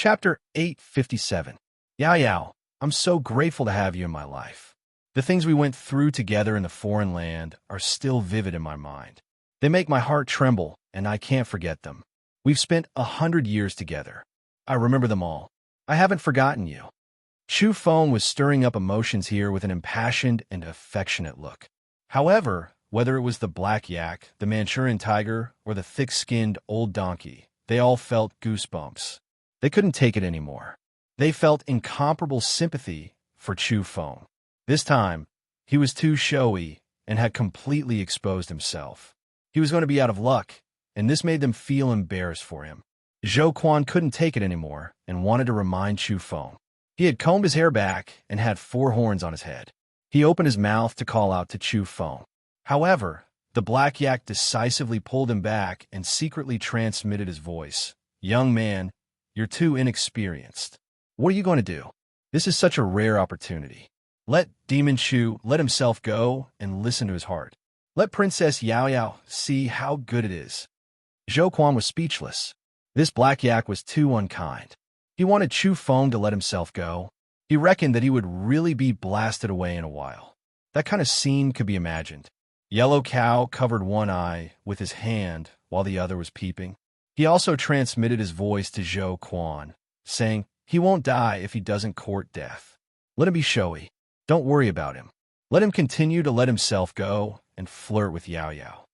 Chapter 857. Yao Yao, I'm so grateful to have you in my life. The things we went through together in the foreign land are still vivid in my mind. They make my heart tremble, and I can't forget them. We've spent 100 years together. I remember them all. I haven't forgotten you. Chu Feng was stirring up emotions here with an impassioned and affectionate look. However, whether it was the black yak, the Manchurian tiger, or the thick-skinned old donkey, they all felt goosebumps. They couldn't take it anymore. They felt incomparable sympathy for Chu Feng. This time, he was too showy and had completely exposed himself. He was going to be out of luck, and this made them feel embarrassed for him. Zhou Quan couldn't take it anymore and wanted to remind Chu Feng. He had combed his hair back and had 4 horns on his head. He opened his mouth to call out to Chu Feng. However, the black yak decisively pulled him back and secretly transmitted his voice. "Young man, you're too inexperienced. What are you going to do? This is such a rare opportunity. Let Demon Chu let himself go and listen to his heart. Let Princess Yao Yao see how good it is." Zhou Quan was speechless. This black yak was too unkind. He wanted Chu Feng to let himself go. He reckoned that he would really be blasted away in a while. That kind of scene could be imagined. Yellow Cow covered one eye with his hand while the other was peeping. He also transmitted his voice to Zhou Quan, saying, "He won't die if he doesn't court death. Let him be showy. Don't worry about him. Let him continue to let himself go and flirt with Yao Yao."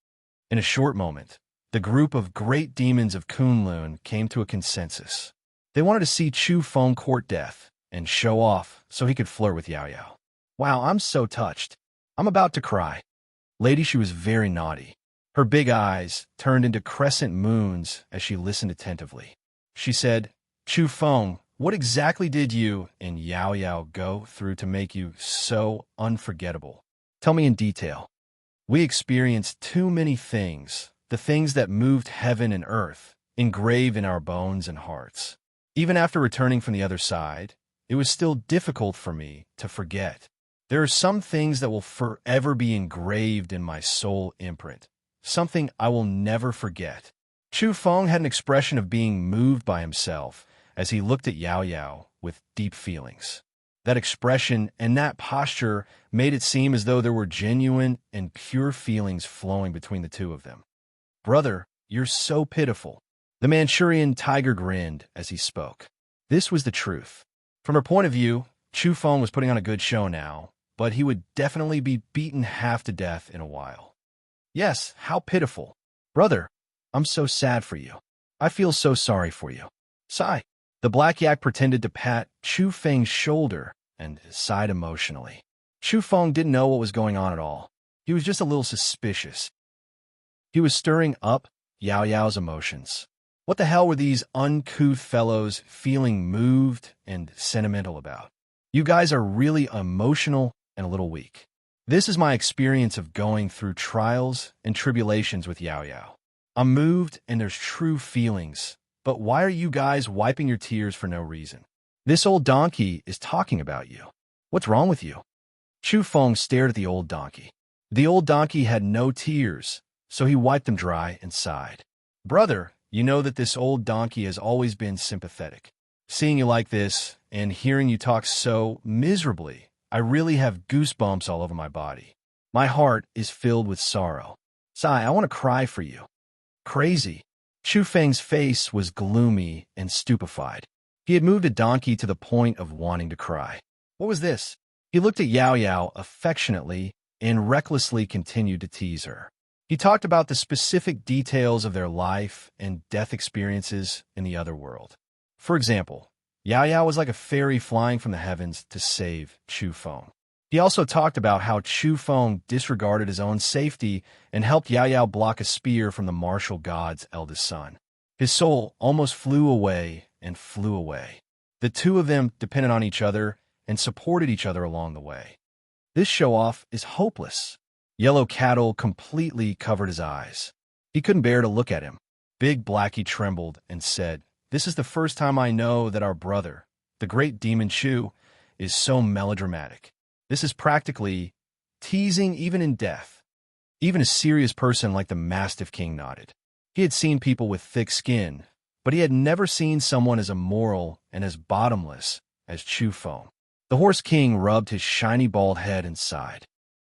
In a short moment, the group of great demons of Kunlun came to a consensus. They wanted to see Chu Feng court death and show off so he could flirt with Yao Yao. Wow, I'm so touched. I'm about to cry. Lady Shu was very naughty. Her big eyes turned into crescent moons as she listened attentively. She said, "Chu Feng, what exactly did you and Yao Yao go through to make you so unforgettable? Tell me in detail." "We experienced too many things, the things that moved heaven and earth, engraved in our bones and hearts. Even after returning from the other side, it was still difficult for me to forget. There are some things that will forever be engraved in my soul imprint, something I will never forget." Chu Feng had an expression of being moved by himself as he looked at Yao Yao with deep feelings. That expression and that posture made it seem as though there were genuine and pure feelings flowing between the two of them. "Brother, you're so pitiful." The Manchurian tiger grinned as he spoke. This was the truth. From her point of view, Chu Feng was putting on a good show now, but he would definitely be beaten half to death in a while. "Yes, how pitiful. Brother, I'm so sad for you. I feel so sorry for you. Sigh." The black yak pretended to pat Chu Feng's shoulder and sighed emotionally. Chu Feng didn't know what was going on at all. He was just a little suspicious. He was stirring up Yao Yao's emotions. What the hell were these uncouth fellows feeling moved and sentimental about? "You guys are really emotional and a little weak. This is my experience of going through trials and tribulations with Yao Yao. I'm moved and there's true feelings, but why are you guys wiping your tears for no reason? This old donkey is talking about you. What's wrong with you?" Chu Feng stared at the old donkey. The old donkey had no tears, so he wiped them dry and sighed. "Brother, you know that this old donkey has always been sympathetic. Seeing you like this and hearing you talk so miserably, I really have goosebumps all over my body. My heart is filled with sorrow. Sigh, I want to cry for you." "Crazy." Chu Feng's face was gloomy and stupefied. He had moved a donkey to the point of wanting to cry. What was this? He looked at Yao Yao affectionately and recklessly continued to tease her. He talked about the specific details of their life and death experiences in the other world. For example, Yao Yao was like a fairy flying from the heavens to save Chu Feng. He also talked about how Chu Feng disregarded his own safety and helped Yao Yao block a spear from the martial god's eldest son. His soul almost flew away and flew away. The two of them depended on each other and supported each other along the way. This show-off is hopeless. Yellow Cattle completely covered his eyes. He couldn't bear to look at him. Big Blackie trembled and said, "This is the first time I know that our brother, the great Demon Chu, is so melodramatic. This is practically teasing even in death." Even a serious person like the Mastiff King nodded. He had seen people with thick skin, but but he had never seen someone as immoral and as bottomless as Chu Feng. The Horse King rubbed his shiny bald head and sighed.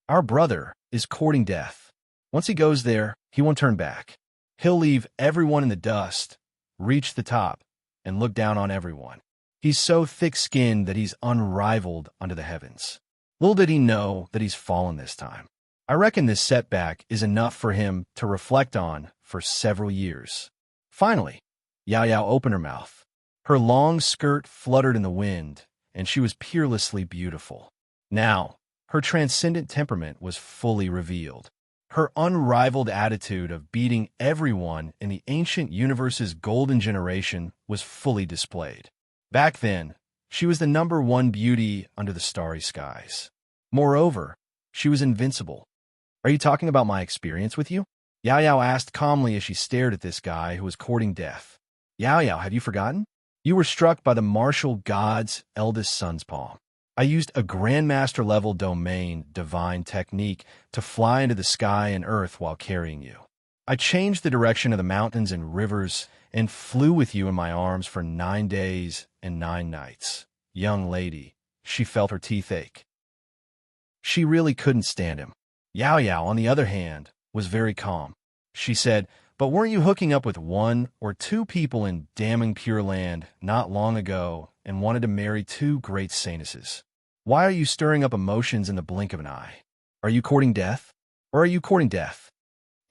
Our brother is courting death. Once he goes there, he won't turn back. He'll leave everyone in the dust, reach the top, and look down on everyone. He's so thick-skinned that he's unrivaled under the heavens. Little did he know that he's fallen this time. I reckon this setback is enough for him to reflect on for several years. Finally, Yao Yao opened her mouth. Her long skirt fluttered in the wind, and she was peerlessly beautiful. Now, her transcendent temperament was fully revealed. Her unrivaled attitude of beating everyone in the ancient universe's golden generation was fully displayed. Back then, she was the #1 beauty under the starry skies. Moreover, she was invincible. Are you talking about my experience with you? Yao Yao asked calmly as she stared at this guy who was courting death. Yao Yao, have you forgotten? You were struck by the martial god's eldest son's palm. I used a grandmaster-level domain divine technique to fly into the sky and earth while carrying you. I changed the direction of the mountains and rivers and flew with you in my arms for 9 days and 9 nights. Young lady, she felt her teeth ache. She really couldn't stand him. Yao Yao, on the other hand, was very calm. She said, but weren't you hooking up with 1 or 2 people in damning Pure Land not long ago and wanted to marry 2 great saintesses? Why are you stirring up emotions in the blink of an eye? Are you courting death? Or are you courting death?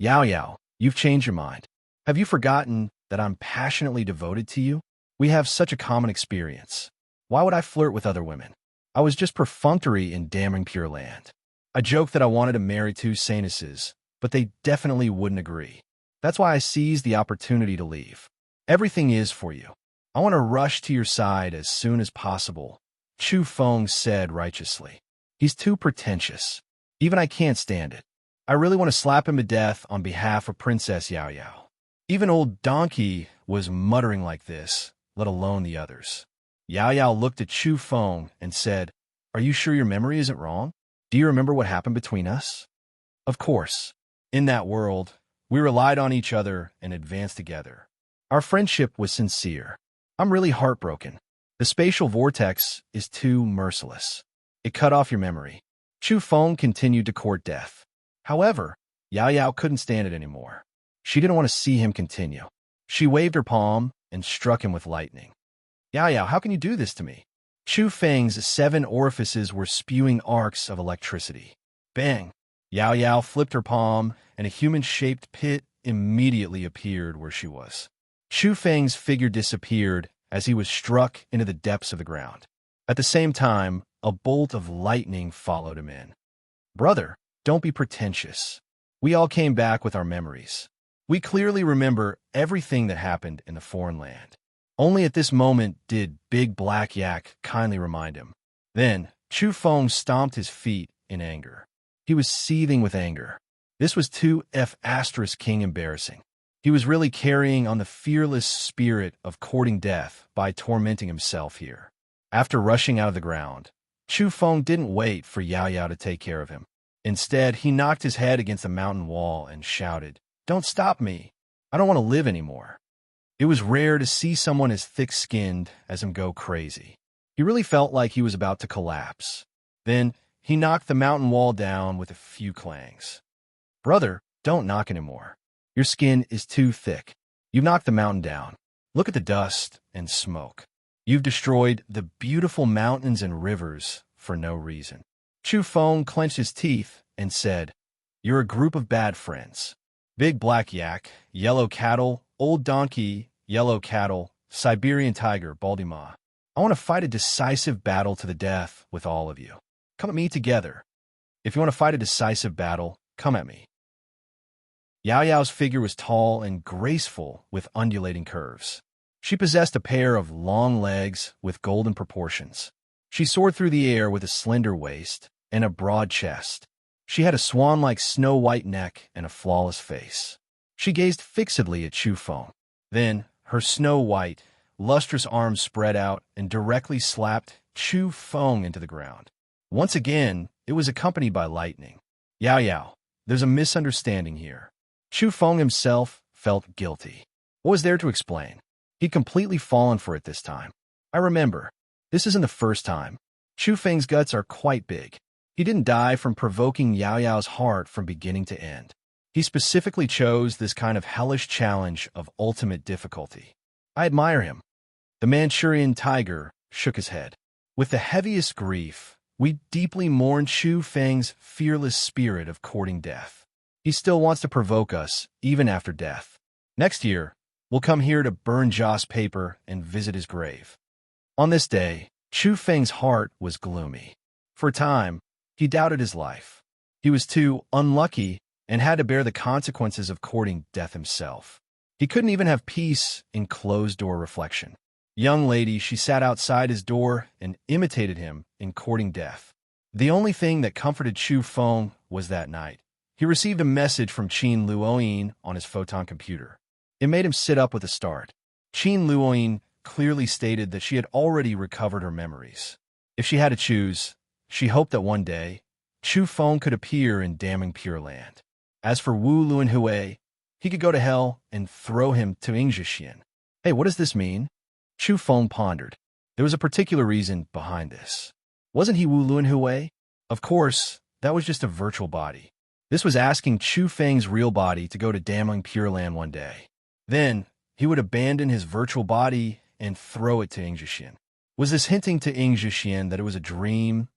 Yao Yao, you've changed your mind. Have you forgotten that I'm passionately devoted to you? We have such a common experience. Why would I flirt with other women? I was just perfunctory in damning Pure Land. I joked that I wanted to marry 2 saintesses, but they definitely wouldn't agree. That's why I seized the opportunity to leave. Everything is for you. I want to rush to your side as soon as possible, Chu Feng said righteously. He's too pretentious. Even I can't stand it. I really want to slap him to death on behalf of Princess Yao Yao. Even old Donkey was muttering like this, let alone the others. Yao Yao looked at Chu Feng and said, Are you sure your memory isn't wrong? Do you remember what happened between us? Of course. In that world, we relied on each other and advanced together. Our friendship was sincere. I'm really heartbroken. The spatial vortex is too merciless. It cut off your memory. Chu Feng continued to court death. However, Yao Yao couldn't stand it anymore. She didn't want to see him continue. She waved her palm and struck him with lightning. Yao Yao, how can you do this to me? Chu Feng's 7 orifices were spewing arcs of electricity. Bang! Yao Yao flipped her palm, and a human-shaped pit immediately appeared where she was. Chu Feng's figure disappeared as he was struck into the depths of the ground. At the same time, a bolt of lightning followed him in. Brother, don't be pretentious. We all came back with our memories. We clearly remember everything that happened in the foreign land. Only at this moment did Big Black Yak kindly remind him. Then, Chu Feng stomped his feet in anger. He was seething with anger. This was too King embarrassing. He was really carrying on the fearless spirit of courting death by tormenting himself here. After rushing out of the ground, Chu Feng didn't wait for Yao Yao to take care of him. Instead, he knocked his head against the mountain wall and shouted, Don't stop me. I don't want to live anymore. It was rare to see someone as thick-skinned as him go crazy. He really felt like he was about to collapse. Then, he knocked the mountain wall down with a few clangs. Brother, don't knock anymore. Your skin is too thick. You've knocked the mountain down. Look at the dust and smoke. You've destroyed the beautiful mountains and rivers for no reason. Chu Feng clenched his teeth and said, You're a group of bad friends. Big Black Yak, Yellow Cattle, Old Donkey, Yellow Cattle, Siberian Tiger, Baldima. I want to fight a decisive battle to the death with all of you. Come at me together. If you want to fight a decisive battle, come at me. Yao Yao's figure was tall and graceful with undulating curves. She possessed a pair of long legs with golden proportions. She soared through the air with a slender waist and a broad chest. She had a swan-like snow-white neck and a flawless face. She gazed fixedly at Chu Feng. Then, her snow-white, lustrous arms spread out and directly slapped Chu Feng into the ground. Once again, it was accompanied by lightning. Yao Yao, there's a misunderstanding here. Chu Feng himself felt guilty. What was there to explain? He'd completely fallen for it this time. I remember. This isn't the first time. Chu Feng's guts are quite big. He didn't die from provoking Yao Yao's heart from beginning to end. He specifically chose this kind of hellish challenge of ultimate difficulty. I admire him. The Manchurian tiger shook his head. With the heaviest grief, we deeply mourn Chu Feng's fearless spirit of courting death. He still wants to provoke us, even after death. Next year, we'll come here to burn Joss' paper and visit his grave. On this day, Chu Feng's heart was gloomy. For a time, he doubted his life. He was too unlucky and had to bear the consequences of courting death himself. He couldn't even have peace in closed-door reflection. Young lady, she sat outside his door and imitated him in courting death. The only thing that comforted Chu Feng was that night. He received a message from Qin Luoyin on his photon computer. It made him sit up with a start. Qin Luoyin clearly stated that she had already recovered her memories. If she had to choose, she hoped that one day, Chu Feng could appear in damning Pure Land. As for Wu Luanhui, he could go to hell and throw him to Yingzhixian. Hey, what does this mean? Chu Feng pondered. There was a particular reason behind this. Wasn't he Wu Luanhui? Of course, that was just a virtual body. This was asking Chu Feng's real body to go to damning Pure Land one day. Then, he would abandon his virtual body and throw it to Yingzhixian. Was this hinting to Yingzhixian that it was a dream,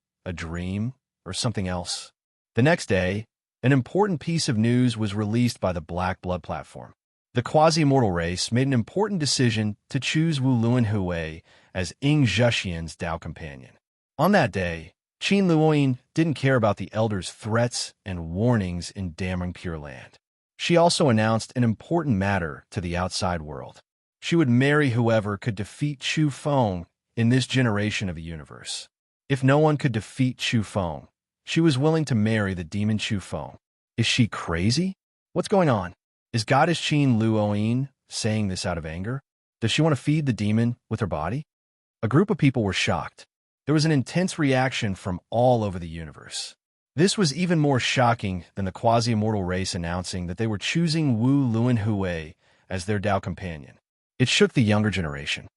or something else? The next day, an important piece of news was released by the Black Blood platform. The quasi-immortal race made an important decision to choose Wu Luanhui as Yingzhixian's Tao companion. On that day, Qin Luoyin didn't care about the elders' threats and warnings in damning Pure Land. She also announced an important matter to the outside world. She would marry whoever could defeat Chu Feng in this generation of the universe. If no one could defeat Chu Feng, she was willing to marry the demon Chu Feng. Is she crazy? What's going on? Is Goddess Qin Luoyin saying this out of anger? Does she want to feed the demon with her body? A group of people were shocked. There was an intense reaction from all over the universe. This was even more shocking than the quasi-immortal race announcing that they were choosing Wu Luanhui as their Tao companion. It shook the younger generation.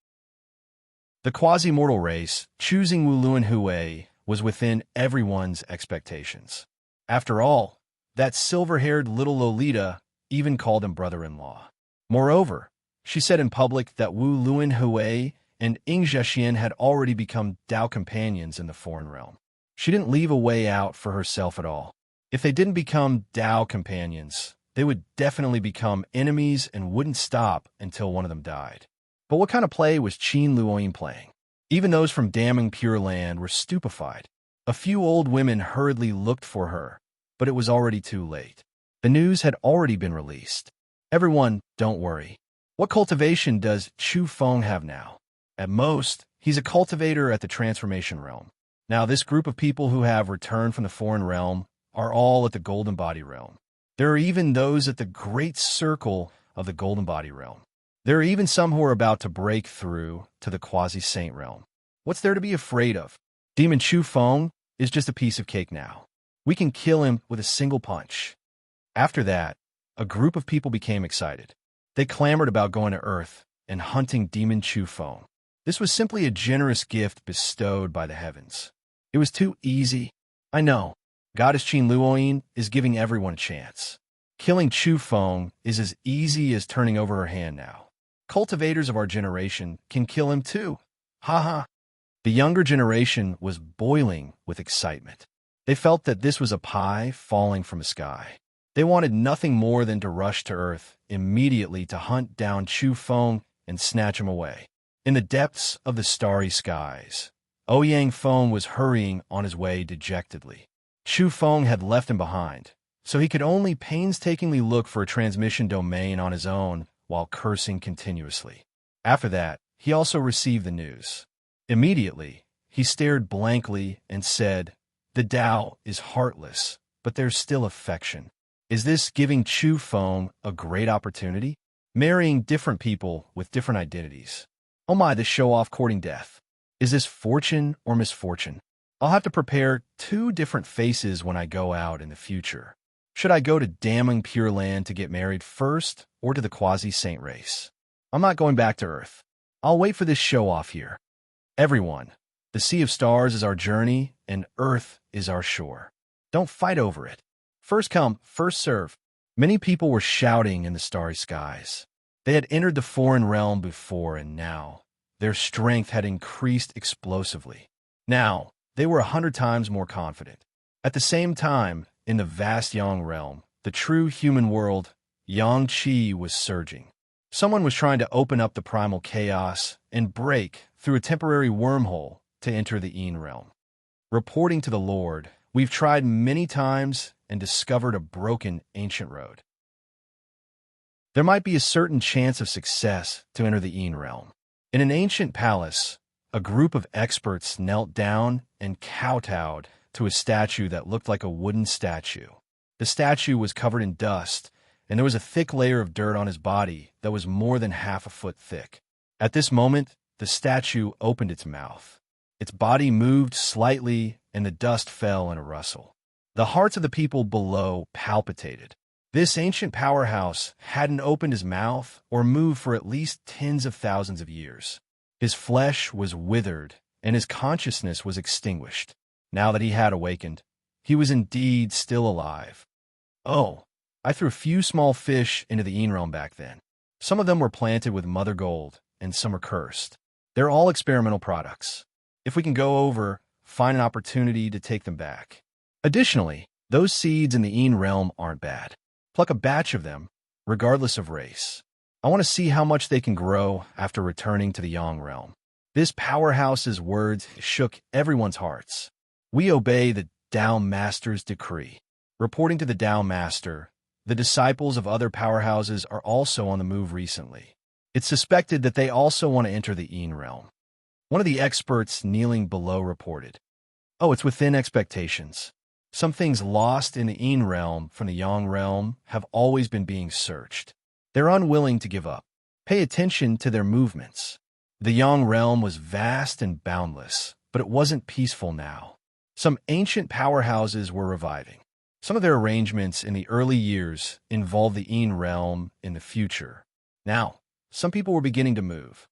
The quasi-immortal race choosing Wu Luanhui was within everyone's expectations. After all, that silver-haired little Lolita even called him brother-in-law. Moreover, she said in public that Wu Luanhui and Yingzhixian had already become Tao companions in the foreign realm. She didn't leave a way out for herself at all. If they didn't become Tao companions, they would definitely become enemies and wouldn't stop until one of them died. But what kind of play was Qin Luoyin playing? Even those from damning Pure Land were stupefied. A few old women hurriedly looked for her, but it was already too late. The news had already been released. Everyone, don't worry. What cultivation does Chu Feng have now? At most, he's a cultivator at the transformation realm. Now, this group of people who have returned from the foreign realm are all at the golden body realm. There are even those at the great circle of the golden body realm. There are even some who are about to break through to the quasi-saint realm. What's there to be afraid of? Demon Chu Feng is just a piece of cake now. We can kill him with a single punch. After that, a group of people became excited. They clamored about going to Earth and hunting Demon Chu Feng. This was simply a generous gift bestowed by the heavens. It was too easy. I know. Goddess Qin Luoyin is giving everyone a chance. Killing Chu Feng is as easy as turning over her hand now. Cultivators of our generation can kill him too. Ha ha. The younger generation was boiling with excitement. They felt that this was a pie falling from the sky. They wanted nothing more than to rush to Earth immediately to hunt down Chu Feng and snatch him away. In the depths of the starry skies, Ouyang Feng was hurrying on his way dejectedly. Chu Feng had left him behind, so he could only painstakingly look for a transmission domain on his own while cursing continuously. After that, he also received the news. Immediately, he stared blankly and said, "The Tao is heartless, but there's still affection." Is this giving Chu Feng a great opportunity? Marrying different people with different identities. Oh my, this show-off courting death. Is this fortune or misfortune? I'll have to prepare 2 different faces when I go out in the future. Should I go to damning Pure Land to get married first, or to the quasi-saint race? I'm not going back to Earth. I'll wait for this show-off here. Everyone, the Sea of Stars is our journey, and Earth is our shore. Don't fight over it. First come, first serve. Many people were shouting in the starry skies. They had entered the foreign realm before, and now their strength had increased explosively. Now, they were 100 times more confident. At the same time, in the vast Yang realm, the true human world, Yang Qi was surging. Someone was trying to open up the primal chaos and break through a temporary wormhole to enter the Yin realm. Reporting to the Lord, we've tried many times and discovered a broken ancient road. There might be a certain chance of success to enter the Yin realm. In an ancient palace, a group of experts knelt down and kowtowed to a statue that looked like a wooden statue. The statue was covered in dust, and there was a thick layer of dirt on his body that was more than half a foot thick. At this moment, the statue opened its mouth. Its body moved slightly, and the dust fell in a rustle. The hearts of the people below palpitated. This ancient powerhouse hadn't opened his mouth or moved for at least tens of thousands of years. His flesh was withered, and his consciousness was extinguished. Now that he had awakened, he was indeed still alive. Oh, I threw a few small fish into the Yin realm back then. Some of them were planted with mother gold, and some are cursed. They're all experimental products. If we can go over, find an opportunity to take them back. Additionally, those seeds in the Yin realm aren't bad. Pluck a batch of them, regardless of race. I want to see how much they can grow after returning to the Yang realm. This powerhouse's words shook everyone's hearts. We obey the Tao Master's decree. Reporting to the Tao Master, the disciples of other powerhouses are also on the move recently. It's suspected that they also want to enter the Yin realm. One of the experts kneeling below reported, "Oh, it's within expectations. Some things lost in the Yin realm from the Yang realm have always been being searched. They're unwilling to give up. Pay attention to their movements." The Yang realm was vast and boundless, but it wasn't peaceful now. Some ancient powerhouses were reviving. Some of their arrangements in the early years involved the Yin realm in the future. Now, some people were beginning to move.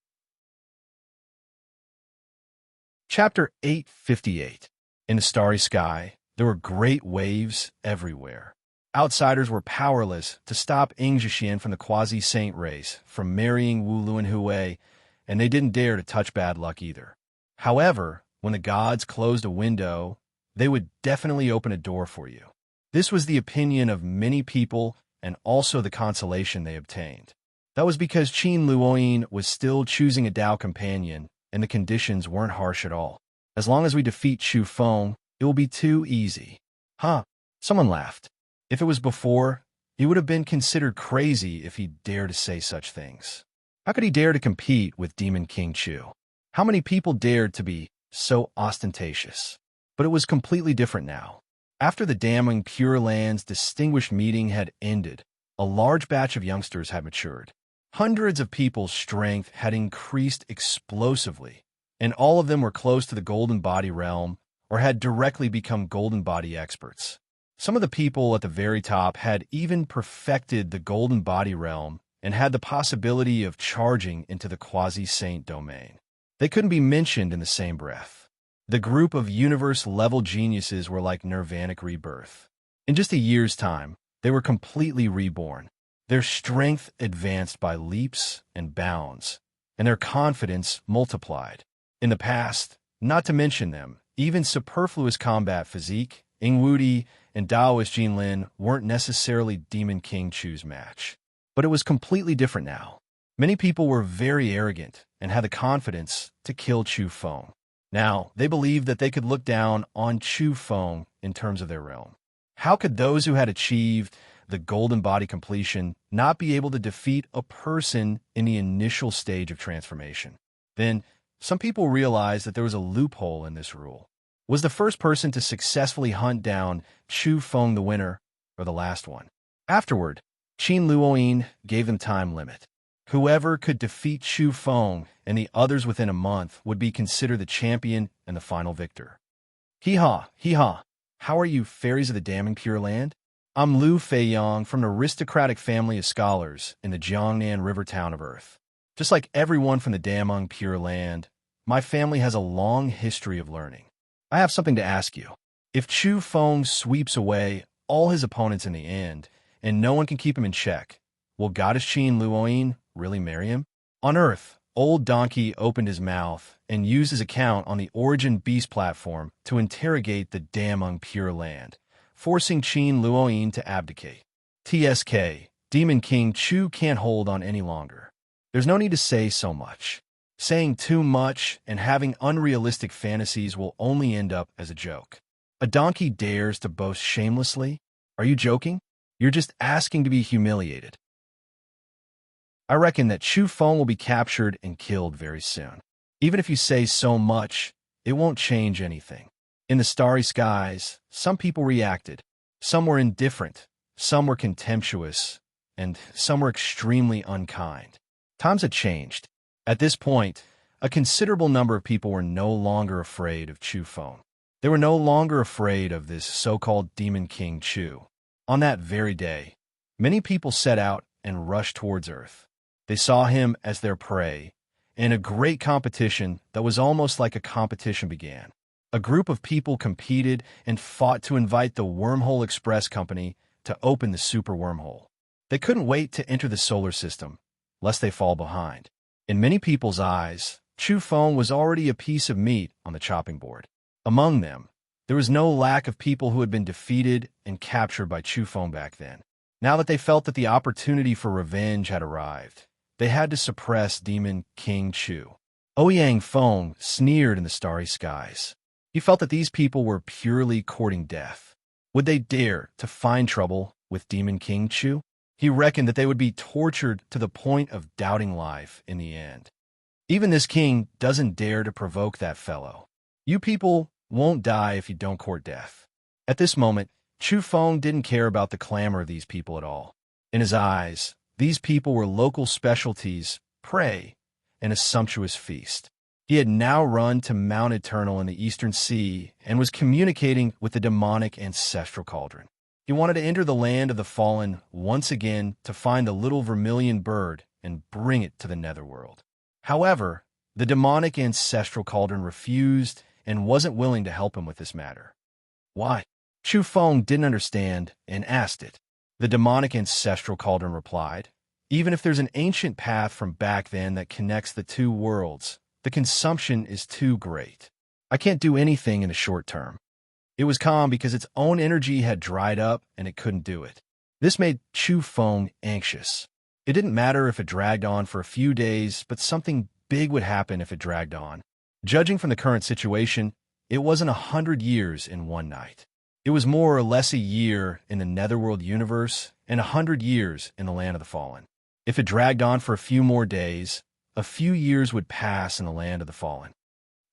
Chapter 858. In the starry sky, there were great waves everywhere. Outsiders were powerless to stop Ing Zhixian from the quasi-saint race from marrying Wu Luanhui, and they didn't dare to touch bad luck either. However, when the gods closed a window, they would definitely open a door for you. This was the opinion of many people and also the consolation they obtained. That was because Qin Luoyin was still choosing a Tao companion, and the conditions weren't harsh at all. As long as we defeat Chu Feng, it will be too easy. Huh, someone laughed. If it was before, he would have been considered crazy if he dared to say such things. How could he dare to compete with Demon King Chu? How many people dared to be so ostentatious? But it was completely different now. After the Damning Pure Land's distinguished meeting had ended, a large batch of youngsters had matured. Hundreds of people's strength had increased explosively, and all of them were close to the Golden Body realm or had directly become Golden Body experts. Some of the people at the very top had even perfected the Golden Body realm and had the possibility of charging into the quasi-saint domain. They couldn't be mentioned in the same breath. The group of universe-level geniuses were like nirvanic rebirth. In just a year's time, they were completely reborn. Their strength advanced by leaps and bounds, and their confidence multiplied. In the past, not to mention them, even superfluous combat physique, Ing Wudi and Daoist Jinlin weren't necessarily Demon King Chu's match. But it was completely different now. Many people were very arrogant and had the confidence to kill Chu Feng. Now, they believed that they could look down on Chu Feng in terms of their realm. How could those who had achieved the Golden Body completion not be able to defeat a person in the initial stage of transformation? Then, some people realized that there was a loophole in this rule. Was the first person to successfully hunt down Chu Feng the winner, or the last one? Afterward, Qin Luoyin gave them time limit. Whoever could defeat Chu Feng and the others within a month would be considered the champion and the final victor. Hee-haw, hee-haw. How are you, fairies of the Damning Pure Land? I'm Lu Feiyang from an aristocratic family of scholars in the Jiangnan River town of Earth. Just like everyone from the Damung Pure Land, my family has a long history of learning. I have something to ask you. If Chu Feng sweeps away all his opponents in the end, and no one can keep him in check, will Goddess Qin Luoyin really marry him? On Earth, Old Donkey opened his mouth and used his account on the Origin Beast platform to interrogate the Damung Pure Land, forcing Qin Luoyin to abdicate. TSK, Demon King Chu can't hold on any longer. There's no need to say so much. Saying too much and having unrealistic fantasies will only end up as a joke. A donkey dares to boast shamelessly? Are you joking? You're just asking to be humiliated. I reckon that Chu Feng will be captured and killed very soon. Even if you say so much, it won't change anything. In the starry skies, some people reacted. Some were indifferent, some were contemptuous, and some were extremely unkind. Times had changed. At this point, a considerable number of people were no longer afraid of Chu Feng. They were no longer afraid of this so-called Demon King Chu. On that very day, many people set out and rushed towards Earth. They saw him as their prey, and a great competition that was almost like a competition began. A group of people competed and fought to invite the Wormhole Express Company to open the super wormhole. They couldn't wait to enter the solar system, lest they fall behind. In many people's eyes, Chu Feng was already a piece of meat on the chopping board. Among them, there was no lack of people who had been defeated and captured by Chu Feng back then. Now that they felt that the opportunity for revenge had arrived, they had to suppress Demon King Chu. Ouyang Feng sneered in the starry skies. He felt that these people were purely courting death. Would they dare to find trouble with Demon King Chu? He reckoned that they would be tortured to the point of doubting life in the end. Even this king doesn't dare to provoke that fellow. You people won't die if you don't court death. At this moment, Chu Feng didn't care about the clamor of these people at all. In his eyes, these people were local specialties, prey, and a sumptuous feast. He had now run to Mount Eternal in the Eastern Sea and was communicating with the demonic ancestral cauldron. He wanted to enter the land of the fallen once again to find the little vermilion bird and bring it to the netherworld. However, the demonic ancestral cauldron refused and wasn't willing to help him with this matter. Why? Chu Feng didn't understand and asked it. The demonic ancestral cauldron replied, "Even if there's an ancient path from back then that connects the two worlds, the consumption is too great. I can't do anything in the short term." It was calm because its own energy had dried up and it couldn't do it. This made Chu Feng anxious. It didn't matter if it dragged on for a few days, but something big would happen if it dragged on. Judging from the current situation, it wasn't 100 years in one night. It was more or less a year in the Netherworld universe and 100 years in the land of the fallen. If it dragged on for a few more days, a few years would pass in the land of the fallen.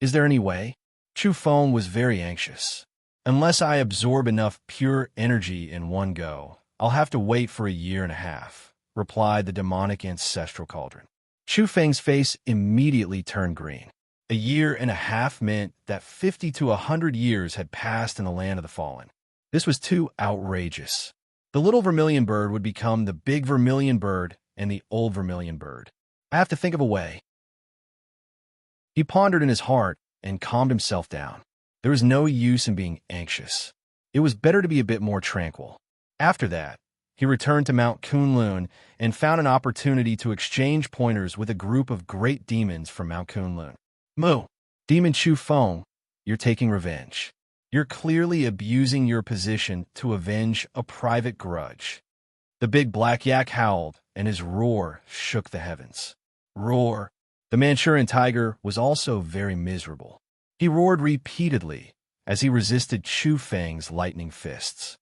Is there any way? Chu Feng was very anxious. Unless I absorb enough pure energy in one go, I'll have to wait for a year and a half, replied the demonic ancestral cauldron. Chu Feng's face immediately turned green. A year and a half meant that 50 to 100 years had passed in the land of the fallen. This was too outrageous. The little vermilion bird would become the big vermilion bird and the old vermilion bird. I have to think of a way. He pondered in his heart and calmed himself down. There was no use in being anxious. It was better to be a bit more tranquil. After that, he returned to Mount Kunlun and found an opportunity to exchange pointers with a group of great demons from Mount Kunlun. Moo, Demon Chu Feng, you're taking revenge. You're clearly abusing your position to avenge a private grudge. The big black yak howled, and his roar shook the heavens. Roar. The Manchurian tiger was also very miserable. He roared repeatedly as he resisted Chu Feng's lightning fists.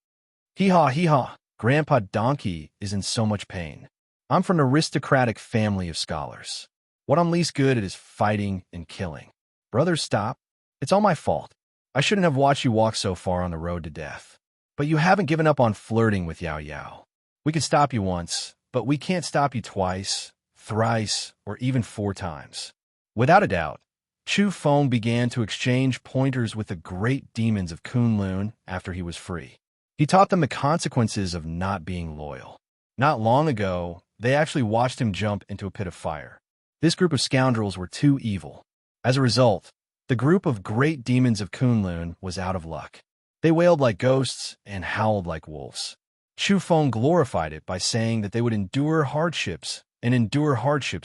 Hee-haw, Grandpa Donkey is in so much pain. I'm from an aristocratic family of scholars. What I'm least good at is fighting and killing. Brothers, stop. It's all my fault. I shouldn't have watched you walk so far on the road to death. But you haven't given up on flirting with Yao Yao. We could stop you once, but we can't stop you twice, thrice, or even 4 times. Without a doubt, Chu Feng began to exchange pointers with the great demons of Kunlun after he was free. He taught them the consequences of not being loyal. Not long ago, they actually watched him jump into a pit of fire. This group of scoundrels were too evil. As a result, the group of great demons of Kunlun was out of luck. They wailed like ghosts and howled like wolves. Chu Feng glorified it by saying that they would endure hardships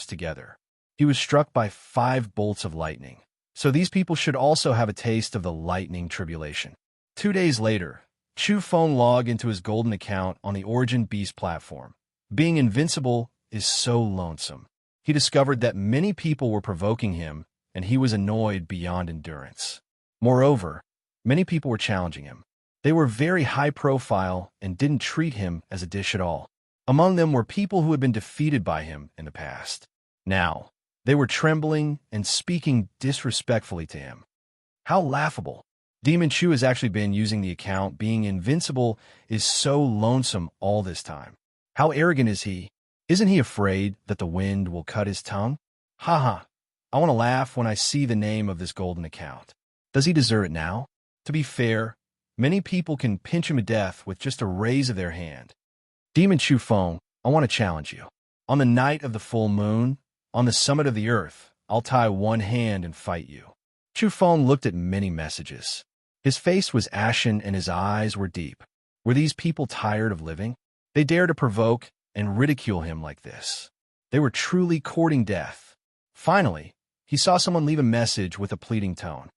together. He was struck by 5 bolts of lightning. So these people should also have a taste of the lightning tribulation. 2 days later, Chu Feng logged into his golden account on the Origin Beast platform. Being invincible is so lonesome. He discovered that many people were provoking him, and he was annoyed beyond endurance. Moreover, many people were challenging him. They were very high profile and didn't treat him as a dish at all. Among them were people who had been defeated by him in the past. Now, they were trembling and speaking disrespectfully to him. How laughable. Demon Chu has actually been using the account. Being invincible is so lonesome all this time. How arrogant is he? Isn't he afraid that the wind will cut his tongue? Haha. I want to laugh when I see the name of this golden account. Does he deserve it now? To be fair, many people can pinch him to death with just a raise of their hand. Demon Chu Feng, I want to challenge you. On the night of the full moon, on the summit of the earth, I'll tie one hand and fight you. Chu Feng looked at many messages. His face was ashen and his eyes were deep. Were these people tired of living? They dared to provoke and ridicule him like this. They were truly courting death. Finally, he saw someone leave a message with a pleading tone.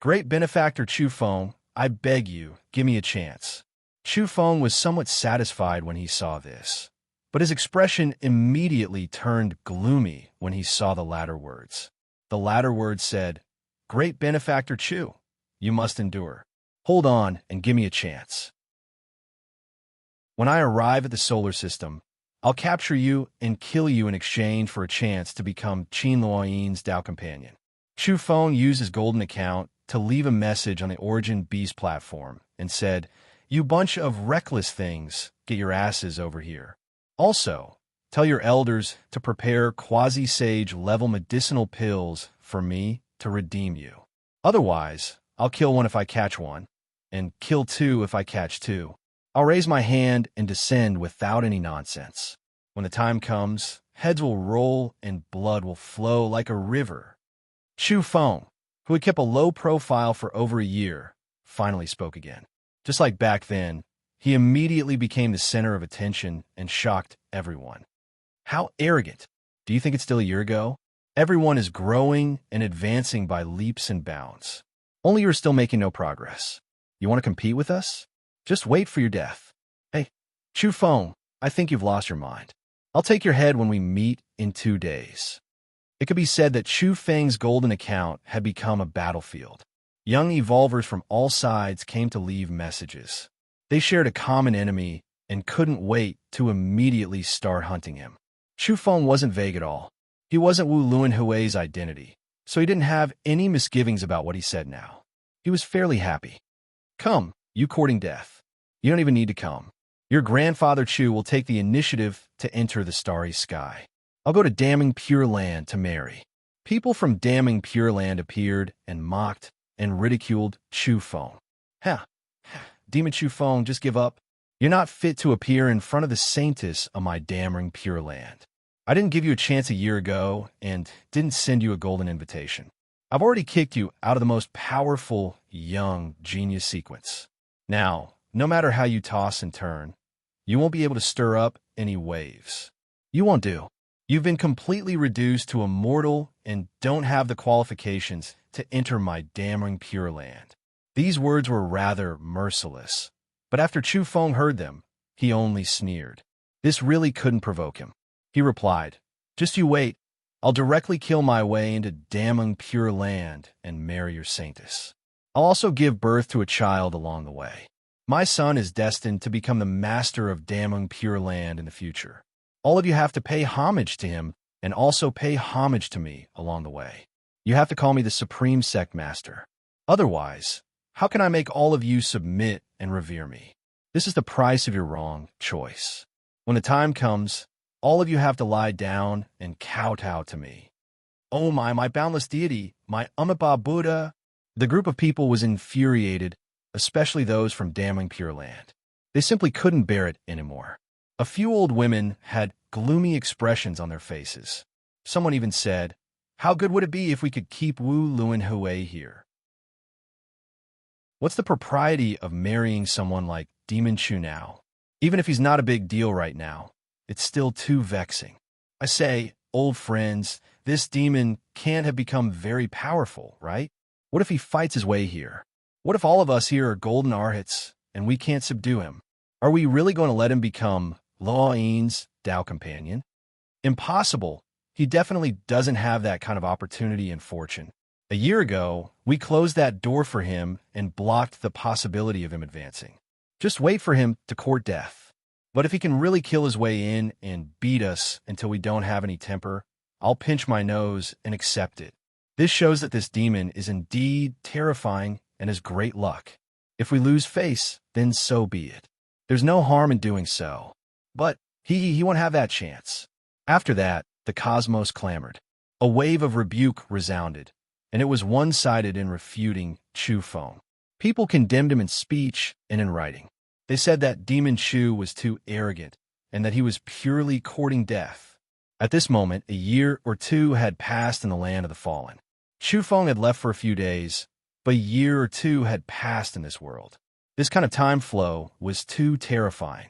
Great benefactor Chu Feng, I beg you, give me a chance. Chu Feng was somewhat satisfied when he saw this, but his expression immediately turned gloomy when he saw the latter words. The latter words said, Great benefactor Chu, you must endure. Hold on and give me a chance. When I arrive at the solar system, I'll capture you and kill you in exchange for a chance to become Qin Luoyin's Dao companion. Chu Feng used his golden account to leave a message on the Origin Beast platform and said, You bunch of reckless things, get your asses over here. Also, tell your elders to prepare quasi-sage level medicinal pills for me to redeem you. Otherwise, I'll kill one if I catch one, and kill 2 if I catch 2. I'll raise my hand and descend without any nonsense. When the time comes, heads will roll and blood will flow like a river. Chu Feng, who had kept a low profile for over a year, finally spoke again. Just like back then, he immediately became the center of attention and shocked everyone. How arrogant! Do you think it's still a year ago? Everyone is growing and advancing by leaps and bounds. Only you're still making no progress. You want to compete with us? Just wait for your death. Hey, Chu Feng, I think you've lost your mind. I'll take your head when we meet in 2 days. It could be said that Chu Feng's golden account had become a battlefield. Young evolvers from all sides came to leave messages. They shared a common enemy and couldn't wait to immediately start hunting him. Chu Feng wasn't vague at all. He wasn't Wu Luanhui's identity, so he didn't have any misgivings about what he said now. He was fairly happy. Come, you courting death. You don't even need to come. Your grandfather Chu will take the initiative to enter the starry sky. I'll go to damning Pure Land to marry. People from damning Pure Land appeared and mocked and ridiculed Chu Feng. Ha! Demon Chu Feng, just give up. You're not fit to appear in front of the saintess of my damning Pure Land. I didn't give you a chance a year ago and didn't send you a golden invitation. I've already kicked you out of the most powerful young genius sequence. Now, no matter how you toss and turn, you won't be able to stir up any waves. You won't do. You've been completely reduced to a mortal and don't have the qualifications to enter my damning Pure Land. These words were rather merciless, but after Chu Feng heard them, he only sneered. This really couldn't provoke him. He replied, Just you wait. I'll directly kill my way into damning Pure Land and marry your saintess. I'll also give birth to a child along the way. My son is destined to become the master of damning Pure Land in the future. All of you have to pay homage to him and also pay homage to me along the way. You have to call me the Supreme Sect Master. Otherwise, how can I make all of you submit and revere me? This is the price of your wrong choice. When the time comes, all of you have to lie down and kowtow to me. Oh my boundless deity, my Amitabha Buddha! The group of people was infuriated, especially those from damning Pure Land. They simply couldn't bear it anymore. A few old women had gloomy expressions on their faces. Someone even said, "How good would it be if we could keep Wu Luan Hui here?" What's the propriety of marrying someone like Demon Chu now? Even if he's not a big deal right now, it's still too vexing. I say, old friends, this demon can't have become very powerful, right? What if he fights his way here? What if all of us here are golden arhats and we can't subdue him? Are we really going to let him become Lo Yin's Tao companion? Impossible. He definitely doesn't have that kind of opportunity and fortune. A year ago, we closed that door for him and blocked the possibility of him advancing. Just wait for him to court death. But if he can really kill his way in and beat us until we don't have any temper, I'll pinch my nose and accept it. This shows that this demon is indeed terrifying and has great luck. If we lose face, then so be it. There's no harm in doing so. But he won't have that chance. After that, the cosmos clamored. A wave of rebuke resounded, and it was one-sided in refuting Chu Feng. People condemned him in speech and in writing. They said that Demon Chu was too arrogant and that he was purely courting death. At this moment, a year or two had passed in the land of the fallen. Chu Feng had left for a few days, but a year or two had passed in this world. This kind of time flow was too terrifying.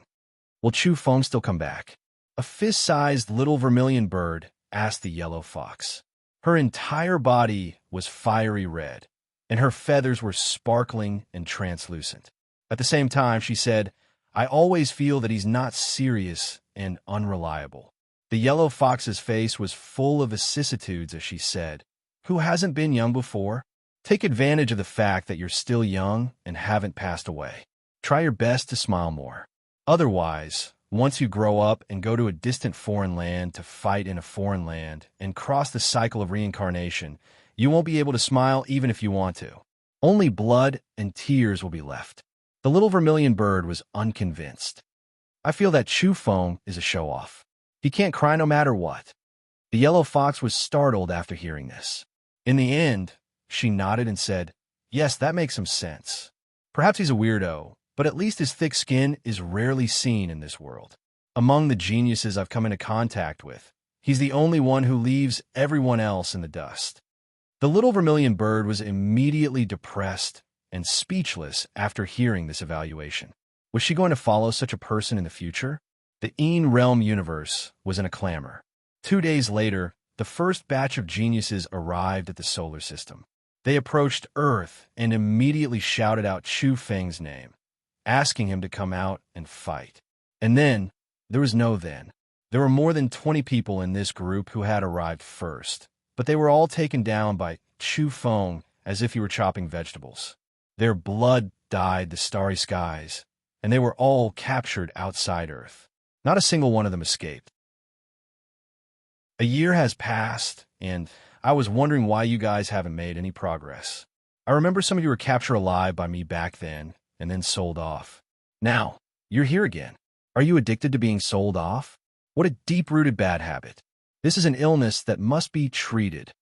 Will Chu Feng still come back? A fist-sized little vermilion bird asked the yellow fox. Her entire body was fiery red, and her feathers were sparkling and translucent. At the same time, she said, "I always feel that he's not serious and unreliable." The yellow fox's face was full of vicissitudes as she said, "Who hasn't been young before? Take advantage of the fact that you're still young and haven't passed away. Try your best to smile more. Otherwise, once you grow up and go to a distant foreign land to fight in a foreign land and cross the cycle of reincarnation, you won't be able to smile even if you want to. Only blood and tears will be left." The little vermilion bird was unconvinced. "I feel that Chu Feng is a show-off. He can't cry no matter what." The yellow fox was startled after hearing this. In the end, she nodded and said, "Yes, that makes some sense. Perhaps he's a weirdo, but at least his thick skin is rarely seen in this world. Among the geniuses I've come into contact with, he's the only one who leaves everyone else in the dust." The little vermilion bird was immediately depressed and speechless after hearing this evaluation. Was she going to follow such a person in the future? The Een Realm universe was in a clamor. 2 days later, the first batch of geniuses arrived at the solar system. They approached Earth and immediately shouted out Chu Feng's name, asking him to come out and fight. And then, there was no then. There were more than 20 people in this group who had arrived first, but they were all taken down by Chu Feng as if he were chopping vegetables. Their blood dyed the starry skies, and they were all captured outside Earth. Not a single one of them escaped. A year has passed, and I was wondering why you guys haven't made any progress. I remember some of you were captured alive by me back then, and then sold off. Now, you're here again. Are you addicted to being sold off? What a deep-rooted bad habit. This is an illness that must be treated.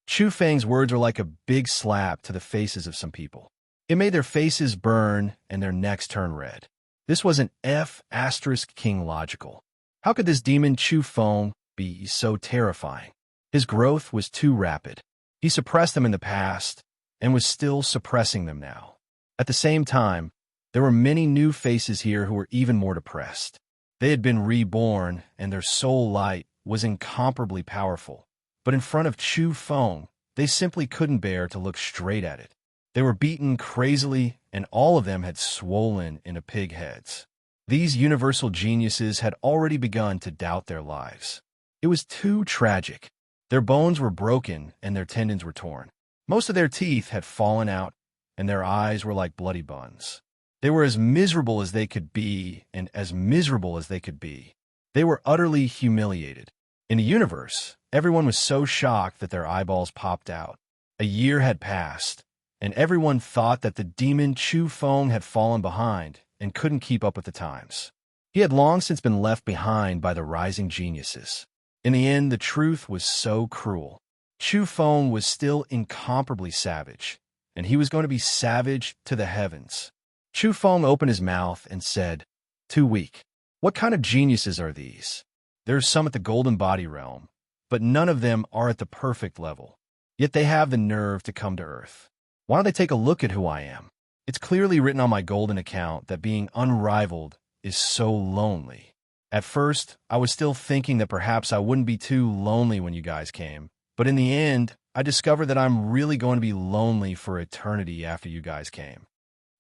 Chu Feng's words were like a big slap to the faces of some people. It made their faces burn and their necks turn red. This was an F***king logical. How could this demon Chu Feng be so terrifying? His growth was too rapid. He suppressed them in the past and was still suppressing them now. At the same time, there were many new faces here who were even more depressed. They had been reborn, and their soul light was incomparably powerful. But in front of Chu Feng, they simply couldn't bear to look straight at it. They were beaten crazily, and all of them had swollen into pig heads. These universal geniuses had already begun to doubt their lives. It was too tragic. Their bones were broken, and their tendons were torn. Most of their teeth had fallen out, and their eyes were like bloody buns. They were as miserable as they could be, and as miserable as they could be. They were utterly humiliated. In the universe, everyone was so shocked that their eyeballs popped out. A year had passed, and everyone thought that the demon Chu Feng had fallen behind and couldn't keep up with the times. He had long since been left behind by the rising geniuses. In the end, the truth was so cruel. Chu Feng was still incomparably savage, and he was going to be savage to the heavens. Chu Feng opened his mouth and said, "Too weak. What kind of geniuses are these? There are some at the Golden Body Realm, but none of them are at the perfect level. Yet they have the nerve to come to Earth. Why don't they take a look at who I am? It's clearly written on my golden account that being unrivaled is so lonely. At first, I was still thinking that perhaps I wouldn't be too lonely when you guys came, but in the end, I discovered that I'm really going to be lonely for eternity after you guys came.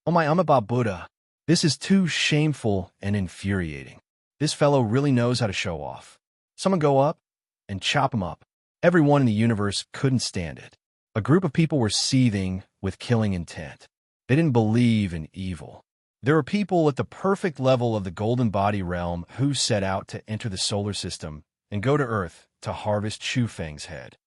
Oh my Ummabah Buddha, this is too shameful and infuriating. This fellow really knows how to show off. Someone go up and chop him up. Everyone in the universe couldn't stand it. A group of people were seething with killing intent. They didn't believe in evil. There are people at the perfect level of the golden body realm who set out to enter the solar system and go to Earth to harvest Chu Feng's head.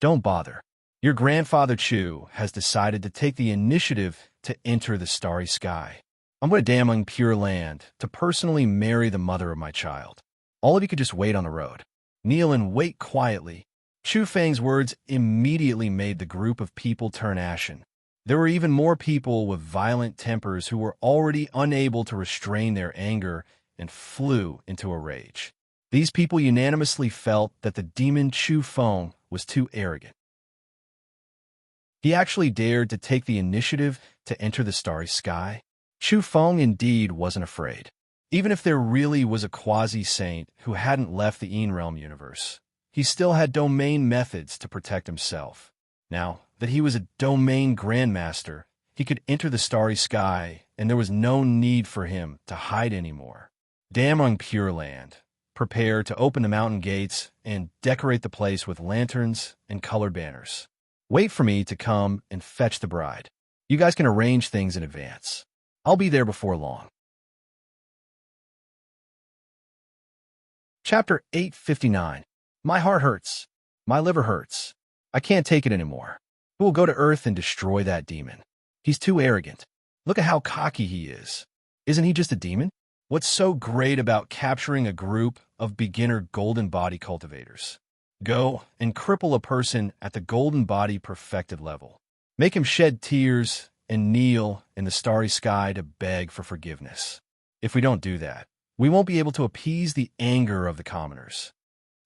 Don't bother. Your grandfather Chu has decided to take the initiative to enter the starry sky. I'm going to damn Pure Land to personally marry the mother of my child. All of you could just wait on the road. Kneel and wait quietly. Chu Feng's words immediately made the group of people turn ashen. There were even more people with violent tempers who were already unable to restrain their anger and flew into a rage. These people unanimously felt that the demon Chu Feng was too arrogant. He actually dared to take the initiative to enter the starry sky. Chu Feng indeed wasn't afraid. Even if there really was a quasi-saint who hadn't left the Yin Realm universe, he still had domain methods to protect himself. Now that he was a domain grandmaster, he could enter the starry sky, and there was no need for him to hide anymore. Damn Pure Land, prepare to open the mountain gates and decorate the place with lanterns and colored banners. Wait for me to come and fetch the bride. You guys can arrange things in advance. I'll be there before long. Chapter 859. My heart hurts. My liver hurts. I can't take it anymore. Who will go to Earth and destroy that demon? He's too arrogant. Look at how cocky he is. Isn't he just a demon? What's so great about capturing a group of beginner golden body cultivators? Go and cripple a person at the golden body perfected level. Make him shed tears and kneel in the starry sky to beg for forgiveness. If we don't do that, we won't be able to appease the anger of the commoners.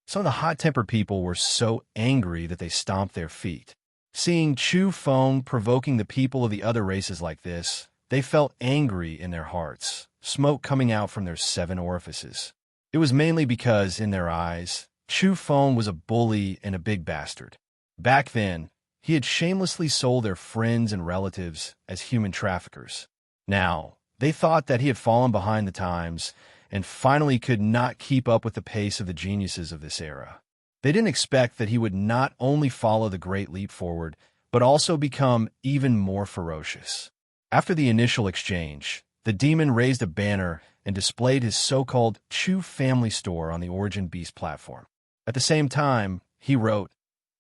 Some of the hot-tempered people were so angry that they stomped their feet. Seeing Chu Feng provoking the people of the other races like this, they felt angry in their hearts, smoke coming out from their 7 orifices. It was mainly because, in their eyes, Chu Feng was a bully and a big bastard. Back then, he had shamelessly sold their friends and relatives as human traffickers. Now, they thought that he had fallen behind the times and finally could not keep up with the pace of the geniuses of this era. They didn't expect that he would not only follow the Great Leap Forward, but also become even more ferocious. After the initial exchange, the demon raised a banner and displayed his so-called Chu Family Store on the Origin Beast platform. At the same time, he wrote,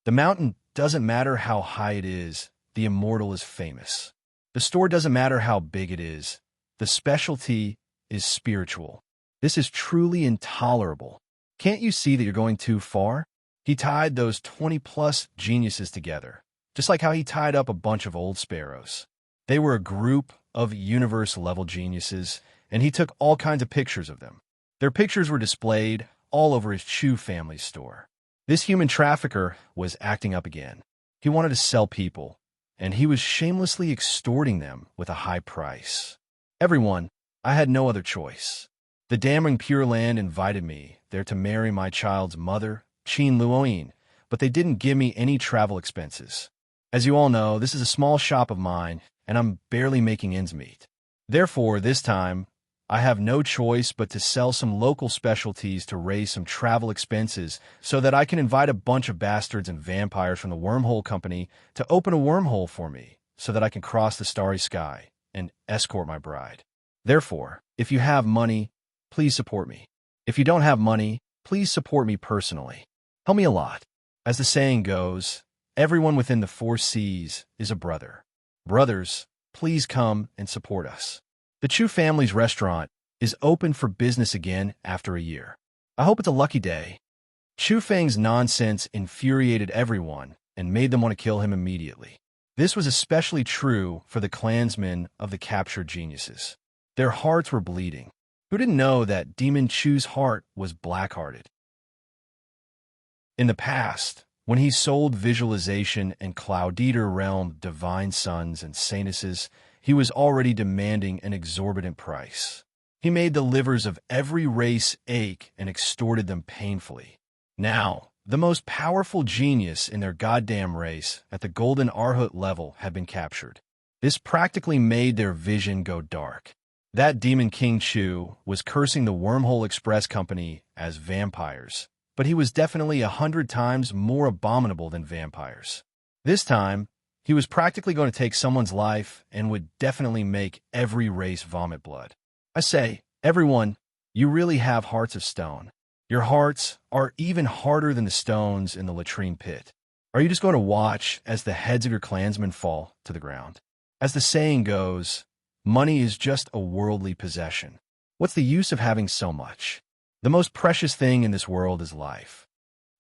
"The mountain doesn't matter how high it is, the immortal is famous. The store doesn't matter how big it is, the specialty is spiritual. This is truly intolerable. Can't you see that you're going too far?" He tied those 20-plus geniuses together, just like how he tied up a bunch of old sparrows. They were a group of universe-level geniuses, and he took all kinds of pictures of them. Their pictures were displayed all over his Chu Family Store. This human trafficker was acting up again. He wanted to sell people, and he was shamelessly extorting them with a high price. Everyone, I had no other choice. The damning Pure Land invited me there to marry my child's mother, Qin Luoyin, but they didn't give me any travel expenses. As you all know, this is a small shop of mine, and I'm barely making ends meet. Therefore, this time, I have no choice but to sell some local specialties to raise some travel expenses so that I can invite a bunch of bastards and vampires from the Wormhole Company to open a wormhole for me so that I can cross the starry sky and escort my bride. Therefore, if you have money, please support me. If you don't have money, please support me personally. Help me a lot. As the saying goes, everyone within the 4 seas is a brother. Brothers, please come and support us. The Chu family's restaurant is open for business again after a year. I hope it's a lucky day. Chu Feng's nonsense infuriated everyone and made them want to kill him immediately. This was especially true for the clansmen of the captured geniuses. Their hearts were bleeding. Who didn't know that Demon Chu's heart was black-hearted? In the past, when he sold visualization and Cloud Eater realm divine sons and saintesses, he was already demanding an exorbitant price. He made the livers of every race ache and extorted them painfully. Now, the most powerful genius in their goddamn race at the Golden Arhut level had been captured. This practically made their vision go dark. That demon King Chu was cursing the Wormhole Express Company as vampires, but he was definitely 100 times more abominable than vampires. This time, he was practically going to take someone's life and would definitely make every race vomit blood. I say, everyone, you really have hearts of stone. Your hearts are even harder than the stones in the latrine pit. Are you just going to watch as the heads of your clansmen fall to the ground? As the saying goes, money is just a worldly possession. What's the use of having so much? The most precious thing in this world is life.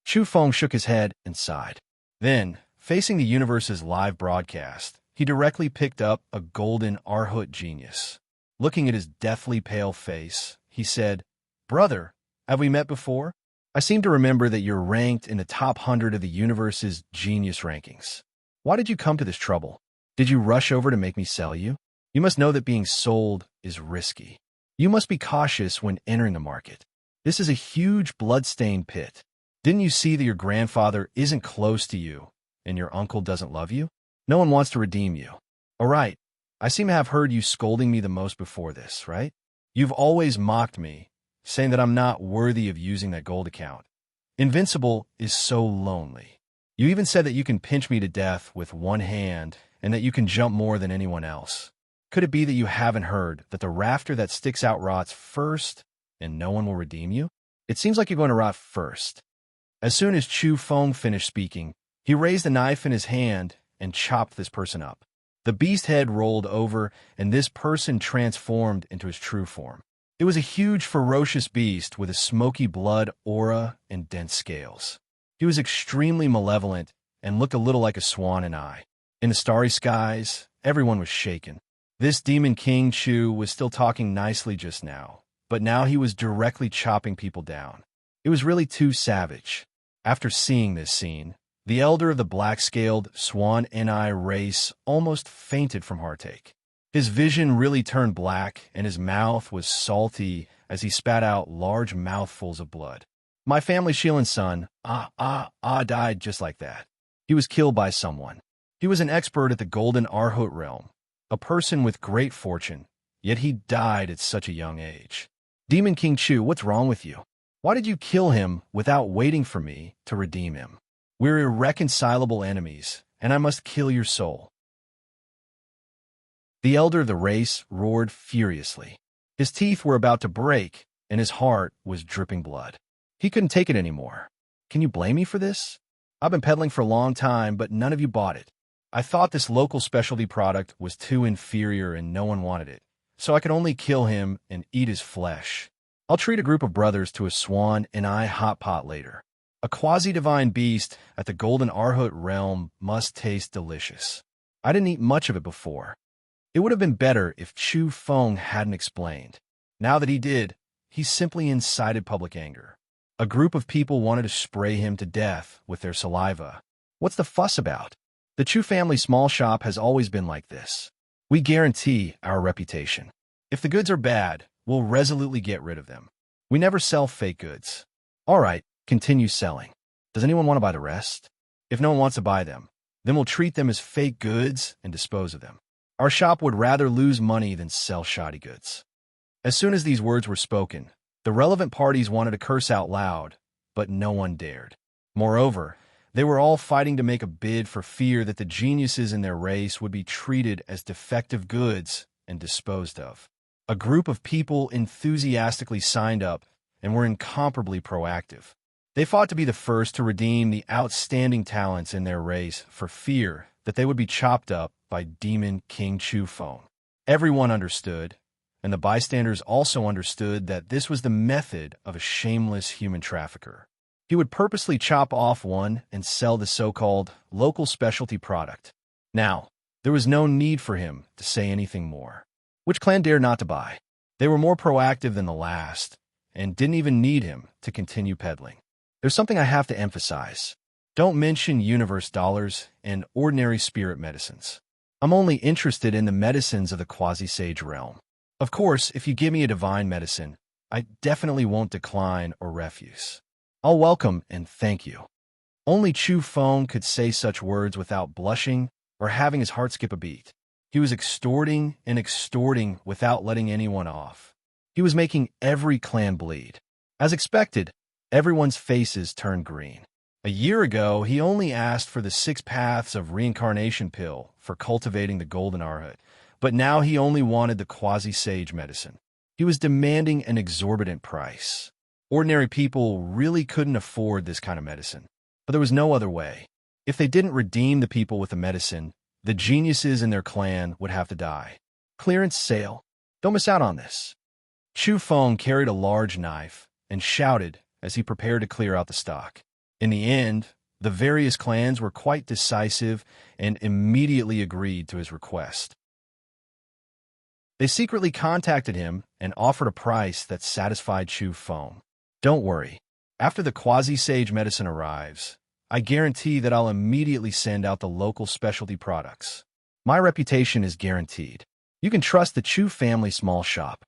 Chu Feng shook his head and sighed. Then, facing the universe's live broadcast, he directly picked up a golden Arhut genius. Looking at his deathly pale face, he said, "Brother, have we met before? I seem to remember that you're ranked in the top 100 of the universe's genius rankings. Why did you come to this trouble? Did you rush over to make me sell you? You must know that being sold is risky. You must be cautious when entering the market. This is a huge blood-stained pit. Didn't you see that your grandfather isn't close to you and your uncle doesn't love you? No one wants to redeem you. All right, I seem to have heard you scolding me the most before this, right? You've always mocked me, saying that I'm not worthy of using that gold account. Invincible is so lonely. You even said that you can pinch me to death with one hand and that you can jump more than anyone else. Could it be that you haven't heard that the rafter that sticks out rots first and no one will redeem you? It seems like you're going to rot first." As soon as Chu Feng finished speaking, he raised a knife in his hand and chopped this person up. The beast head rolled over, and this person transformed into his true form. It was a huge, ferocious beast with a smoky blood aura and dense scales. He was extremely malevolent and looked a little like a swan and eye. In the starry skies, everyone was shaken. This demon King Chu was still talking nicely just now, but now he was directly chopping people down. It was really too savage. After seeing this scene, the elder of the black-scaled swan and eye race almost fainted from heartache. His vision really turned black, and his mouth was salty as he spat out large mouthfuls of blood. My family Shielin's son, died just like that. He was killed by someone. He was an expert at the Golden Arhut realm, a person with great fortune, yet he died at such a young age. Demon King Chu, what's wrong with you? Why did you kill him without waiting for me to redeem him? We're irreconcilable enemies, and I must kill your soul." The elder of the race roared furiously. His teeth were about to break, and his heart was dripping blood. He couldn't take it anymore. "Can you blame me for this? I've been peddling for a long time, but none of you bought it. I thought this local specialty product was too inferior and no one wanted it, so I could only kill him and eat his flesh. I'll treat a group of brothers to a swan and eye hot pot later. A quasi-divine beast at the Golden Arhut realm must taste delicious. I didn't eat much of it before." It would have been better if Chu Feng hadn't explained. Now that he did, he simply incited public anger. A group of people wanted to spray him to death with their saliva. What's the fuss about? The Chu family small shop has always been like this. We guarantee our reputation. If the goods are bad, we'll resolutely get rid of them. We never sell fake goods. All right, continue selling. Does anyone want to buy the rest? If no one wants to buy them, then we'll treat them as fake goods and dispose of them. Our shop would rather lose money than sell shoddy goods. As soon as these words were spoken, the relevant parties wanted to curse out loud, but no one dared. Moreover, they were all fighting to make a bid for fear that the geniuses in their race would be treated as defective goods and disposed of. A group of people enthusiastically signed up and were incomparably proactive. They fought to be the first to redeem the outstanding talents in their race for fear that they would be chopped up by Demon King Chu Feng. Everyone understood, and the bystanders also understood that this was the method of a shameless human trafficker. He would purposely chop off one and sell the so-called local specialty product. Now, there was no need for him to say anything more. Which clan dared not to buy? They were more proactive than the last, and didn't even need him to continue peddling. There's something I have to emphasize. Don't mention universe dollars and ordinary spirit medicines. I'm only interested in the medicines of the quasi-sage realm. Of course, if you give me a divine medicine, I definitely won't decline or refuse. I'll welcome and thank you. Only Chu Feng could say such words without blushing or having his heart skip a beat. He was extorting and extorting without letting anyone off. He was making every clan bleed. As expected, everyone's faces turned green. A year ago, he only asked for the 6 paths of reincarnation pill for cultivating the golden arhat, but now he only wanted the quasi-sage medicine. He was demanding an exorbitant price. Ordinary people really couldn't afford this kind of medicine, but there was no other way. If they didn't redeem the people with the medicine, the geniuses in their clan would have to die. Clearance sale. Don't miss out on this. Chu Feng carried a large knife and shouted as he prepared to clear out the stock. In the end, the various clans were quite decisive and immediately agreed to his request. They secretly contacted him and offered a price that satisfied Chu Feng. Don't worry. After the quasi-sage medicine arrives, I guarantee that I'll immediately send out the local specialty products. My reputation is guaranteed. You can trust the Chu family small shop.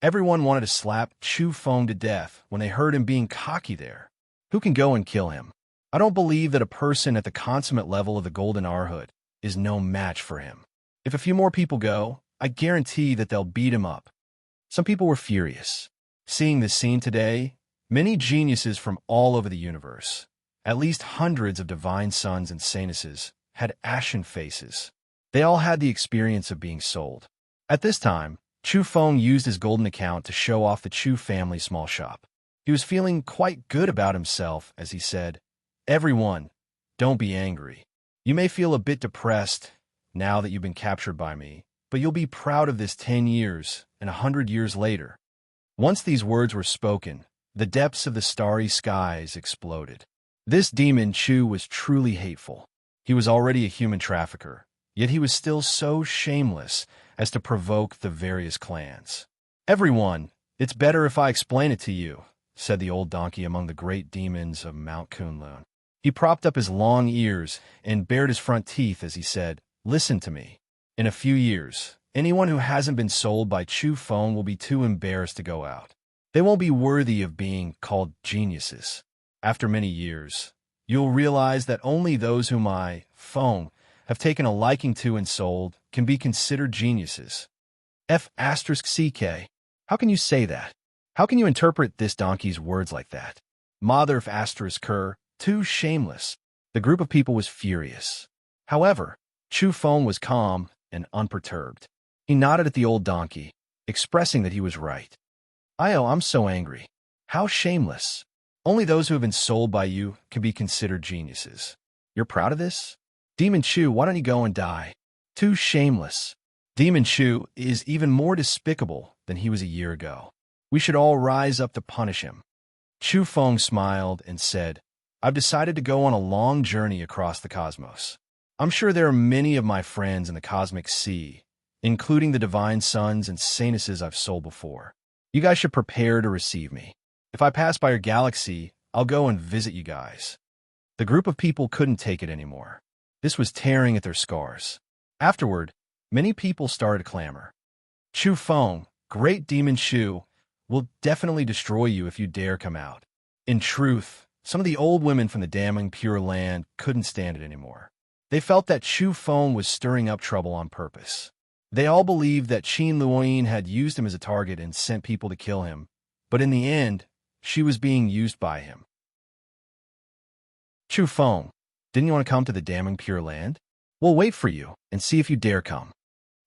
Everyone wanted to slap Chu Feng to death when they heard him being cocky there. Who can go and kill him? I don't believe that a person at the consummate level of the golden arhat is no match for him. If a few more people go, I guarantee that they'll beat him up. Some people were furious. Seeing this scene today, many geniuses from all over the universe, at least hundreds of divine sons and saintesses, had ashen faces. They all had the experience of being sold. At this time, Chu Feng used his golden account to show off the Chu family small shop. He was feeling quite good about himself as he said, "Everyone, don't be angry. You may feel a bit depressed now that you've been captured by me, but you'll be proud of this 10 years and 100 years later." Once these words were spoken, the depths of the starry skies exploded. This demon Chu was truly hateful. He was already a human trafficker, yet he was still so shameless as to provoke the various clans. "Everyone, it's better if I explain it to you," said the old donkey among the great demons of Mount Kunlun. He propped up his long ears and bared his front teeth as he said, "Listen to me. In a few years, anyone who hasn't been sold by Chu Feng will be too embarrassed to go out. They won't be worthy of being called geniuses. After many years, you'll realize that only those whom I, Feng, have taken a liking to and sold can be considered geniuses." F***CK. How can you say that? How can you interpret this donkey's words like that? Mother of ***, too shameless. The group of people was furious. However, Chu Feng was calm and unperturbed. He nodded at the old donkey, expressing that he was right. I'm so angry. How shameless. Only those who have been sold by you can be considered geniuses. You're proud of this? Demon Chu, why don't you go and die? Too shameless. Demon Chu is even more despicable than he was a year ago. We should all rise up to punish him. Chu Feng smiled and said, "I've decided to go on a long journey across the cosmos. I'm sure there are many of my friends in the cosmic sea, including the divine sons and saintesses I've sold before. You guys should prepare to receive me. If I pass by your galaxy, I'll go and visit you guys." The group of people couldn't take it anymore. This was tearing at their scars. Afterward, many people started to clamor. "Chu Feng, great demon Chu, will definitely destroy you if you dare come out." In truth, some of the old women from the damning Pure Land couldn't stand it anymore. They felt that Chu Feng was stirring up trouble on purpose. They all believed that Qin Luoyin had used him as a target and sent people to kill him, but in the end, she was being used by him. "Chu Feng, didn't you want to come to the damning Pure Land? We'll wait for you and see if you dare come."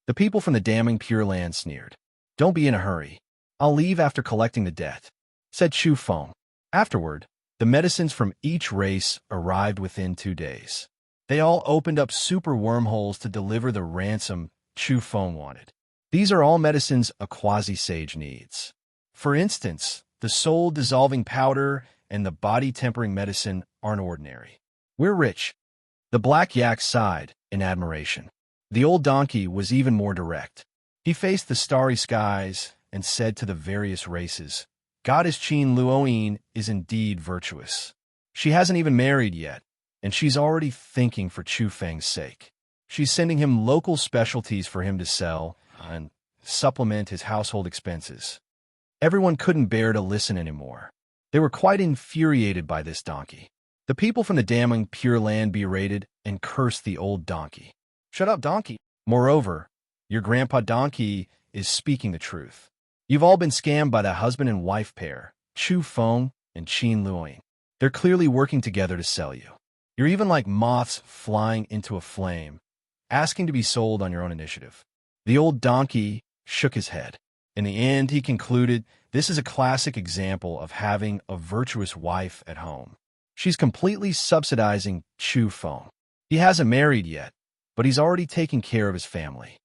The people from the damning Pure Land sneered. "Don't be in a hurry. I'll leave after collecting the debt," said Chu Feng. Afterward, the medicines from each race arrived within 2 days. They all opened up super wormholes to deliver the ransom Chu Feng wanted. These are all medicines a quasi-sage needs. For instance, the soul-dissolving powder and the body-tempering medicine aren't ordinary. "We're rich." The black yak sighed in admiration. The old donkey was even more direct. He faced the starry skies and said to the various races, "Goddess Qin Luoyin is indeed virtuous. She hasn't even married yet, and she's already thinking for Chu Feng's sake. She's sending him local specialties for him to sell and supplement his household expenses. Everyone couldn't bear to listen anymore. They were quite infuriated by this donkey. The people from the damning Pure Land berated and cursed the old donkey. "Shut up, donkey." Moreover, your grandpa donkey is speaking the truth. You've all been scammed by that husband and wife pair, Chu Feng and Qin Luoying. They're clearly working together to sell you. You're even like moths flying into a flame, asking to be sold on your own initiative. The old donkey shook his head. In the end, he concluded, this is a classic example of having a virtuous wife at home. She's completely subsidizing Chu Feng. He hasn't married yet, but he's already taken care of his family.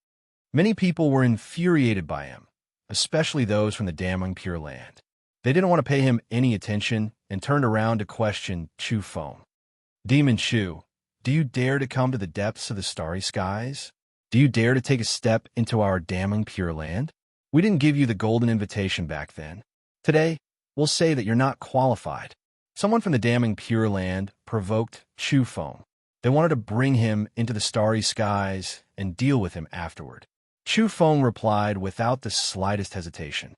Many people were infuriated by him, especially those from the damning Pure Land. They didn't want to pay him any attention and turned around to question Chu Feng. "Demon Chu, do you dare to come to the depths of the starry skies? Do you dare to take a step into our damning Pure Land? We didn't give you the golden invitation back then. Today, we'll say that you're not qualified." Someone from the damning Pure Land provoked Chu Feng. They wanted to bring him into the starry skies and deal with him afterward. Chu Feng replied without the slightest hesitation.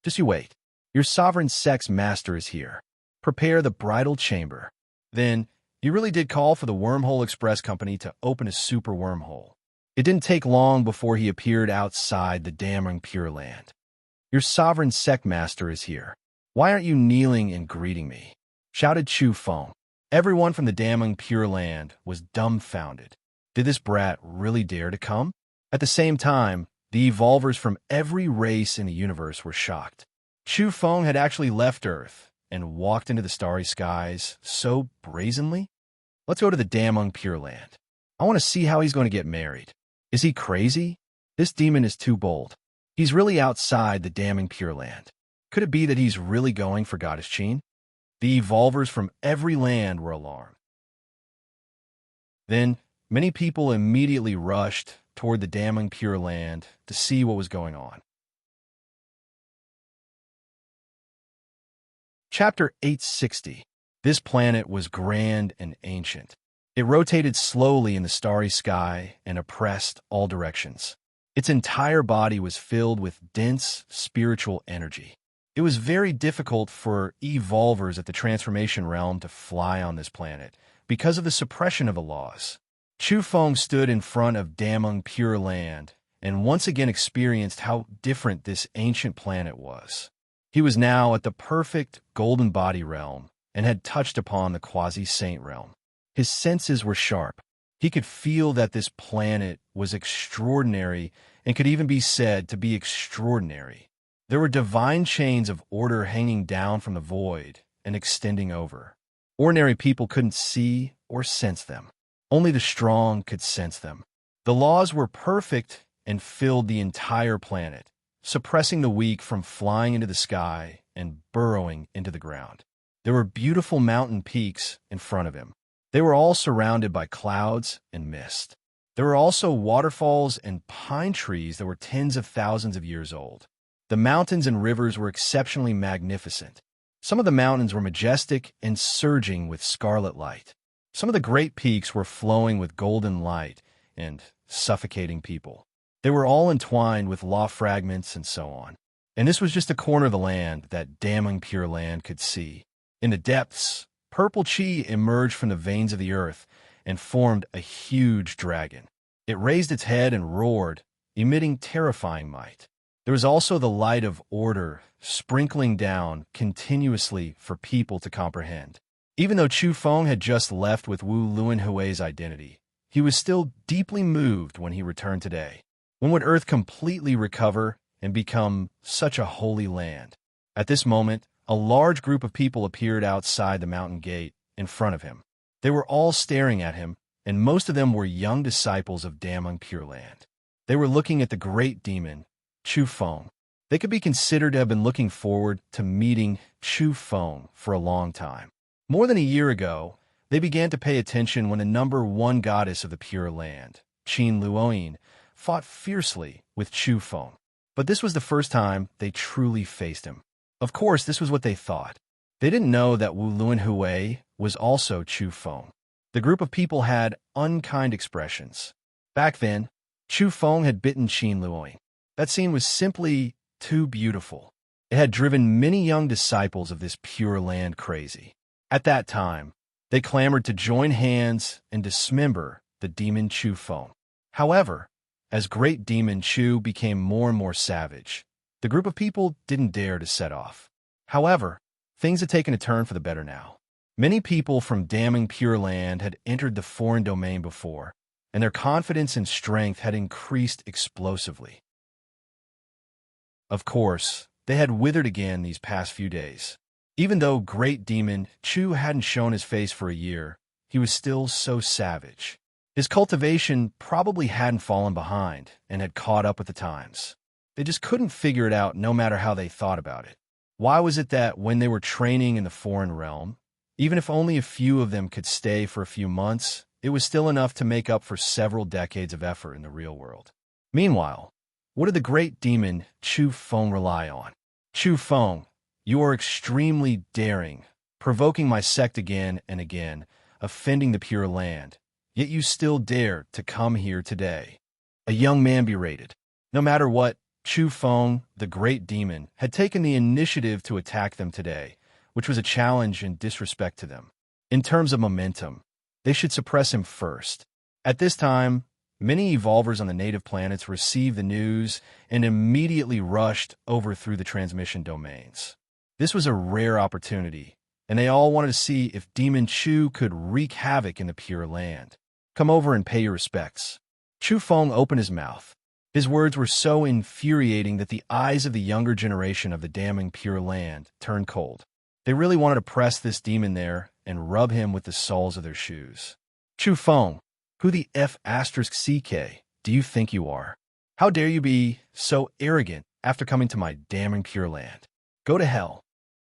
"Just you wait. Your sovereign sex master is here. Prepare the bridal chamber." Then, he really did call for the Wormhole Express Company to open a super wormhole. It didn't take long before he appeared outside the damning Pure Land. "Your sovereign sect master is here. Why aren't you kneeling and greeting me?" shouted Chu Feng. Everyone from the damning Pure Land was dumbfounded. Did this brat really dare to come? At the same time, the evolvers from every race in the universe were shocked. Chu Feng had actually left Earth and walked into the starry skies so brazenly. Let's go to the damning Pure Land. I want to see how he's going to get married. Is he crazy? This demon is too bold. He's really outside the damning Pure Land. Could it be that he's really going for Goddess Qin? The evolvers from every land were alarmed. Then, many people immediately rushed toward the damning Pure Land to see what was going on. Chapter 860. This planet was grand and ancient. It rotated slowly in the starry sky and oppressed all directions. Its entire body was filled with dense spiritual energy. It was very difficult for evolvers at the transformation realm to fly on this planet because of the suppression of the laws. Chu Feng stood in front of damning Pure Land and once again experienced how different this ancient planet was. He was now at the perfect golden body realm and had touched upon the quasi-saint realm. His senses were sharp. He could feel that this planet was extraordinary and could even be said to be extraordinary. There were divine chains of order hanging down from the void and extending over. Ordinary people couldn't see or sense them. Only the strong could sense them. The laws were perfect and filled the entire planet, suppressing the weak from flying into the sky and burrowing into the ground. There were beautiful mountain peaks in front of him. They were all surrounded by clouds and mist. There were also waterfalls and pine trees that were tens of thousands of years old. The mountains and rivers were exceptionally magnificent. Some of the mountains were majestic and surging with scarlet light. Some of the great peaks were flowing with golden light and suffocating people. They were all entwined with law fragments and so on. And this was just a corner of the land that damning Pure Land could see. In the depths, purple chi emerged from the veins of the earth and formed a huge dragon. It raised its head and roared, emitting terrifying might. There was also the light of order sprinkling down continuously for people to comprehend. Even though Chu Feng had just left with Wu Luanhui's identity, he was still deeply moved when he returned today. When would Earth completely recover and become such a holy land? At this moment, a large group of people appeared outside the mountain gate in front of him. They were all staring at him, and most of them were young disciples of damning Pure Land. They were looking at the great demon, Chu Feng. They could be considered to have been looking forward to meeting Chu Feng for a long time. More than a year ago, they began to pay attention when the number one goddess of the Pure Land, Qin Luoying, fought fiercely with Chu Feng. But this was the first time they truly faced him. Of course, this was what they thought. They didn't know that Wu Luanhui was also Chu Feng. The group of people had unkind expressions. Back then, Chu Feng had bitten Qin Luoying. That scene was simply too beautiful. It had driven many young disciples of this Pure Land crazy. At that time, they clamored to join hands and dismember the demon Chu Feng. However, as Great Demon Chu became more and more savage, the group of people didn't dare to set off. However, things had taken a turn for the better now. Many people from damning Pure Land had entered the foreign domain before, and their confidence and strength had increased explosively. Of course, they had withered again these past few days. Even though Great Demon Chu hadn't shown his face for a year, he was still so savage. His cultivation probably hadn't fallen behind and had caught up with the times. They just couldn't figure it out no matter how they thought about it. Why was it that when they were training in the foreign realm, even if only a few of them could stay for a few months, it was still enough to make up for several decades of effort in the real world? Meanwhile, what did the Great Demon Chu Feng rely on? Chu Feng, you are extremely daring, provoking my sect again and again, offending the Pure Land, yet you still dare to come here today. A young man berated. No matter what, Chu Feng, the Great Demon, had taken the initiative to attack them today, which was a challenge and disrespect to them. In terms of momentum, they should suppress him first. At this time, many evolvers on the native planets received the news and immediately rushed over through the transmission domains. This was a rare opportunity, and they all wanted to see if Demon Chu could wreak havoc in the Pure Land. Come over and pay your respects. Chu Feng opened his mouth. His words were so infuriating that the eyes of the younger generation of the damning Pure Land turned cold. They really wanted to press this demon there and rub him with the soles of their shoes. Chu Feng, who the F***CK do you think you are? How dare you be so arrogant after coming to my damning Pure Land? Go to hell.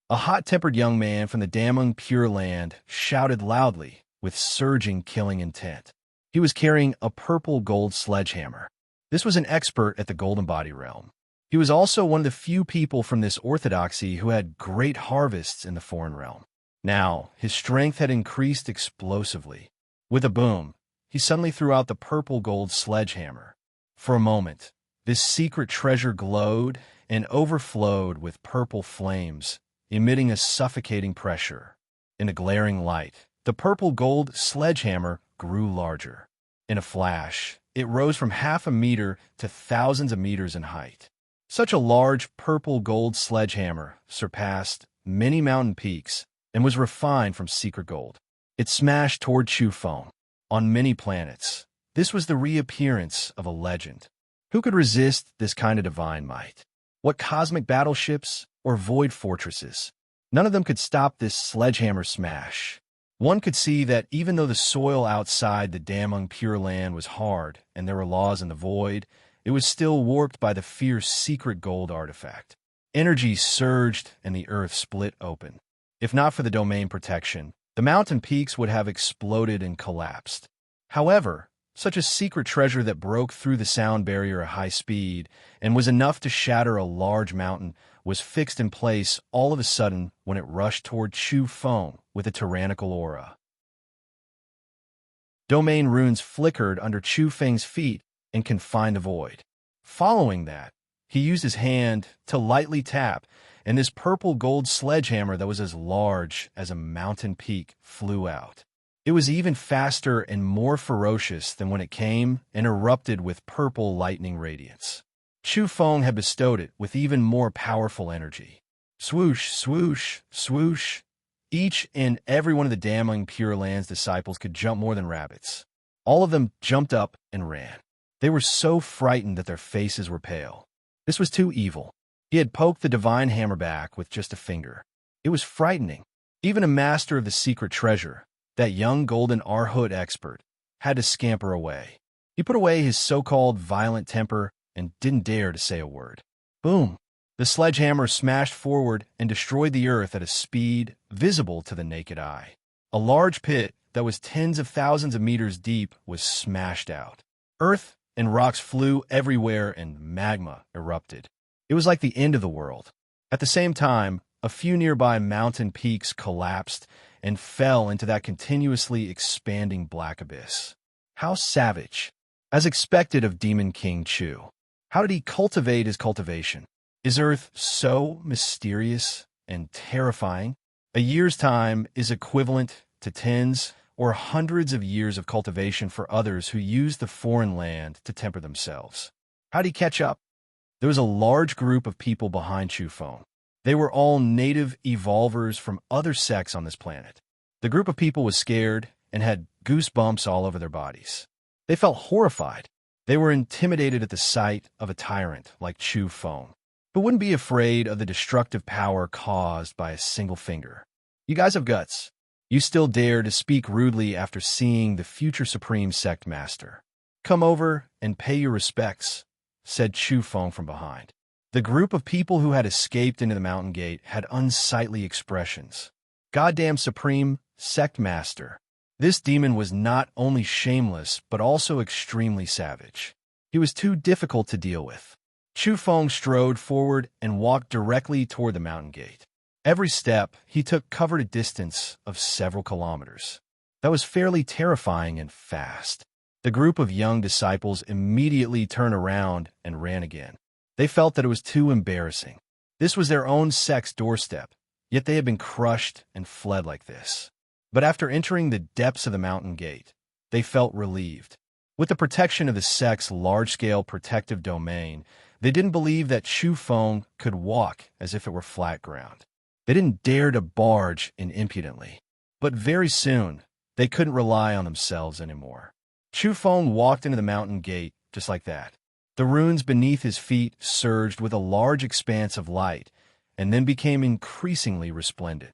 A hot-tempered young man from the damning Pure Land shouted loudly with surging killing intent. He was carrying a purple gold sledgehammer. This was an expert at the Golden Body realm. He was also one of the few people from this orthodoxy who had great harvests in the foreign realm. Now, his strength had increased explosively. With a boom, he suddenly threw out the purple gold sledgehammer. For a moment, this secret treasure glowed and overflowed with purple flames, emitting a suffocating pressure. In a glaring light, the purple gold sledgehammer grew larger. In a flash, it rose from half a meter to thousands of meters in height. Such a large purple gold sledgehammer surpassed many mountain peaks and was refined from secret gold. It smashed toward Chu Feng. On many planets, this was the reappearance of a legend. Who could resist this kind of divine might? What cosmic battleships or void fortresses? None of them could stop this sledgehammer smash. One could see that even though the soil outside the damning Pure Land was hard and there were laws in the void, it was still warped by the fierce secret gold artifact. Energy surged and the earth split open. If not for the domain protection, the mountain peaks would have exploded and collapsed. However, such a secret treasure that broke through the sound barrier at high speed and was enough to shatter a large mountain was fixed in place all of a sudden when it rushed toward Chu Feng with a tyrannical aura. Domain runes flickered under Chu Feng's feet and confined the void. Following that, he used his hand to lightly tap, and this purple gold sledgehammer that was as large as a mountain peak flew out. It was even faster and more ferocious than when it came and erupted with purple lightning radiance. Chu Feng had bestowed it with even more powerful energy. Swoosh, swoosh, swoosh. Each and every one of the damning Pure Land's disciples could jump more than rabbits. All of them jumped up and ran. They were so frightened that their faces were pale. This was too evil. He had poked the divine hammer back with just a finger. It was frightening. Even a master of the secret treasure, that young golden Arhut expert, had to scamper away. He put away his so-called violent temper and didn't dare to say a word. Boom! The sledgehammer smashed forward and destroyed the earth at a speed visible to the naked eye. A large pit that was tens of thousands of meters deep was smashed out. Earth and rocks flew everywhere and magma erupted. It was like the end of the world. At the same time, a few nearby mountain peaks collapsed and fell into that continuously expanding black abyss. How savage! As expected of Demon King Chu. How did he cultivate his cultivation? Is Earth so mysterious and terrifying? A year's time is equivalent to tens or hundreds of years of cultivation for others who use the foreign land to temper themselves. How did he catch up? There was a large group of people behind Chu Feng. They were all native evolvers from other sects on this planet. The group of people was scared and had goosebumps all over their bodies. They felt horrified. They were intimidated at the sight of a tyrant like Chu Feng, but wouldn't be afraid of the destructive power caused by a single finger. You guys have guts. You still dare to speak rudely after seeing the future Supreme Sect Master. Come over and pay your respects, said Chu Feng from behind. The group of people who had escaped into the mountain gate had unsightly expressions. Goddamn Supreme Sect Master. This demon was not only shameless, but also extremely savage. He was too difficult to deal with. Chu Feng strode forward and walked directly toward the mountain gate. Every step he took covered a distance of several kilometers. That was fairly terrifying and fast. The group of young disciples immediately turned around and ran again. They felt that it was too embarrassing. This was their own sect's doorstep, yet they had been crushed and fled like this. But after entering the depths of the mountain gate, they felt relieved. With the protection of the sect's large-scale protective domain, they didn't believe that Chu Feng could walk as if it were flat ground. They didn't dare to barge in impudently. But very soon, they couldn't rely on themselves anymore. Chu Feng walked into the mountain gate just like that. The runes beneath his feet surged with a large expanse of light and then became increasingly resplendent.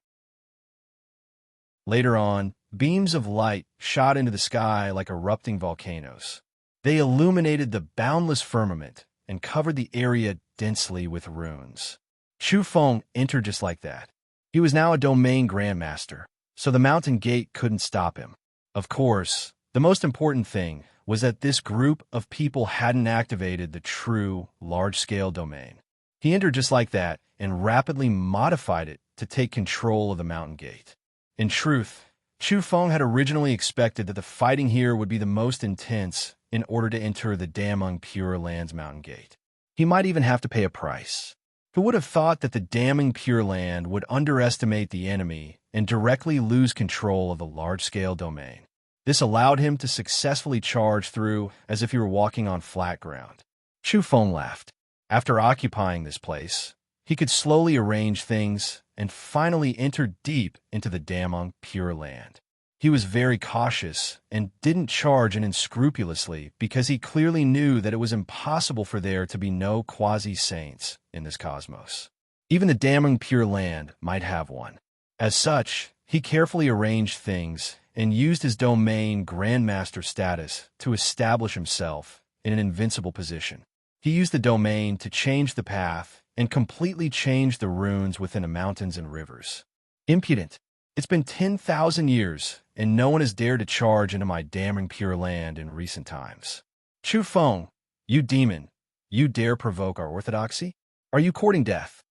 Later on, beams of light shot into the sky like erupting volcanoes. They illuminated the boundless firmament and covered the area densely with runes. Chu Feng entered just like that. He was now a domain grandmaster, so the mountain gate couldn't stop him. Of course, the most important thing was that this group of people hadn't activated the true, large-scale domain. He entered just like that and rapidly modified it to take control of the mountain gate. In truth, Chu Feng had originally expected that the fighting here would be the most intense in order to enter the Damnung Pure Land's mountain gate. He might even have to pay a price. Who would have thought that the damning Pure Land would underestimate the enemy and directly lose control of the large-scale domain? This allowed him to successfully charge through as if he were walking on flat ground. Chu Feng laughed. After occupying this place, he could slowly arrange things and finally enter deep into the Damnung Pure Land. He was very cautious and didn't charge in unscrupulously because he clearly knew that it was impossible for there to be no quasi-saints in this cosmos. Even the Damnung Pure Land might have one. As such, he carefully arranged things and used his domain grandmaster status to establish himself in an invincible position. He used the domain to change the path and completely change the runes within the mountains and rivers. Impudent. It's been 10,000 years, and no one has dared to charge into my damning Pure Land in recent times. Chu Feng, you demon, you dare provoke our orthodoxy? Are you courting death?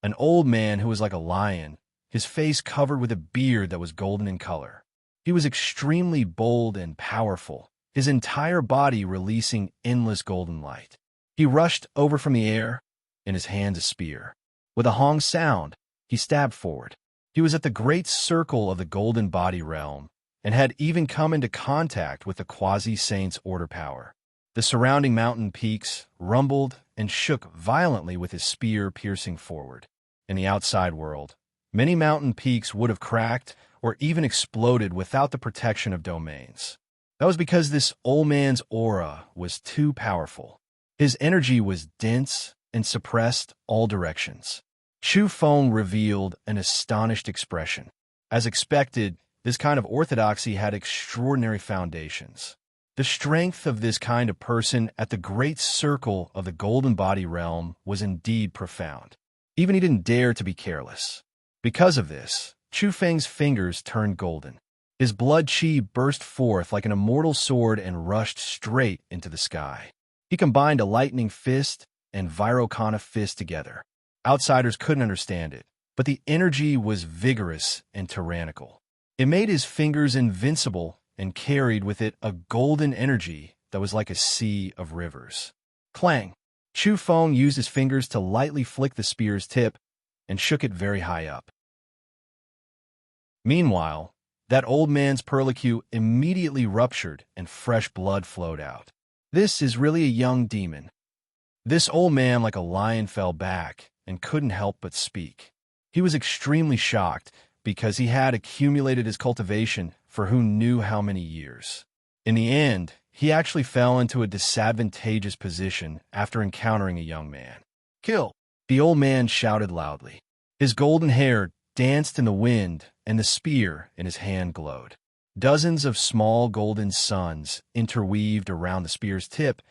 An old man who was like a lion, his face covered with a beard that was golden in color. He was extremely bold and powerful, his entire body releasing endless golden light. He rushed over from the air, in his hands a spear. With a hong sound, he stabbed forward. He was at the great circle of the golden body realm, and had even come into contact with the quasi-saint's order power. The surrounding mountain peaks rumbled and shook violently with his spear piercing forward. In the outside world, many mountain peaks would have cracked or even exploded without the protection of domains. That was because this old man's aura was too powerful. His energy was dense and suppressed all directions. Chu Feng revealed an astonished expression. As expected, this kind of orthodoxy had extraordinary foundations. The strength of this kind of person at the great circle of the golden body realm was indeed profound. Even he didn't dare to be careless. Because of this, Chu Feng's fingers turned golden. His blood chi burst forth like an immortal sword and rushed straight into the sky. He combined a lightning fist and Virokana fist together. Outsiders couldn't understand it, but the energy was vigorous and tyrannical. It made his fingers invincible and carried with it a golden energy that was like a sea of rivers. Clang! Chu Feng used his fingers to lightly flick the spear's tip and shook it very high up. Meanwhile, that old man's perlicue immediately ruptured and fresh blood flowed out. This is really a young demon. This old man like a lion fell back and couldn't help but speak. He was extremely shocked because he had accumulated his cultivation for who knew how many years. In the end, he actually fell into a disadvantageous position after encountering a young man. Kill! The old man shouted loudly. His golden hair danced in the wind, and the spear in his hand glowed. Dozens of small golden suns interweaved around the spear's tip,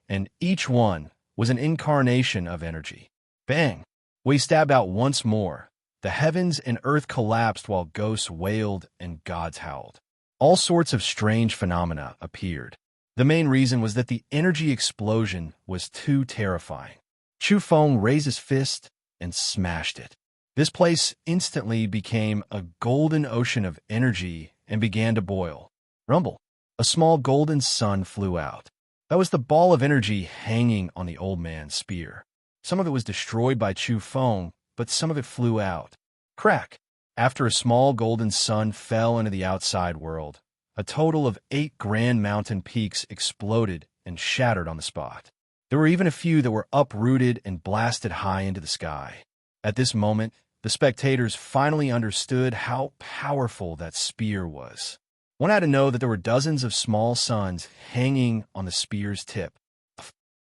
and each one was an incarnation of energy. Bang! We stabbed out once more. The heavens and earth collapsed while ghosts wailed and gods howled. All sorts of strange phenomena appeared. The main reason was that the energy explosion was too terrifying. Chu Feng raised his fist and smashed it. This place instantly became a golden ocean of energy and began to boil. Rumble! A small golden sun flew out. That was the ball of energy hanging on the old man's spear. Some of it was destroyed by Chu Feng, but some of it flew out. Crack! After a small golden sun fell into the outside world, a total of 8 grand mountain peaks exploded and shattered on the spot. There were even a few that were uprooted and blasted high into the sky. At this moment, the spectators finally understood how powerful that spear was. One had to know that there were dozens of small suns hanging on the spear's tip.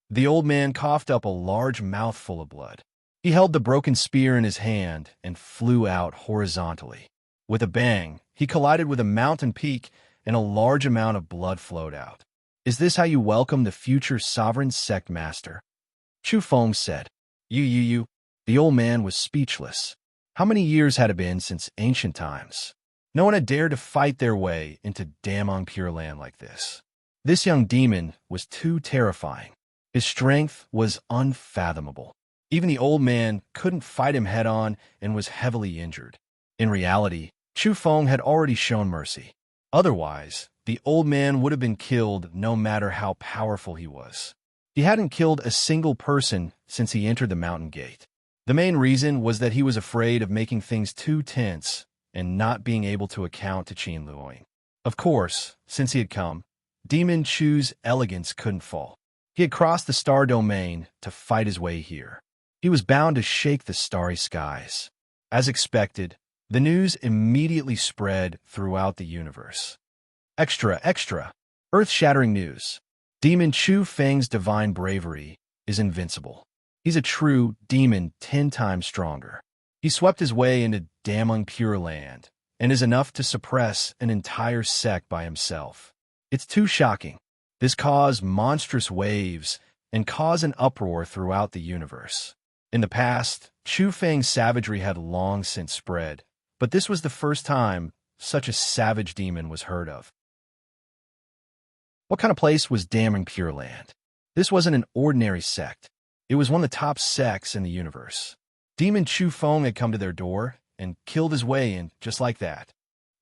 The old man coughed up a large mouthful of blood. He held the broken spear in his hand and flew out horizontally. With a bang, he collided with a mountain peak and a large amount of blood flowed out. Is this how you welcome the future sovereign sect master? Chu Feng said. You. The old man was speechless. How many years had it been since ancient times? No one had dared to fight their way into Damong Pure Land like this. This young demon was too terrifying. His strength was unfathomable. Even the old man couldn't fight him head-on and was heavily injured. In reality, Chu Feng had already shown mercy. Otherwise, the old man would have been killed no matter how powerful he was. He hadn't killed a single person since he entered the mountain gate. The main reason was that he was afraid of making things too tense and not being able to account to Qin Luoying. Of course, since he had come, Demon Chu's elegance couldn't fall. He had crossed the star domain to fight his way here. He was bound to shake the starry skies. As expected, the news immediately spread throughout the universe. Extra! Earth-shattering news. Demon Chu Feng's divine bravery is invincible. He's a true demon 10 times stronger. He swept his way into Damong Pure Land and is enough to suppress an entire sect by himself. It's too shocking. This caused monstrous waves and caused an uproar throughout the universe. In the past, Chu Feng's savagery had long since spread, but this was the first time such a savage demon was heard of. What kind of place was Damong Pure Land? This wasn't an ordinary sect. It was one of the top sects in the universe. Demon Chu Feng had come to their door and killed his way in just like that.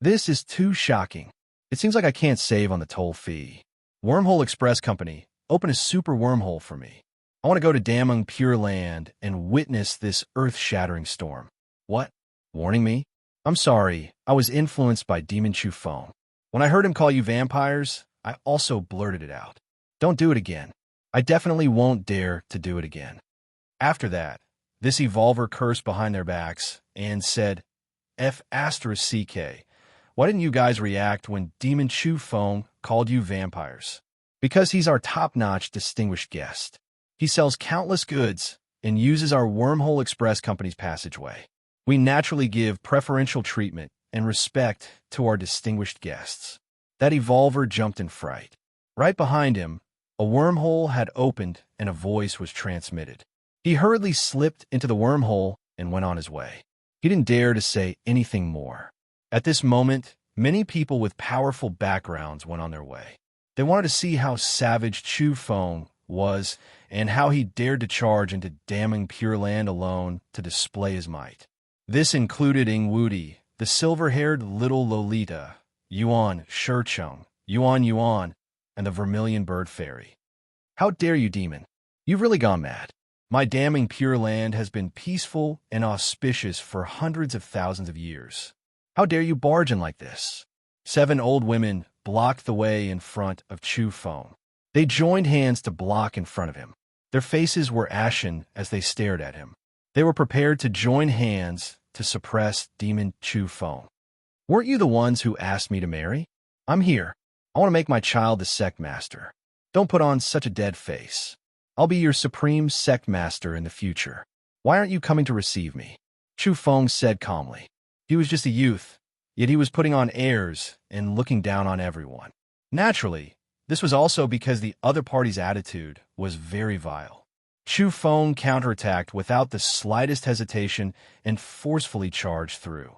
This is too shocking. It seems like I can't save on the toll fee. Wormhole Express Company, open a super wormhole for me. I want to go to Damong Pure Land and witness this earth-shattering storm. What? Warning me? I'm sorry, I was influenced by Demon Chu Feng. When I heard him call you vampires, I also blurted it out. Don't do it again. I definitely won't dare to do it again. After that, this evolver cursed behind their backs and said, F***CK. Why didn't you guys react when Demon Chu Feng called you vampires? Because he's our top-notch distinguished guest. He sells countless goods and uses our Wormhole Express Company's passageway. We naturally give preferential treatment and respect to our distinguished guests. That evolver jumped in fright. Right behind him, a wormhole had opened and a voice was transmitted. He hurriedly slipped into the wormhole and went on his way. He didn't dare to say anything more. At this moment, many people with powerful backgrounds went on their way. They wanted to see how savage Chu Feng was and how he dared to charge into Damong Pure Land alone to display his might. This included Ing Wudi, the silver-haired little Lolita, Yuan Shurchung, Yuan, and the vermilion bird fairy. How dare you, demon? You've really gone mad. My damning Pure Land has been peaceful and auspicious for hundreds of thousands of years. How dare you barge in like this? 7 old women blocked the way in front of Chu Feng. They joined hands to block in front of him. Their faces were ashen as they stared at him. They were prepared to join hands to suppress demon Chu Feng. Weren't you the ones who asked me to marry? I'm here. I want to make my child the sect master. Don't put on such a dead face. I'll be your supreme sect master in the future. Why aren't you coming to receive me? Chu Feng said calmly. He was just a youth, yet he was putting on airs and looking down on everyone. Naturally, this was also because the other party's attitude was very vile. Chu Feng counterattacked without the slightest hesitation and forcefully charged through.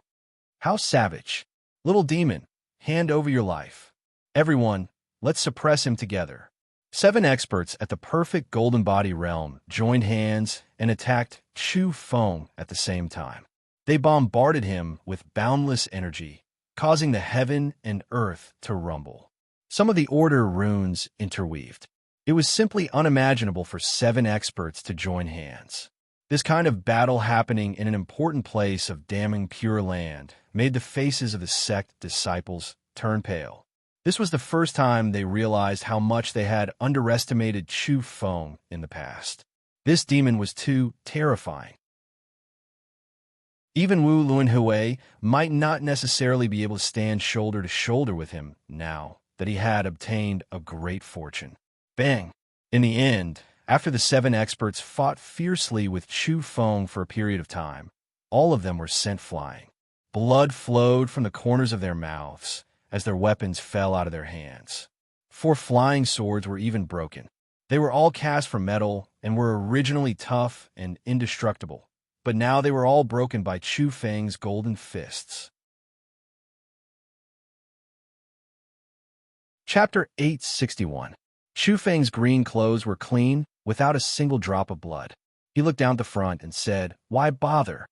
How savage! Little demon, hand over your life. Everyone, let's suppress him together. 7 experts at the perfect golden body realm joined hands and attacked Chu Feng at the same time. They bombarded him with boundless energy, causing the heaven and earth to rumble. Some of the order runes interweaved. It was simply unimaginable for 7 experts to join hands. This kind of battle happening in an important place of damning Pure Land made the faces of the sect disciples turn pale. This was the first time they realized how much they had underestimated Chu Feng in the past. This demon was too terrifying. Even Wu Luanhui might not necessarily be able to stand shoulder to shoulder with him now that he had obtained a great fortune. Bang! In the end, after the 7 experts fought fiercely with Chu Feng for a period of time, all of them were sent flying. Blood flowed from the corners of their mouths as their weapons fell out of their hands. 4 flying swords were even broken. They were all cast from metal and were originally tough and indestructible, but now they were all broken by Chu Feng's golden fists. Chapter 861. Chu Feng's green clothes were clean, without a single drop of blood. He looked down at the front and said, "Why bother?"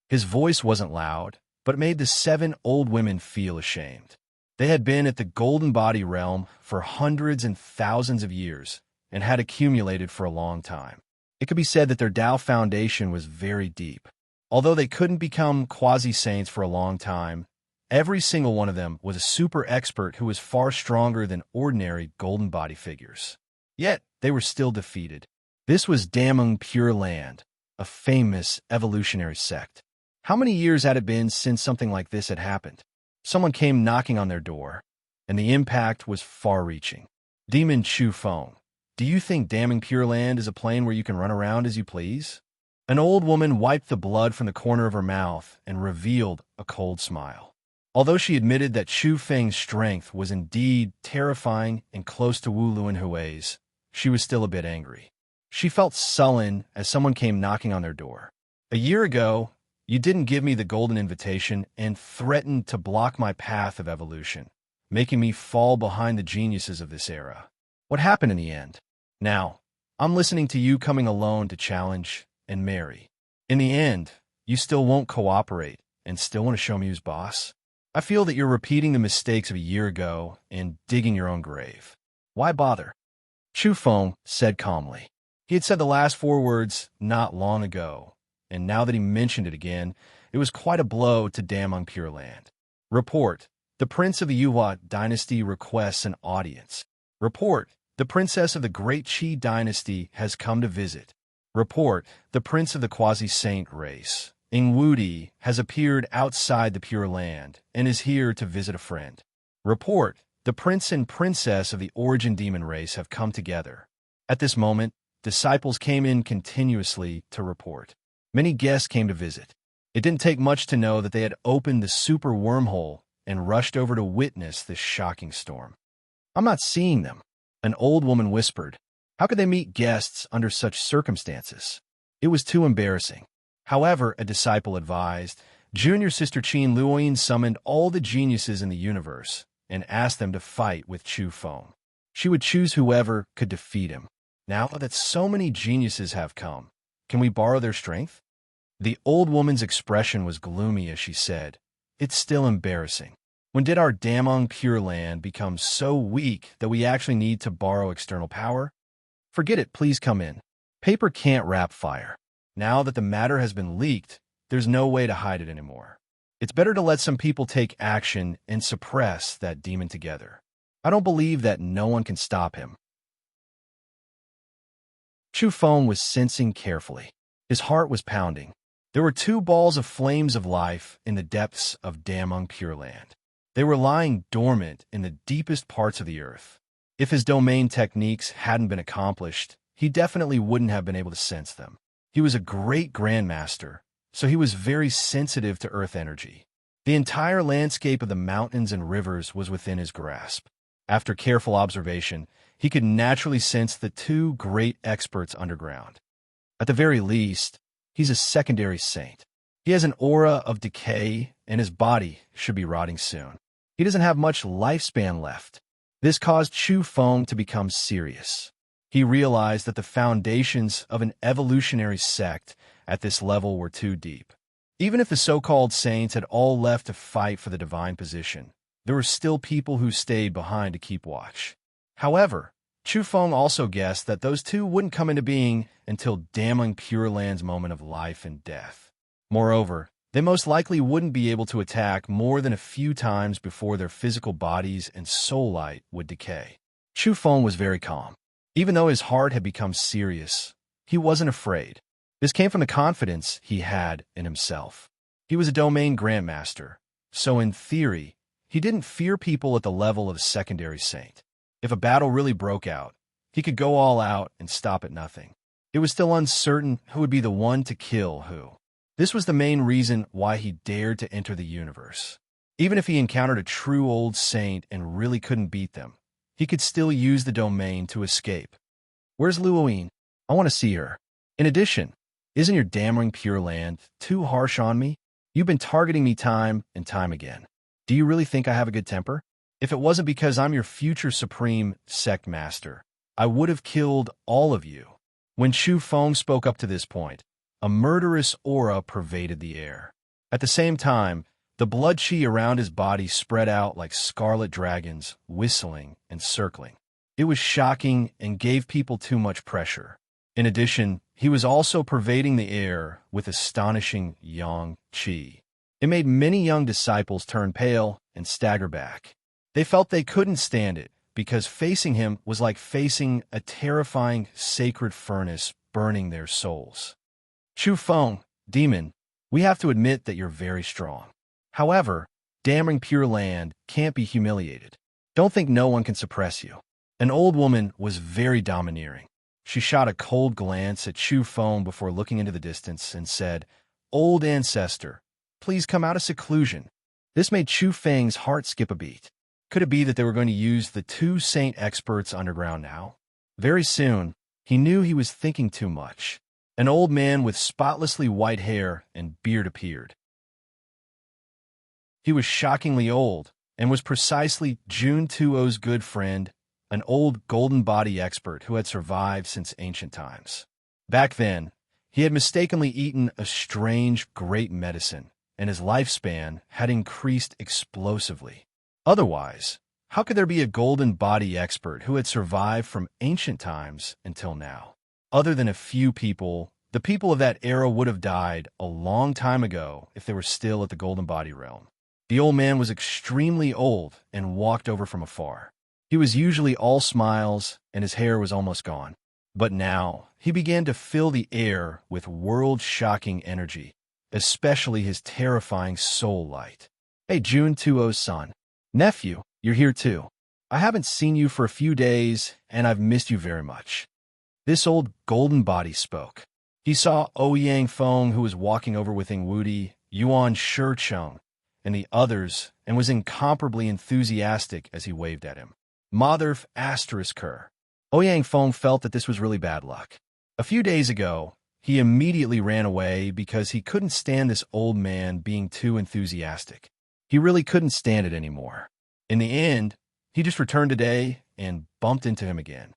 His voice wasn't loud, but it made the 7 old women feel ashamed. They had been at the golden body realm for hundreds and thousands of years and had accumulated for a long time. It could be said that their Tao foundation was very deep. Although they couldn't become quasi-saints for a long time, every single one of them was a super expert who was far stronger than ordinary golden body figures. Yet, they were still defeated. This was damning Pure Land, a famous evolutionary sect. How many years had it been since something like this had happened? Someone came knocking on their door, and the impact was far-reaching. Demon Chu Feng, do you think damning Pure Land is a plane where you can run around as you please? An old woman wiped the blood from the corner of her mouth and revealed a cold smile. Although she admitted that Chu Feng's strength was indeed terrifying and close to Wu Luanhui's, she was still a bit angry. She felt sullen as someone came knocking on their door. A year ago, you didn't give me the golden invitation and threatened to block my path of evolution, making me fall behind the geniuses of this era. What happened in the end? Now, I'm listening to you coming alone to challenge and marry. In the end, you still won't cooperate and still want to show me who's boss? I feel that you're repeating the mistakes of a year ago and digging your own grave. Why bother? Chu Feng said calmly. He had said the last 4 words not long ago, and now that he mentioned it again, it was quite a blow to damning Pure Land. Report. The Prince of the Yuhua dynasty requests an audience. Report. The Princess of the Great Qi dynasty has come to visit. Report. The Prince of the Quasi-Saint race, Ingwudi, has appeared outside the Pure Land and is here to visit a friend. Report. The Prince and Princess of the Origin Demon race have come together. At this moment, disciples came in continuously to report. Many guests came to visit. It didn't take much to know that they had opened the super wormhole and rushed over to witness this shocking storm. I'm not seeing them, an old woman whispered. How could they meet guests under such circumstances? It was too embarrassing. However, a disciple advised, Junior Sister Qin Luoyin summoned all the geniuses in the universe and asked them to fight with Chu Feng. She would choose whoever could defeat him. Now that so many geniuses have come, can we borrow their strength? The old woman's expression was gloomy as she said, it's still embarrassing. When did our Damong Pure Land become so weak that we actually need to borrow external power? Forget it, please come in. Paper can't wrap fire. Now that the matter has been leaked, there's no way to hide it anymore. It's better to let some people take action and suppress that demon together. I don't believe that no one can stop him. Chu Feng was sensing carefully. His heart was pounding. There were two balls of flames of life in the depths of Damong Pure Land. They were lying dormant in the deepest parts of the earth. If his domain techniques hadn't been accomplished, he definitely wouldn't have been able to sense them. He was a great grandmaster, so he was very sensitive to earth energy. The entire landscape of the mountains and rivers was within his grasp. After careful observation, he could naturally sense the two great experts underground. At the very least, he's a secondary saint. He has an aura of decay, and his body should be rotting soon. He doesn't have much lifespan left. This caused Chu Feng to become serious. He realized that the foundations of an evolutionary sect at this level were too deep. Even if the so-called saints had all left to fight for the divine position, there were still people who stayed behind to keep watch. However, Chu Feng also guessed that those two wouldn't come into being until Damong Pure Land's moment of life and death. Moreover, they most likely wouldn't be able to attack more than a few times before their physical bodies and soul light would decay. Chu Feng was very calm. Even though his heart had become serious, he wasn't afraid. This came from the confidence he had in himself. He was a domain grandmaster, so in theory, he didn't fear people at the level of a secondary saint. If a battle really broke out, he could go all out and stop at nothing. It was still uncertain who would be the one to kill who. This was the main reason why he dared to enter the universe. Even if he encountered a true old saint and really couldn't beat them, he could still use the domain to escape. Where's Luoyin? I want to see her. In addition, isn't your Damong Pure Land too harsh on me? You've been targeting me time and time again. Do you really think I have a good temper? If it wasn't because I'm your future supreme sect master, I would have killed all of you. When Chu Feng spoke up to this point, a murderous aura pervaded the air. At the same time, the blood chi around his body spread out like scarlet dragons, whistling and circling. It was shocking and gave people too much pressure. In addition, he was also pervading the air with astonishing yang chi. It made many young disciples turn pale and stagger back. They felt they couldn't stand it because facing him was like facing a terrifying sacred furnace burning their souls. Chu Feng, demon, we have to admit that you're very strong. However, Damong Pure Land can't be humiliated. Don't think no one can suppress you. An old woman was very domineering. She shot a cold glance at Chu Feng before looking into the distance and said, "Old ancestor, please come out of seclusion." This made Chu Feng's heart skip a beat. Could it be that they were going to use the two saint experts underground now? Very soon, he knew he was thinking too much. An old man with spotlessly white hair and beard appeared. He was shockingly old and was precisely Jun Tuo's good friend, an old golden body expert who had survived since ancient times. Back then, he had mistakenly eaten a strange, great medicine, and his lifespan had increased explosively. Otherwise, how could there be a golden body expert who had survived from ancient times until now? Other than a few people, the people of that era would have died a long time ago if they were still at the golden body realm. The old man was extremely old and walked over from afar. He was usually all smiles, and his hair was almost gone. But now, he began to fill the air with world-shocking energy, especially his terrifying soul light. "Hey, Jun Tuo's son. Nephew, you're here too. I haven't seen you for a few days, and I've missed you very much." This old golden body spoke. He saw Ouyang Feng, who was walking over with Ing Wudi, Yuan Shicheng, and the others, and was incomparably enthusiastic as he waved at him. Motherf asterisk her. Ouyang Feng felt that this was really bad luck. A few days ago, he immediately ran away because he couldn't stand this old man being too enthusiastic. He really couldn't stand it anymore. In the end, he just returned today and bumped into him again.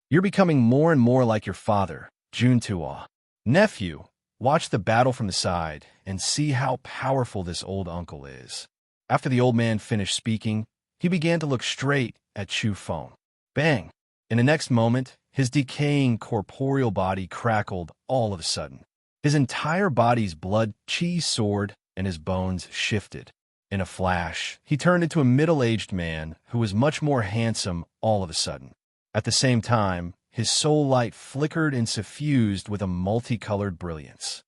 "You're becoming more and more like your father, Jun Tuo. Nephew, watch the battle from the side and see how powerful this old uncle is. After the old man finished speaking, he began to look straight at Chu Feng. Bang! In the next moment, his decaying corporeal body crackled all of a sudden. His entire body's blood chi soared and his bones shifted. In a flash, he turned into a middle-aged man who was much more handsome all of a sudden. At the same time, his soul light flickered and suffused with a multicolored brilliance.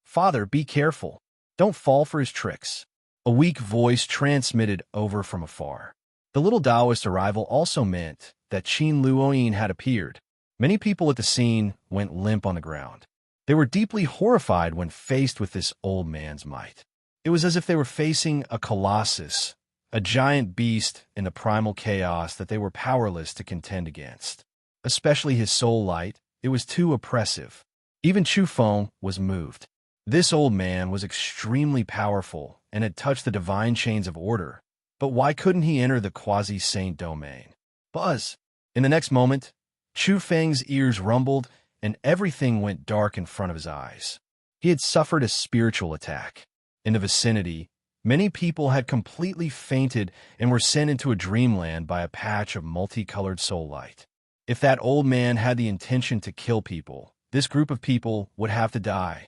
"Father, be careful. Don't fall for his tricks," a weak voice transmitted over from afar. The little Taoist arrival also meant that Qin Luoyin had appeared. Many people at the scene went limp on the ground. They were deeply horrified when faced with this old man's might. It was as if they were facing a colossus, a giant beast in the primal chaos that they were powerless to contend against. Especially his soul light, it was too oppressive. Even Chu Feng was moved. This old man was extremely powerful and had touched the divine chains of order, but why couldn't he enter the quasi-saint domain? Buzz! In the next moment, Chu Feng's ears rumbled and everything went dark in front of his eyes. He had suffered a spiritual attack. In the vicinity, many people had completely fainted and were sent into a dreamland by a patch of multicolored soul light. If that old man had the intention to kill people, this group of people would have to die.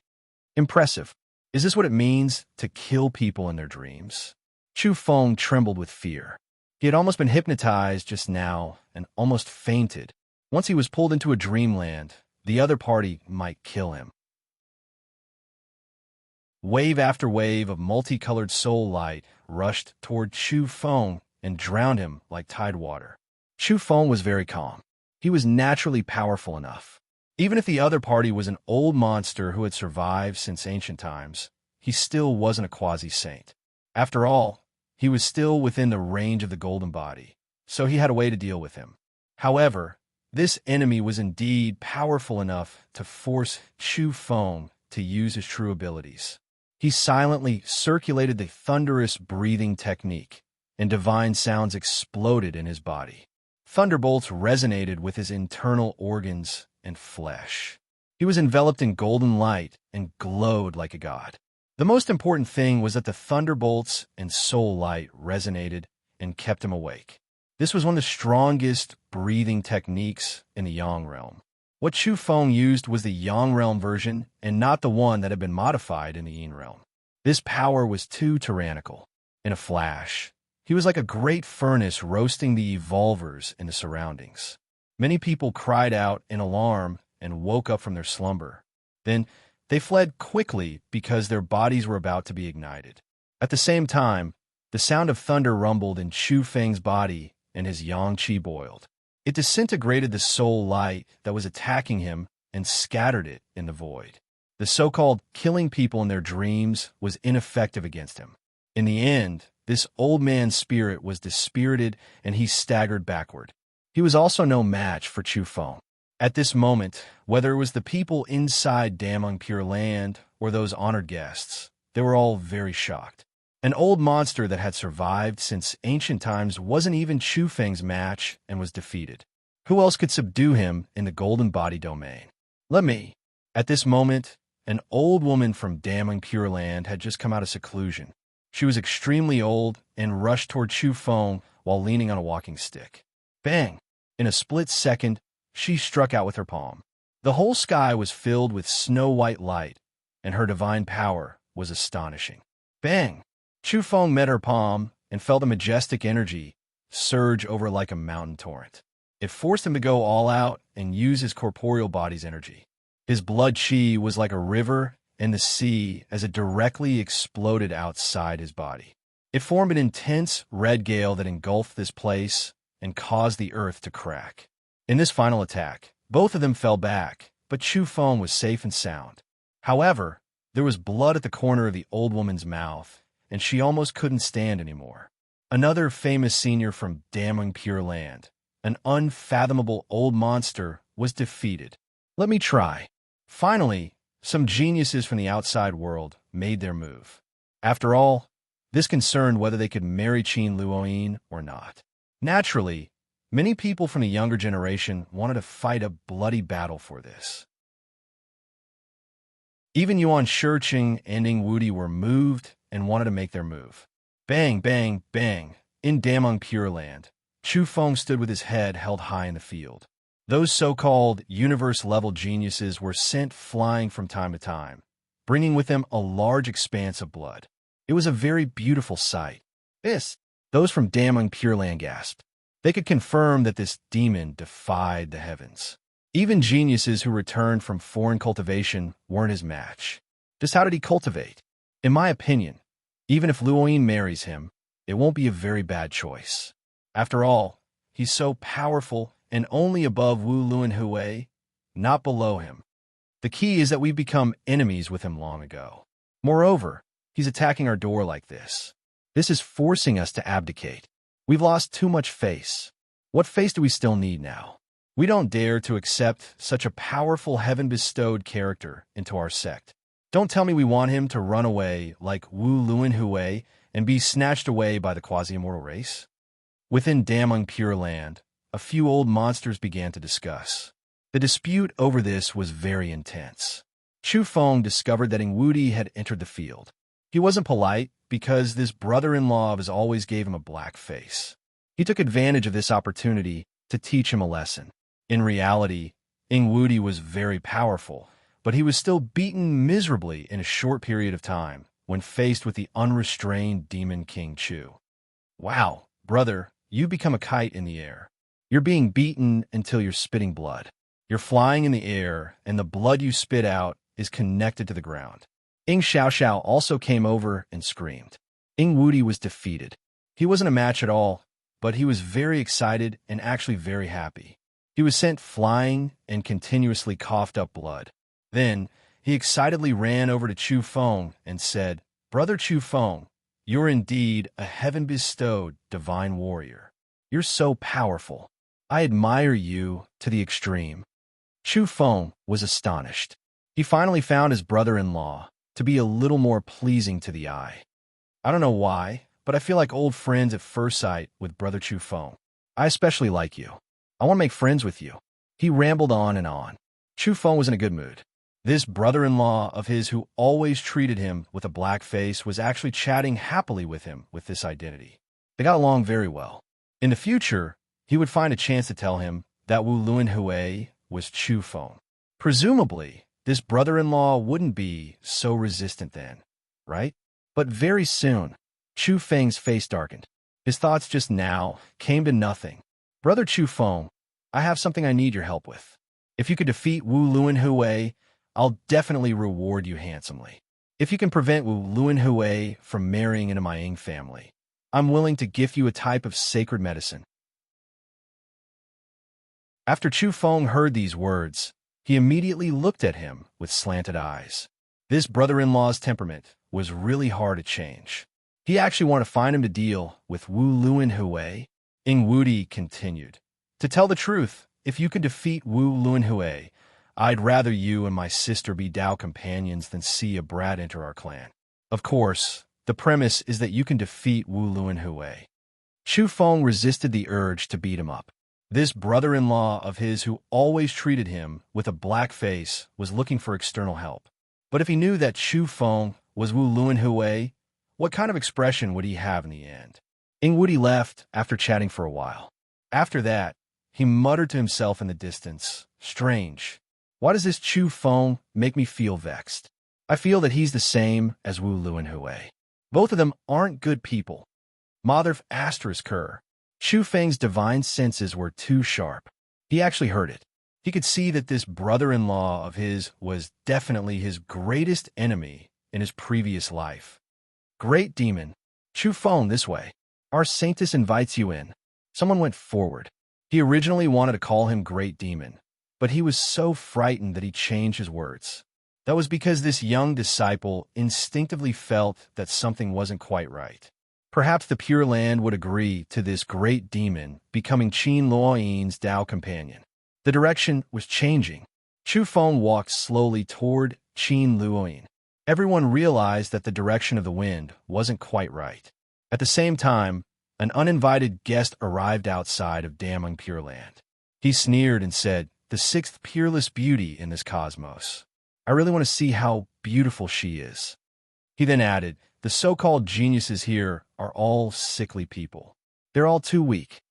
Impressive. Is this what it means to kill people in their dreams? Chu Feng trembled with fear. He had almost been hypnotized just now and almost fainted. Once he was pulled into a dreamland, the other party might kill him. Wave after wave of multicolored soul light rushed toward Chu Feng and drowned him like tidewater. Chu Feng was very calm. He was naturally powerful enough. Even if the other party was an old monster who had survived since ancient times, he still wasn't a quasi-saint. After all, he was still within the range of the golden body, so he had a way to deal with him. However, this enemy was indeed powerful enough to force Chu Feng to use his true abilities. He silently circulated the thunderous breathing technique, and divine sounds exploded in his body. Thunderbolts resonated with his internal organs and flesh. He was enveloped in golden light and glowed like a god. The most important thing was that the thunderbolts and soul light resonated and kept him awake. This was one of the strongest breathing techniques in the Yang realm. What Chu Feng used was the Yang realm version and not the one that had been modified in the Yin realm. This power was too tyrannical. In a flash, he was like a great furnace roasting the evolvers in the surroundings. Many people cried out in alarm and woke up from their slumber. Then they fled quickly because their bodies were about to be ignited. At the same time, the sound of thunder rumbled in Chu Feng's body and his yang qi boiled. It disintegrated the soul light that was attacking him and scattered it in the void. The so-called killing people in their dreams was ineffective against him. In the end, this old man's spirit was dispirited and he staggered backward. He was also no match for Chu Feng. At this moment, whether it was the people inside Damang Pure Land or those honored guests, they were all very shocked. An old monster that had survived since ancient times wasn't even Chu Feng's match and was defeated. Who else could subdue him in the golden body domain? Let me. At this moment, an old woman from Damang Pure Land had just come out of seclusion. She was extremely old and rushed toward Chu Feng while leaning on a walking stick. Bang! In a split second, she struck out with her palm. The whole sky was filled with snow-white light, and her divine power was astonishing. Bang! Chu Feng met her palm and felt a majestic energy surge over like a mountain torrent. It forced him to go all out and use his corporeal body's energy. His blood chi was like a river in the sea as it directly exploded outside his body. It formed an intense red gale that engulfed this place and caused the earth to crack. In this final attack, both of them fell back, but Chu Feng was safe and sound. However, there was blood at the corner of the old woman's mouth, and she almost couldn't stand anymore. Another famous senior from Damang Pure Land, an unfathomable old monster, was defeated. Let me try. Finally, some geniuses from the outside world made their move. After all, this concerned whether they could marry Qin Luoyin or not. Naturally, many people from the younger generation wanted to fight a bloody battle for this. Even Yuan Shiqing and Ing Wudi were moved and wanted to make their move. Bang, bang, bang. In Dameng Pure Land, Chu Feng stood with his head held high in the field. Those so-called universe-level geniuses were sent flying from time to time, bringing with them a large expanse of blood. It was a very beautiful sight. Those from Dameng Pure Land gasped. They could confirm that this demon defied the heavens. Even geniuses who returned from foreign cultivation weren't his match. Just how did he cultivate? In my opinion, even if Luoyin marries him, it won't be a very bad choice. After all, he's so powerful and only above Wu Luanhui, not below him. The key is that we've become enemies with him long ago. Moreover, he's attacking our door like this. This is forcing us to abdicate. We've lost too much face. What face do we still need now? We don't dare to accept such a powerful heaven-bestowed character into our sect. Don't tell me we want him to run away like Wu Luanhui and be snatched away by the quasi-immortal race? Within Dameng Pure Land, a few old monsters began to discuss. The dispute over this was very intense. Chu Feng discovered that Ing Wudi had entered the field. He wasn't polite because this brother-in-law of his always gave him a black face. He took advantage of this opportunity to teach him a lesson. In reality, Ing Wudi was very powerful, but he was still beaten miserably in a short period of time when faced with the unrestrained Demon King Chu. Wow, brother, you become a kite in the air. You're being beaten until you're spitting blood. You're flying in the air, and the blood you spit out is connected to the ground. Ing Xiaoxiao also came over and screamed. Ing Wudi was defeated. He wasn't a match at all, but he was very excited and actually very happy. He was sent flying and continuously coughed up blood. Then, he excitedly ran over to Chu Feng and said, "Brother Chu Feng, you're indeed a heaven-bestowed divine warrior. You're so powerful. I admire you to the extreme." Chu Feng was astonished. He finally found his brother-in-law to be a little more pleasing to the eye. I don't know why, but I feel like old friends at first sight with Brother Chu Feng. I especially like you. I want to make friends with you. He rambled on and on. Chu Feng was in a good mood. This brother-in-law of his who always treated him with a black face was actually chatting happily with him with this identity. They got along very well. In the future, he would find a chance to tell him that Wu Luanhui was Chu Feng. Presumably, this brother-in-law wouldn't be so resistant then, right? But very soon, Chu Feng's face darkened. His thoughts just now came to nothing. "Brother Chu Feng, I have something I need your help with. If you could defeat Wu Luanhui, I'll definitely reward you handsomely. If you can prevent Wu Luanhui from marrying into my Ing family, I'm willing to gift you a type of sacred medicine." After Chu Feng heard these words, he immediately looked at him with slanted eyes. This brother-in-law's temperament was really hard to change. He actually wanted to find him to deal with Wu Luanhui. Ing Wudi continued, "To tell the truth, if you can defeat Wu Luanhui, I'd rather you and my sister be Dao companions than see a brat enter our clan. Of course, the premise is that you can defeat Wu Luanhui." Chu Feng resisted the urge to beat him up. This brother-in-law of his who always treated him with a black face was looking for external help. But if he knew that Chu Feng was Wu Luanhui, what kind of expression would he have in the end? Ing Wudi left after chatting for a while. After that, he muttered to himself in the distance, "Strange. Why does this Chu Feng make me feel vexed? I feel that he's the same as Wu Luanhui. Both of them aren't good people." Mother asterisk her. Chu Feng's divine senses were too sharp. He actually heard it. He could see that this brother-in-law of his was definitely his greatest enemy in his previous life. "Great demon. Chu Feng, this way. Our saintess invites you in." Someone went forward. He originally wanted to call him Great Demon, but he was so frightened that he changed his words. That was because this young disciple instinctively felt that something wasn't quite right. Perhaps the Pure Land would agree to this great demon becoming Qin Luoyin's Dao companion. The direction was changing. Chu Feng walked slowly toward Qin Luoyin. Everyone realized that the direction of the wind wasn't quite right. At the same time, an uninvited guest arrived outside of Dameng Pure Land. He sneered and said, "The sixth peerless beauty in this cosmos. I really want to see how beautiful she is. He then added, the so-called geniuses here are all sickly people. They're all too weak.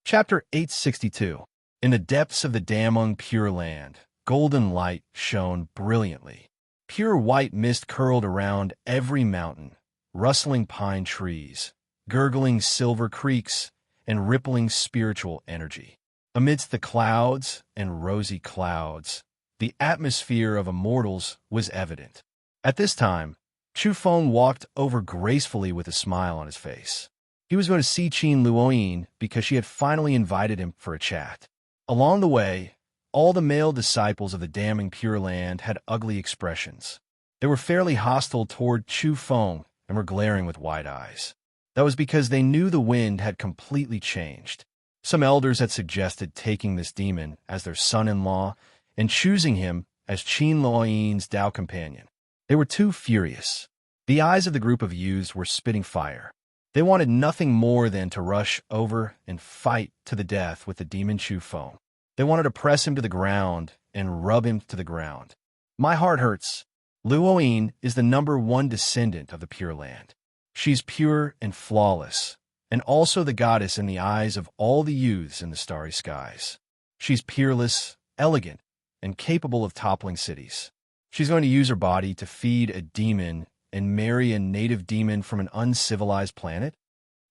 Chapter 862. In the depths of the Damung Pure Land, golden light shone brilliantly. Pure white mist curled around every mountain, rustling pine trees, gurgling silver creeks, and rippling spiritual energy. Amidst the clouds and rosy clouds, the atmosphere of immortals was evident. At this time, Chu Feng walked over gracefully with a smile on his face. He was going to see Qin Luoyin because she had finally invited him for a chat. Along the way, all the male disciples of the Damning Pure Land had ugly expressions. They were fairly hostile toward Chu Feng and were glaring with wide eyes. That was because they knew the wind had completely changed. Some elders had suggested taking this demon as their son-in-law and choosing him as Qin Luoyin's Dao companion. They were too furious. The eyes of the group of youths were spitting fire. They wanted nothing more than to rush over and fight to the death with the demon Chu Feng. They wanted to press him to the ground and rub him to the ground. My heart hurts. Luoyin is the #1 descendant of the Pure Land. She's pure and flawless, and also the goddess in the eyes of all the youths in the starry skies. She's peerless, elegant, and capable of toppling cities. She's going to use her body to feed a demon and marry a native demon from an uncivilized planet?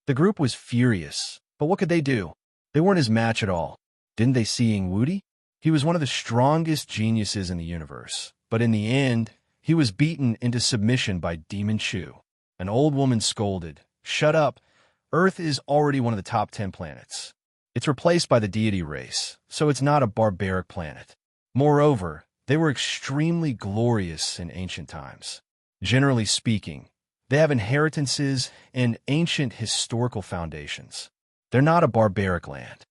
The group was furious, but what could they do? They weren't his match at all. Didn't they see Ying Wudi? He was one of the strongest geniuses in the universe, but in the end, he was beaten into submission by Demon Chu. An old woman scolded, "Shut up! Earth is already one of the top 10 planets. It's replaced by the deity race, so it's not a barbaric planet. Moreover, they were extremely glorious in ancient times. Generally speaking, they have inheritances and ancient historical foundations. They're not a barbaric land."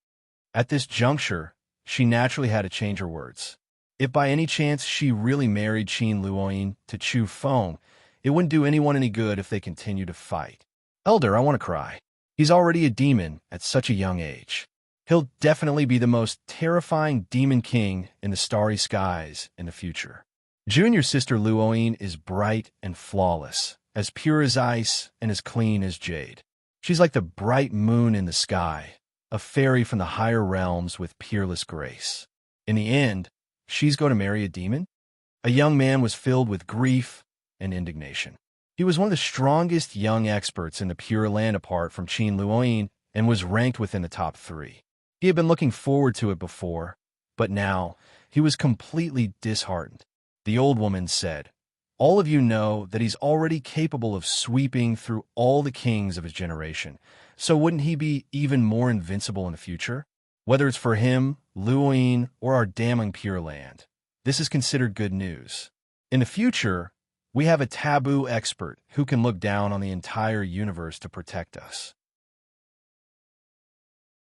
At this juncture, she naturally had to change her words. If by any chance she really married Qin Luoyin to Chu Feng, it wouldn't do anyone any good if they continue to fight. Elder, I want to cry. He's already a demon at such a young age. He'll definitely be the most terrifying demon king in the starry skies in the future. Junior sister Luoyin is bright and flawless, as pure as ice and as clean as jade. She's like the bright moon in the sky, a fairy from the higher realms with peerless grace. In the end, she's going to marry a demon? A young man was filled with grief and indignation. He was one of the strongest young experts in the Pure Land apart from Qin Luoyin and was ranked within the top 3. He had been looking forward to it before, but now he was completely disheartened. The old woman said, "All of you know that he's already capable of sweeping through all the kings of his generation, so wouldn't he be even more invincible in the future? Whether it's for him, Luoyin, or our damning Pure Land, this is considered good news. In the future, we have a taboo expert who can look down on the entire universe to protect us."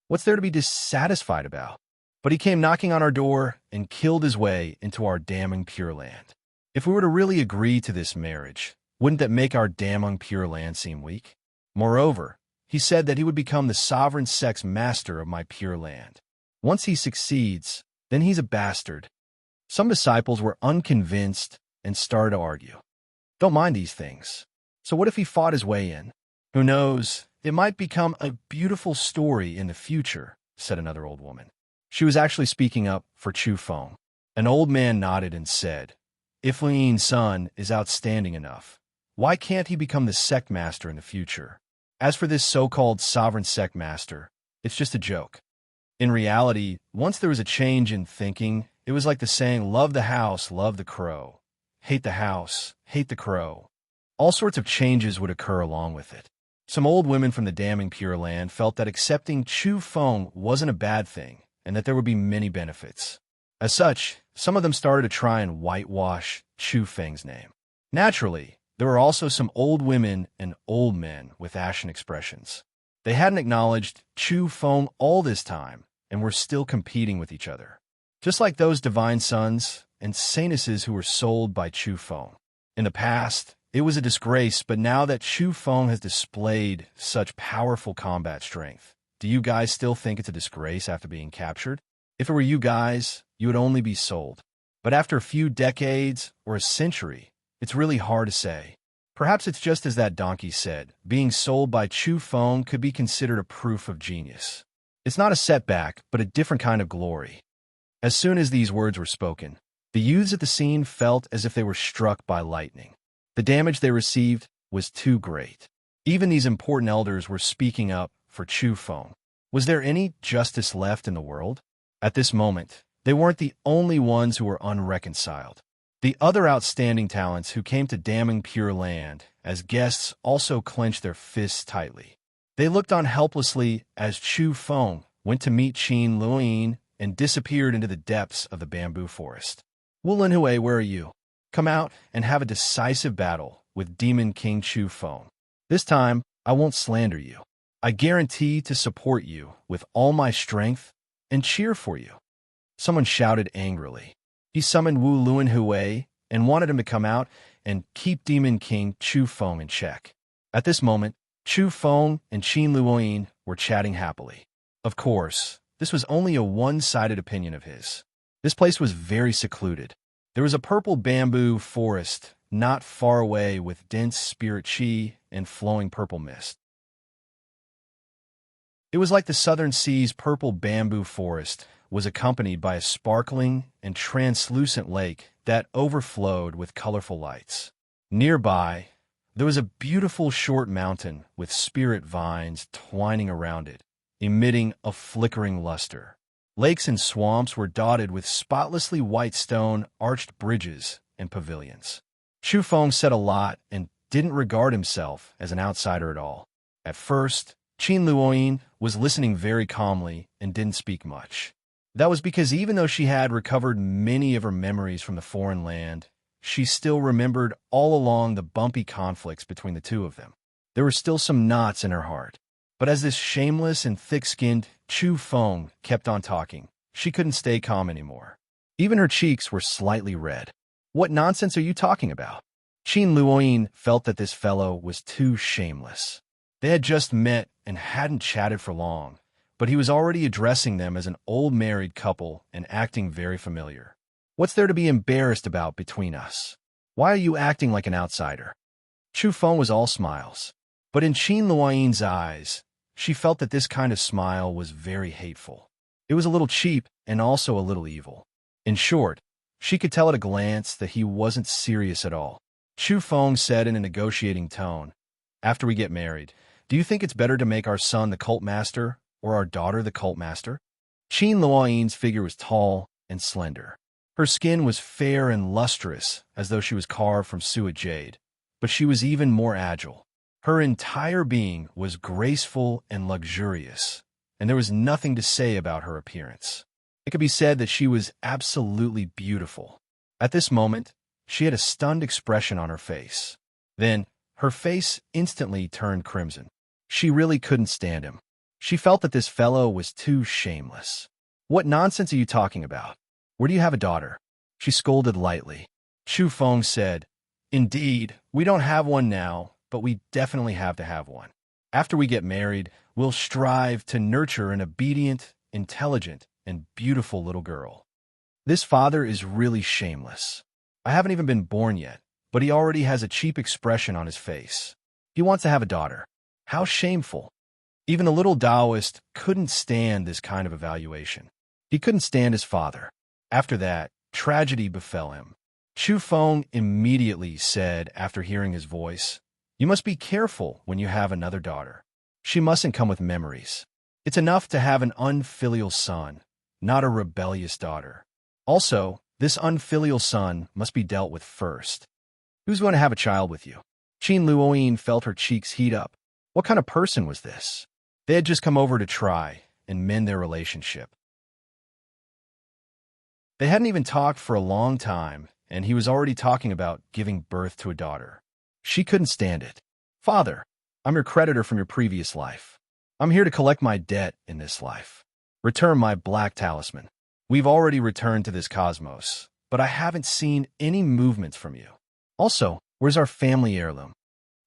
What's there to be dissatisfied about? But he came knocking on our door and killed his way into our damning Pure Land. If we were to really agree to this marriage, wouldn't that make our damning Pure Land seem weak? Moreover, he said that he would become the sovereign sex master of my Pure Land. Once he succeeds, then he's a bastard. Some disciples were unconvinced and started to argue. Don't mind these things. So what if he fought his way in? Who knows? It might become a beautiful story in the future, said another old woman. She was actually speaking up for Chu Feng. An old man nodded and said, "If Liyin's son is outstanding enough, why can't he become the sect master in the future? As for this so-called sovereign sect master, it's just a joke." In reality, once there was a change in thinking, it was like the saying, "Love the house, love the crow. Hate the house, hate the crow." All sorts of changes would occur along with it. Some old women from the damning Pure Land felt that accepting Chu Feng wasn't a bad thing, and that there would be many benefits. As such, some of them started to try and whitewash Chu Feng's name. Naturally, there were also some old women and old men with ashen expressions. They hadn't acknowledged Chu Feng all this time and were still competing with each other. Just like those divine sons and saintesses who were sold by Chu Feng. In the past, it was a disgrace, but now that Chu Feng has displayed such powerful combat strength, do you guys still think it's a disgrace after being captured? If it were you guys, you would only be sold. But after a few decades or a century, it's really hard to say. Perhaps it's just as that donkey said, being sold by Chu Feng could be considered a proof of genius. It's not a setback, but a different kind of glory. As soon as these words were spoken, the youths at the scene felt as if they were struck by lightning. The damage they received was too great. Even these important elders were speaking up for Chu Feng. Was there any justice left in the world? At this moment, they weren't the only ones who were unreconciled. The other outstanding talents who came to damning Pure Land as guests also clenched their fists tightly. They looked on helplessly as Chu Feng went to meet Qin Luoyin and disappeared into the depths of the bamboo forest. Wu Linhui, where are you? Come out and have a decisive battle with Demon King Chu Feng. This time, I won't slander you. I guarantee to support you with all my strength and cheer for you. Someone shouted angrily. He summoned Wu Linhui and wanted him to come out and keep Demon King Chu Feng in check. At this moment, Chu Feng and Qin Luoyin were chatting happily. Of course, this was only a one-sided opinion of his. This place was very secluded. There was a purple bamboo forest not far away with dense spirit chi and flowing purple mist. It was like the southern sea's purple bamboo forest was accompanied by a sparkling and translucent lake that overflowed with colorful lights. Nearby, there was a beautiful short mountain with spirit vines twining around it, emitting a flickering luster. Lakes and swamps were dotted with spotlessly white stone arched bridges and pavilions. Chu Feng said a lot and didn't regard himself as an outsider at all. At first, Qin Luoyin was listening very calmly and didn't speak much. That was because even though she had recovered many of her memories from the foreign land, she still remembered all along the bumpy conflicts between the two of them. There were still some knots in her heart. But as this shameless and thick-skinned Chu Feng kept on talking, she couldn't stay calm anymore. Even her cheeks were slightly red. What nonsense are you talking about? Qin Luoyin felt that this fellow was too shameless. They had just met and hadn't chatted for long, but he was already addressing them as an old married couple and acting very familiar. What's there to be embarrassed about between us? Why are you acting like an outsider? Chu Feng was all smiles, but in Qin Luoyin's eyes, she felt that this kind of smile was very hateful. It was a little cheap and also a little evil. In short, she could tell at a glance that he wasn't serious at all. Chu Feng said in a negotiating tone, "After we get married, do you think it's better to make our son the cult master or our daughter the cult master?" Qin Luoyin's figure was tall and slender. Her skin was fair and lustrous, as though she was carved from suet jade, but she was even more agile. Her entire being was graceful and luxurious, and there was nothing to say about her appearance. It could be said that she was absolutely beautiful. At this moment, she had a stunned expression on her face. Then, her face instantly turned crimson. She really couldn't stand him. She felt that this fellow was too shameless. "What nonsense are you talking about? Where do you have a daughter?" She scolded lightly. Chu Feng said, "Indeed, we don't have one now, but we definitely have to have one. After we get married, we'll strive to nurture an obedient, intelligent, and beautiful little girl." This father is really shameless. I haven't even been born yet, but he already has a cheap expression on his face. He wants to have a daughter. How shameful. Even the little Taoist couldn't stand this kind of evaluation. He couldn't stand his father. After that, tragedy befell him. Chu Feng immediately said, after hearing his voice, "You must be careful when you have another daughter. She mustn't come with memories. It's enough to have an unfilial son, not a rebellious daughter. Also, this unfilial son must be dealt with first. Who's going to have a child with you?" Qin Luoyin felt her cheeks heat up. What kind of person was this? They had just come over to try and mend their relationship. They hadn't even talked for a long time, and he was already talking about giving birth to a daughter. She couldn't stand it. "Father, I'm your creditor from your previous life. I'm here to collect my debt in this life. Return my black talisman. We've already returned to this cosmos, but I haven't seen any movements from you. Also, where's our family heirloom?"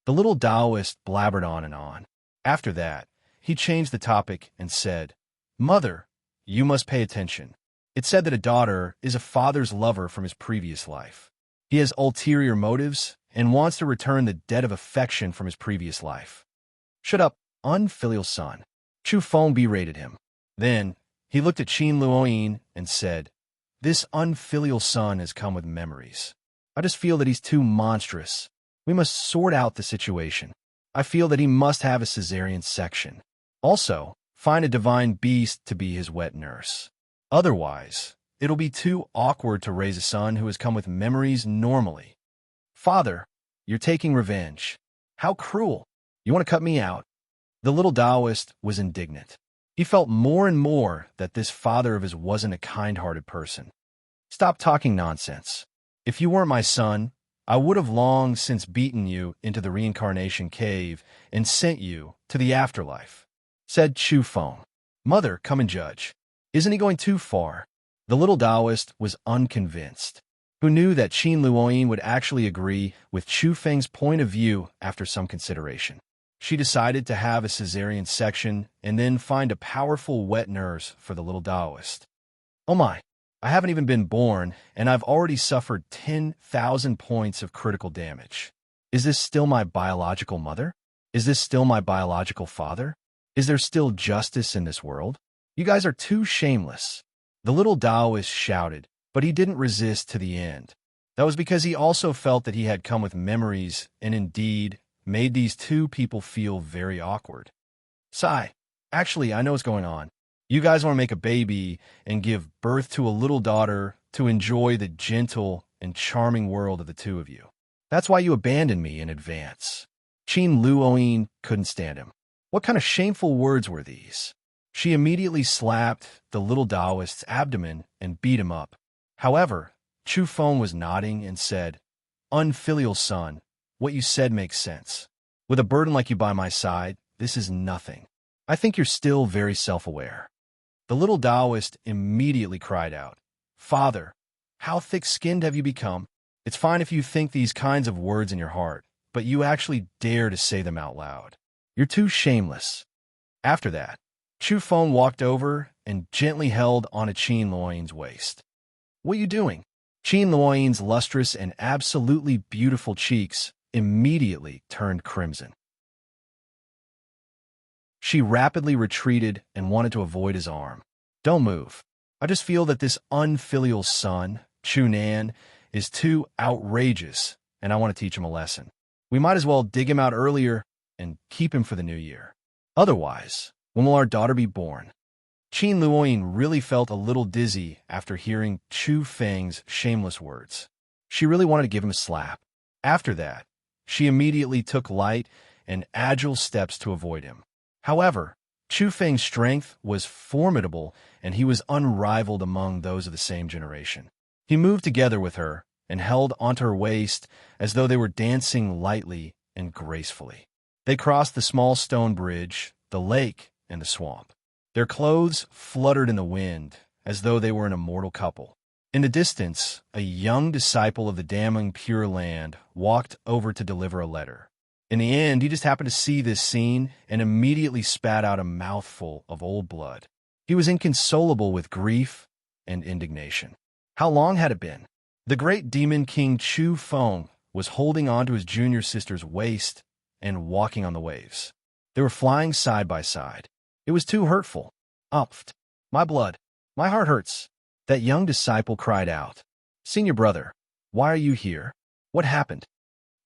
The little Taoist blabbered on and on. After that, he changed the topic and said, "Mother, you must pay attention. It said that a daughter is a father's lover from his previous life. He has ulterior motives and wants to return the debt of affection from his previous life. Shut up, unfilial son. Chu Feng berated him. Then, he looked at Qin Luoyin and said, This unfilial son has come with memories. I just feel that he's too monstrous. We must sort out the situation. I feel that he must have a cesarean section. Also, find a divine beast to be his wet nurse. Otherwise, it'll be too awkward to raise a son who has come with memories normally. Father, you're taking revenge. How cruel. You want to cut me out? The little Taoist was indignant. He felt more and more that this father of his wasn't a kind-hearted person. Stop talking nonsense. If you weren't my son, I would have long since beaten you into the reincarnation cave and sent you to the afterlife, said Chu Feng. Mother, come and judge. Isn't he going too far? The little Taoist was unconvinced, who knew that Qin Luoyin would actually agree with Chu Feng's point of view after some consideration. She decided to have a cesarean section and then find a powerful wet nurse for the little Taoist. Oh my, I haven't even been born, and I've already suffered 10,000 points of critical damage. Is this still my biological mother? Is this still my biological father? Is there still justice in this world? You guys are too shameless. The little Taoist shouted, but he didn't resist to the end. That was because he also felt that he had come with memories and indeed made these two people feel very awkward. Sigh, actually, I know what's going on. You guys want to make a baby and give birth to a little daughter to enjoy the gentle and charming world of the two of you. That's why you abandoned me in advance. Qin Luoyin couldn't stand him. What kind of shameful words were these? She immediately slapped the little Taoist's abdomen and beat him up. However, Chu Feng was nodding and said, Unfilial son, what you said makes sense. With a burden like you by my side, this is nothing. I think you're still very self-aware. The little Taoist immediately cried out, Father, how thick-skinned have you become? It's fine if you think these kinds of words in your heart, but you actually dare to say them out loud. You're too shameless. After that, Chu Feng walked over and gently held onto Qin Luoyin's waist. What are you doing? Qin Luoyin's lustrous and absolutely beautiful cheeks immediately turned crimson. She rapidly retreated and wanted to avoid his arm. Don't move. I just feel that this unfilial son, Chu Nan, is too outrageous, and I want to teach him a lesson. We might as well dig him out earlier and keep him for the new year. Otherwise, when will our daughter be born? Qin Luoyin really felt a little dizzy after hearing Chu Feng's shameless words. She really wanted to give him a slap. After that, she immediately took light and agile steps to avoid him. However, Chu Feng's strength was formidable, and he was unrivaled among those of the same generation. He moved together with her and held onto her waist as though they were dancing lightly and gracefully. They crossed the small stone bridge, the lake, and the swamp. Their clothes fluttered in the wind as though they were an immortal couple. In the distance, a young disciple of the damning Pure Land walked over to deliver a letter. In the end, he just happened to see this scene and immediately spat out a mouthful of old blood. He was inconsolable with grief and indignation. How long had it been? The great demon king Chu Feng was holding onto his junior sister's waist and walking on the waves. They were flying side by side. It was too hurtful. Umphed. My blood. My heart hurts. That young disciple cried out. Senior brother, why are you here? What happened?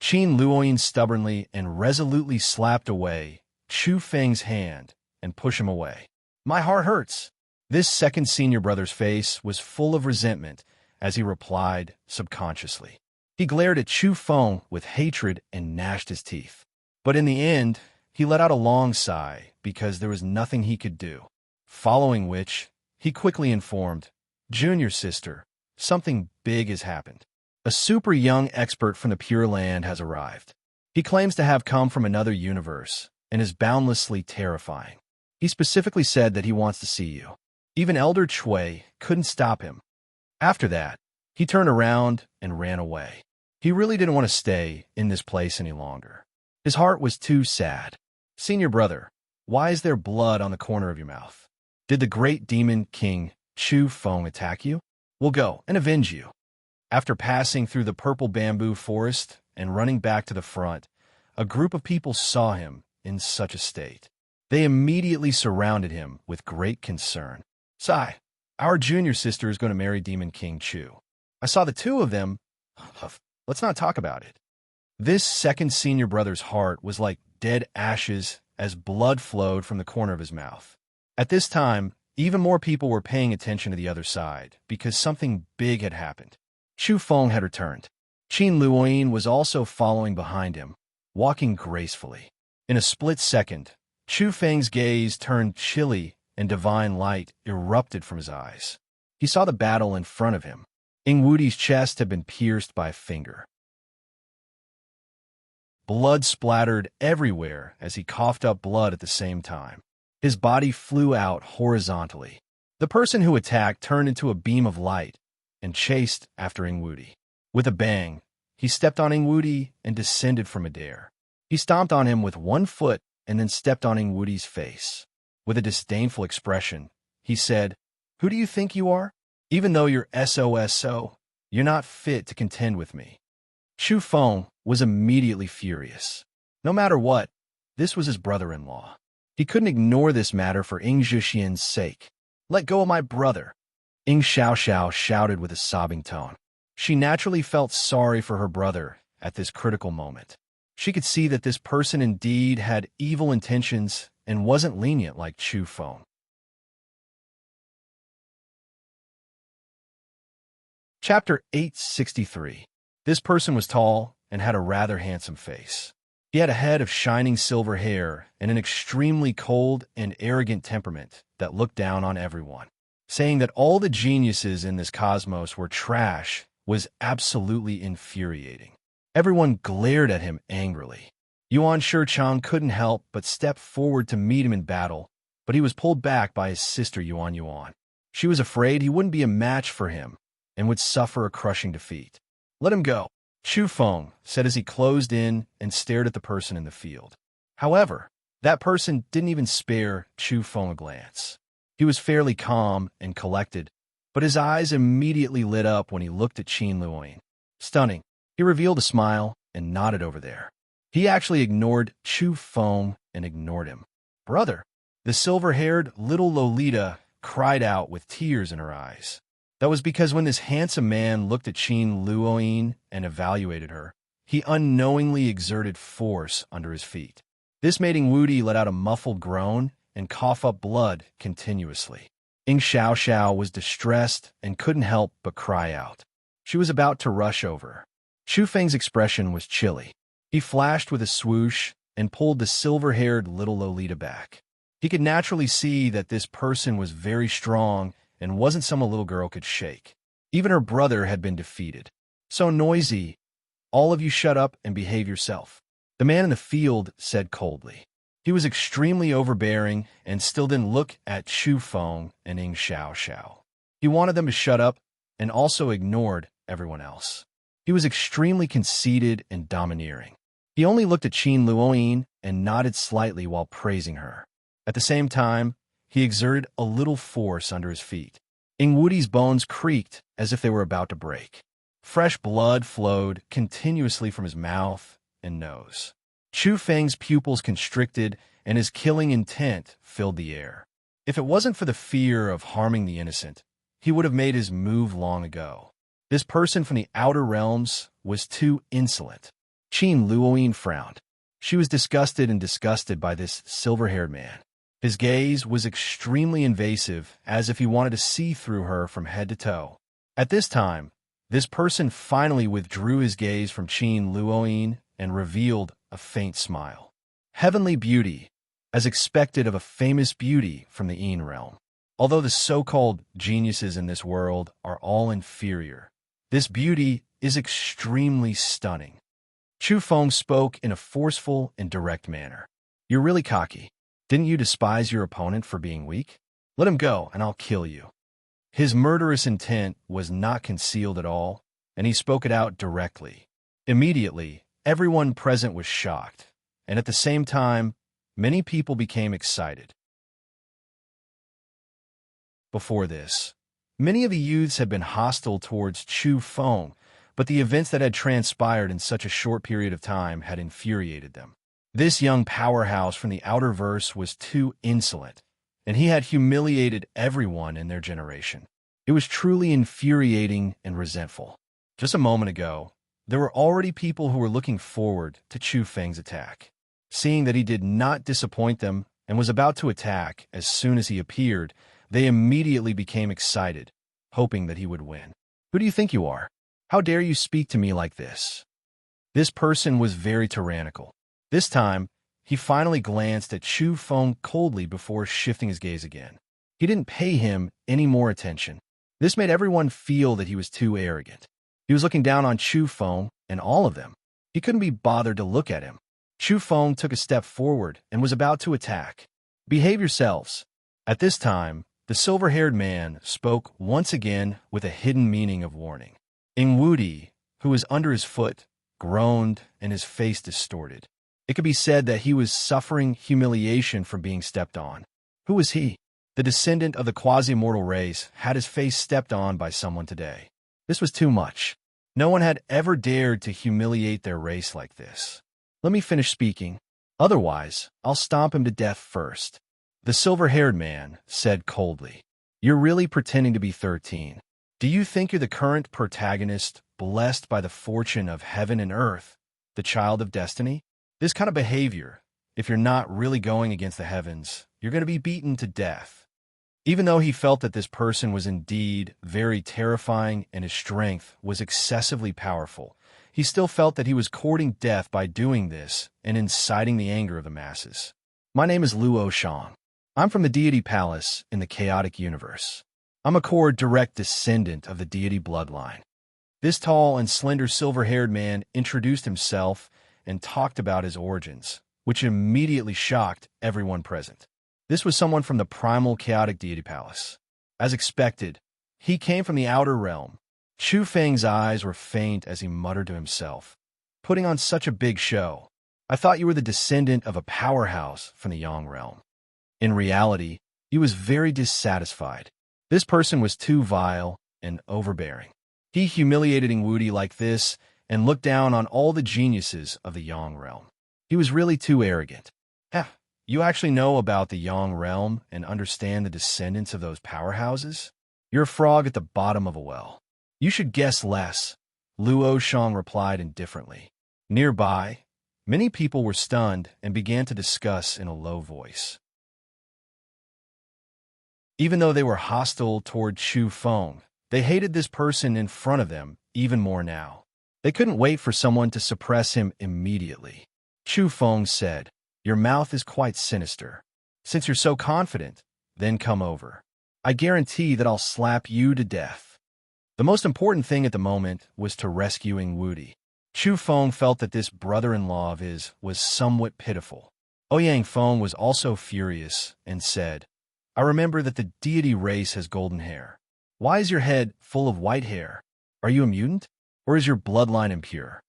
Qin Luoyin stubbornly and resolutely slapped away Chu Feng's hand and pushed him away. My heart hurts. This second senior brother's face was full of resentment as he replied subconsciously. He glared at Chu Feng with hatred and gnashed his teeth. But in the end, he let out a long sigh because there was nothing he could do. Following which, he quickly informed, Junior sister, something big has happened. A super young expert from the Pure Land has arrived. He claims to have come from another universe and is boundlessly terrifying. He specifically said that he wants to see you. Even Elder Chui couldn't stop him. After that, he turned around and ran away. He really didn't want to stay in this place any longer. His heart was too sad. Senior brother, why is there blood on the corner of your mouth? Did the great demon king Chu Feng attack you? We'll go and avenge you." After passing through the purple bamboo forest and running back to the front, a group of people saw him in such a state. They immediately surrounded him with great concern. "Sai, our junior sister is going to marry Demon King Chu. I saw the two of them. Let's not talk about it." This second senior brother's heart was like dead ashes as blood flowed from the corner of his mouth. At this time, even more people were paying attention to the other side because something big had happened. Chu Feng had returned. Qin Luoyin was also following behind him, walking gracefully. In a split second, Chu Feng's gaze turned chilly and divine light erupted from his eyes. He saw the battle in front of him. Ing Wudi's chest had been pierced by a finger. Blood splattered everywhere as he coughed up blood at the same time. His body flew out horizontally. The person who attacked turned into a beam of light and chased after Ing Wudi. With a bang, he stepped on Ing Wudi and descended from midair. He stomped on him with one foot and then stepped on Ing Wudi's face. With a disdainful expression, he said, "Who do you think you are? Even though you're SOSO, you're not fit to contend with me." Chu Feng was immediately furious. No matter what, this was his brother-in-law. He couldn't ignore this matter for Ing Zhixian's sake. "Let go of my brother," Ing Xiaoxiao shouted with a sobbing tone. She naturally felt sorry for her brother at this critical moment. She could see that this person indeed had evil intentions and wasn't lenient like Chu Feng. Chapter 863. This person was tall and had a rather handsome face. He had a head of shining silver hair and an extremely cold and arrogant temperament that looked down on everyone. Saying that all the geniuses in this cosmos were trash was absolutely infuriating. Everyone glared at him angrily. Yuan Shichang couldn't help but step forward to meet him in battle, but he was pulled back by his sister Yuan Yuan. She was afraid he wouldn't be a match for him and would suffer a crushing defeat. "Let him go," Chu Feng said as he closed in and stared at the person in the field. However, that person didn't even spare Chu Feng a glance. He was fairly calm and collected, but his eyes immediately lit up when he looked at Qin Luoyin. Stunning, he revealed a smile and nodded over there. He actually ignored Chu Feng and ignored him. "Brother," the silver-haired little Lolita cried out with tears in her eyes. That was because when this handsome man looked at Qin Luoyin and evaluated her, he unknowingly exerted force under his feet. This made Ing Wudi let out a muffled groan and cough up blood continuously. Ing Xiaoxiao was distressed and couldn't help but cry out. She was about to rush over. Chu Feng's expression was chilly. He flashed with a swoosh and pulled the silver-haired little Lolita back. He could naturally see that this person was very strong and wasn't some a little girl could shake. Even her brother had been defeated. "So noisy. All of you shut up and behave yourself," the man in the field said coldly. He was extremely overbearing and still didn't look at Chu Feng and Ing Xiaoxiao. He wanted them to shut up and also ignored everyone else. He was extremely conceited and domineering. He only looked at Qin Luoyin and nodded slightly while praising her. At the same time, he exerted a little force under his feet. Ing Wudi's bones creaked as if they were about to break. Fresh blood flowed continuously from his mouth and nose. Chu Feng's pupils constricted and his killing intent filled the air. If it wasn't for the fear of harming the innocent, he would have made his move long ago. This person from the outer realms was too insolent. Qin Luoyin frowned. She was disgusted and disgusted by this silver-haired man. His gaze was extremely invasive, as if he wanted to see through her from head to toe. At this time, this person finally withdrew his gaze from Qin Luoyin and revealed a faint smile. Heavenly beauty, as expected of a famous beauty from the Yin realm. Although the so-called geniuses in this world are all inferior, this beauty is extremely stunning. Chu Feng spoke in a forceful and direct manner. "You're really cocky. Didn't you despise your opponent for being weak? Let him go, and I'll kill you." His murderous intent was not concealed at all, and he spoke it out directly. Immediately, everyone present was shocked, and at the same time, many people became excited. Before this, Many of the youths had been hostile towards Chu Feng, but the events that had transpired in such a short period of time had infuriated them. This young powerhouse from the outer verse was too insolent, and he had humiliated everyone in their generation. It was truly infuriating and resentful. Just a moment ago, there were already people who were looking forward to Chu Feng's attack. Seeing that he did not disappoint them and was about to attack as soon as he appeared, they immediately became excited, hoping that he would win. Who do you think you are? How dare you speak to me like this? This person was very tyrannical. This time, he finally glanced at Chu Feng coldly before shifting his gaze again. He didn't pay him any more attention. This made everyone feel that he was too arrogant. He was looking down on Chu Feng and all of them. He couldn't be bothered to look at him. Chu Feng took a step forward and was about to attack. Behave yourselves. At this time, the silver-haired man spoke once again with a hidden meaning of warning. Wudi, who was under his foot, groaned and his face distorted. It could be said that he was suffering humiliation from being stepped on. Who was he? The descendant of the quasi-mortal race had his face stepped on by someone today. This was too much. No one had ever dared to humiliate their race like this. Let me finish speaking. Otherwise, I'll stomp him to death first. The silver-haired man said coldly, "You're really pretending to be 13. Do you think you're the current protagonist, blessed by the fortune of heaven and earth, the child of destiny? This kind of behavior, if you're not really going against the heavens, you're going to be beaten to death." Even though he felt that this person was indeed very terrifying and his strength was excessively powerful, he still felt that he was courting death by doing this and inciting the anger of the masses. My name is Luo Shang. I'm from the deity palace in the chaotic universe. I'm a core direct descendant of the deity bloodline. This tall and slender silver-haired man introduced himself and talked about his origins, which immediately shocked everyone present. This was someone from the primal chaotic deity palace. As expected, he came from the outer realm. Chu Feng's eyes were faint as he muttered to himself, "Putting on such a big show. I thought you were the descendant of a powerhouse from the Yang realm." In reality, he was very dissatisfied. This person was too vile and overbearing. He humiliated Wudi like this and looked down on all the geniuses of the Yang realm. He was really too arrogant. You actually know about the Yang realm and understand the descendants of those powerhouses? You're a frog at the bottom of a well. You should guess less, Luo Shang replied indifferently. Nearby, many people were stunned and began to discuss in a low voice. Even though they were hostile toward Chu Feng, they hated this person in front of them even more now. They couldn't wait for someone to suppress him immediately. Chu Feng said, "Your mouth is quite sinister. Since you're so confident, then come over. I guarantee that I'll slap you to death." The most important thing at the moment was to rescue Wudi. Chu Feng felt that this brother-in-law of his was somewhat pitiful. Ouyang Feng was also furious and said, "I remember that the deity race has golden hair. Why is your head full of white hair? Are you a mutant? Or is your bloodline impure?"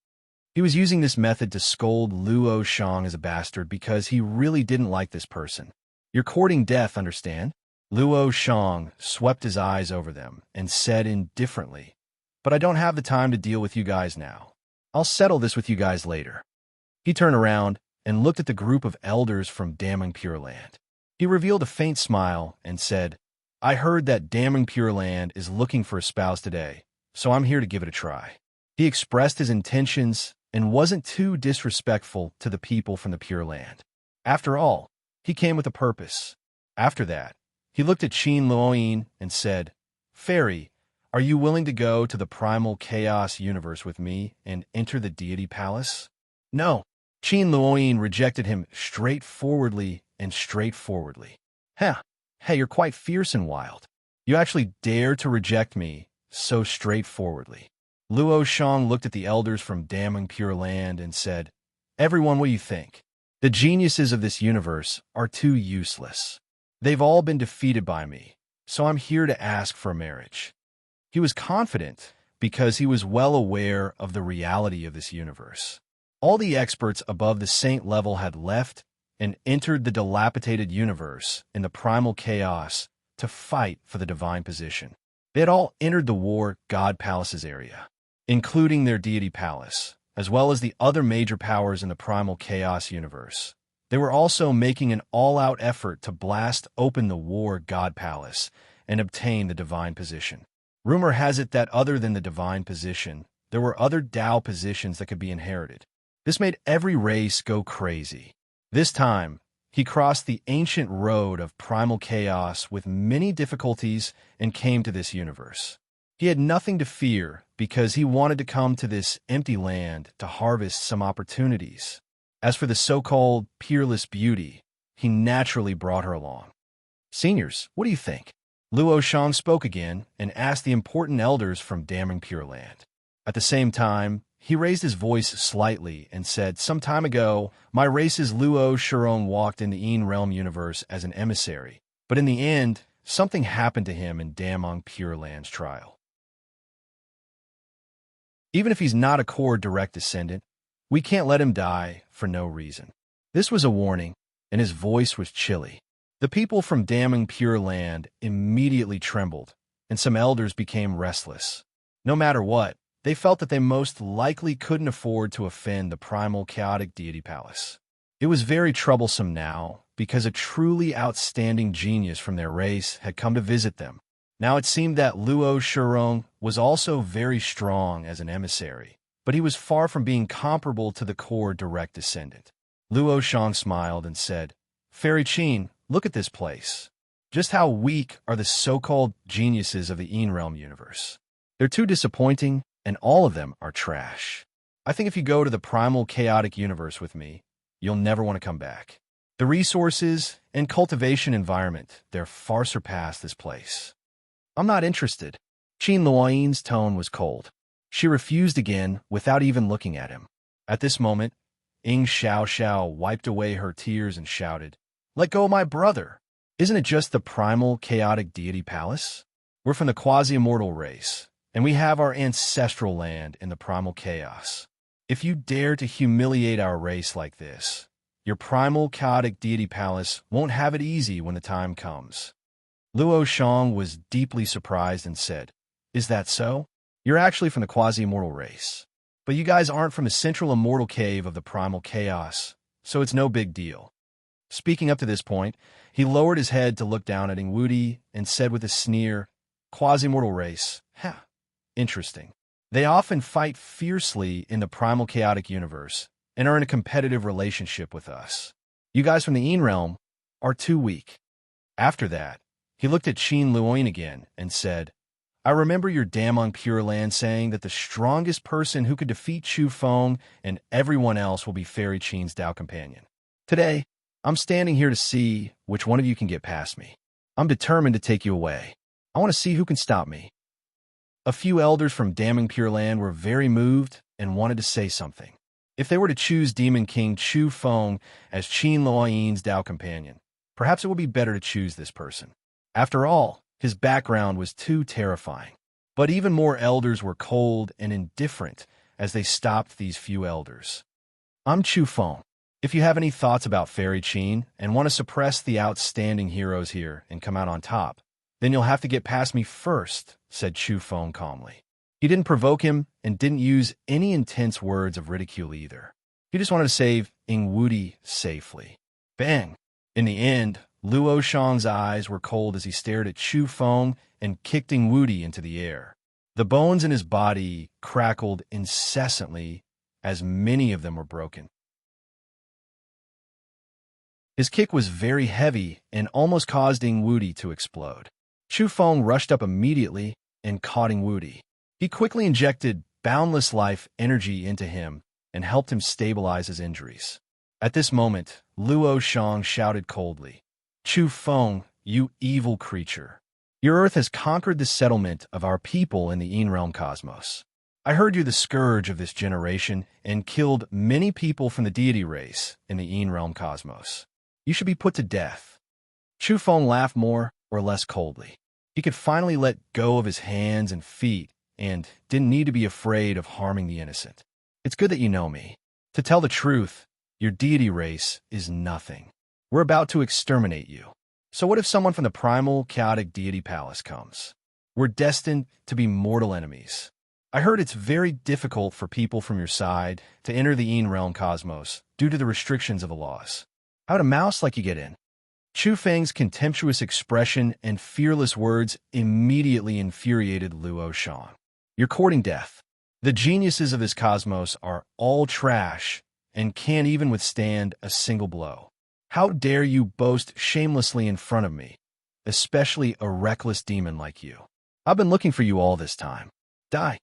He was using this method to scold Luo Shang as a bastard because he really didn't like this person. "You're courting death, understand?" Luo Shang swept his eyes over them and said indifferently, "But I don't have the time to deal with you guys now. I'll settle this with you guys later." He turned around and looked at the group of elders from Damning Pure Land. He revealed a faint smile and said, "I heard that Damning Pure Land is looking for a spouse today, so I'm here to give it a try." He expressed his intentions and wasn't too disrespectful to the people from the Pure Land. After all, he came with a purpose. After that, he looked at Qin Luoyin and said, "Fairy, are you willing to go to the primal chaos universe with me and enter the deity palace?" "No." Qin Luoyin rejected him straightforwardly. Hey, you're quite fierce and wild. You actually dare to reject me so straightforwardly." Luo Shang looked at the elders from Damning Pure Land and said, "Everyone, what do you think? The geniuses of this universe are too useless. They've all been defeated by me, so I'm here to ask for marriage." He was confident because he was well aware of the reality of this universe. All the experts above the saint level had left and entered the dilapidated universe in the primal chaos to fight for the divine position. They had all entered the war god palace's area, including their deity palace, as well as the other major powers in the primal chaos universe. They were also making an all-out effort to blast open the war god palace and obtain the divine position. Rumor has it that other than the divine position, there were other Tao positions that could be inherited. This made every race go crazy. This time, he crossed the ancient road of primal chaos with many difficulties and came to this universe. He had nothing to fear because he wanted to come to this empty land to harvest some opportunities. As for the so-called peerless beauty, he naturally brought her along. Seniors, what do you think? Luo Shang spoke again and asked the important elders from Damning Pure Land. At the same time, he raised his voice slightly and said, "Some time ago, my race's Luo Shirong walked in the Yin Realm universe as an emissary, but in the end, something happened to him in Damong Pure Land's trial. Even if he's not a core direct descendant, we can't let him die for no reason." This was a warning, and his voice was chilly. The people from Damning Pure Land immediately trembled, and some elders became restless. No matter what, they felt that they most likely couldn't afford to offend the primal chaotic deity palace. It was very troublesome now, because a truly outstanding genius from their race had come to visit them. Now it seemed that Luo Shirong was also very strong as an emissary, but he was far from being comparable to the core direct descendant. Luo Shang smiled and said, "Fairy Qin, look at this place. Just how weak are the so-called geniuses of the Yin Realm universe? They're too disappointing, and all of them are trash. I think if you go to the primal chaotic universe with me, you'll never want to come back. The resources and cultivation environment there far surpass this place." "I'm not interested." Qin Luoyin's tone was cold. She refused again without even looking at him. At this moment, Ying Xiao Xiao wiped away her tears and shouted, "Let go of my brother! Isn't it just the primal chaotic deity palace? We're from the quasi-immortal race, and we have our ancestral land in the primal chaos. If you dare to humiliate our race like this, your primal chaotic deity palace won't have it easy when the time comes." Luo Shang was deeply surprised and said, "Is that so? You're actually from the quasi-immortal race. But you guys aren't from the central immortal cave of the primal chaos, so it's no big deal." Speaking up to this point, he lowered his head to look down at Ingwudi and said with a sneer, "Quasi-immortal race? Ha, interesting. They often fight fiercely in the primal chaotic universe and are in a competitive relationship with us. You guys from the Yin Realm are too weak." After that, he looked at Qin Luoyin again and said, "I remember your Damong Pure Land saying that the strongest person who could defeat Chu Feng and everyone else will be Fairy Qin's Tao companion. Today, I'm standing here to see which one of you can get past me. I'm determined to take you away. I want to see who can stop me." A few elders from Damning Pure Land were very moved and wanted to say something. If they were to choose Demon King Chu Feng as Qin Luoyin's Tao companion, perhaps it would be better to choose this person. After all, his background was too terrifying. But even more elders were cold and indifferent as they stopped these few elders. "I'm Chu Feng. If you have any thoughts about Fairy Qin and want to suppress the outstanding heroes here and come out on top, then you'll have to get past me first," said Chu Feng calmly. He didn't provoke him and didn't use any intense words of ridicule either. He just wanted to save Ingwudi safely. Bang! In the end, Luo Shang's eyes were cold as he stared at Chu Feng and kicked Ingwudi into the air. The bones in his body crackled incessantly as many of them were broken. His kick was very heavy and almost caused Ingwudi to explode. Chu Feng rushed up immediately and caught Ingwudi. He quickly injected boundless life energy into him and helped him stabilize his injuries. At this moment, Luo Shang shouted coldly, "Chu Feng, you evil creature. Your earth has conquered the settlement of our people in the Yin Realm cosmos. I heard you're the scourge of this generation and killed many people from the deity race in the Yin Realm cosmos. You should be put to death." Chu Feng laughed more or less coldly. He could finally let go of his hands and feet and didn't need to be afraid of harming the innocent. "It's good that you know me. To tell the truth, your deity race is nothing. We're about to exterminate you. So what if someone from the primal chaotic deity palace comes? We're destined to be mortal enemies. I heard it's very difficult for people from your side to enter the Een realm cosmos due to the restrictions of the laws. How would a mouse like you get in? Chu Feng's contemptuous expression and fearless words immediately infuriated Luo Shang. You're courting death. The geniuses of this cosmos are all trash and can't even withstand a single blow. How dare you boast shamelessly in front of me, especially a reckless demon like you? I've been looking for you all this time. Die.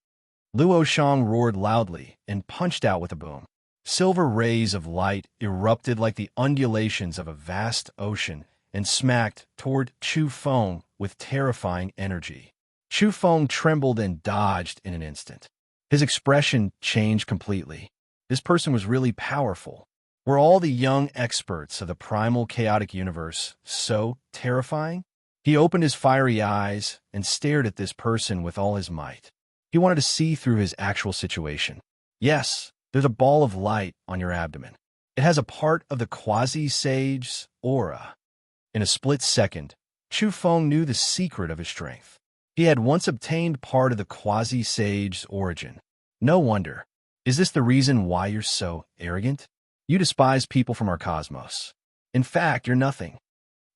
Luo Shang roared loudly and punched out with a boom. Silver rays of light erupted like the undulations of a vast ocean and smacked toward Chu Feng with terrifying energy. Chu Feng trembled and dodged in an instant. His expression changed completely. This person was really powerful. Were all the young experts of the primal chaotic universe so terrifying? He opened his fiery eyes and stared at this person with all his might. He wanted to see through his actual situation. Yes, there's a ball of light on your abdomen. It has a part of the quasi-sage's aura. In a split second, Chu Feng knew the secret of his strength. He had once obtained part of the quasi-sage's origin. No wonder. Is this the reason why you're so arrogant? You despise people from our cosmos. In fact, you're nothing.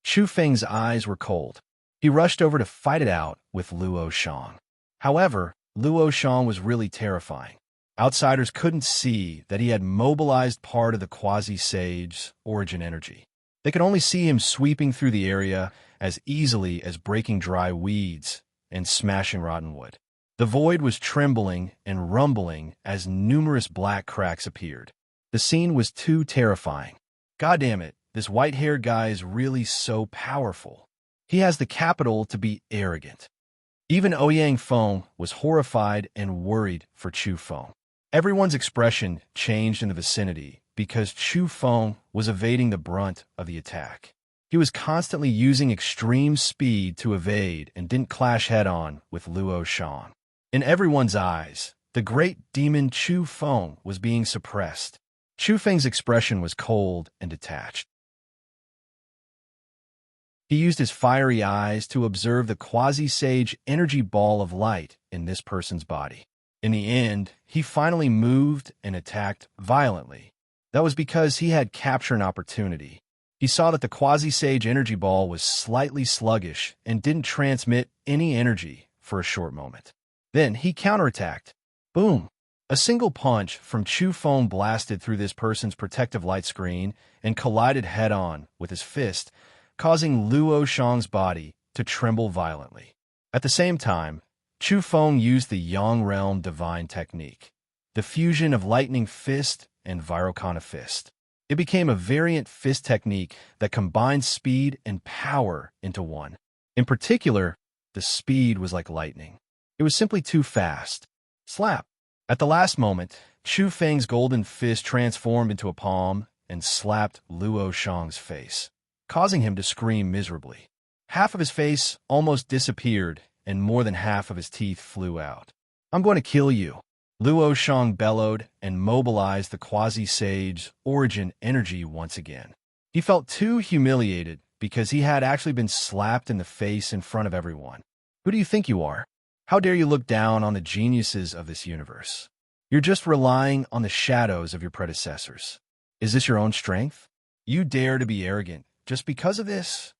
Chu Feng's eyes were cold. He rushed over to fight it out with Luo Shang. However, Luo Shang was really terrifying. Outsiders couldn't see that he had mobilized part of the quasi-sage's origin energy. They could only see him sweeping through the area as easily as breaking dry weeds and smashing rotten wood. The void was trembling and rumbling as numerous black cracks appeared. The scene was too terrifying. God damn it, this white-haired guy is really so powerful. He has the capital to be arrogant. Even Ouyang Feng was horrified and worried for Chu Feng. Everyone's expression changed in the vicinity because Chu Feng was evading the brunt of the attack. He was constantly using extreme speed to evade and didn't clash head-on with Luo Shang. In everyone's eyes, the great demon Chu Feng was being suppressed. Chu Feng's expression was cold and detached. He used his fiery eyes to observe the quasi-sage energy ball of light in this person's body. In the end, he finally moved and attacked violently. That was because he had captured an opportunity. He saw that the quasi-sage energy ball was slightly sluggish and didn't transmit any energy for a short moment. Then he counterattacked. Boom! A single punch from Chu Feng blasted through this person's protective light screen and collided head-on with his fist, causing Luo Shang's body to tremble violently. At the same time, Chu Feng used the Yang Realm Divine Technique, the fusion of Lightning Fist and Virocana Fist. It became a variant fist technique that combined speed and power into one. In particular, the speed was like lightning. It was simply too fast. Slap! At the last moment, Chu Feng's golden fist transformed into a palm and slapped Luo Shang's face, causing him to scream miserably. Half of his face almost disappeared, and more than half of his teeth flew out. I'm going to kill you. Luo Shang bellowed and mobilized the quasi-sage origin energy once again. He felt too humiliated because he had actually been slapped in the face in front of everyone. Who do you think you are? How dare you look down on the geniuses of this universe? You're just relying on the shadows of your predecessors. Is this your own strength? You dare to be arrogant just because of this?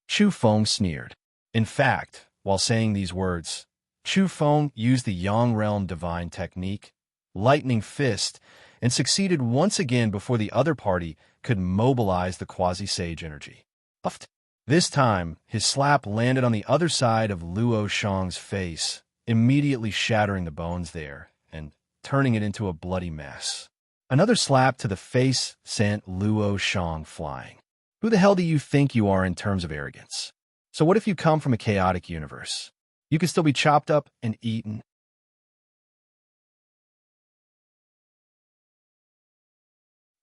Chu Feng sneered. In fact, while saying these words, Chu Feng used the Yang Realm Divine Technique, Lightning Fist, and succeeded once again before the other party could mobilize the quasi-sage energy. Puffed. This time, his slap landed on the other side of Luo Shang's face, immediately shattering the bones there and turning it into a bloody mess. Another slap to the face sent Luo Shang flying. Who the hell do you think you are in terms of arrogance? So what if you come from a chaotic universe? You can still be chopped up and eaten.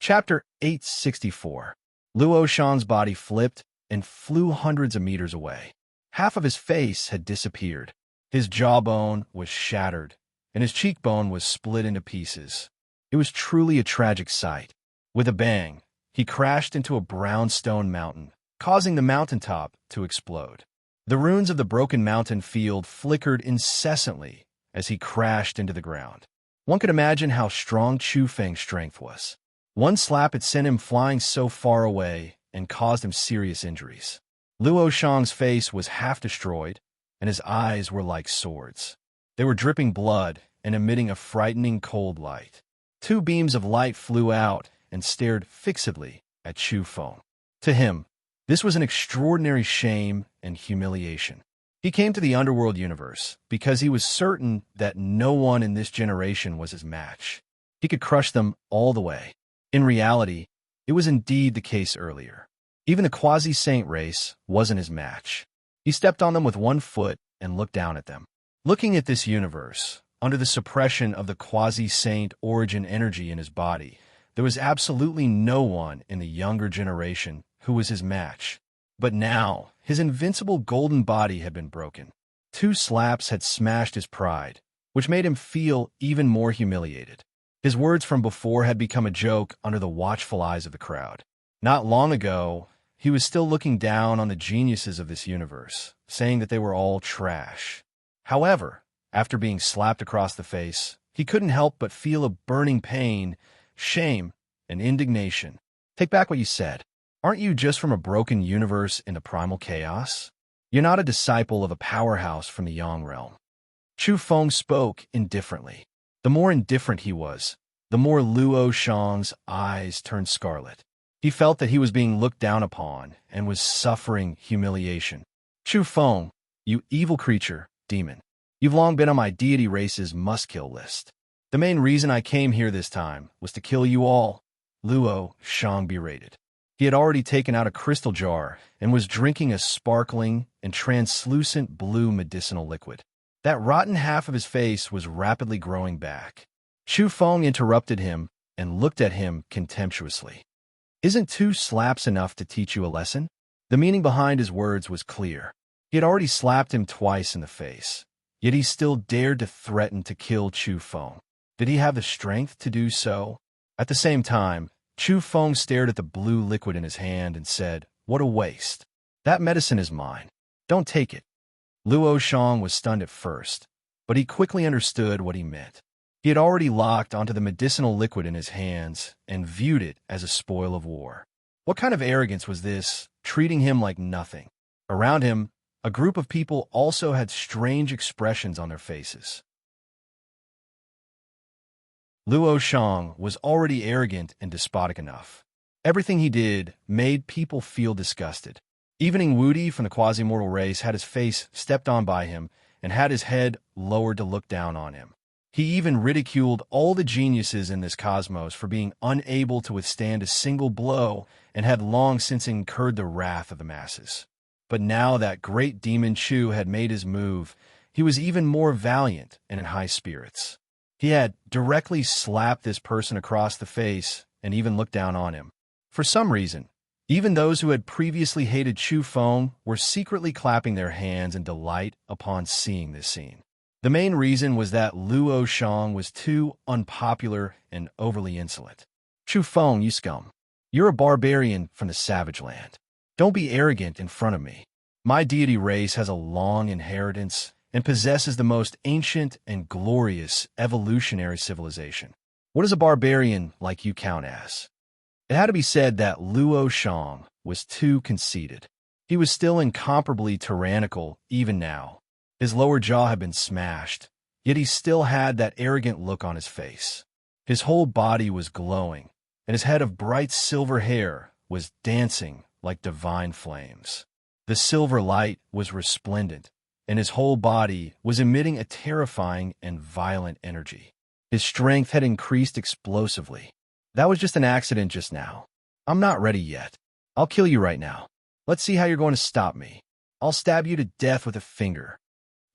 Chapter 864. Luo Shang's body flipped and flew hundreds of meters away. Half of his face had disappeared. His jawbone was shattered, and his cheekbone was split into pieces. It was truly a tragic sight. With a bang, he crashed into a brownstone mountain, causing the mountaintop to explode. The ruins of the broken mountain field flickered incessantly as he crashed into the ground. One could imagine how strong Chu Feng's strength was. One slap had sent him flying so far away and caused him serious injuries. Luo Shang's face was half destroyed, and his eyes were like swords. They were dripping blood and emitting a frightening cold light. Two beams of light flew out and stared fixedly at Chu Feng. To him, this was an extraordinary shame and humiliation. He came to the underworld universe because he was certain that no one in this generation was his match. He could crush them all the way. In reality, it was indeed the case earlier. Even the quasi-saint race wasn't his match. He stepped on them with one foot and looked down at them. Looking at this universe, under the suppression of the quasi-saint origin energy in his body, there was absolutely no one in the younger generation who was his match. But now, his invincible golden body had been broken. Two slaps had smashed his pride, which made him feel even more humiliated. His words from before had become a joke under the watchful eyes of the crowd. Not long ago, he was still looking down on the geniuses of this universe, saying that they were all trash. However, after being slapped across the face, he couldn't help but feel a burning pain, shame, and indignation. Take back what you said. Aren't you just from a broken universe in the primal chaos? You're not a disciple of a powerhouse from the Yang realm. Chu Feng spoke indifferently. The more indifferent he was, the more Luo Shang's eyes turned scarlet. He felt that he was being looked down upon and was suffering humiliation. Chu Feng, you evil creature, demon. You've long been on my deity race's must-kill list. The main reason I came here this time was to kill you all, Luo Shang berated. He had already taken out a crystal jar and was drinking a sparkling and translucent blue medicinal liquid. That rotten half of his face was rapidly growing back. Chu Feng interrupted him and looked at him contemptuously. Isn't 2 slaps enough to teach you a lesson? The meaning behind his words was clear. He had already slapped him twice in the face, yet he still dared to threaten to kill Chu Feng. Did he have the strength to do so? At the same time, Chu Feng stared at the blue liquid in his hand and said, "What a waste. That medicine is mine. Don't take it." Luo Shang was stunned at first, but he quickly understood what he meant. He had already locked onto the medicinal liquid in his hands and viewed it as a spoil of war. What kind of arrogance was this, treating him like nothing? Around him, a group of people also had strange expressions on their faces. Luo Shang was already arrogant and despotic enough. Everything he did made people feel disgusted. Even Wudi from the quasi-mortal race had his face stepped on by him and had his head lowered to look down on him. He even ridiculed all the geniuses in this cosmos for being unable to withstand a single blow and had long since incurred the wrath of the masses. But now that great demon Chu had made his move, he was even more valiant and in high spirits. He had directly slapped this person across the face and even looked down on him. For some reason, even those who had previously hated Chu Feng were secretly clapping their hands in delight upon seeing this scene. The main reason was that Luo Shang was too unpopular and overly insolent. Chu Feng, you scum. You're a barbarian from the savage land. Don't be arrogant in front of me. My deity race has a long inheritance and possesses the most ancient and glorious evolutionary civilization. What does a barbarian like you count as? It had to be said that Luo Shang was too conceited. He was still incomparably tyrannical even now. His lower jaw had been smashed, yet he still had that arrogant look on his face. His whole body was glowing, and his head of bright silver hair was dancing like divine flames. The silver light was resplendent, and his whole body was emitting a terrifying and violent energy. His strength had increased explosively. That was just an accident just now. I'm not ready yet. I'll kill you right now. Let's see how you're going to stop me. I'll stab you to death with a finger.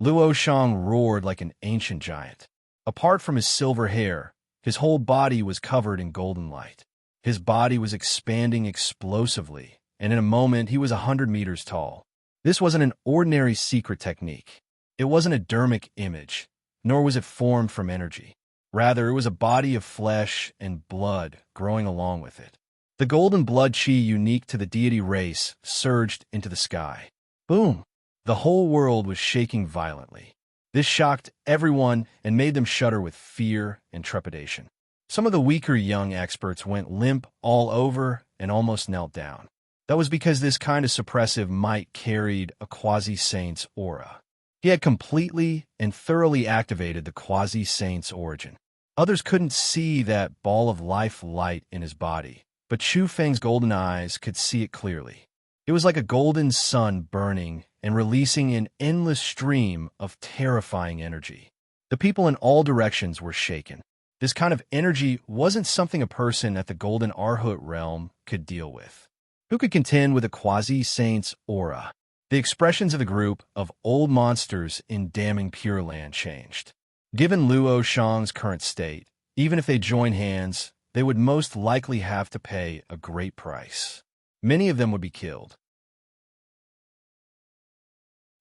Luo Shang roared like an ancient giant. Apart from his silver hair, his whole body was covered in golden light. His body was expanding explosively, and in a moment he was 100 meters tall. This wasn't an ordinary secret technique. It wasn't a dermic image, nor was it formed from energy. Rather, it was a body of flesh and blood growing along with it. The golden blood chi unique to the deity race surged into the sky. Boom! The whole world was shaking violently. This shocked everyone and made them shudder with fear and trepidation. Some of the weaker young experts went limp all over and almost knelt down. That was because this kind of suppressive might carried a quasi-saint's aura. He had completely and thoroughly activated the quasi-saint's origin. Others couldn't see that ball of life light in his body, but Chu Feng's golden eyes could see it clearly. It was like a golden sun burning and releasing an endless stream of terrifying energy. The people in all directions were shaken. This kind of energy wasn't something a person at the Golden Arhut realm could deal with. Who could contend with a quasi-saint's aura? The expressions of the group of old monsters in damning Pure Land changed. Given Luo Shang's current state, even if they joined hands, they would most likely have to pay a great price. Many of them would be killed.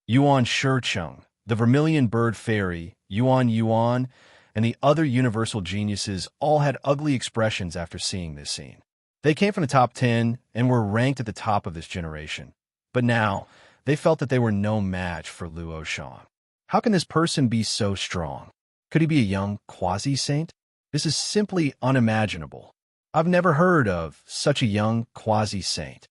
Yuan Shicheng, the Vermilion Bird Fairy, Yuan Yuan, and the other universal geniuses all had ugly expressions after seeing this scene. They came from the top 10 and were ranked at the top of this generation. But now, they felt that they were no match for Luo Shang. How can this person be so strong? Could he be a young quasi-saint? This is simply unimaginable. I've never heard of such a young quasi-saint.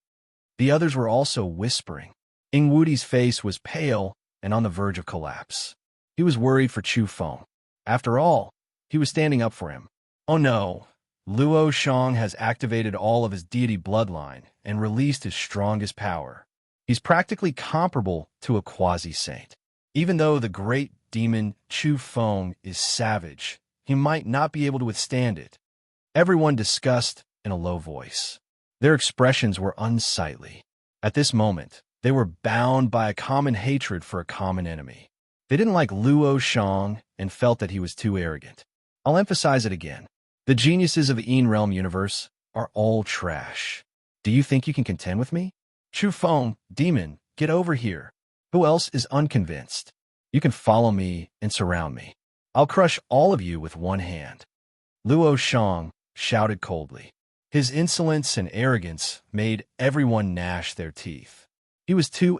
The others were also whispering. Ing Wudi's face was pale and on the verge of collapse. He was worried for Chu Feng. After all, he was standing up for him. Oh no, Luo Shang has activated all of his deity bloodline and released his strongest power. He's practically comparable to a quasi-saint. Even though the great demon Chu Feng is savage, he might not be able to withstand it. Everyone discussed in a low voice. Their expressions were unsightly. At this moment, they were bound by a common hatred for a common enemy. They didn't like Luo Shang and felt that he was too arrogant. I'll emphasize it again. The geniuses of the Yin Realm universe are all trash. Do you think you can contend with me? Chu Feng, demon, get over here. Who else is unconvinced? You can follow me and surround me. I'll crush all of you with one hand. Luo Shang shouted coldly. His insolence and arrogance made everyone gnash their teeth. He was too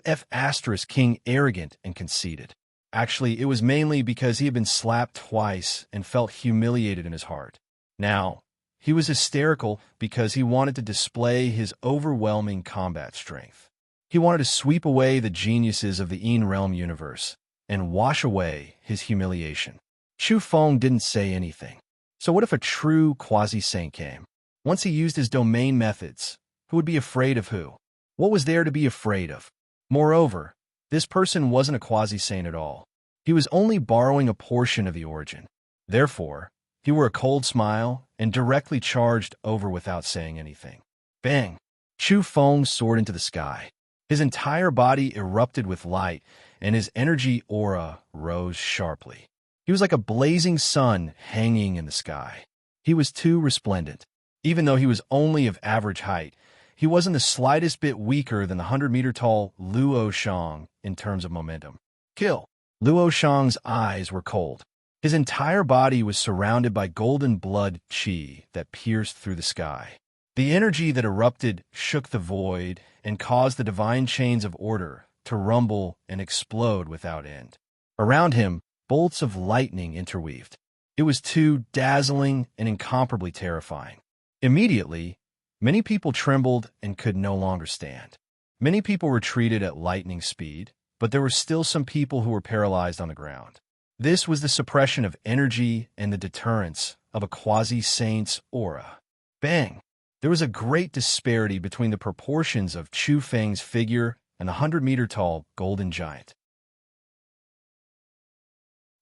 King arrogant and conceited. Actually, it was mainly because he had been slapped twice and felt humiliated in his heart. Now, he was hysterical because he wanted to display his overwhelming combat strength. He wanted to sweep away the geniuses of the Yin Realm universe and wash away his humiliation. Chu Feng didn't say anything. So what if a true quasi-saint came? Once he used his domain methods, who would be afraid of who? What was there to be afraid of? Moreover, this person wasn't a quasi-saint at all. He was only borrowing a portion of the origin. Therefore, he wore a cold smile and directly charged over without saying anything. Bang! Chu Feng soared into the sky. His entire body erupted with light, and his energy aura rose sharply. He was like a blazing sun hanging in the sky. He was too resplendent. Even though he was only of average height, he wasn't the slightest bit weaker than the 100-meter-tall Luo Shang in terms of momentum. Kill! Luo Shang's eyes were cold. His entire body was surrounded by golden blood qi that pierced through the sky. The energy that erupted shook the void and caused the divine chains of order to rumble and explode without end. Around him, bolts of lightning interweaved. It was too dazzling and incomparably terrifying. Immediately, many people trembled and could no longer stand. Many people retreated at lightning speed, but there were still some people who were paralyzed on the ground. This was the suppression of energy and the deterrence of a quasi-saint's aura. Bang! There was a great disparity between the proportions of Chu Feng's figure and the 100-meter-tall golden giant.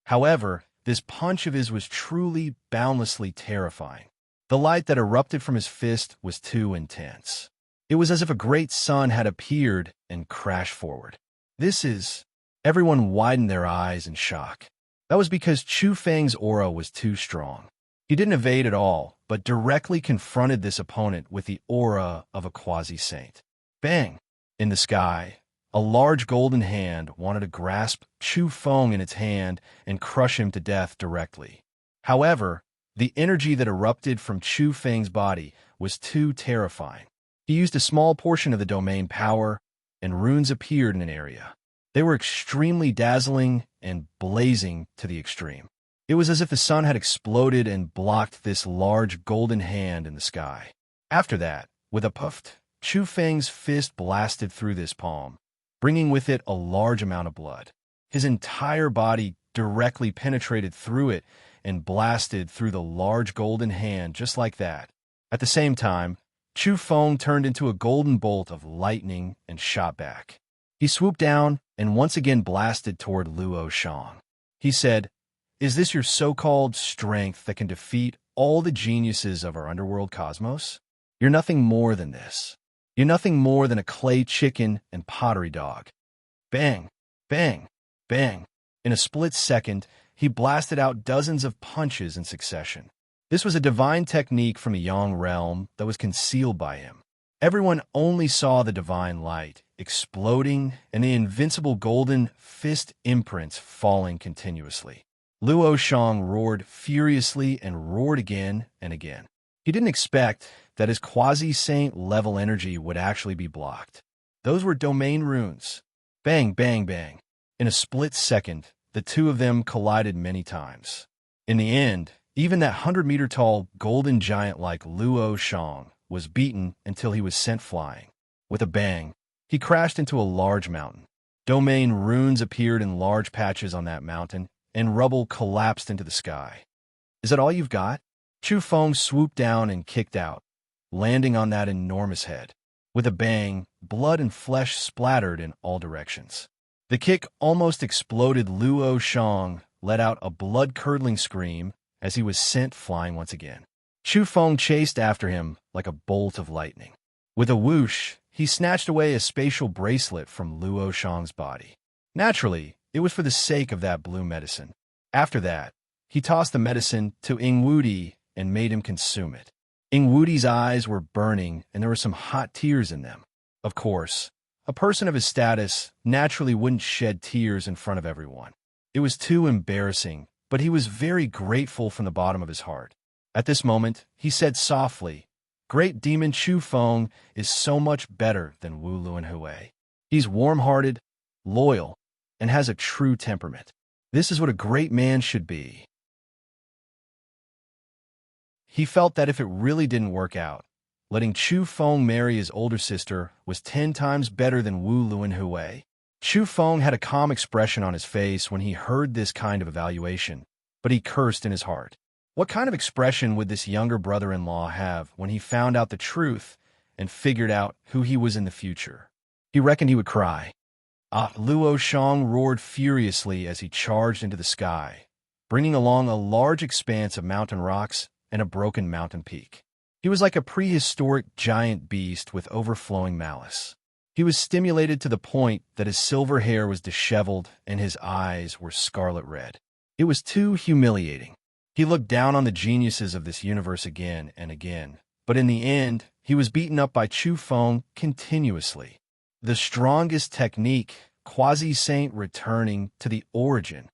However, this punch of his was truly boundlessly terrifying. The light that erupted from his fist was too intense. It was as if a great sun had appeared and crashed forward. Everyone widened their eyes in shock. That was because Chu Feng's aura was too strong. He didn't evade at all, but directly confronted this opponent with the aura of a quasi-saint. Bang! In the sky, a large golden hand wanted to grasp Chu Feng in its hand and crush him to death directly. However, the energy that erupted from Chu Feng's body was too terrifying. He used a small portion of the domain power, and runes appeared in an area. They were extremely dazzling and blazing to the extreme. It was as if the sun had exploded and blocked this large golden hand in the sky. After that, with a puff, Chu Feng's fist blasted through this palm, bringing with it a large amount of blood. His entire body directly penetrated through it and blasted through the large golden hand just like that. At the same time, Chu Feng turned into a golden bolt of lightning and shot back. He swooped down and once again blasted toward Luo Shang. He said, "Is this your so-called strength that can defeat all the geniuses of our underworld cosmos? You're nothing more than this. You're nothing more than a clay chicken and pottery dog." Bang! Bang! Bang! In a split second, he blasted out dozens of punches in succession. This was a divine technique from a Yang realm that was concealed by him. Everyone only saw the divine light exploding and the invincible golden fist imprints falling continuously. Luo Shang roared furiously and roared again and again. He didn't expect that his quasi-saint level energy would actually be blocked. Those were domain runes. Bang, bang, bang. In a split second, the two of them collided many times. In the end, even that 100-meter-tall golden giant like Luo Shang was beaten until he was sent flying. With a bang, he crashed into a large mountain. Domain runes appeared in large patches on that mountain, and rubble collapsed into the sky. "Is that all you've got?" Chu Feng swooped down and kicked out, landing on that enormous head. With a bang, blood and flesh splattered in all directions. The kick almost exploded. Luo Shang let out a blood-curdling scream as he was sent flying once again. Chu Feng chased after him like a bolt of lightning. With a whoosh, he snatched away a spatial bracelet from Luo Shang's body. Naturally, it was for the sake of that blue medicine. After that, he tossed the medicine to Ing Wudi and made him consume it. Ing Wudi's eyes were burning, and there were some hot tears in them. Of course, a person of his status naturally wouldn't shed tears in front of everyone. It was too embarrassing, but he was very grateful from the bottom of his heart. At this moment, he said softly, "Great Demon Chu Feng is so much better than Wu Luanhui. He's warm-hearted, loyal, and has a true temperament. This is what a great man should be." He felt that if it really didn't work out, letting Chu Feng marry his older sister was 10 times better than Wu Luanhui. Chu Feng had a calm expression on his face when he heard this kind of evaluation, but he cursed in his heart. What kind of expression would this younger brother-in-law have when he found out the truth and figured out who he was in the future? He reckoned he would cry. Luo Shang roared furiously as he charged into the sky, bringing along a large expanse of mountain rocks and a broken mountain peak. He was like a prehistoric giant beast with overflowing malice. He was stimulated to the point that his silver hair was disheveled and his eyes were scarlet red. It was too humiliating. He looked down on the geniuses of this universe again and again, but in the end, he was beaten up by Chu Feng continuously. The strongest technique, quasi-saint returning to the origin.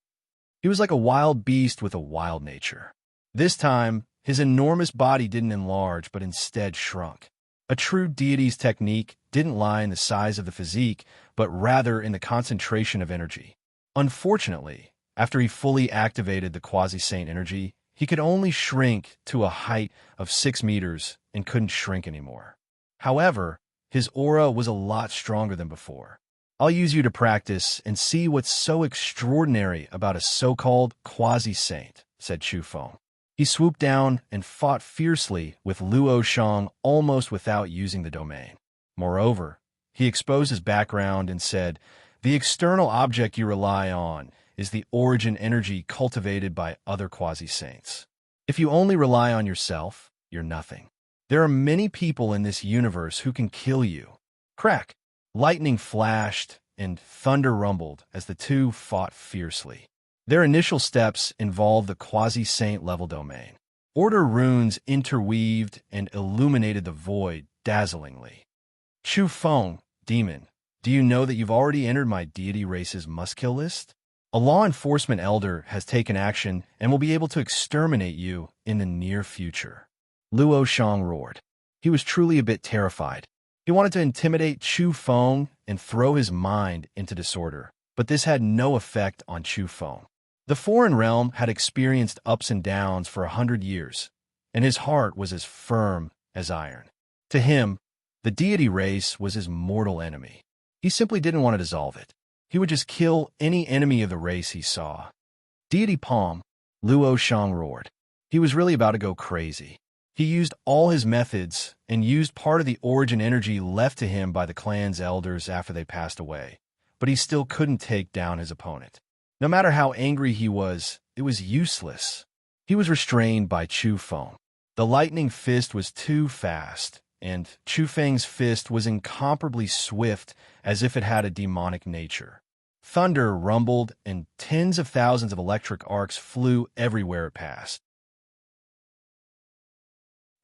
He was like a wild beast with a wild nature. This time, his enormous body didn't enlarge, but instead shrunk. A true deity's technique didn't lie in the size of the physique, but rather in the concentration of energy. Unfortunately, after he fully activated the quasi-saint energy, he could only shrink to a height of 6 meters and couldn't shrink anymore. However, his aura was a lot stronger than before. I'll use you to practice and see what's so extraordinary about a so-called quasi-saint, said Chu Feng. He swooped down and fought fiercely with Luo Shang almost without using the domain. Moreover, he exposed his background and said, "The external object you rely on is the origin energy cultivated by other quasi-saints. If you only rely on yourself, you're nothing. There are many people in this universe who can kill you." Crack! Lightning flashed and thunder rumbled as the two fought fiercely. Their initial steps involved the quasi-saint level domain. Order runes interweaved and illuminated the void dazzlingly. "Chu Feng, demon, do you know that you've already entered my deity race's must-kill list? A law enforcement elder has taken action and will be able to exterminate you in the near future." Luo Shang roared. He was truly a bit terrified. He wanted to intimidate Chu Feng and throw his mind into disorder, but this had no effect on Chu Feng. The foreign realm had experienced ups and downs for 100 years, and his heart was as firm as iron. To him, the deity race was his mortal enemy. He simply didn't want to dissolve it. He would just kill any enemy of the race he saw. Deity Palm, Luo Shang roared. He was really about to go crazy. He used all his methods and used part of the origin energy left to him by the clan's elders after they passed away, but he still couldn't take down his opponent. No matter how angry he was, it was useless. He was restrained by Chu Feng. The lightning fist was too fast, and Chu Feng's fist was incomparably swift, as if it had a demonic nature. Thunder rumbled, and tens of thousands of electric arcs flew everywhere it passed.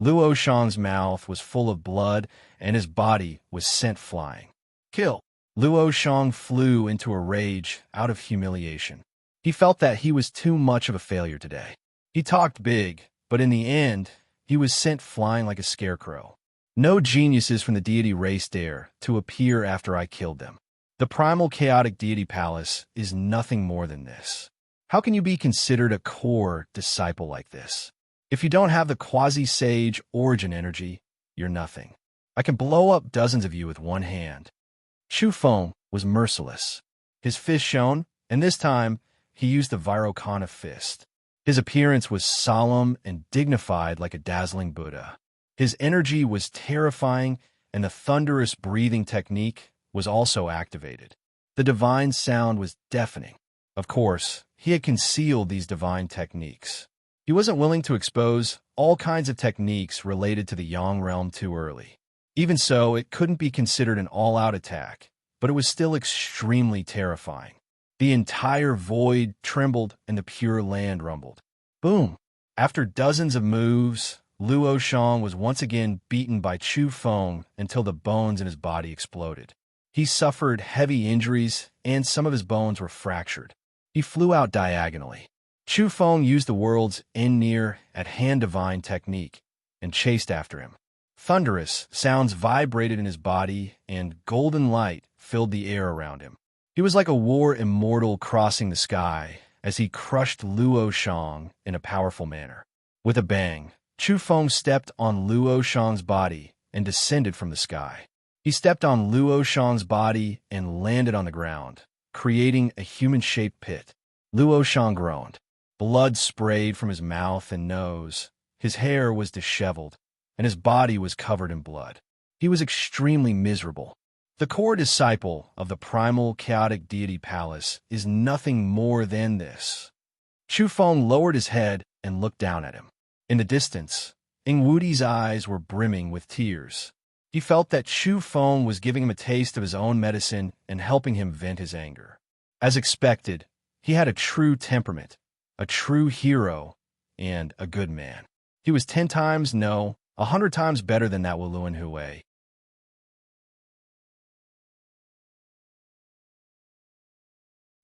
Luo Shang's mouth was full of blood, and his body was sent flying. Kill! Luo Shang flew into a rage out of humiliation. He felt that he was too much of a failure today. He talked big, but in the end, he was sent flying like a scarecrow. No geniuses from the deity race dare to appear after I killed them. The primal chaotic deity palace is nothing more than this. How can you be considered a core disciple like this? If you don't have the quasi-sage origin energy, you're nothing. I can blow up dozens of you with one hand. Chu Feng was merciless. His fist shone, and this time, he used the Vairocana fist. His appearance was solemn and dignified like a dazzling Buddha. His energy was terrifying, and the thunderous breathing technique was also activated. The divine sound was deafening. Of course, he had concealed these divine techniques. He wasn't willing to expose all kinds of techniques related to the Yang realm too early. Even so, it couldn't be considered an all-out attack, but it was still extremely terrifying. The entire void trembled and the pure land rumbled. Boom! After dozens of moves, Luo Shang was once again beaten by Chu Feng until the bones in his body exploded. He suffered heavy injuries, and some of his bones were fractured. He flew out diagonally. Chu Feng used the world's near at hand divine technique and chased after him. Thunderous sounds vibrated in his body, and golden light filled the air around him. He was like a war immortal crossing the sky as he crushed Luo Shang in a powerful manner. With a bang, Chu Feng stepped on Luo Shang's body and descended from the sky. He stepped on Luo Shang's body and landed on the ground, creating a human-shaped pit. Luo Shang groaned. Blood sprayed from his mouth and nose. His hair was disheveled, and his body was covered in blood. He was extremely miserable. The core disciple of the primal chaotic deity palace is nothing more than this. Chu Feng lowered his head and looked down at him. In the distance, Ing Wudi's eyes were brimming with tears. He felt that Chu Feng was giving him a taste of his own medicine and helping him vent his anger. As expected, he had a true temperament, a true hero, and a good man. He was 10 times, no, 100 times better than that Waluen Hui.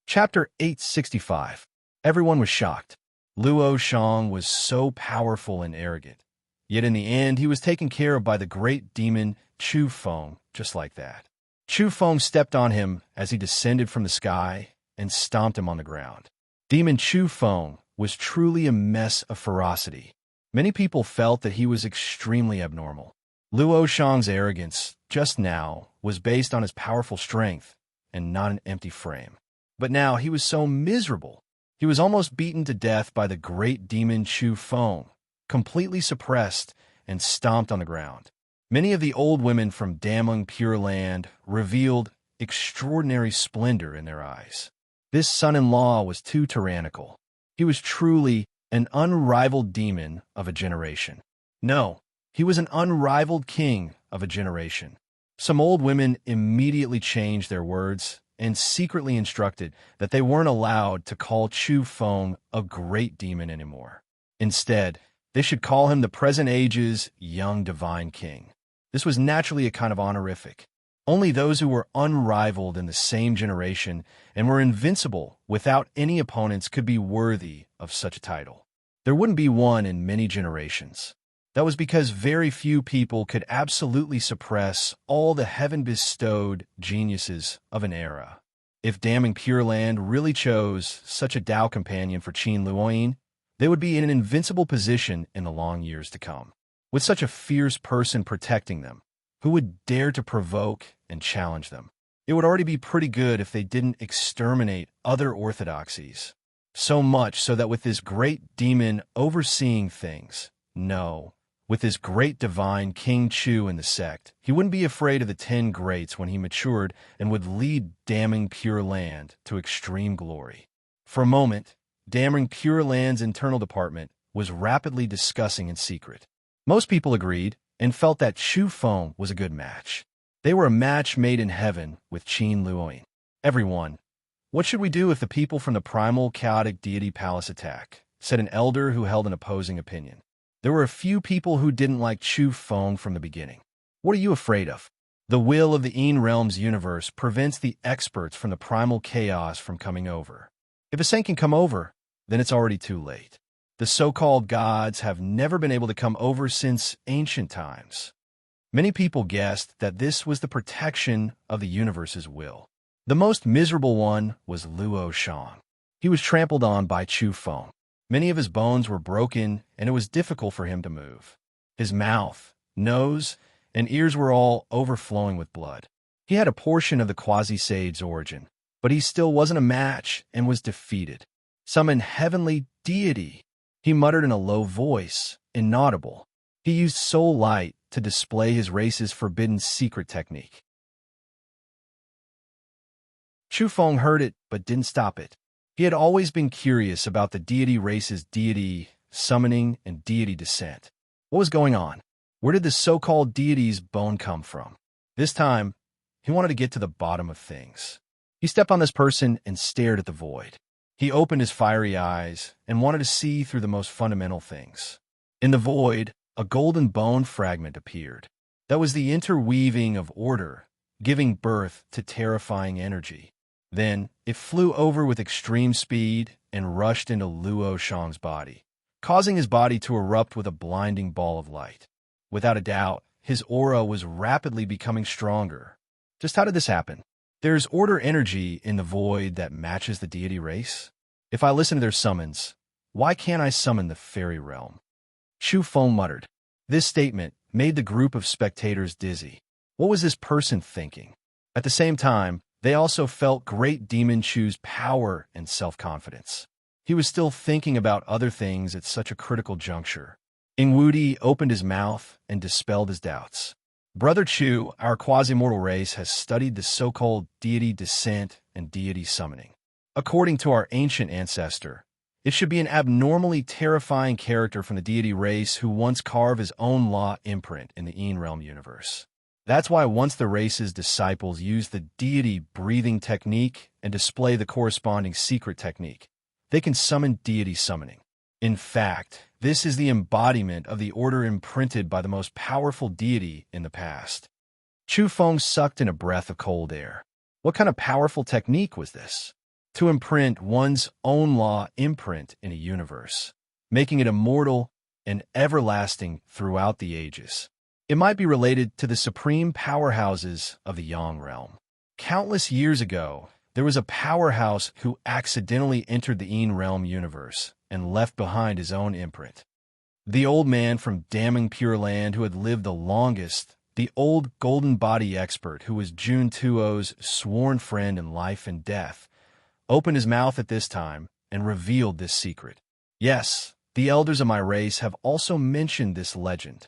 Chapter 865. Everyone was shocked. Luo Shang was so powerful and arrogant. Yet in the end, he was taken care of by the great demon Chu Feng, just like that. Chu Feng stepped on him as he descended from the sky and stomped him on the ground. Demon Chu Feng was truly a mess of ferocity. Many people felt that he was extremely abnormal. Luo Shang's arrogance, just now, was based on his powerful strength and not an empty frame. But now he was so miserable. He was almost beaten to death by the great demon Chu Feng, completely suppressed and stomped on the ground. Many of the old women from Damung Pure Land revealed extraordinary splendor in their eyes. This son-in-law was too tyrannical. He was truly an unrivaled demon of a generation. No, he was an unrivaled king of a generation. Some old women immediately changed their words and secretly instructed that they weren't allowed to call Chu Feng a great demon anymore. Instead, they should call him the present age's young divine king. This was naturally a kind of honorific. Only those who were unrivaled in the same generation and were invincible without any opponents could be worthy of such a title. There wouldn't be one in many generations. That was because very few people could absolutely suppress all the heaven-bestowed geniuses of an era. If damning Pure Land really chose such a Tao companion for Qin Luoyin, they would be in an invincible position in the long years to come. With such a fierce person protecting them, who would dare to provoke and challenge them? It would already be pretty good if they didn't exterminate other orthodoxies. So much so that with this great demon overseeing things, with this great divine King Chu in the sect, he wouldn't be afraid of the 10 greats when he matured and would lead damning Pure Land to extreme glory. For a moment, damning Pure Land's internal department was rapidly discussing in secret. Most people agreed and felt that Chu Feng was a good match. They were a match made in heaven with Qin Luoyin. Everyone, what should we do if the people from the primal chaotic deity palace attack? Said an elder who held an opposing opinion. There were a few people who didn't like Chu Feng from the beginning. What are you afraid of? The will of the Een Realms universe prevents the experts from the primal chaos from coming over. If a saint can come over, then it's already too late. The so-called gods have never been able to come over since ancient times. Many people guessed that this was the protection of the universe's will. The most miserable one was Luo Shang. He was trampled on by Chu Feng. Many of his bones were broken, and it was difficult for him to move. His mouth, nose, and ears were all overflowing with blood. He had a portion of the quasi-sage's origin, but he still wasn't a match and was defeated. Summon heavenly deity, he muttered in a low voice, inaudible. He used soul light to display his race's forbidden secret technique. Chu Feng heard it, but didn't stop it. He had always been curious about the deity race's deity summoning and deity descent. What was going on? Where did this so-called deity's bone come from? This time, he wanted to get to the bottom of things. He stepped on this person and stared at the void. He opened his fiery eyes and wanted to see through the most fundamental things. In the void, a golden bone fragment appeared. That was the interweaving of order, giving birth to terrifying energy. Then, it flew over with extreme speed and rushed into Luo Shang's body, causing his body to erupt with a blinding ball of light. Without a doubt, his aura was rapidly becoming stronger. Just how did this happen? There's order energy in the void that matches the deity race. If I listen to their summons, why can't I summon the fairy realm? Chu Feng muttered. This statement made the group of spectators dizzy. What was this person thinking? At the same time, they also felt great Demon Chu's power and self-confidence. He was still thinking about other things at such a critical juncture. Ingwudi opened his mouth and dispelled his doubts. Brother Chu, our quasi-mortal race, has studied the so-called deity descent and deity summoning. According to our ancient ancestor, it should be an abnormally terrifying character from the deity race who once carved his own law imprint in the Een Realm universe. That's why once the race's disciples use the deity breathing technique and display the corresponding secret technique, they can summon deity summoning. In fact, this is the embodiment of the order imprinted by the most powerful deity in the past. Chu Feng sucked in a breath of cold air. What kind of powerful technique was this? To imprint one's own law imprint in a universe, making it immortal and everlasting throughout the ages. It might be related to the supreme powerhouses of the Yang realm. Countless years ago, there was a powerhouse who accidentally entered the Een Realm universe and left behind his own imprint. The old man from damning Pure Land who had lived the longest, the old golden body expert who was Jun Tuo's sworn friend in life and death, opened his mouth at this time and revealed this secret. Yes, the elders of my race have also mentioned this legend.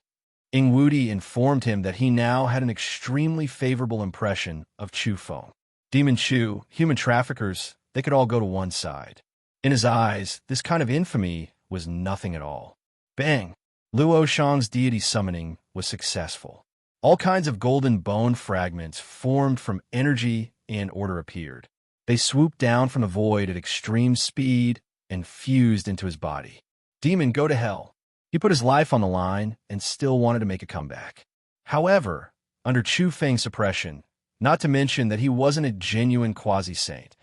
Ingwudi informed him that he now had an extremely favorable impression of Chu Feng. Demon Chu, human traffickers, they could all go to one side. In his eyes, this kind of infamy was nothing at all. Bang! Luo Shang's deity summoning was successful. All kinds of golden bone fragments formed from energy and order appeared. They swooped down from the void at extreme speed and fused into his body. Demon, go to hell. He put his life on the line and still wanted to make a comeback. However, under Chu Feng's suppression, not to mention that he wasn't a genuine quasi-saint,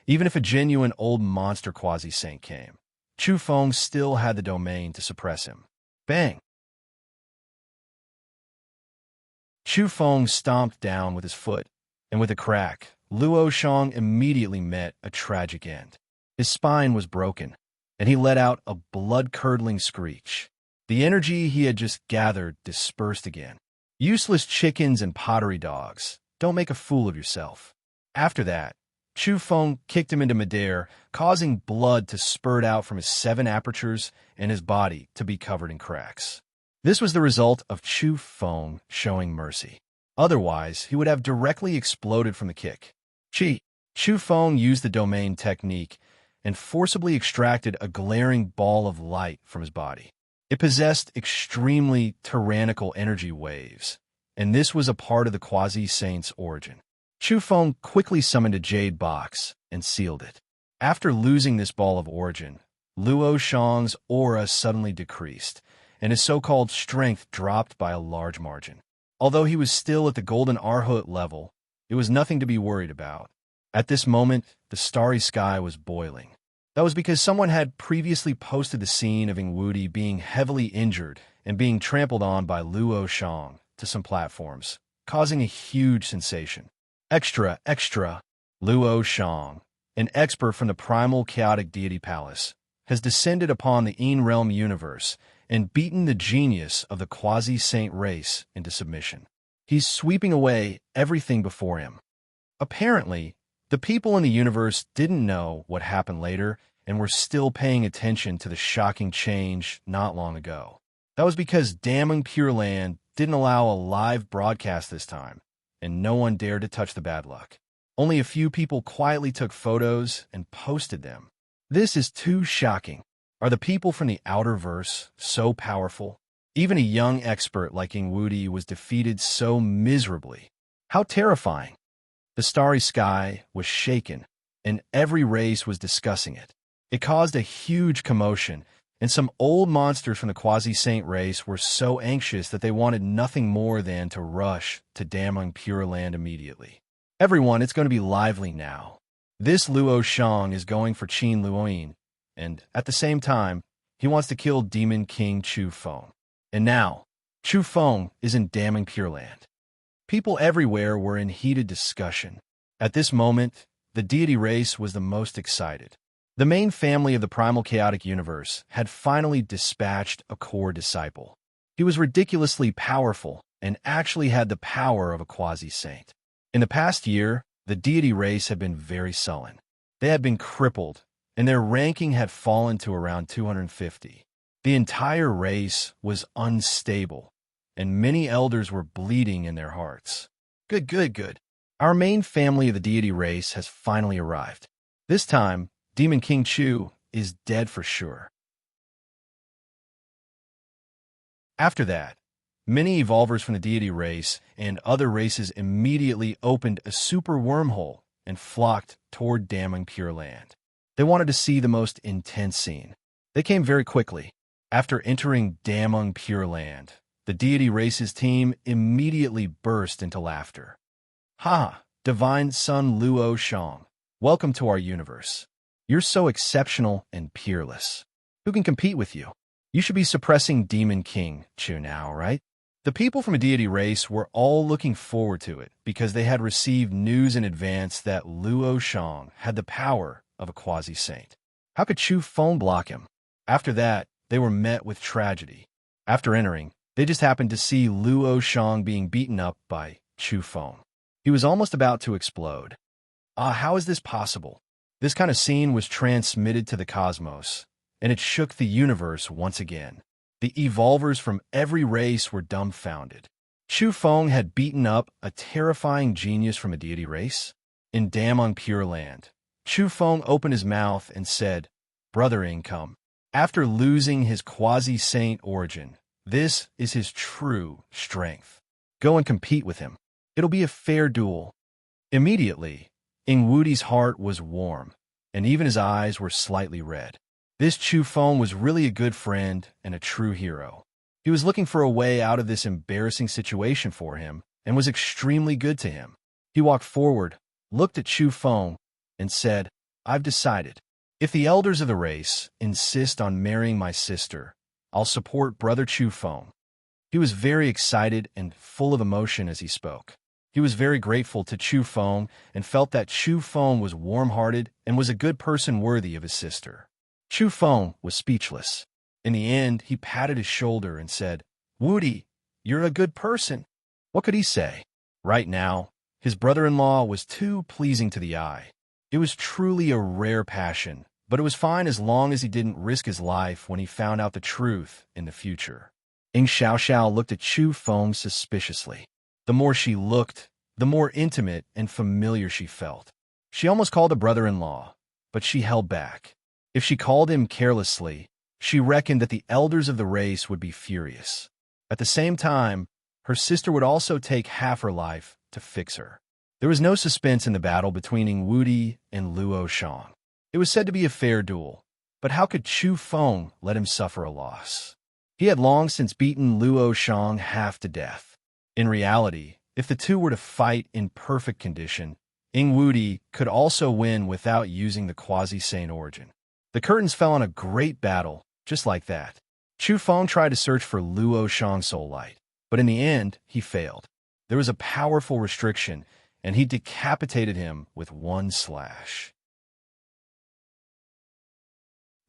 even if a genuine old monster quasi-saint came, Chu Feng still had the domain to suppress him. Bang! Chu Feng stomped down with his foot, and with a crack, Luo Shang immediately met a tragic end. His spine was broken, and he let out a blood-curdling screech. The energy he had just gathered dispersed again. Useless chickens and pottery dogs, don't make a fool of yourself. After that, Chu Feng kicked him into midair, causing blood to spurt out from his 7 apertures and his body to be covered in cracks. This was the result of Chu Feng showing mercy. Otherwise, he would have directly exploded from the kick. Chu Feng used the domain technique and forcibly extracted a glaring ball of light from his body. It possessed extremely tyrannical energy waves, and this was a part of the quasi-saint's origin. Chu Feng quickly summoned a jade box and sealed it. After losing this ball of origin, Luo Shang's aura suddenly decreased, and his so-called strength dropped by a large margin. Although he was still at the golden Arhut level, it was nothing to be worried about. At this moment, the starry sky was boiling. That was because someone had previously posted the scene of Ingwudi being heavily injured and being trampled on by Luo Shang to some platforms, causing a huge sensation. Extra! Luo Shang, an expert from the primal chaotic deity palace, has descended upon the Een Realm universe and beaten the genius of the quasi-saint race into submission. He's sweeping away everything before him. Apparently, the people in the universe didn't know what happened later and were still paying attention to the shocking change not long ago. That was because Damning Pure Land didn't allow a live broadcast this time, and no one dared to touch the bad luck. Only a few people quietly took photos and posted them. This is too shocking. Are the people from the outer verse so powerful? Even a young expert like Ingwudi was defeated so miserably. How terrifying. The starry sky was shaken, and every race was discussing it. It caused a huge commotion, and some old monsters from the quasi-saint race were so anxious that they wanted nothing more than to rush to Damning Pure Land immediately. Everyone, it's going to be lively now. This Luo Shang is going for Qin Luoyin, and at the same time, he wants to kill Demon King Chu Feng. And now, Chu Feng is in Damning Pure Land. People everywhere were in heated discussion. At this moment, the deity race was the most excited. The main family of the primal chaotic universe had finally dispatched a core disciple. He was ridiculously powerful and actually had the power of a quasi-saint. In the past year, the deity race had been very sullen. They had been crippled, and their ranking had fallen to around 250. The entire race was unstable, and many elders were bleeding in their hearts. Good. Our main family of the deity race has finally arrived. This time, Demon King Chu is dead for sure. After that, many evolvers from the deity race and other races immediately opened a super wormhole and flocked toward Damning Pure Land. They wanted to see the most intense scene. They came very quickly. After entering Damning Pure Land, the deity race's team immediately burst into laughter. Ha! Divine Son Luo Shang, welcome to our universe. You're so exceptional and peerless. Who can compete with you? You should be suppressing Demon King Chu now, right? The people from a deity race were all looking forward to it because they had received news in advance that Luo Shang had the power of a quasi-saint. How could Chu Feng block him? After that, they were met with tragedy. After entering, they just happened to see Luo Shang being beaten up by Chu Feng. He was almost about to explode. How is this possible? This kind of scene was transmitted to the cosmos, and it shook the universe once again. The evolvers from every race were dumbfounded. Chu Feng had beaten up a terrifying genius from a deity race? In Damning Pure Land, Chu Feng opened his mouth and said, "Brother Income." After losing his quasi-saint origin, this is his true strength. Go and compete with him. It'll be a fair duel. Immediately, Ingwudi's heart was warm, and even his eyes were slightly red. This Chu Feng was really a good friend and a true hero. He was looking for a way out of this embarrassing situation for him and was extremely good to him. He walked forward, looked at Chu Feng, and said, "I've decided. If the elders of the race insist on marrying my sister, I'll support Brother Chu Feng." He was very excited and full of emotion as he spoke. He was very grateful to Chu Feng and felt that Chu Feng was warm-hearted and was a good person worthy of his sister. Chu Feng was speechless. In the end, he patted his shoulder and said, "Woody, you're a good person." What could he say? Right now, his brother-in-law was too pleasing to the eye. It was truly a rare passion, but it was fine as long as he didn't risk his life when he found out the truth in the future. Ing Xiaoxiao looked at Chu Feng suspiciously. The more she looked, the more intimate and familiar she felt. She almost called a brother-in-law, but she held back. If she called him carelessly, she reckoned that the elders of the race would be furious. At the same time, her sister would also take half her life to fix her. There was no suspense in the battle between Ing Wudi and Luo Shang. It was said to be a fair duel, but how could Chu Feng let him suffer a loss? He had long since beaten Luo Shang half to death. In reality, if the two were to fight in perfect condition, Ing Wudi could also win without using the quasi-sane origin. The curtains fell on a great battle, just like that. Chu Feng tried to search for Luo Shang's soul light, but in the end, he failed. There was a powerful restriction, and he decapitated him with one slash.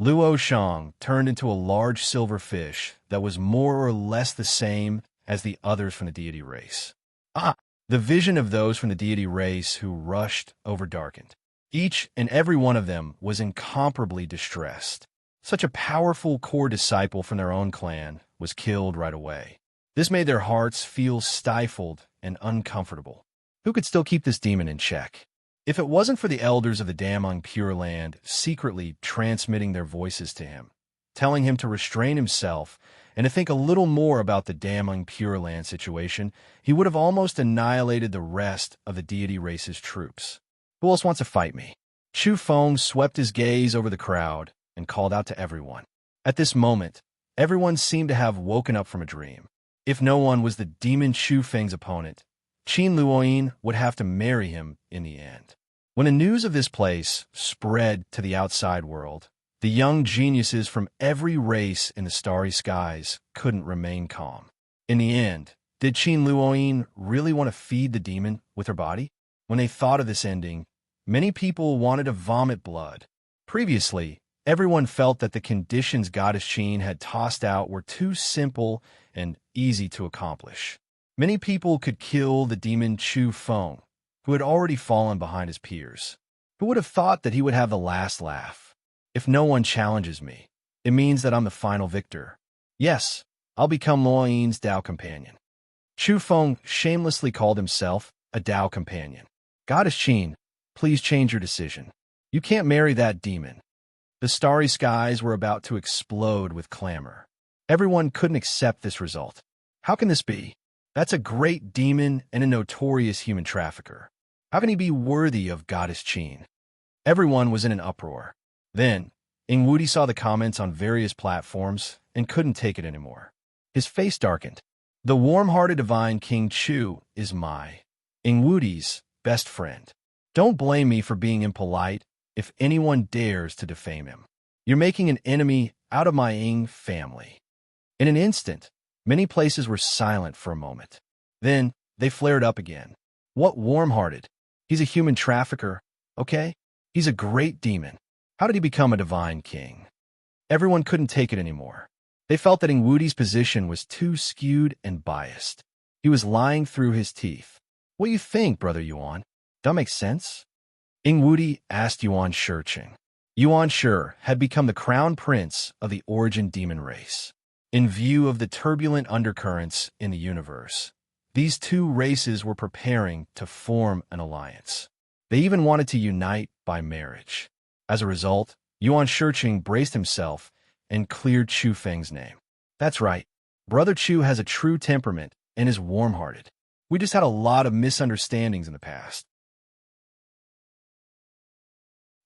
Luo Shang turned into a large silver fish that was more or less the same as the others from the deity race. The vision of those from the deity race who rushed over-darkened. Each and every one of them was incomparably distressed. Such a powerful core disciple from their own clan was killed right away. This made their hearts feel stifled and uncomfortable. Who could still keep this demon in check? If it wasn't for the elders of the Damang Pure Land secretly transmitting their voices to him, telling him to restrain himself and to think a little more about the Damang Pure Land situation, he would have almost annihilated the rest of the deity race's troops. Who else wants to fight me? Chu Feng swept his gaze over the crowd and called out to everyone. At this moment, everyone seemed to have woken up from a dream. If no one was the demon Chu Feng's opponent, Qin Luoyin would have to marry him in the end. When the news of this place spread to the outside world, the young geniuses from every race in the starry skies couldn't remain calm. In the end, did Qin Luoyin really want to feed the demon with her body? When they thought of this ending, many people wanted to vomit blood. Previously, everyone felt that the conditions Goddess Qin had tossed out were too simple and easy to accomplish. Many people could kill the demon Chu Feng, who had already fallen behind his peers. Who would have thought that he would have the last laugh? If no one challenges me, it means that I'm the final victor. Yes, I'll become Luoyin's Tao companion. Chu Feng shamelessly called himself a Tao companion. Goddess Qin, please change your decision. You can't marry that demon. The starry skies were about to explode with clamor. Everyone couldn't accept this result. How can this be? That's a great demon and a notorious human trafficker. How can he be worthy of Goddess Qin? Everyone was in an uproar. Then, Ing Wudi saw the comments on various platforms and couldn't take it anymore. His face darkened. The warm-hearted divine King Chu is Ing Wudi's best friend. Don't blame me for being impolite if anyone dares to defame him. You're making an enemy out of my Ing family. In an instant, many places were silent for a moment. Then, they flared up again. What warm-hearted? He's a human trafficker, okay? He's a great demon. How did he become a divine king? Everyone couldn't take it anymore. They felt that Ing Wudi's position was too skewed and biased. He was lying through his teeth. What do you think, Brother Yuan? That makes sense? Ing Wudi asked Yuan Shiqing. Yuan Shi had become the crown prince of the origin demon race. In view of the turbulent undercurrents in the universe, these two races were preparing to form an alliance. They even wanted to unite by marriage. As a result, Yuan Shiqing braced himself and cleared Chu Feng's name. That's right. Brother Chu has a true temperament and is warm-hearted. We just had a lot of misunderstandings in the past.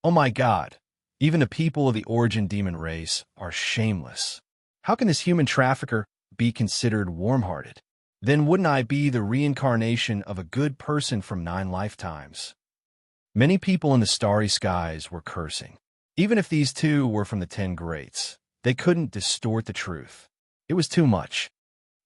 Oh my God, even the people of the origin demon race are shameless. How can this human trafficker be considered warm-hearted? Then wouldn't I be the reincarnation of a good person from 9 lifetimes? Many people in the starry skies were cursing. Even if these two were from the 10 greats, they couldn't distort the truth. It was too much.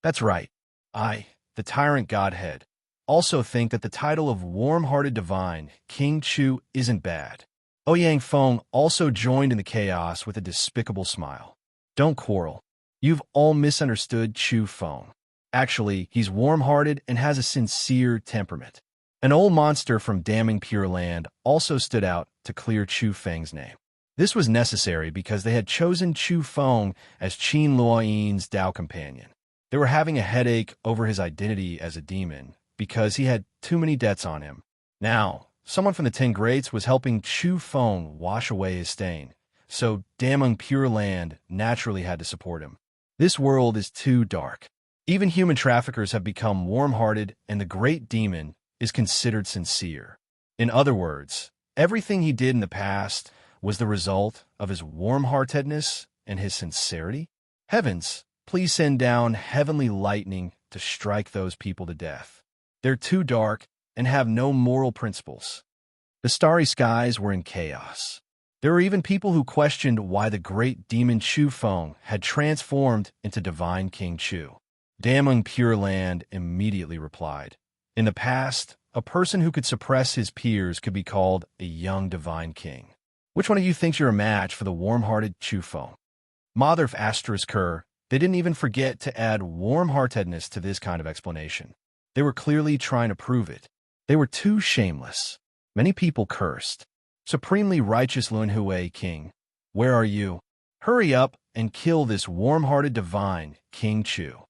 That's right. I, the tyrant godhead, also think that the title of warm-hearted divine, King Chu, isn't bad. Ouyang Feng also joined in the chaos with a despicable smile. Don't quarrel. You've all misunderstood Chu Feng. Actually, he's warm-hearted and has a sincere temperament. An old monster from Damning Pure Land also stood out to clear Chu Feng's name. This was necessary because they had chosen Chu Feng as Qin Luoyin's Dao companion. They were having a headache over his identity as a demon because he had too many debts on him. Now, someone from the Ten Greats was helping Chu Feng wash away his stain, so Damning Pure Land naturally had to support him. This world is too dark. Even human traffickers have become warm-hearted, and the great demon is considered sincere. In other words, everything he did in the past was the result of his warm-heartedness and his sincerity. Heavens, please send down heavenly lightning to strike those people to death. They're too dark and have no moral principles. The starry skies were in chaos. There were even people who questioned why the great demon Chu Feng had transformed into divine King Chu. Damning Pure Land immediately replied, "In the past, a person who could suppress his peers could be called a young divine king. Which one of you thinks you're a match for the warm-hearted Chu Feng?" Mother of Asterisk Kerr, they didn't even forget to add warm-heartedness to this kind of explanation. They were clearly trying to prove it. They were too shameless. Many people cursed. "Supremely righteous Lun Hui King, where are you? Hurry up and kill this warm-hearted divine, King Chu."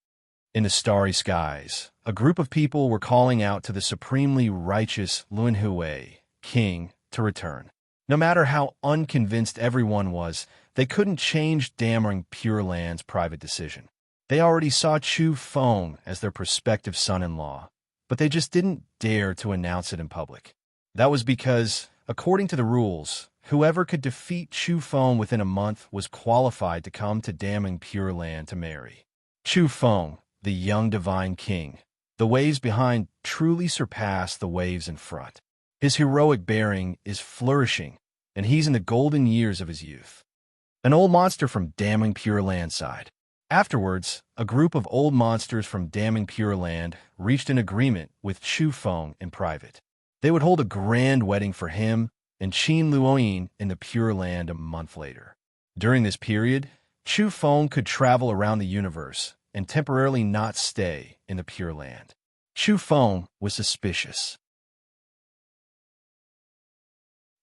In the starry skies, a group of people were calling out to the supremely righteous Lun Hui King to return. No matter how unconvinced everyone was, they couldn't change Damning Pure Land's private decision. They already saw Chu Feng as their prospective son-in-law, but they just didn't dare to announce it in public. That was because, according to the rules, whoever could defeat Chu Feng within a month was qualified to come to Damning Pure Land to marry. Chu Feng, the young divine king, the waves behind truly surpass the waves in front. His heroic bearing is flourishing, and he's in the golden years of his youth. An old monster from Damning Pure Land sighed. Afterwards, a group of old monsters from Damning Pure Land reached an agreement with Chu Feng in private. They would hold a grand wedding for him and Qin Luoyin in the Pure Land a month later. During this period, Chu Feng could travel around the universe and temporarily not stay in the Pure Land. Chu Feng was suspicious.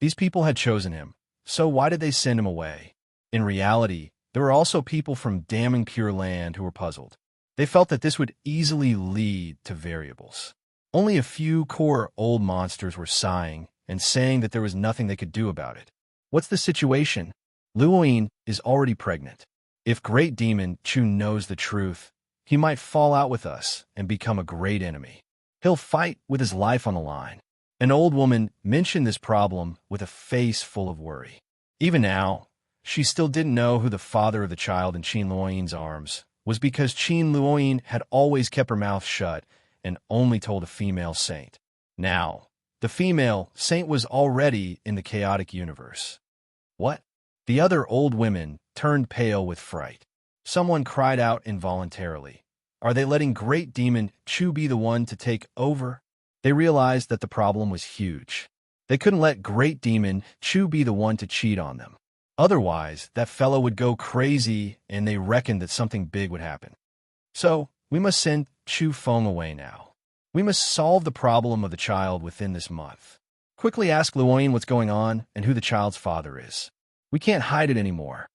These people had chosen him, so why did they send him away? In reality, there were also people from Damning Pure Land who were puzzled. They felt that this would easily lead to variables. Only a few core old monsters were sighing and saying that there was nothing they could do about it. What's the situation? Luoyin is already pregnant. If Great Demon Chu knows the truth, he might fall out with us and become a great enemy. He'll fight with his life on the line. An old woman mentioned this problem with a face full of worry. Even now, she still didn't know who the father of the child in Qin Luoyin's arms was because Qin Luoyin had always kept her mouth shut and only told a female saint. Now, the female saint was already in the chaotic universe. What? The other old women turned pale with fright. Someone cried out involuntarily. Are they letting Great Demon Chu be the one to take over? They realized that the problem was huge. They couldn't let Great Demon Chu be the one to cheat on them. Otherwise, that fellow would go crazy and they reckoned that something big would happen. So, we must send Chu Feng away now. We must solve the problem of the child within this month. Quickly ask Luoyin what's going on and who the child's father is. We can't hide it anymore.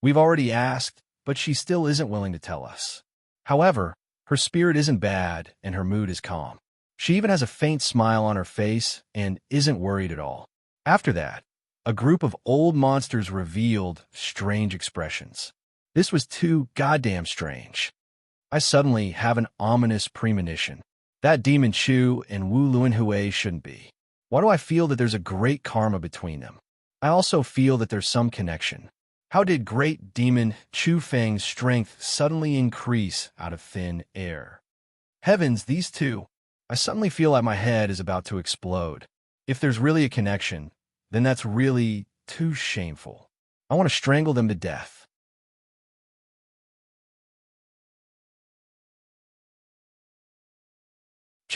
We've already asked, but she still isn't willing to tell us. However, her spirit isn't bad and her mood is calm. She even has a faint smile on her face and isn't worried at all. After that, a group of old monsters revealed strange expressions. This was too goddamn strange. I suddenly have an ominous premonition. That Demon Chu and Wu Luanhui shouldn't be. Why do I feel that there's a great karma between them? I also feel that there's some connection. How did Great Demon Chu Feng's strength suddenly increase out of thin air? Heavens, these two! I suddenly feel like my head is about to explode. If there's really a connection, then that's really too shameful. I want to strangle them to death.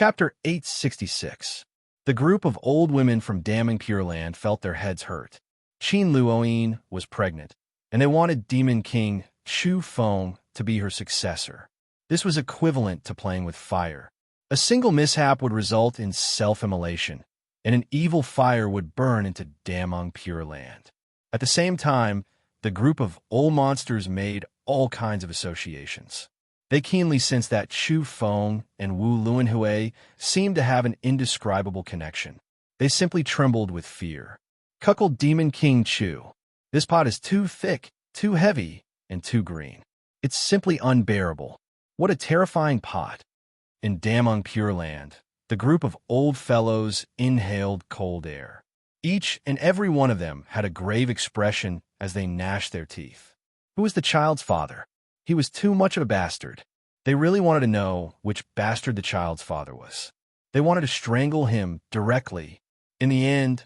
Chapter 866. The group of old women from damning Pure Land felt their heads hurt. Qin Luoyin was pregnant, and they wanted Demon King Chu Feng to be her successor. This was equivalent to playing with fire. A single mishap would result in self-immolation, and an evil fire would burn into damning Pure Land. At the same time, the group of old monsters made all kinds of associations. They keenly sensed that Chu Feng and Wu Luanhui seemed to have an indescribable connection. They simply trembled with fear. Cuckold Demon King Chu. This pot is too thick, too heavy, and too green. It's simply unbearable. What a terrifying pot. In damning Pure Land, the group of old fellows inhaled cold air. Each and every one of them had a grave expression as they gnashed their teeth. Who was the child's father? He was too much of a bastard. They really wanted to know which bastard the child's father was. They wanted to strangle him directly. In the end,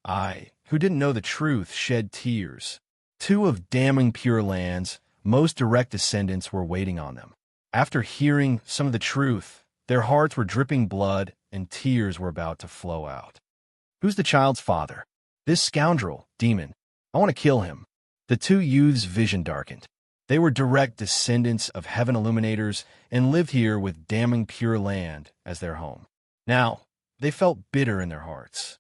I, who didn't know the truth, shed tears. Two of damning Pure Land's most direct descendants were waiting on them. After hearing some of the truth, their hearts were dripping blood and tears were about to flow out. Who's the child's father? This scoundrel, demon. I want to kill him. The two youths' vision darkened. They were direct descendants of heaven illuminators and lived here with damning Pure Land as their home. Now, they felt bitter in their hearts.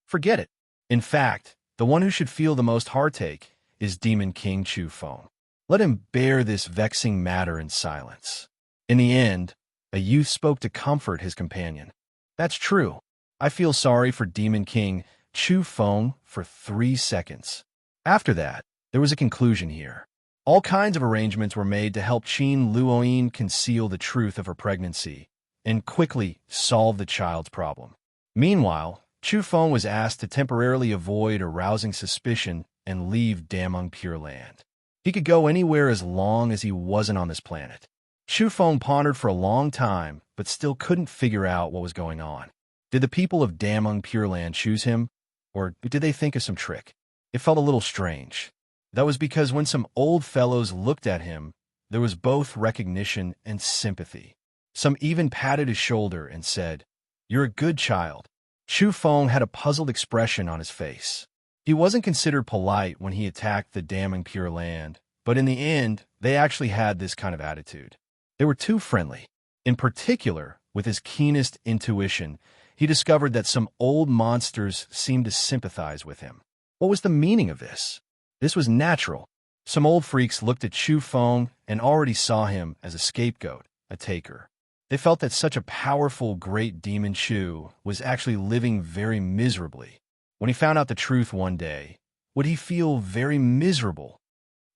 Forget it. In fact, the one who should feel the most heartache is Demon King Chu Feng. Let him bear this vexing matter in silence. In the end, a youth spoke to comfort his companion. That's true. I feel sorry for Demon King Chu Feng for 3 seconds. After that, there was a conclusion here. All kinds of arrangements were made to help Qin Luoyin conceal the truth of her pregnancy and quickly solve the child's problem. Meanwhile, Chu Feng was asked to temporarily avoid arousing suspicion and leave damning Pure Land. He could go anywhere as long as he wasn't on this planet. Chu Feng pondered for a long time, but still couldn't figure out what was going on. Did the people of damning Pure Land choose him, or did they think of some trick? It felt a little strange. That was because when some old fellows looked at him, there was both recognition and sympathy. Some even patted his shoulder and said, "You're a good child." Chu Feng had a puzzled expression on his face. He wasn't considered polite when he attacked the damning Pure Land, but in the end, they actually had this kind of attitude. They were too friendly. In particular, with his keenest intuition, he discovered that some old monsters seemed to sympathize with him. What was the meaning of this? This was natural. Some old freaks looked at Chu Feng and already saw him as a scapegoat, a taker. They felt that such a powerful, great demon Chu was actually living very miserably. When he found out the truth one day, would he feel very miserable?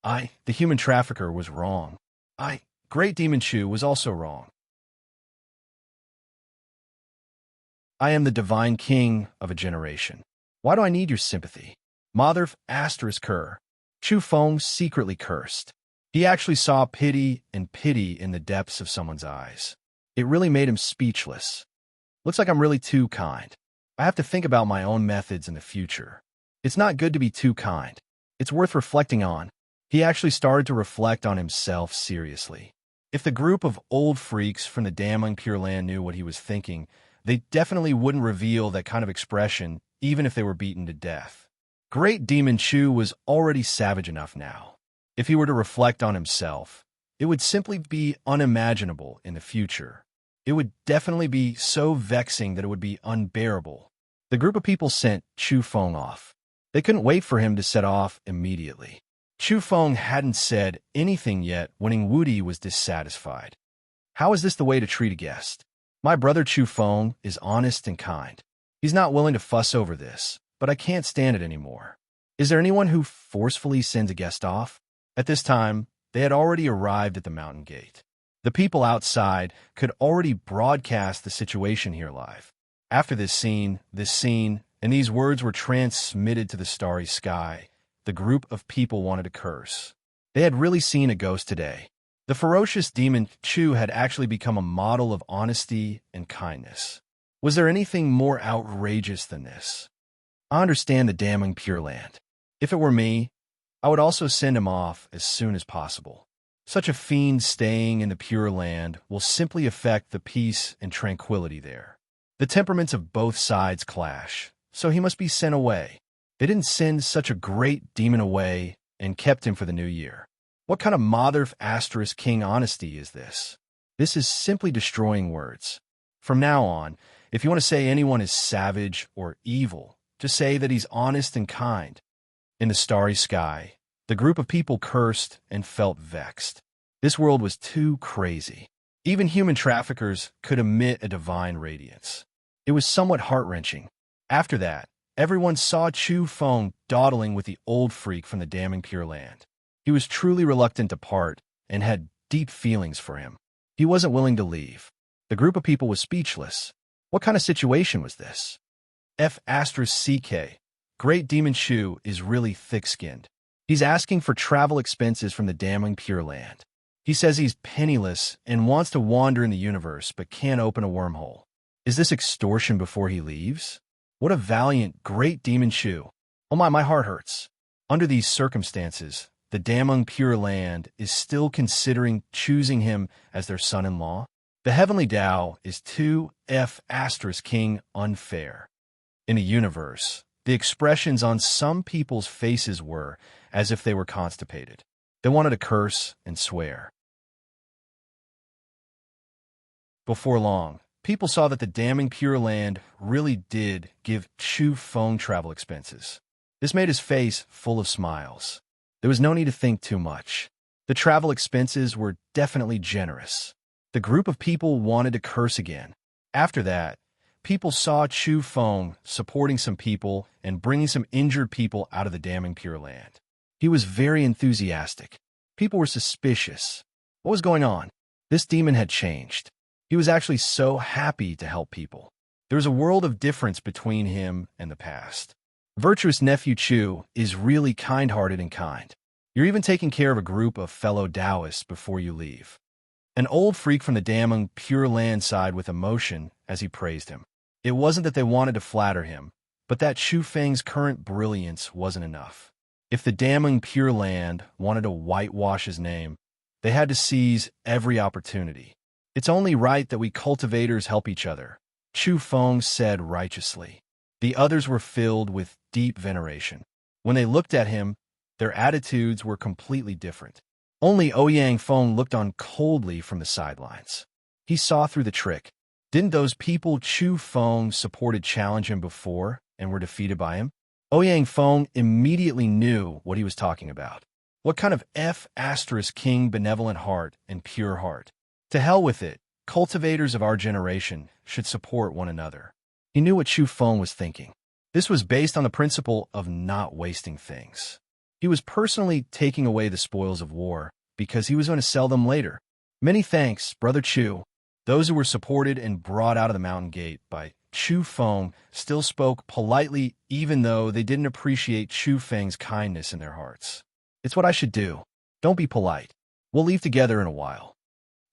The human trafficker, was wrong. Great demon Chu, was also wrong. I am the divine king of a generation. Why do I need your sympathy? Mother asterisk her. Chu Feng secretly cursed. He actually saw pity in the depths of someone's eyes. It really made him speechless. Looks like I'm really too kind. I have to think about my own methods in the future. It's not good to be too kind. It's worth reflecting on. He actually started to reflect on himself seriously. If the group of old freaks from the damning Pure Land knew what he was thinking, they definitely wouldn't reveal that kind of expression, even if they were beaten to death. Great Demon Chu was already savage enough now. If he were to reflect on himself, it would simply be unimaginable in the future. It would definitely be so vexing that it would be unbearable. The group of people sent Chu Feng off. They couldn't wait for him to set off immediately. Chu Feng hadn't said anything yet when Ing Wudi was dissatisfied. How is this the way to treat a guest? My brother Chu Feng is honest and kind. He's not willing to fuss over this, but I can't stand it anymore. Is there anyone who forcefully sends a guest off? At this time, they had already arrived at the mountain gate. The people outside could already broadcast the situation here live. After this scene, and these words were transmitted to the starry sky, the group of people wanted to curse. They had really seen a ghost today. The ferocious demon Chu had actually become a model of honesty and kindness. Was there anything more outrageous than this? I understand the damning Pure Land. If it were me, I would also send him off as soon as possible. Such a fiend staying in the Pure Land will simply affect the peace and tranquility there. The temperaments of both sides clash, so he must be sent away. They didn't send such a great demon away and kept him for the new year. What kind of mother of asterisk king honesty is this? This is simply destroying words. From now on, if you want to say anyone is savage or evil, just say that he's honest and kind. In the starry sky, the group of people cursed and felt vexed. This world was too crazy. Even human traffickers could emit a divine radiance. It was somewhat heart-wrenching. After that, everyone saw Chu Feng dawdling with the old freak from the damning Pure Land. He was truly reluctant to part and had deep feelings for him. He wasn't willing to leave. The group of people was speechless. What kind of situation was this? F*CK. Great Demon Chu is really thick-skinned. He's asking for travel expenses from the damning Pure Land. He says he's penniless and wants to wander in the universe but can't open a wormhole. Is this extortion before he leaves? What a valiant, great Demon Chu. Oh my heart hurts. Under these circumstances, the damning Pure Land is still considering choosing him as their son-in-law. The heavenly Tao is too F*king unfair. In a universe, the expressions on some people's faces were as if they were constipated. They wanted to curse and swear. Before long, people saw that the damning Pure Land really did give Chu Feng travel expenses. This made his face full of smiles. There was no need to think too much. The travel expenses were definitely generous. The group of people wanted to curse again. After that, people saw Chu Feng supporting some people and bringing some injured people out of the damning Pure Land. He was very enthusiastic. People were suspicious. What was going on? This demon had changed. He was actually so happy to help people. There was a world of difference between him and the past. Virtuous nephew Chu is really kind-hearted and kind. You're even taking care of a group of fellow Taoists before you leave. An old freak from the damning Pure Land sighed with emotion as he praised him. It wasn't that they wanted to flatter him, but that Chu Feng's current brilliance wasn't enough. If the damning Pure Land wanted to whitewash his name, they had to seize every opportunity. It's only right that we cultivators help each other, Chu Feng said righteously. The others were filled with deep veneration. When they looked at him, their attitudes were completely different. Only Ouyang Feng looked on coldly from the sidelines. He saw through the trick. Didn't those people Chu Feng supported challenge him before and were defeated by him? Ouyang Feng immediately knew what he was talking about. What kind of F*king benevolent heart and pure heart? To hell with it. Cultivators of our generation should support one another. He knew what Chu Feng was thinking. This was based on the principle of not wasting things. He was personally taking away the spoils of war because he was going to sell them later. Many thanks, Brother Chu. Those who were supported and brought out of the mountain gate by Chu Feng still spoke politely even though they didn't appreciate Chu Feng's kindness in their hearts. It's what I should do. Don't be polite. We'll leave together in a while.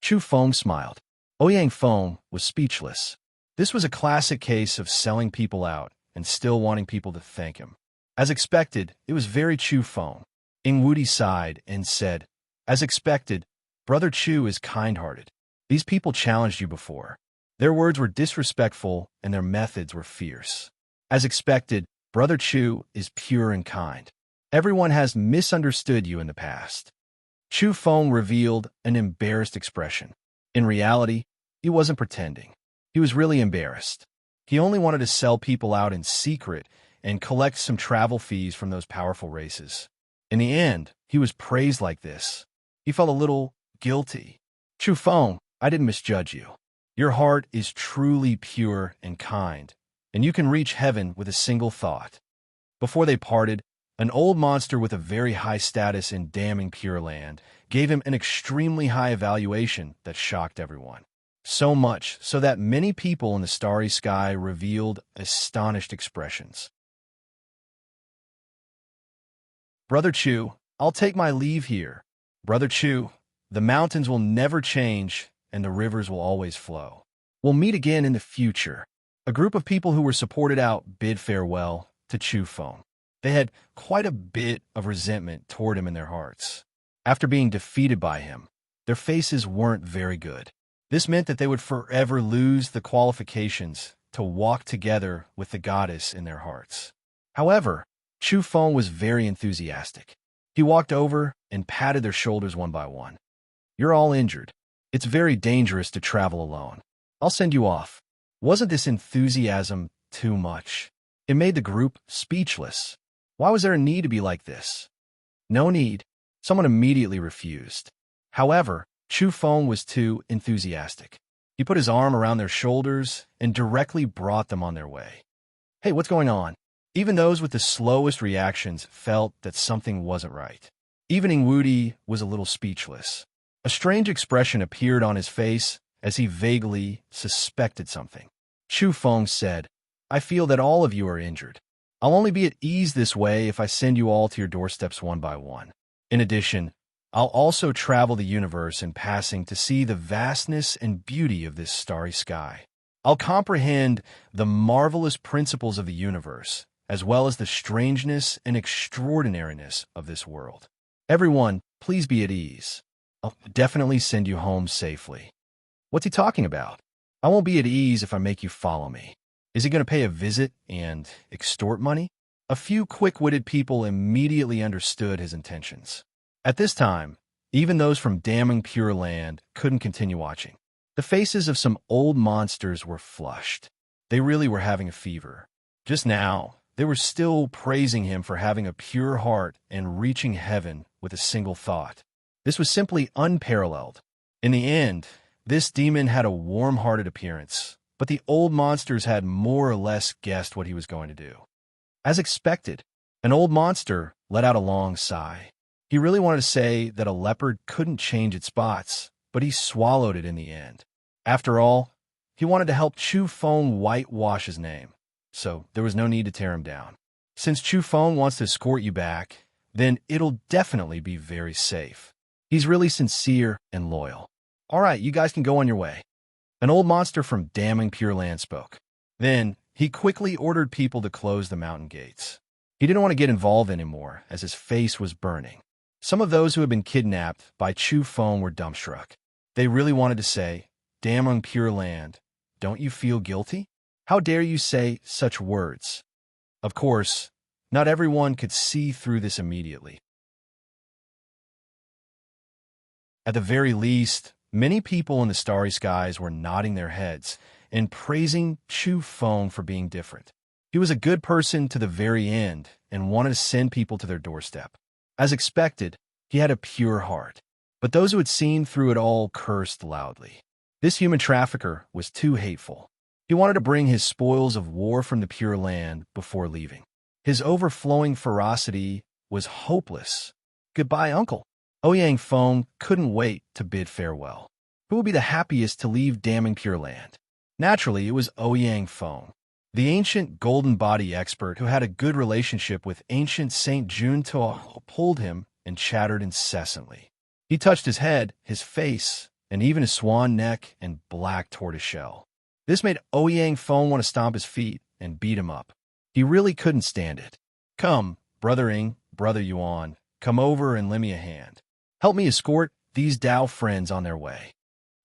Chu Feng smiled. Ouyang Feng was speechless. This was a classic case of selling people out and still wanting people to thank him. As expected, it was very Chu Feng. Ing Wudi sighed and said, As expected, Brother Chu is kind-hearted. These people challenged you before. Their words were disrespectful and their methods were fierce. As expected, Brother Chu is pure and kind. Everyone has misunderstood you in the past. Chu Feng revealed an embarrassed expression. In reality, he wasn't pretending. He was really embarrassed. He only wanted to sell people out in secret and collect some travel fees from those powerful races. In the end, he was praised like this. He felt a little guilty. Chu Feng, I didn't misjudge you. Your heart is truly pure and kind, and you can reach heaven with a single thought. Before they parted, an old monster with a very high status in damning Pure Land gave him an extremely high evaluation that shocked everyone. So much so that many people in the starry sky revealed astonished expressions. Brother Chu, I'll take my leave here. Brother Chu, the mountains will never change and the rivers will always flow. We'll meet again in the future. A group of people who were supported out bid farewell to Chu Feng. They had quite a bit of resentment toward him in their hearts. After being defeated by him, their faces weren't very good. This meant that they would forever lose the qualifications to walk together with the goddess in their hearts. However, Chu Feng was very enthusiastic. He walked over and patted their shoulders one by one. "You're all injured. It's very dangerous to travel alone. I'll send you off." Wasn't this enthusiasm too much? It made the group speechless. Why was there a need to be like this? No need. Someone immediately refused. However, Chu Feng was too enthusiastic. He put his arm around their shoulders and directly brought them on their way. "Hey, what's going on?" Even those with the slowest reactions felt that something wasn't right. Even Ingwudi was a little speechless. A strange expression appeared on his face as he vaguely suspected something. Chu Feng said, "I feel that all of you are injured. I'll only be at ease this way if I send you all to your doorsteps one by one. In addition, I'll also travel the universe in passing to see the vastness and beauty of this starry sky. I'll comprehend the marvelous principles of the universe, as well as the strangeness and extraordinariness of this world. Everyone, please be at ease. I'll definitely send you home safely." What's he talking about? I won't be at ease if I make you follow me. Is he going to pay a visit and extort money? A few quick-witted people immediately understood his intentions. At this time, even those from damning Pure Land couldn't continue watching. The faces of some old monsters were flushed. They really were having a fever. Just now, they were still praising him for having a pure heart and reaching heaven with a single thought. This was simply unparalleled. In the end, this demon had a warm-hearted appearance, but the old monsters had more or less guessed what he was going to do. As expected, an old monster let out a long sigh. He really wanted to say that a leopard couldn't change its spots, but he swallowed it in the end. After all, he wanted to help Chu Feng whitewash his name, so there was no need to tear him down. Since Chu Feng wants to escort you back, then it'll definitely be very safe. He's really sincere and loyal. All right, you guys can go on your way. An old monster from damning Pure Land spoke. Then, he quickly ordered people to close the mountain gates. He didn't want to get involved anymore, as his face was burning. Some of those who had been kidnapped by Chu Feng were dumbstruck. They really wanted to say, "Damning Pure Land, don't you feel guilty? How dare you say such words?" Of course, not everyone could see through this immediately. At the very least, many people in the starry skies were nodding their heads and praising Chu Feng for being different. He was a good person to the very end and wanted to send people to their doorstep. As expected, he had a pure heart, but those who had seen through it all cursed loudly. This human trafficker was too hateful. He wanted to bring his spoils of war from the Pure Land before leaving. His overflowing ferocity was hopeless. Goodbye, uncle. Ouyang Feng couldn't wait to bid farewell. Who would be the happiest to leave damning Pure Land? Naturally, it was Ouyang Feng, the ancient golden body expert who had a good relationship with ancient Saint Junto, pulled him and chattered incessantly. He touched his head, his face, and even his swan neck and black tortoiseshell. This made Ouyang Feng want to stomp his feet and beat him up. He really couldn't stand it. "Come, Brother Ing, Brother Yuan, come over and lend me a hand. Help me escort these Dao friends on their way."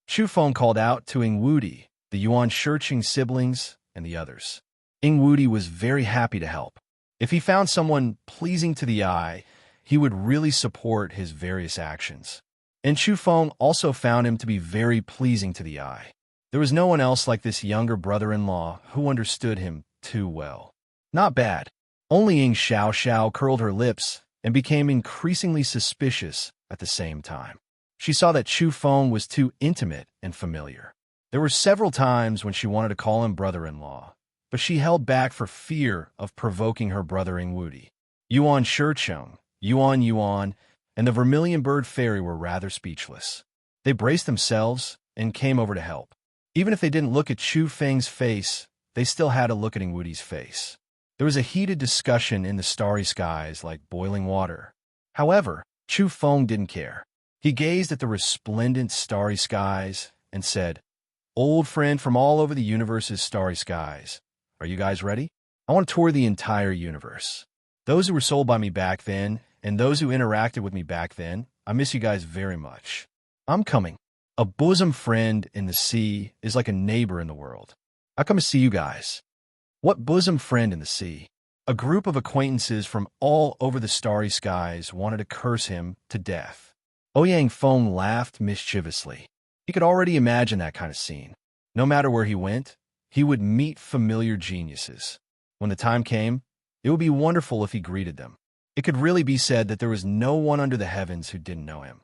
Chu Feng called out to Ingwudi, the Yuan Shirching siblings, and the others. Ingwudi was very happy to help. If he found someone pleasing to the eye, he would really support his various actions. And Chu Feng also found him to be very pleasing to the eye. There was no one else like this younger brother-in-law who understood him too well. Not bad. Only Ying Xiao curled her lips and became increasingly suspicious at the same time. She saw that Chu Feng was too intimate and familiar. There were several times when she wanted to call him brother-in-law, but she held back for fear of provoking her brother Ingwudi. Yuan Shircheng, Yuan, and the Vermilion Bird Fairy were rather speechless. They braced themselves and came over to help. Even if they didn't look at Chu Feng's face, they still had to look at Ingwudi's face. There was a heated discussion in the starry skies like boiling water. However, Chu Feng didn't care. He gazed at the resplendent starry skies and said, "Old friend from all over the universe's starry skies, are you guys ready? I want to tour the entire universe. Those who were sold by me back then and those who interacted with me back then I miss you guys very much. I'm coming. A bosom friend in the sea is like a neighbor in the world. I come to see you guys. What bosom friend in the sea? A group of acquaintances from all over the starry skies wanted to curse him to death. Ouyang Feng laughed mischievously. He could already imagine that kind of scene. No matter where he went, he would meet familiar geniuses. When the time came, it would be wonderful if he greeted them. It could really be said that there was no one under the heavens who didn't know him.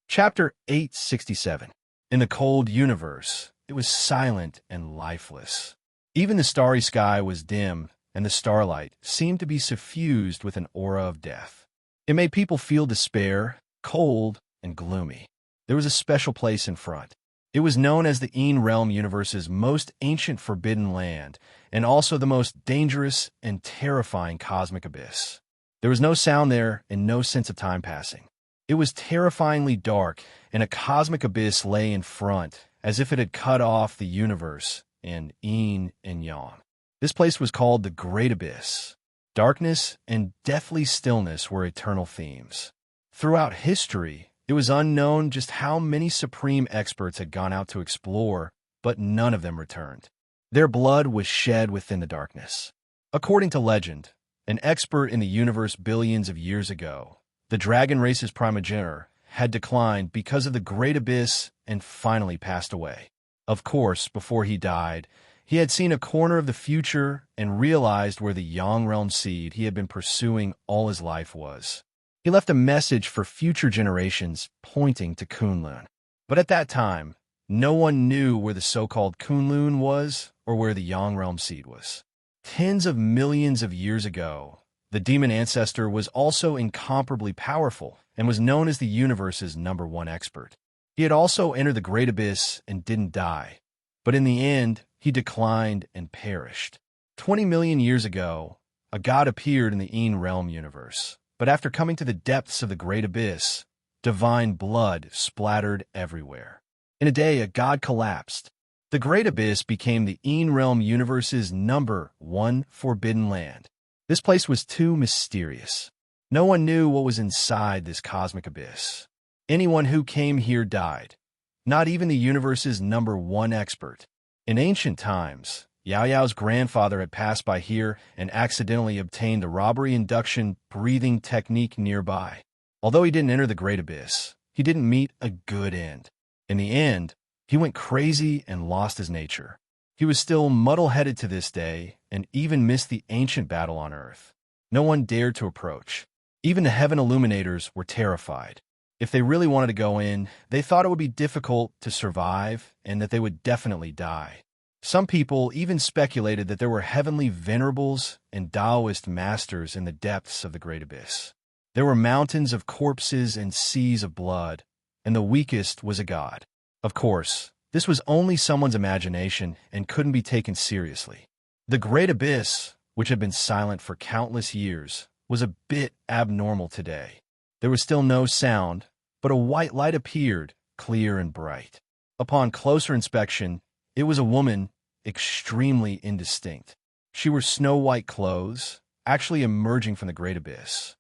Chapter 867. In the cold universe, it was silent and lifeless. Even the starry sky was dim, and the starlight seemed to be suffused with an aura of death. It made people feel despair, cold, and gloomy. There was a special place in front. It was known as the Realm universe's most ancient forbidden land, and also the most dangerous and terrifying cosmic abyss. There was no sound there and no sense of time passing. It was terrifyingly dark, and a cosmic abyss lay in front, as if it had cut off the universe and yin and yang. This place was called the Great Abyss. Darkness and deathly stillness were eternal themes. Throughout history, it was unknown just how many supreme experts had gone out to explore, but none of them returned. Their blood was shed within the darkness. According to legend, an expert in the universe billions of years ago, the dragon race's primogenitor, had declined because of the Great Abyss and finally passed away. Of course, before he died, he had seen a corner of the future and realized where the Yang Realm seed he had been pursuing all his life was. He left a message for future generations pointing to Kunlun. But at that time, no one knew where the so-called Kunlun was or where the Yang Realm seed was. Tens of millions of years ago, the demon ancestor was also incomparably powerful and was known as the universe's #1 expert. He had also entered the Great Abyss and didn't die. But in the end, he declined and perished. 20 million years ago, a god appeared in the Realm universe. But after coming to the depths of the Great Abyss, divine blood splattered everywhere. In a day, a god collapsed. The Great Abyss became the Realm universe's #1 forbidden land. This place was too mysterious. No one knew what was inside this cosmic abyss. Anyone who came here died. Not even the universe's #1 expert. In ancient times, Yao Yao's grandfather had passed by here and accidentally obtained the robbery induction breathing technique nearby. Although he didn't enter the Great Abyss, he didn't meet a good end. In the end, he went crazy and lost his nature. He was still muddle-headed to this day and even missed the ancient battle on Earth. No one dared to approach. Even the heaven illuminators were terrified. If they really wanted to go in, they thought it would be difficult to survive and that they would definitely die. Some people even speculated that there were heavenly venerables and Taoist masters in the depths of the Great Abyss. There were mountains of corpses and seas of blood, and the weakest was a god. Of course, this was only someone's imagination and couldn't be taken seriously. The Great Abyss, which had been silent for countless years, was a bit abnormal today. There was still no sound, but a white light appeared, clear and bright. Upon closer inspection, it was a woman, extremely indistinct. She wore snow-white clothes, actually emerging from the Great Abyss.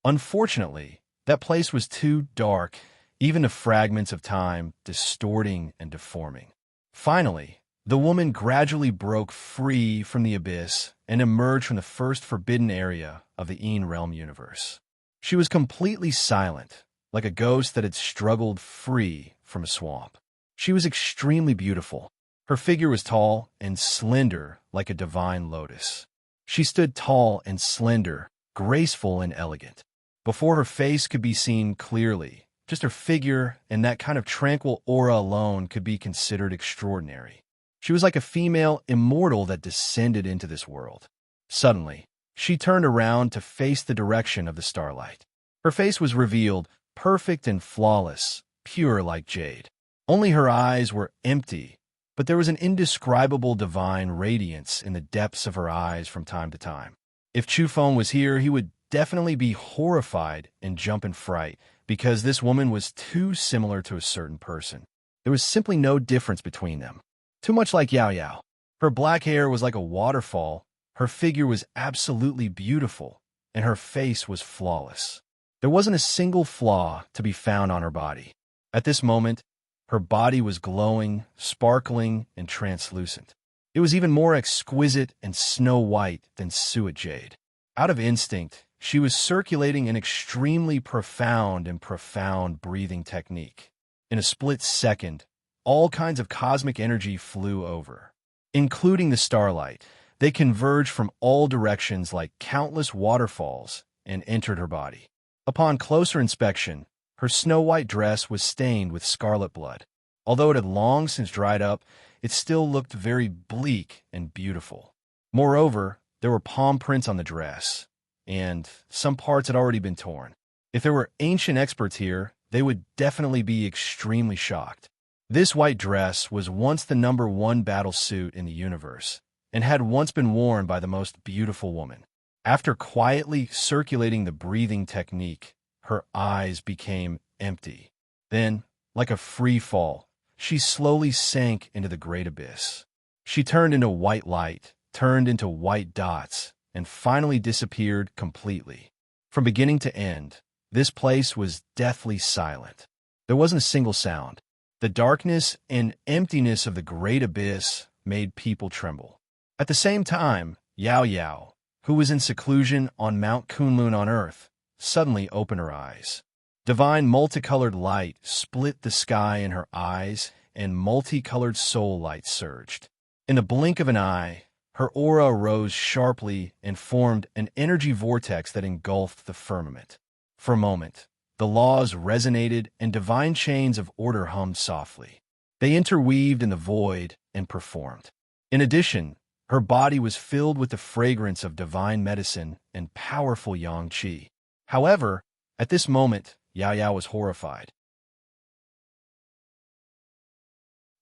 Unfortunately, that place was too dark, even to fragments of time distorting and deforming. Finally, the woman gradually broke free from the abyss and emerged from the first forbidden area of the Realm universe. She was completely silent, like a ghost that had struggled free from a swamp. She was extremely beautiful. Her figure was tall and slender like a divine lotus. She stood tall and slender, graceful and elegant. Before her face could be seen clearly, just her figure and that kind of tranquil aura alone could be considered extraordinary. She was like a female immortal that descended into this world. Suddenly, she turned around to face the direction of the starlight. Her face was revealed, perfect and flawless, pure like jade. Only her eyes were empty, but there was an indescribable divine radiance in the depths of her eyes from time to time. If Chu Feng was here, he would definitely be horrified and jump in fright, because this woman was too similar to a certain person. There was simply no difference between them. too much like Yao Yao. Her black hair was like a waterfall, her figure was absolutely beautiful, and her face was flawless. There wasn't a single flaw to be found on her body. At this moment, her body was glowing, sparkling, and translucent. It was even more exquisite and snow-white than suet jade. Out of instinct, she was circulating an extremely profound breathing technique. In a split second, all kinds of cosmic energy flew over, including the starlight. They converged from all directions like countless waterfalls and entered her body. Upon closer inspection, her snow-white dress was stained with scarlet blood. Although it had long since dried up, it still looked very bleak and beautiful. Moreover, there were palm prints on the dress, and some parts had already been torn. If there were ancient experts here, they would definitely be extremely shocked. This white dress was once the #1 battle suit in the universe, and had once been worn by the most beautiful woman. After quietly circulating the breathing technique, her eyes became empty. Then, like a free fall, she slowly sank into the great abyss. She turned into white light, turned into white dots, and finally disappeared completely. From beginning to end, this place was deathly silent. There wasn't a single sound. The darkness and emptiness of the great abyss made people tremble. At the same time, Yao Yao, who was in seclusion on Mount Kunlun on Earth, suddenly opened her eyes. Divine multicolored light split the sky in her eyes, and multicolored soul light surged. In the blink of an eye, her aura rose sharply and formed an energy vortex that engulfed the firmament. For a moment, the laws resonated and divine chains of order hummed softly. They interweaved in the void and performed. In addition, her body was filled with the fragrance of divine medicine and powerful yang qi. However, at this moment, Yao Yao was horrified.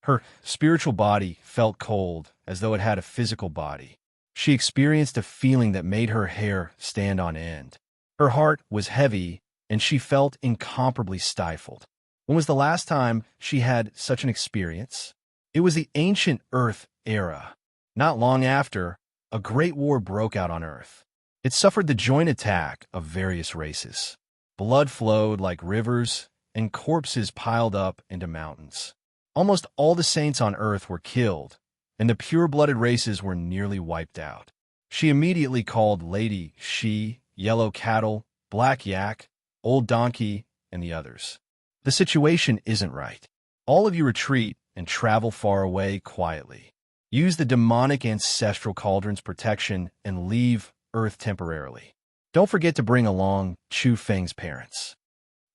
Her spiritual body felt cold, as though it had a physical body. She experienced a feeling that made her hair stand on end. Her heart was heavy, and she felt incomparably stifled. When was the last time she had such an experience? It was the ancient Earth era. Not long after, a great war broke out on Earth. It suffered the joint attack of various races. Blood flowed like rivers, and corpses piled up into mountains. Almost all the saints on Earth were killed, and the pure-blooded races were nearly wiped out. She immediately called Lady She, Yellow Cattle, Black Yak, Old Donkey, and the others. The situation isn't right. All of you retreat and travel far away quietly. Use the demonic ancestral cauldron's protection and leave Earth temporarily. Don't forget to bring along Chu Feng's parents.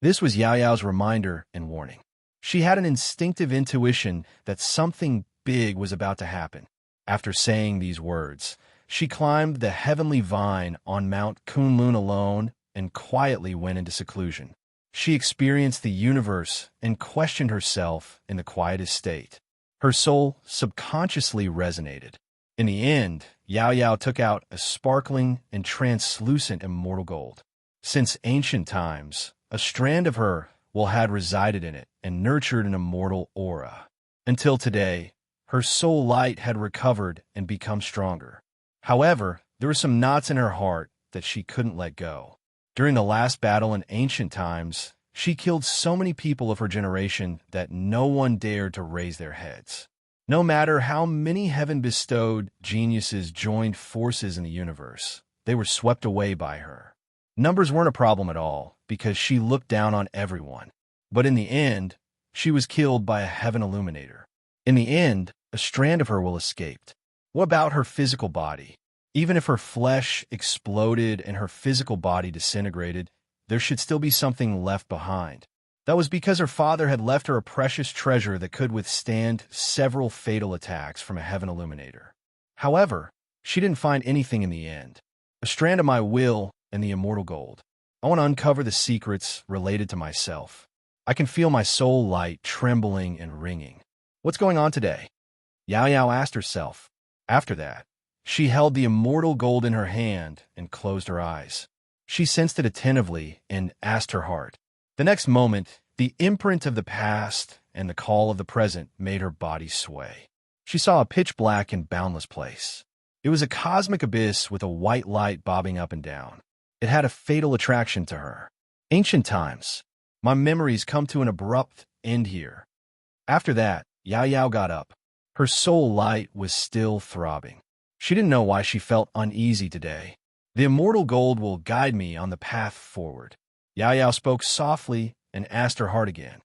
This was Yao Yao's reminder and warning. She had an instinctive intuition that something big was about to happen. After saying these words, she climbed the heavenly vine on Mount Kunlun alone and quietly went into seclusion. She experienced the universe and questioned herself in the quietest state. Her soul subconsciously resonated. In the end, Yao Yao took out a sparkling and translucent immortal gold. Since ancient times, a strand of her had resided in it and nurtured an immortal aura. Until today, her soul light had recovered and become stronger. However, there were some knots in her heart that she couldn't let go. During the last battle in ancient times, she killed so many people of her generation that no one dared to raise their heads. No matter how many heaven-bestowed geniuses joined forces in the universe, they were swept away by her. Numbers weren't a problem at all, because she looked down on everyone. But in the end, she was killed by a heaven illuminator. In the end, a strand of her will escape. What about her physical body? Even if her flesh exploded and her physical body disintegrated, there should still be something left behind. That was because her father had left her a precious treasure that could withstand several fatal attacks from a heaven illuminator. However, she didn't find anything in the end. A strand of my will and the immortal gold. I want to uncover the secrets related to myself. I can feel my soul light trembling and ringing. What's going on today? Yao Yao asked herself. After that, she held the immortal gold in her hand and closed her eyes. She sensed it attentively and asked her heart. The next moment, the imprint of the past and the call of the present made her body sway. She saw a pitch-black and boundless place. It was a cosmic abyss with a white light bobbing up and down. It had a fatal attraction to her. Ancient times. My memories come to an abrupt end here. After that, Yao Yao got up. Her soul light was still throbbing. She didn't know why she felt uneasy today. The immortal gold will guide me on the path forward. Yao Yao spoke softly and asked her heart again.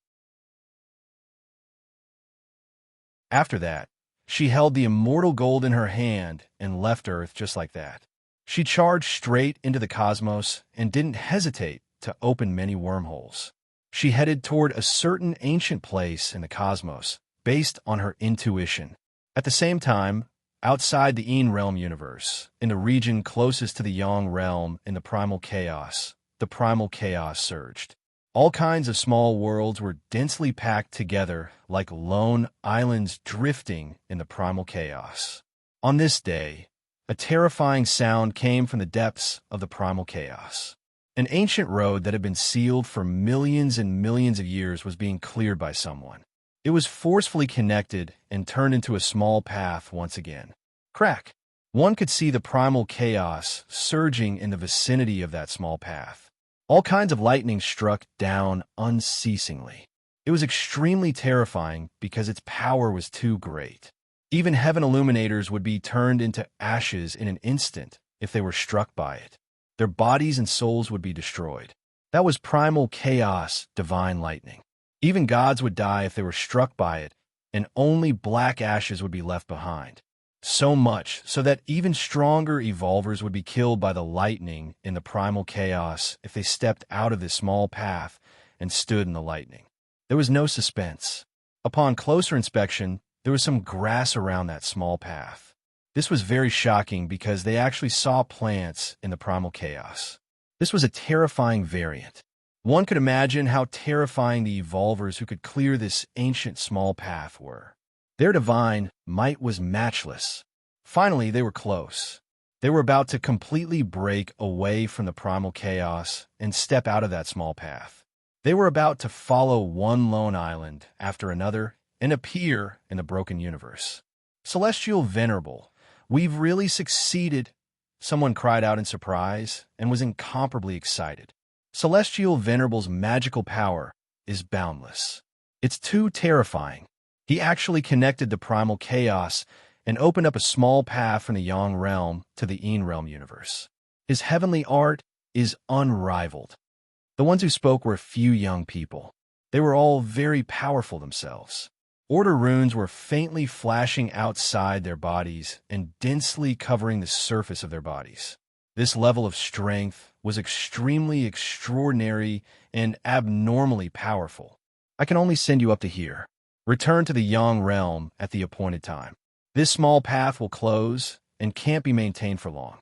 After that, she held the immortal gold in her hand and left Earth just like that. She charged straight into the cosmos and didn't hesitate to open many wormholes. She headed toward a certain ancient place in the cosmos, based on her intuition. At the same time, outside the Yin realm universe, in the region closest to the Yang realm in the primal chaos surged. All kinds of small worlds were densely packed together like lone islands drifting in the primal chaos. On this day, a terrifying sound came from the depths of the primal chaos. An ancient road that had been sealed for millions and millions of years was being cleared by someone. It was forcefully connected and turned into a small path once again. Crack! One could see the primal chaos surging in the vicinity of that small path. All kinds of lightning struck down unceasingly. It was extremely terrifying because its power was too great. Even heaven illuminators would be turned into ashes in an instant if they were struck by it. Their bodies and souls would be destroyed. That was primal chaos, divine lightning. Even gods would die if they were struck by it, and only black ashes would be left behind. So much so that even stronger evolvers would be killed by the lightning in the primal chaos if they stepped out of this small path and stood in the lightning. There was no suspense. Upon closer inspection, there was some grass around that small path. This was very shocking because they actually saw plants in the primal chaos. This was a terrifying variant. One could imagine how terrifying the evolvers who could clear this ancient small path were. Their divine might was matchless. Finally, they were close. They were about to completely break away from the primal chaos and step out of that small path. They were about to follow one lone island after another and appear in the broken universe. Celestial Venerable, we've really succeeded, someone cried out in surprise and was incomparably excited. Celestial Venerable's magical power is boundless. It's too terrifying. He actually connected the primal chaos and opened up a small path from the Yang realm to the Yin realm universe. His heavenly art is unrivaled. The ones who spoke were a few young people. They were all very powerful themselves. Order runes were faintly flashing outside their bodies and densely covering the surface of their bodies. This level of strength was extremely extraordinary and abnormally powerful. I can only send you up to here. Return to the Yang realm at the appointed time. This small path will close and can't be maintained for long.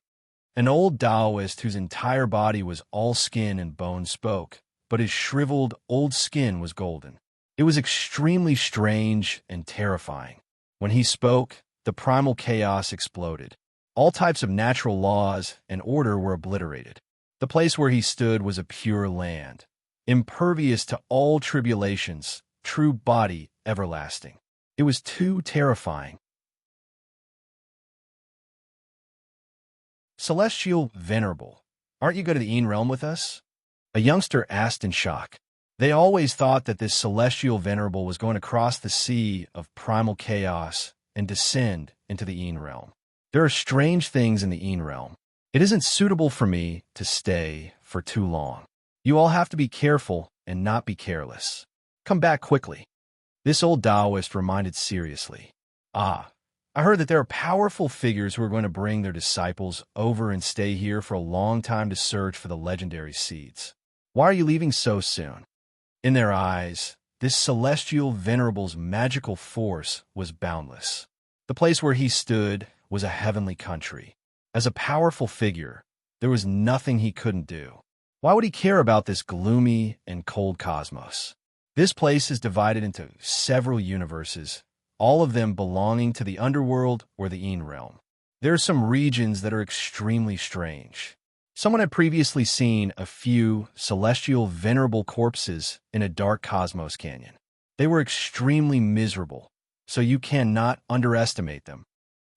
An old Taoist whose entire body was all skin and bone spoke, but his shriveled old skin was golden. It was extremely strange and terrifying. When he spoke, the primal chaos exploded. All types of natural laws and order were obliterated. The place where he stood was a pure land, impervious to all tribulations, true body everlasting. It was too terrifying. Celestial Venerable, aren't you going to the Yin realm with us? A youngster asked in shock. They always thought that this Celestial Venerable was going to cross the sea of primal chaos and descend into the Yin realm. There are strange things in the Yin realm. It isn't suitable for me to stay for too long. You all have to be careful and not be careless. Come back quickly. This old Taoist reminded seriously. I heard that there are powerful figures who are going to bring their disciples over and stay here for a long time to search for the legendary seeds. Why are you leaving so soon? In their eyes, this Celestial Venerable's magical force was boundless. The place where he stood was a heavenly country. As a powerful figure, there was nothing he couldn't do. Why would he care about this gloomy and cold cosmos? This place is divided into several universes, all of them belonging to the underworld or the Yin realm. There are some regions that are extremely strange. Someone had previously seen a few celestial venerable corpses in a dark cosmos canyon. They were extremely miserable. so you cannot underestimate them.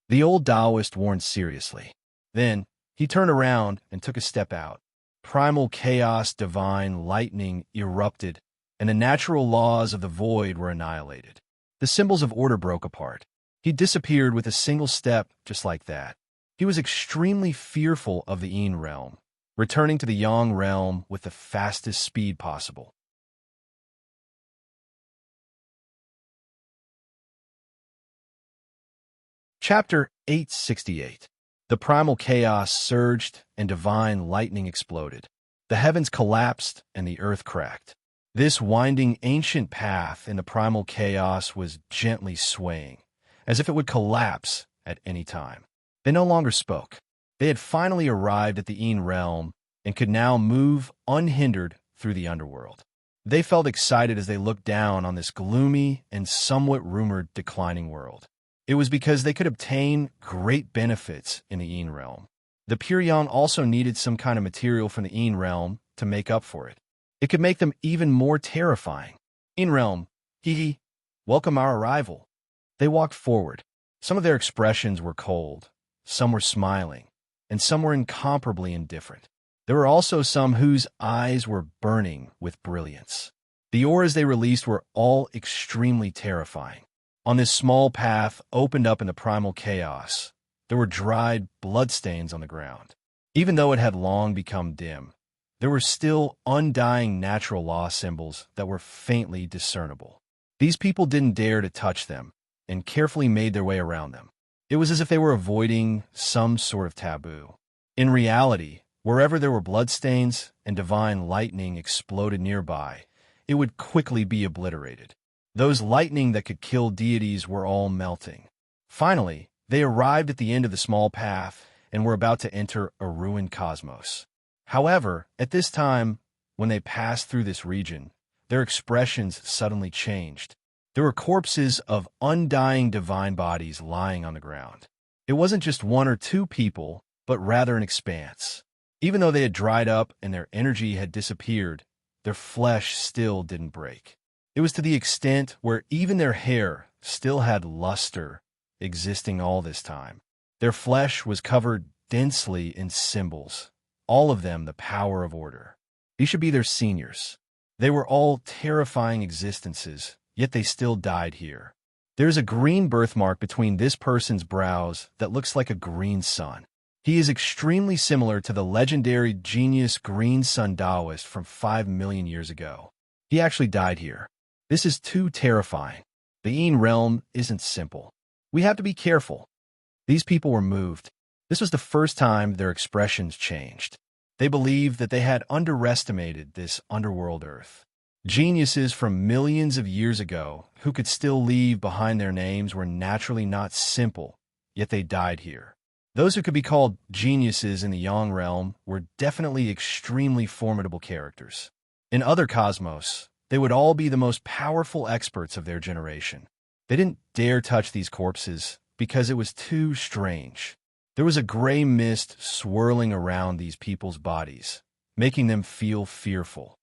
The old Taoist warned seriously. Then, he turned around and took a step out. Primal chaos, divine lightning erupted, and the natural laws of the void were annihilated. The symbols of order broke apart. He disappeared with a single step just like that. He was extremely fearful of the Yin realm, returning to the Yang realm with the fastest speed possible. Chapter 868. The primal chaos surged and divine lightning exploded. The heavens collapsed and the earth cracked. This winding ancient path in the primal chaos was gently swaying, as if it would collapse at any time. They no longer spoke. They had finally arrived at the Yin realm and could now move unhindered through the underworld. They felt excited as they looked down on this gloomy and somewhat rumored declining world. It was because they could obtain great benefits in the Yin realm. The Pure Yang also needed some kind of material from the Yin realm to make up for it. It could make them even more terrifying. Yin realm, hee, welcome our arrival. They walked forward. Some of their expressions were cold, some were smiling, and some were incomparably indifferent. There were also some whose eyes were burning with brilliance. The auras they released were all extremely terrifying. On this small path opened up in the primal chaos, there were dried bloodstains on the ground. Even though it had long become dim, there were still undying natural law symbols that were faintly discernible. These people didn't dare to touch them and carefully made their way around them. It was as if they were avoiding some sort of taboo. In reality, wherever there were bloodstains and divine lightning exploded nearby, it would quickly be obliterated. Those lightning that could kill deities were all melting. Finally, they arrived at the end of the small path and were about to enter a ruined cosmos. However, at this time, when they passed through this region, their expressions suddenly changed. There were corpses of undying divine bodies lying on the ground. It wasn't just one or two people, but rather an expanse. Even though they had dried up and their energy had disappeared, their flesh still didn't break. It was to the extent where even their hair still had luster existing all this time. Their flesh was covered densely in symbols, all of them the power of order. These should be their seniors. They were all terrifying existences, yet they still died here. There's a green birthmark between this person's brows that looks like a green sun. He is extremely similar to the legendary genius Green Sun Taoist from 5 million years ago. He actually died here. This is too terrifying. The Yin realm isn't simple. We have to be careful. These people were moved. This was the first time their expressions changed. They believed that they had underestimated this underworld earth. Geniuses from millions of years ago who could still leave behind their names were naturally not simple, yet they died here. Those who could be called geniuses in the Yang realm were definitely extremely formidable characters. In other cosmos, they would all be the most powerful experts of their generation. They didn't dare touch these corpses because it was too strange. There was a gray mist swirling around these people's bodies, making them feel fearful.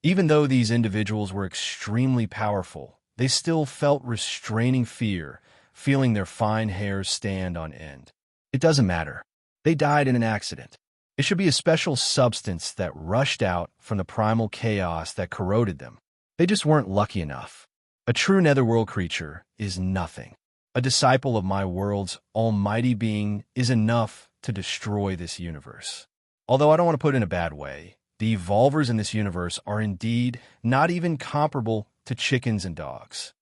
Even though these individuals were extremely powerful, they still felt restraining fear, feeling their fine hairs stand on end. It doesn't matter. They died in an accident. It should be a special substance that rushed out from the primal chaos that corroded them. They just weren't lucky enough. A true netherworld creature is nothing. A disciple of my world's almighty being is enough to destroy this universe. Although I don't want to put it in a bad way, the evolvers in this universe are indeed not even comparable to chickens and dogs.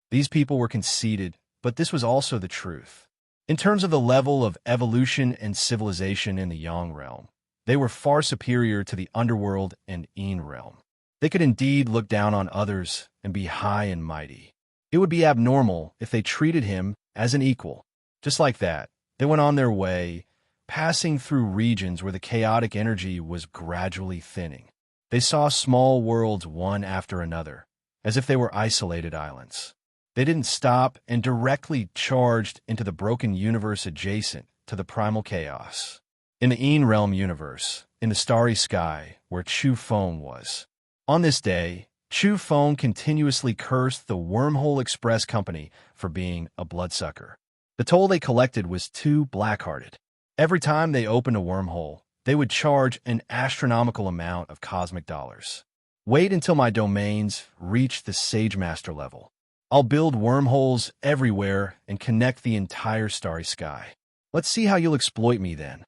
These people were conceited, but this was also the truth. In terms of the level of evolution and civilization in the Yang realm, they were far superior to the underworld and Yin realm. They could indeed look down on others and be high and mighty. It would be abnormal if they treated him as an equal. Just like that, they went on their way, passing through regions where the chaotic energy was gradually thinning. They saw small worlds one after another, as if they were isolated islands. They didn't stop and directly charged into the broken universe adjacent to the primal chaos. In the Yin realm universe, in the starry sky where Chu Feng was. On this day, Chu Feng continuously cursed the Wormhole Express Company for being a bloodsucker. The toll they collected was too black-hearted. Every time they opened a wormhole, they would charge an astronomical amount of cosmic dollars. Wait until my domains reach the Sage Master level. I'll build wormholes everywhere and connect the entire starry sky. Let's see how you'll exploit me then.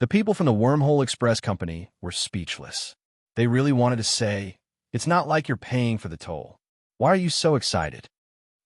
The people from the Wormhole Express Company were speechless. They really wanted to say, "It's not like you're paying for the toll. Why are you so excited?"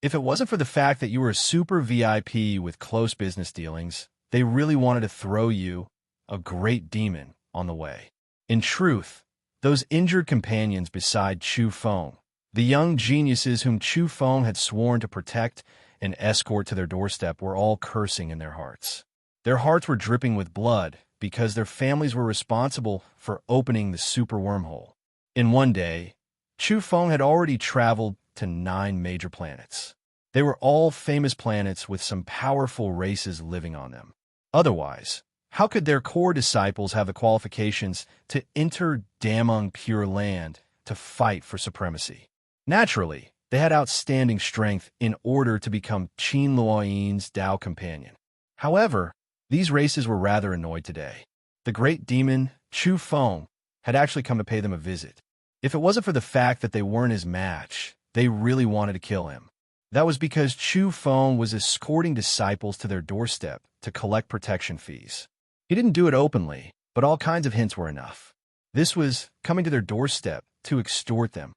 If it wasn't for the fact that you were a super VIP with close business dealings, they really wanted to throw you, a great demon, on the way. In truth, those injured companions beside Chu Feng, the young geniuses whom Chu Feng had sworn to protect and escort to their doorstep, were all cursing in their hearts. Their hearts were dripping with blood because their families were responsible for opening the super wormhole. In one day, Chu Feng had already traveled to 9 major planets. They were all famous planets with some powerful races living on them. Otherwise, how could their core disciples have the qualifications to enter Damung Pure Land to fight for supremacy? Naturally, they had outstanding strength in order to become Qin Luoyin's Tao companion. However, these races were rather annoyed today. The great demon, Chu Feng, had actually come to pay them a visit. If it wasn't for the fact that they weren't his match, they really wanted to kill him. That was because Chu Feng was escorting disciples to their doorstep to collect protection fees. He didn't do it openly, but all kinds of hints were enough. This was coming to their doorstep to extort them.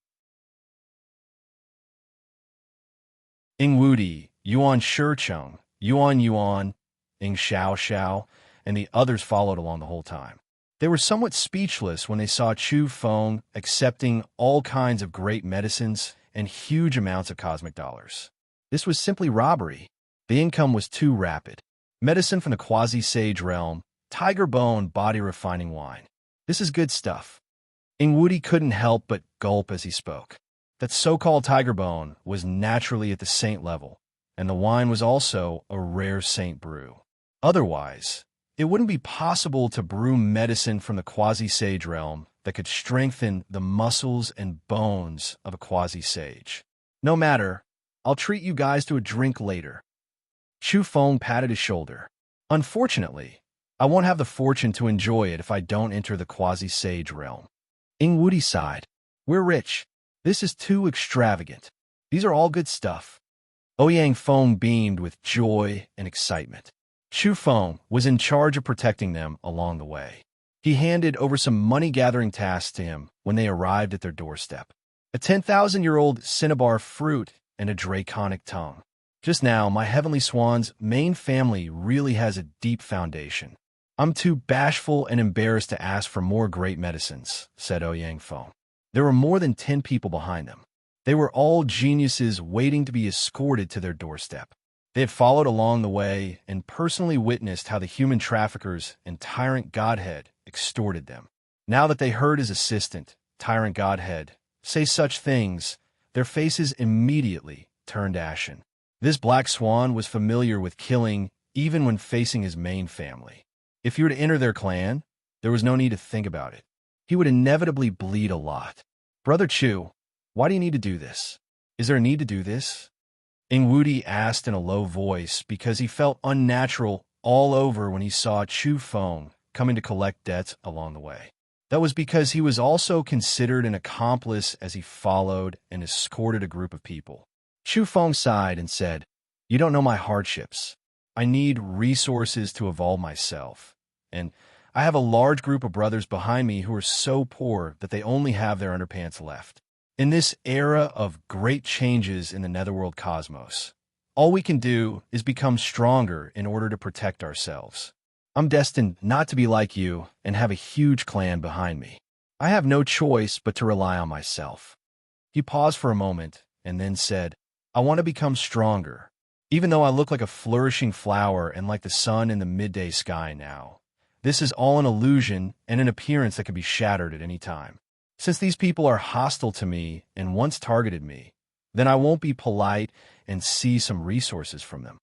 Ing Wudi, Yuan Shicheng, Yuan, Ing Xiao, and the others followed along the whole time. They were somewhat speechless when they saw Chu Feng accepting all kinds of great medicines and huge amounts of cosmic dollars. This was simply robbery. The income was too rapid. Medicine from the quasi-sage realm, tiger bone body refining wine. This is good stuff. Ing Wudi couldn't help but gulp as he spoke. That so-called tiger bone was naturally at the saint level, and the wine was also a rare saint brew. Otherwise, it wouldn't be possible to brew medicine from the quasi-sage realm that could strengthen the muscles and bones of a quasi-sage. No matter, I'll treat you guys to a drink later. Chu Feng patted his shoulder. Unfortunately, I won't have the fortune to enjoy it if I don't enter the quasi-sage realm. Ing Wudi sighed. We're rich. This is too extravagant. These are all good stuff. Ouyang Feng beamed with joy and excitement. Chu Feng was in charge of protecting them along the way. He handed over some money-gathering tasks to him when they arrived at their doorstep. A 10,000-year-old cinnabar fruit and a draconic tongue. Just now, my heavenly swan's main family really has a deep foundation. I'm too bashful and embarrassed to ask for more great medicines, said Ouyang Feng. There were more than 10 people behind them. They were all geniuses waiting to be escorted to their doorstep. They had followed along the way and personally witnessed how the human traffickers and Tyrant Godhead extorted them. Now that they heard his assistant, Tyrant Godhead, say such things, their faces immediately turned ashen. This black swan was familiar with killing even when facing his main family. If you were to enter their clan, there was no need to think about it. He would inevitably bleed a lot. Brother Chu, why do you need to do this? Is there a need to do this? Ing Wudi asked in a low voice because he felt unnatural all over when he saw Chu Feng coming to collect debts along the way. That was because he was also considered an accomplice as he followed and escorted a group of people. Chu Feng sighed and said, You don't know my hardships. I need resources to evolve myself. And I have a large group of brothers behind me who are so poor that they only have their underpants left. In this era of great changes in the netherworld cosmos, all we can do is become stronger in order to protect ourselves. I'm destined not to be like you and have a huge clan behind me. I have no choice but to rely on myself. He paused for a moment and then said, I want to become stronger. Even though I look like a flourishing flower and like the sun in the midday sky now, this is all an illusion and an appearance that can be shattered at any time. Since these people are hostile to me and once targeted me, then I won't be polite and seize some resources from them.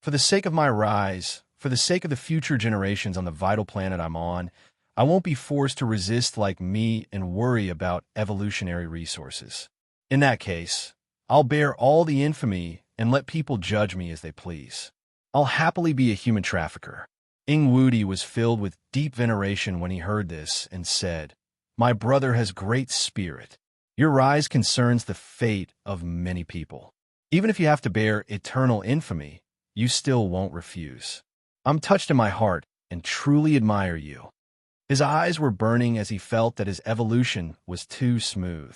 For the sake of my rise, for the sake of the future generations on the vital planet I'm on, I won't be forced to resist like me and worry about evolutionary resources. In that case, I'll bear all the infamy and let people judge me as they please. I'll happily be a human trafficker." Ingwudi was filled with deep veneration when he heard this and said, "My brother has great spirit. Your rise concerns the fate of many people. Even if you have to bear eternal infamy, you still won't refuse. I'm touched in my heart and truly admire you." His eyes were burning as he felt that his evolution was too smooth.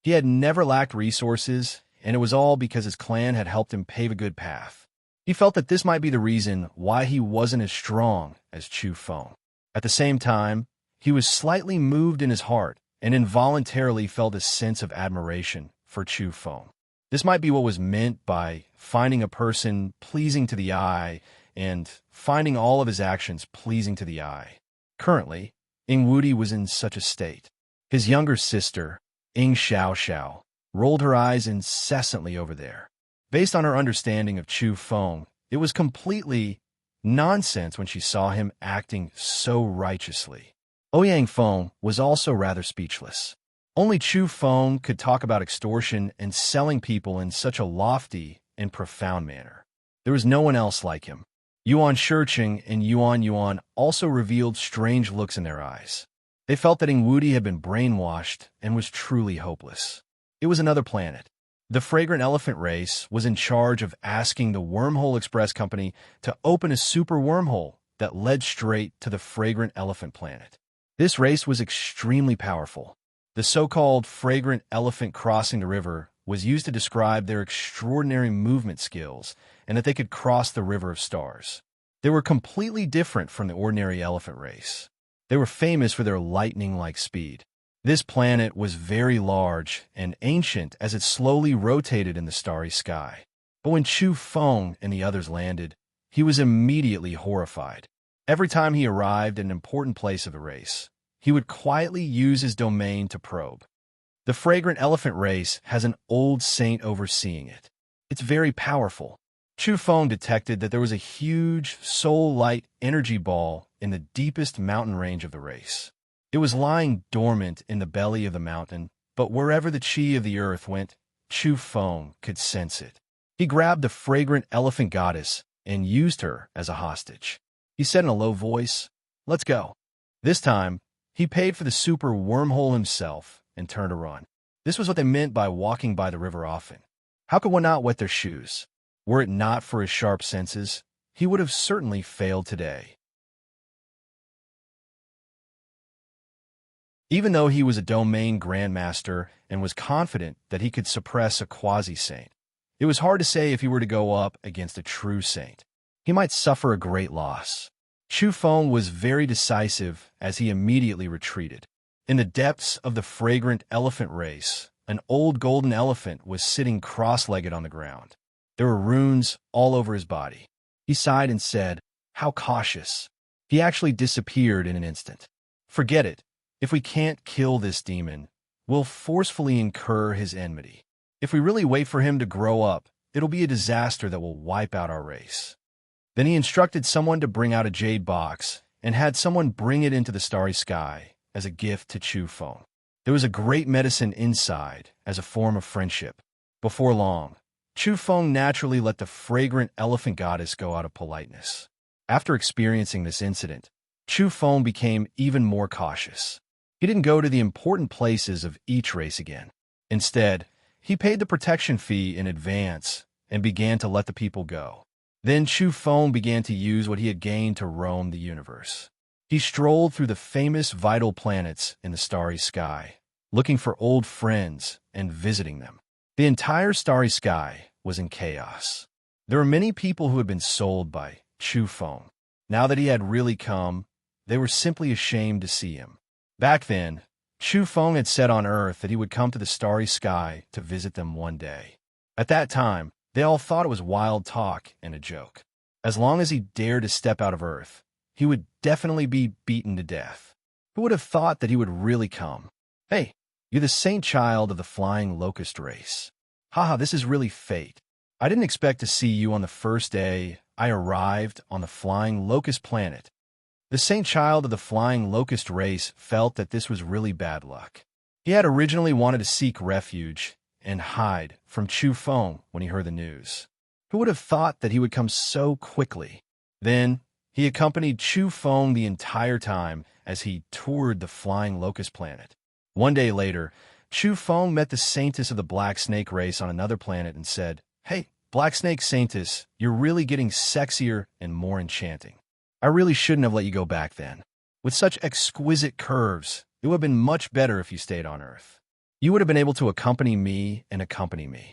He had never lacked resources, and it was all because his clan had helped him pave a good path. He felt that this might be the reason why he wasn't as strong as Chu Feng. At the same time, he was slightly moved in his heart and involuntarily felt a sense of admiration for Chu Feng. This might be what was meant by finding a person pleasing to the eye and finding all of his actions pleasing to the eye. Currently, Ingwudi was in such a state. His younger sister, Ing Xiao, rolled her eyes incessantly over there. Based on her understanding of Chu Feng, it was completely nonsense when she saw him acting so righteously. Ouyang Feng was also rather speechless. Only Chu Feng could talk about extortion and selling people in such a lofty and profound manner. There was no one else like him. Yuan Shiqing and Yuan also revealed strange looks in their eyes. They felt that Ingwudi had been brainwashed and was truly hopeless. It was another planet. The Fragrant Elephant race was in charge of asking the Wormhole Express Company to open a super wormhole that led straight to the Fragrant Elephant planet. This race was extremely powerful. The so-called Fragrant Elephant crossing the river was used to describe their extraordinary movement skills and that they could cross the River of Stars. They were completely different from the ordinary elephant race. They were famous for their lightning-like speed. This planet was very large and ancient as it slowly rotated in the starry sky. But when Chu Feng and the others landed, he was immediately horrified. Every time he arrived at an important place of the race, he would quietly use his domain to probe. The Fragrant Elephant race has an old saint overseeing it. It's very powerful. Chu Feng detected that there was a huge soul-light energy ball in the deepest mountain range of the race. It was lying dormant in the belly of the mountain, but wherever the chi of the earth went, Chu Feng could sense it. He grabbed the Fragrant Elephant goddess and used her as a hostage. He said in a low voice, "Let's go." This time, he paid for the super wormhole himself and turned to run. This was what they meant by walking by the river often. How could one not wet their shoes? Were it not for his sharp senses, he would have certainly failed today. Even though he was a domain grandmaster and was confident that he could suppress a quasi-saint, it was hard to say if he were to go up against a true saint. He might suffer a great loss. Chu Feng was very decisive as he immediately retreated. In the depths of the Fragrant Elephant race, an old golden elephant was sitting cross-legged on the ground. There were runes all over his body. He sighed and said, "How cautious." He actually disappeared in an instant. "Forget it. If we can't kill this demon, we'll forcefully incur his enmity. If we really wait for him to grow up, it'll be a disaster that will wipe out our race." Then he instructed someone to bring out a jade box and had someone bring it into the starry sky as a gift to Chu Feng. There was a great medicine inside as a form of friendship. Before long, Chu Feng naturally let the Fragrant Elephant goddess go out of politeness. After experiencing this incident, Chu Feng became even more cautious. He didn't go to the important places of each race again. Instead, he paid the protection fee in advance and began to let the people go. Then Chu Feng began to use what he had gained to roam the universe. He strolled through the famous vital planets in the starry sky, looking for old friends and visiting them. The entire starry sky was in chaos. There were many people who had been sold by Chu Feng. Now that he had really come, they were simply ashamed to see him. Back then, Chu Feng had said on Earth that he would come to the starry sky to visit them one day. At that time, they all thought it was wild talk and a joke. As long as he dared to step out of Earth, he would definitely be beaten to death. Who would have thought that he would really come? "Hey, you're the saint child of the flying locust race. Haha, this is really fate. I didn't expect to see you on the first day I arrived on the flying locust planet. The saint child of the flying locust race felt that this was really bad luck. He had originally wanted to seek refuge and hide from Chu Feng when he heard the news. Who would have thought that he would come so quickly? Then, he accompanied Chu Feng the entire time as he toured the flying locust planet. One day later, Chu Feng met the saintess of the black snake race on another planet and said, "Hey, black snake saintess, you're really getting sexier and more enchanting. I really shouldn't have let you go back then. With such exquisite curves, it would have been much better if you stayed on Earth. You would have been able to accompany me and accompany me."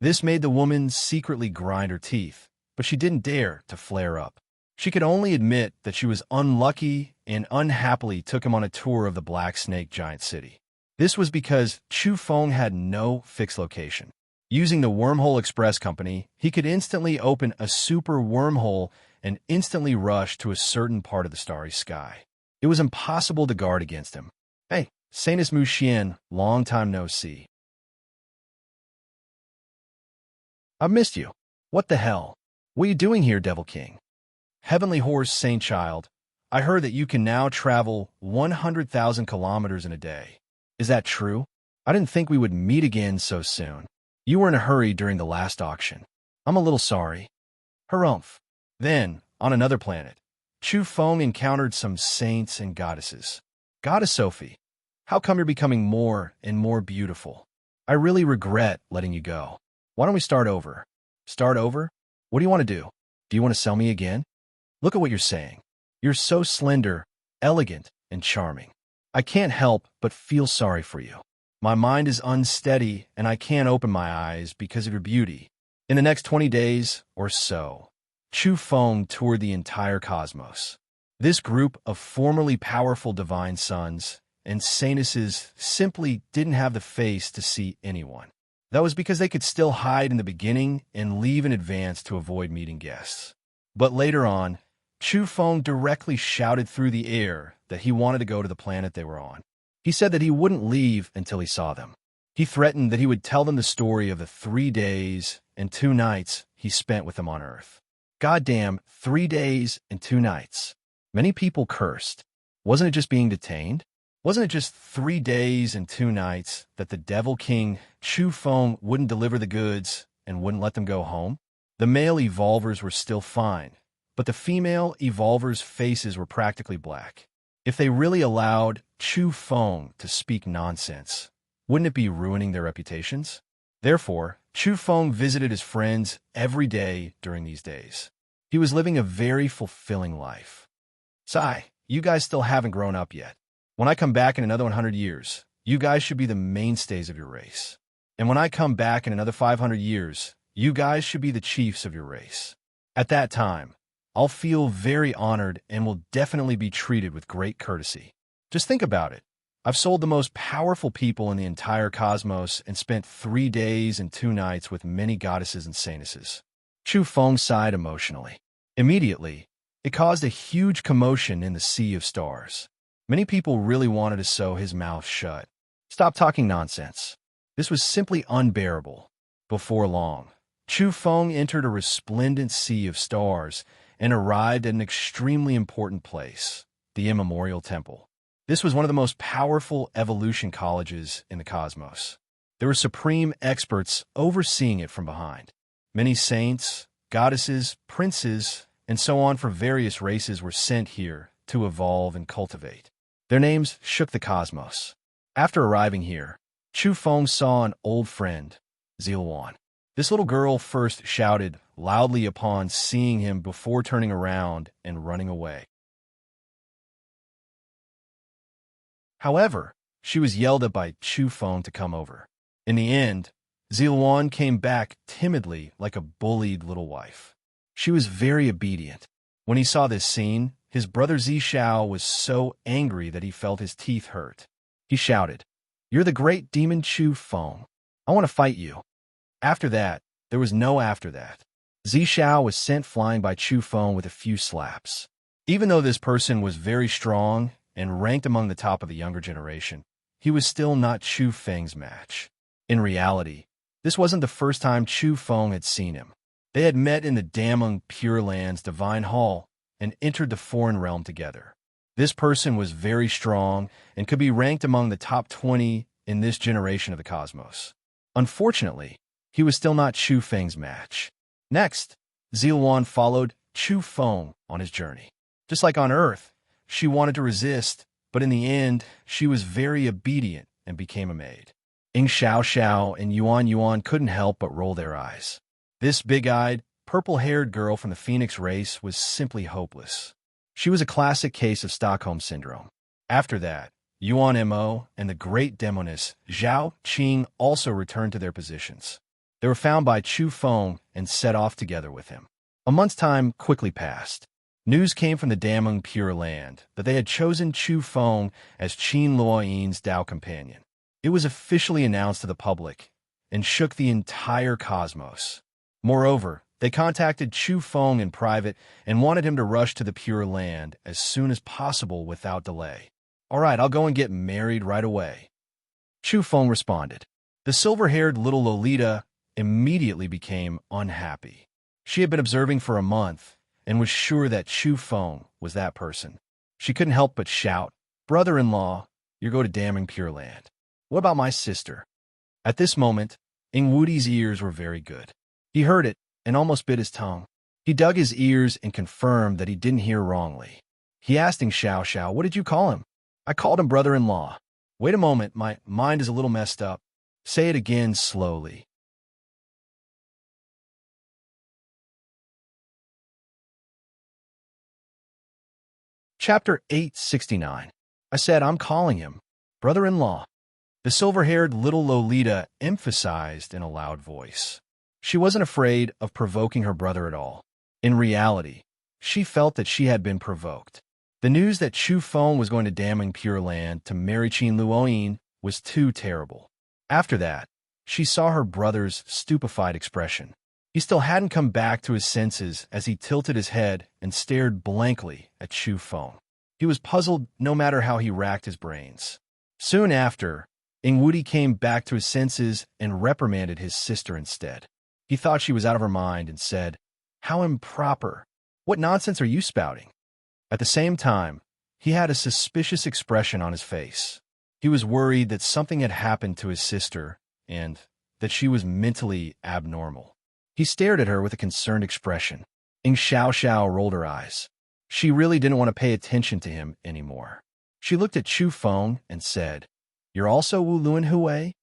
This made the woman secretly grind her teeth, but she didn't dare to flare up. She could only admit that she was unlucky and unhappily took him on a tour of the Black Snake giant city. This was because Chu Feng had no fixed location. Using the Wormhole Express Company, he could instantly open a super wormhole and instantly rush to a certain part of the starry sky. It was impossible to guard against him. "Hey, Saintus Mu Xian, long time no see. I've missed you. What the hell? What are you doing here, Devil King? Heavenly Horse Saint Child, I heard that you can now travel 100,000 kilometers in a day. Is that true? I didn't think we would meet again so soon. You were in a hurry during the last auction. I'm a little sorry." Harumph. Then, on another planet, Chu Feng encountered some saints and goddesses. "Goddess Sophie, how come you're becoming more and more beautiful? I really regret letting you go. Why don't we start over?" "Start over? What do you want to do? Do you want to sell me again? Look at what you're saying. You're so slender, elegant, and charming. I can't help but feel sorry for you. My mind is unsteady, and I can't open my eyes because of your beauty." In the next 20 days or so, Chu Feng toured the entire cosmos. This group of formerly powerful divine sons and saintesses simply didn't have the face to see anyone. That was because they could still hide in the beginning and leave in advance to avoid meeting guests. But later on, Chu Feng directly shouted through the air that he wanted to go to the planet they were on. He said that he wouldn't leave until he saw them. He threatened that he would tell them the story of the 3 days and 2 nights he spent with them on Earth. Goddamn, 3 days and 2 nights. Many people cursed. Wasn't it just being detained? Wasn't it just 3 days and 2 nights that the Devil King Chu Feng wouldn't deliver the goods and wouldn't let them go home? The male evolvers were still fine, but the female evolvers' faces were practically black. If they really allowed Chu Feng to speak nonsense, wouldn't it be ruining their reputations? Therefore, Chu Feng visited his friends every day during these days. He was living a very fulfilling life. "Sigh, you guys still haven't grown up yet. When I come back in another 100 years, you guys should be the mainstays of your race. And when I come back in another 500 years, you guys should be the chiefs of your race. At that time, I'll feel very honored and will definitely be treated with great courtesy. Just think about it. I've sold the most powerful people in the entire cosmos and spent 3 days and 2 nights with many goddesses and saintesses." Chu Feng sighed emotionally. Immediately, it caused a huge commotion in the sea of stars. Many people really wanted to sew his mouth shut. Stop talking nonsense. This was simply unbearable. Before long, Chu Feng entered a resplendent sea of stars and arrived at an extremely important place, the Immemorial Temple. This was one of the most powerful evolution colleges in the cosmos. There were supreme experts overseeing it from behind. Many saints, goddesses, princes, and so on from various races were sent here to evolve and cultivate. Their names shook the cosmos. After arriving here, Chu Feng saw an old friend, Zilwan. This little girl first shouted loudly upon seeing him before turning around and running away. However, she was yelled at by Chu Feng to come over. In the end, Zilwan came back timidly like a bullied little wife. She was very obedient. When he saw this scene, his brother Zishao was so angry that he felt his teeth hurt. He shouted, "You're the great demon Chu Feng. I want to fight you." After that, there was no after that. Zishao was sent flying by Chu Feng with a few slaps. Even though this person was very strong and ranked among the top of the younger generation, he was still not Chu Feng's match. In reality, this wasn't the first time Chu Feng had seen him. They had met in the Damung Pure Land's Divine Hall, and entered the foreign realm together. This person was very strong and could be ranked among the top 20 in this generation of the cosmos. Unfortunately, he was still not Chu Feng's match. Next, Zilwan followed Chu Feng on his journey. Just like on Earth, she wanted to resist, but in the end, she was very obedient and became a maid. Ing Xiao and Yuan couldn't help but roll their eyes. This big-eyed, purple-haired girl from the Phoenix race was simply hopeless. She was a classic case of Stockholm Syndrome. After that, Yuan Mo and the great demoness Zhao Qing also returned to their positions. They were found by Chu Feng and set off together with him. A month's time quickly passed. News came from the Damung Pure Land that they had chosen Chu Feng as Qin Luoyin's Dao companion. It was officially announced to the public and shook the entire cosmos. Moreover, they contacted Chu Feng in private and wanted him to rush to the Pure Land as soon as possible without delay. "All right, I'll go and get married right away," Chu Feng responded. The silver-haired little Lolita immediately became unhappy. She had been observing for a month and was sure that Chu Feng was that person. She couldn't help but shout, "Brother-in-law, you're going to damning Pure Land. What about my sister?" At this moment, Ing Wudi's ears were very good. He heard it and almost bit his tongue. He dug his ears and confirmed that he didn't hear wrongly. He asked Ing Xiao, "What did you call him?" "I called him brother-in-law." "Wait a moment, my mind is a little messed up. Say it again slowly." Chapter 869. I said, "I'm calling him brother-in-law." The silver-haired little Lolita emphasized in a loud voice. She wasn't afraid of provoking her brother at all. In reality, she felt that she had been provoked. The news that Chu Feng was going to Damning Pure Land to marry Qin Luoyin was too terrible. After that, she saw her brother's stupefied expression. He still hadn't come back to his senses as he tilted his head and stared blankly at Chu Feng. He was puzzled no matter how he racked his brains. Soon after, Ing Wudi came back to his senses and reprimanded his sister instead. He thought she was out of her mind and said, "How improper! What nonsense are you spouting?" At the same time, he had a suspicious expression on his face. He was worried that something had happened to his sister and that she was mentally abnormal. He stared at her with a concerned expression. Ing Xiao rolled her eyes. She really didn't want to pay attention to him anymore. She looked at Chu Feng and said, "You're also Wu Luan Hui?"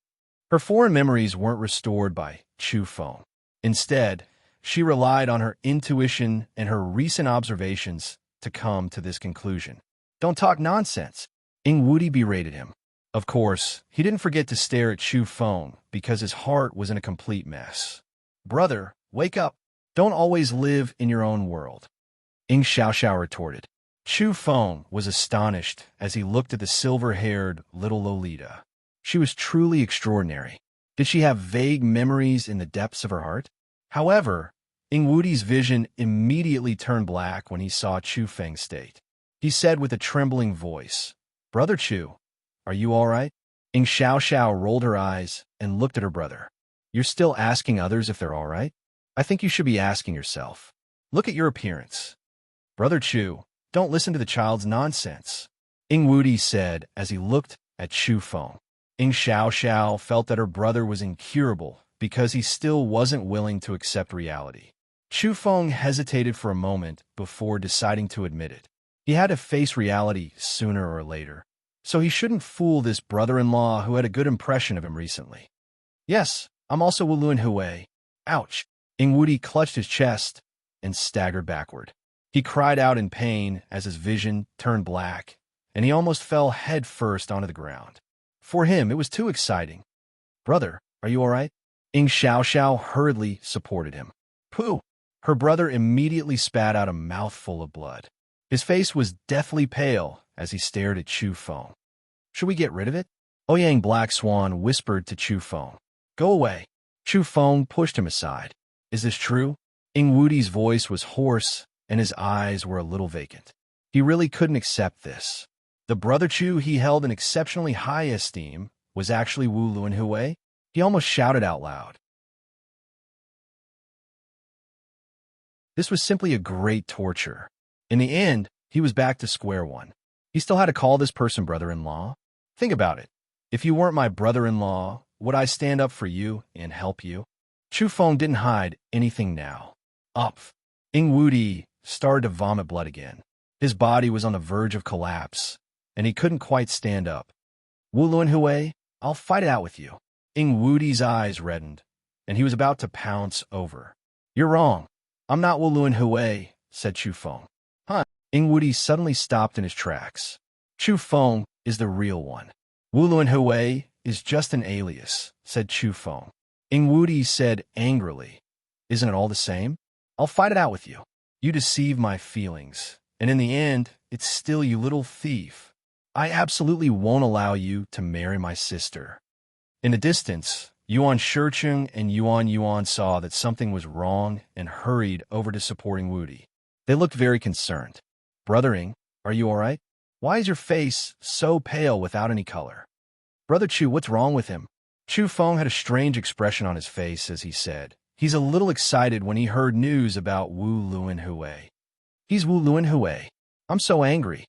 Her foreign memories weren't restored by Chu Feng. Instead, she relied on her intuition and her recent observations to come to this conclusion. "Don't talk nonsense," Ing Wudi berated him. Of course, he didn't forget to stare at Chu Feng because his heart was in a complete mess. "Brother, wake up. Don't always live in your own world," Ing Xiao retorted. Chu Feng was astonished as he looked at the silver-haired little Lolita. She was truly extraordinary. Did she have vague memories in the depths of her heart? However, Ing Wudi's vision immediately turned black when he saw Chu Feng's state. He said with a trembling voice, "Brother Chu, are you all right?" Ing Xiao rolled her eyes and looked at her brother. "You're still asking others if they're all right? I think you should be asking yourself. Look at your appearance." "Brother Chu, don't listen to the child's nonsense," Ing Wudi said as he looked at Chu Feng. Ing Xiao felt that her brother was incurable because he still wasn't willing to accept reality. Chu Feng hesitated for a moment before deciding to admit it. He had to face reality sooner or later, so he shouldn't fool this brother-in-law who had a good impression of him recently. "Yes, I'm also Wu Luan Hui." Ouch! Ing Wudi clutched his chest and staggered backward. He cried out in pain as his vision turned black, and he almost fell head first onto the ground. For him, it was too exciting. "Brother, are you all right?" Ing Xiao hurriedly supported him. "Pooh!" Her brother immediately spat out a mouthful of blood. His face was deathly pale as he stared at Chu Feng. "Should we get rid of it?" Ouyang Black Swan whispered to Chu Feng. "Go away." Chu Feng pushed him aside. "Is this true?" Ing Wudi's voice was hoarse and his eyes were a little vacant. He really couldn't accept this. The brother Chu he held in exceptionally high esteem was actually Wu Luan Hui. He almost shouted out loud. This was simply a great torture. In the end, he was back to square one. He still had to call this person brother-in-law. Think about it. If you weren't my brother-in-law, would I stand up for you and help you? Chu Feng didn't hide anything now. Up. Ing Wudi started to vomit blood again. His body was on the verge of collapse, and he couldn't quite stand up. Wu Luanhui, I'll fight it out with you. Ing Wudi's eyes reddened, and he was about to pounce over. You're wrong. I'm not Wu Luanhui, said Chu Feng. Huh? Ing Wudi suddenly stopped in his tracks. Chu Feng is the real one. Wu Luanhui is just an alias, said Chu Feng. Ing Wudi said angrily, Isn't it all the same? I'll fight it out with you. You deceive my feelings, and in the end, it's still you little thief. I absolutely won't allow you to marry my sister. In the distance, Yuan Shicheng and Yuan saw that something was wrong and hurried over to supporting Wudi. They looked very concerned. Brother Ing, are you all right? Why is your face so pale without any color? Brother Chu, what's wrong with him? Chu Feng had a strange expression on his face as he said, He's a little excited when he heard news about Wu Luanhui. He's Wu Luanhui. I'm so angry.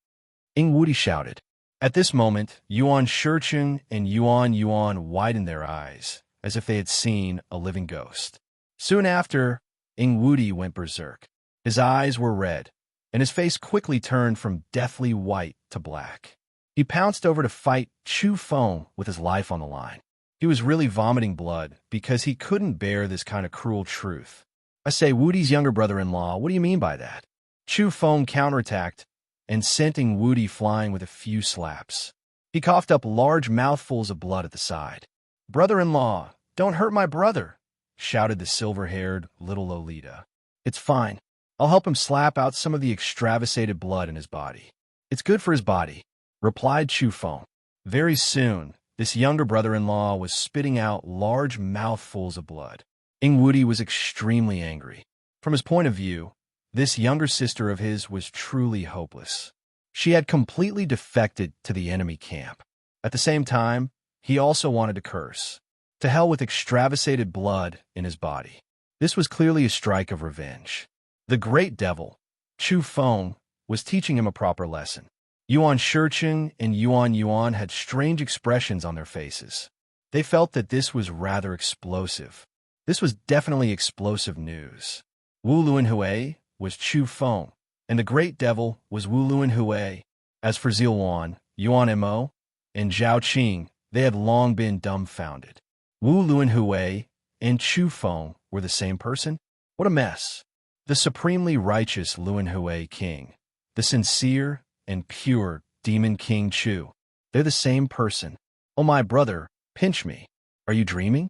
Ing Wudi shouted. At this moment, Yuan Shicheng and Yuan widened their eyes, as if they had seen a living ghost. Soon after, Ing Wudi went berserk. His eyes were red, and his face quickly turned from deathly white to black. He pounced over to fight Chu Feng with his life on the line. He was really vomiting blood because he couldn't bear this kind of cruel truth. I say, Wudi's younger brother-in-law, what do you mean by that? Chu Feng counterattacked and sent Ing Wudi flying with a few slaps. He coughed up large mouthfuls of blood at the side. Brother-in-law, don't hurt my brother, shouted the silver-haired little Lolita. It's fine. I'll help him slap out some of the extravasated blood in his body. It's good for his body, replied Chu Feng. Very soon, this younger brother-in-law was spitting out large mouthfuls of blood. Ing Wudi was extremely angry. From his point of view, this younger sister of his was truly hopeless. She had completely defected to the enemy camp. At the same time, he also wanted to curse. To hell with extravasated blood in his body. This was clearly a strike of revenge. The great devil, Chu Feng, was teaching him a proper lesson. Yuan Shicheng and Yuan had strange expressions on their faces. They felt that this was rather explosive. This was definitely explosive news. Wu Luanhui was Chu Feng, and the great devil was Wu Luanhui. As for Zilwan, Yuan Mo, and Zhao Qing, they had long been dumbfounded. Wu Luanhui and Chu Feng were the same person? What a mess. The supremely righteous Luanhui king, the sincere and pure demon king Chu. They're the same person. Oh, my brother, pinch me. Are you dreaming?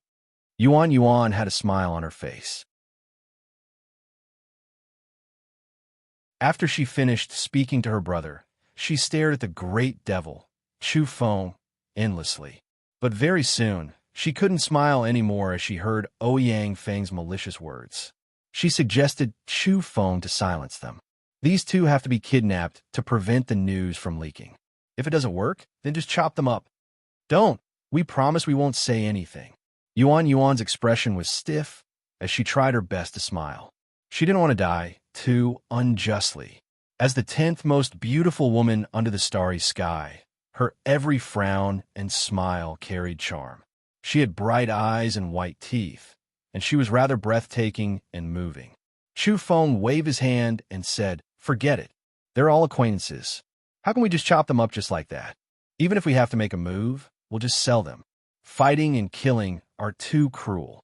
Yuan had a smile on her face. After she finished speaking to her brother, she stared at the great devil, Chu Feng, endlessly. But very soon, she couldn't smile anymore as she heard Ouyang Feng's malicious words. She suggested Chu Feng to silence them. These two have to be kidnapped to prevent the news from leaking. If it doesn't work, then just chop them up. Don't. We promise we won't say anything. Yuan's expression was stiff as she tried her best to smile. She didn't want to die too unjustly. As the 10th most beautiful woman under the starry sky, her every frown and smile carried charm. She had bright eyes and white teeth, and she was rather breathtaking and moving. Chu Feng waved his hand and said, Forget it. They're all acquaintances. How can we just chop them up just like that? Even if we have to make a move, we'll just sell them. Fighting and killing are too cruel.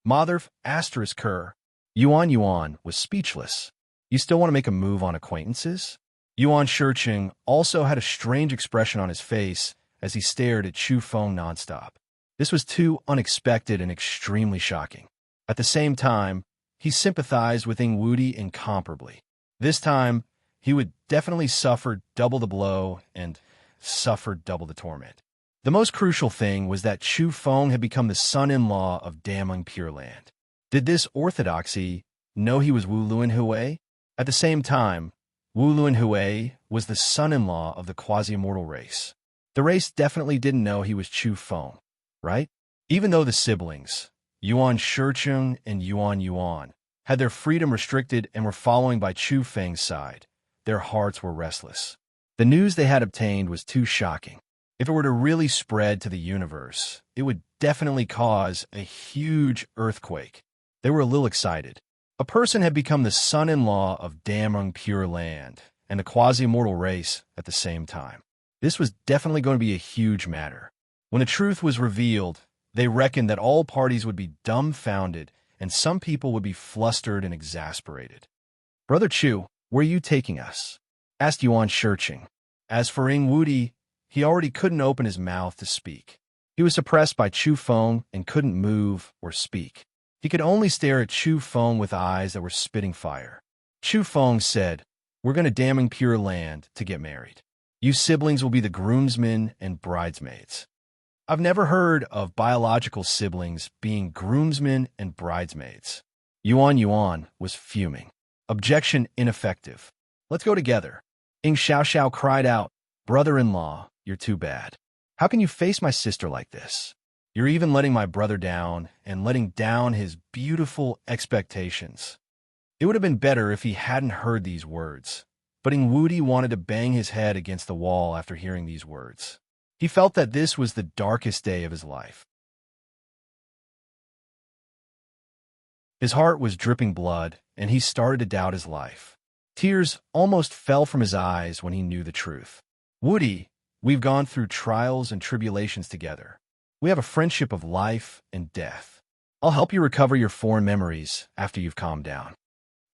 Motherf asterisk her. Yuan was speechless. You still want to make a move on acquaintances? Yuan Shicheng also had a strange expression on his face as he stared at Chu Feng nonstop. This was too unexpected and extremely shocking. At the same time, he sympathized with Ing Wudi incomparably. This time, he would definitely suffer double the blow and suffer double the torment. The most crucial thing was that Chu Feng had become the son-in-law of Damling Pure Land. Did this orthodoxy know he was Wu Luanhui? At the same time, Wu Luanhui was the son-in-law of the quasi-immortal race. The race definitely didn't know he was Chu Feng, right? Even though the siblings, Yuan Shicheng and Yuan, had their freedom restricted and were following by Chu Feng's side, their hearts were restless. The news they had obtained was too shocking. If it were to really spread to the universe, it would definitely cause a huge earthquake. They were a little excited. A person had become the son-in-law of damning pure land and the quasi-immortal race at the same time. This was definitely going to be a huge matter. When the truth was revealed, they reckoned that all parties would be dumbfounded and some people would be flustered and exasperated. "Brother Chu, where are you taking us?" asked Yuan Shirching. As for Ing Wudi, he already couldn't open his mouth to speak. He was suppressed by Chu Feng and couldn't move or speak. He could only stare at Chu Feng with eyes that were spitting fire. Chu Feng said, "We're going to damning pure land to get married. You siblings will be the groomsmen and bridesmaids." I've never heard of biological siblings being groomsmen and bridesmaids. Yuan was fuming. Objection ineffective. "Let's go together." Ing Xiao cried out, "Brother-in-law, you're too bad. How can you face my sister like this? You're even letting my brother down and letting down his beautiful expectations." It would have been better if he hadn't heard these words, but Ing Wudi wanted to bang his head against the wall after hearing these words. He felt that this was the darkest day of his life. His heart was dripping blood, and he started to doubt his life. Tears almost fell from his eyes when he knew the truth. "Wudi, we've gone through trials and tribulations together. We have a friendship of life and death. I'll help you recover your foreign memories after you've calmed down."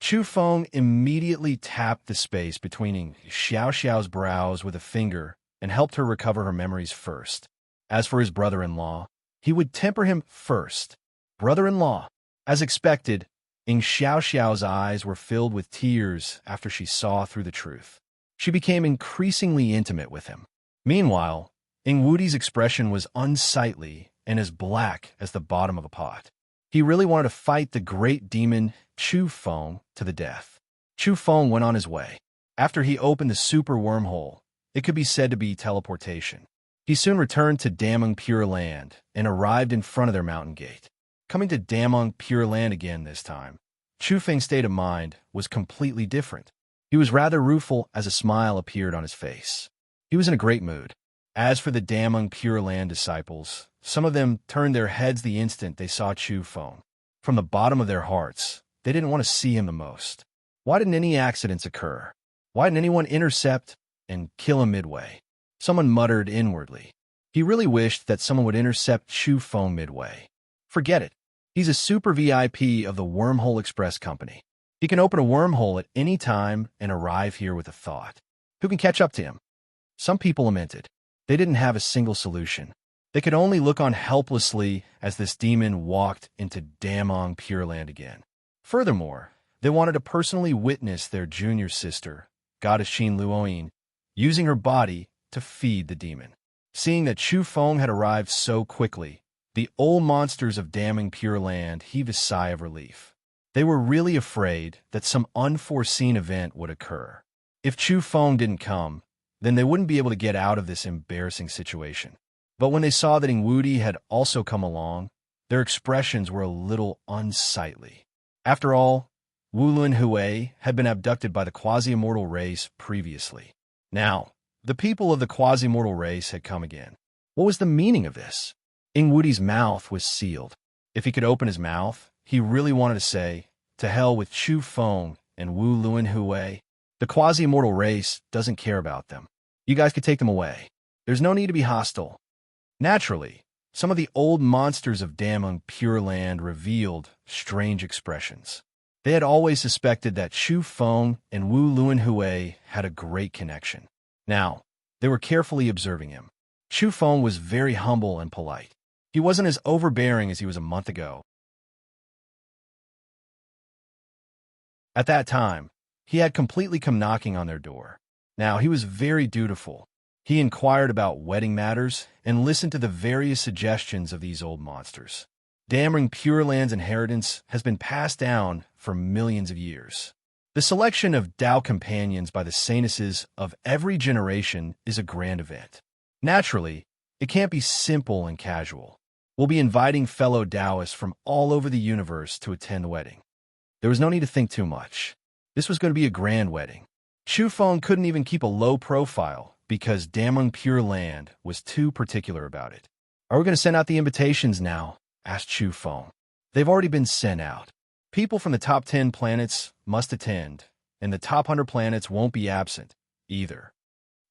Chu Feng immediately tapped the space between Xiao's brows with a finger and helped her recover her memories first. As for his brother-in-law, he would temper him first. Brother-in-law. As expected, Ing Xiao's eyes were filled with tears after she saw through the truth. She became increasingly intimate with him. Meanwhile, Ing Wudi's expression was unsightly and as black as the bottom of a pot. He really wanted to fight the great demon Chu Feng to the death. Chu Feng went on his way. After he opened the super wormhole, it could be said to be teleportation. He soon returned to Damung Pure Land and arrived in front of their mountain gate. Coming to Damung Pure Land again this time, Chu Feng's state of mind was completely different. He was rather rueful as a smile appeared on his face. He was in a great mood. As for the Damung Pure Land disciples, some of them turned their heads the instant they saw Chu Feng. From the bottom of their hearts, they didn't want to see him the most. Why didn't any accidents occur? Why didn't anyone intercept and kill him midway? Someone muttered inwardly. He really wished that someone would intercept Chu Feng midway. Forget it. He's a super VIP of the Wormhole Express Company. He can open a wormhole at any time and arrive here with a thought. Who can catch up to him? Some people lamented. They didn't have a single solution. They could only look on helplessly as this demon walked into Damong Pure Land again. Furthermore, they wanted to personally witness their junior sister, Goddess Xin Luoyin, using her body to feed the demon. Seeing that Chu Feng had arrived so quickly, the old monsters of Damning Pure Land heaved a sigh of relief. They were really afraid that some unforeseen event would occur. If Chu Feng didn't come, then they wouldn't be able to get out of this embarrassing situation. But when they saw that Ing Wudi had also come along, their expressions were a little unsightly. After all, Wu Lun Hui had been abducted by the quasi-immortal race previously. Now, the people of the quasi-immortal race had come again. What was the meaning of this? Ing Wudi's mouth was sealed. If he could open his mouth, he really wanted to say, "To hell with Chu Feng and Wu Lun Hui. The quasi-immortal race doesn't care about them. You guys could take them away. There's no need to be hostile." Naturally, some of the old monsters of Damung Pure Land revealed strange expressions. They had always suspected that Chu Feng and Wu Lun Hui had a great connection. Now, they were carefully observing him. Chu Feng was very humble and polite. He wasn't as overbearing as he was a month ago. At that time, he had completely come knocking on their door. Now, he was very dutiful. He inquired about wedding matters and listened to the various suggestions of these old monsters. Damning Pure Land's inheritance has been passed down for millions of years. The selection of Tao companions by the saintesses of every generation is a grand event. Naturally, it can't be simple and casual. We'll be inviting fellow Taoists from all over the universe to attend the wedding. There was no need to think too much. This was going to be a grand wedding. Chu Feng couldn't even keep a low profile because Damung Pure Land was too particular about it. Are we going to send out the invitations now? Asked Chu Feng. They've already been sent out. People from the top 10 planets must attend, and the top 100 planets won't be absent either.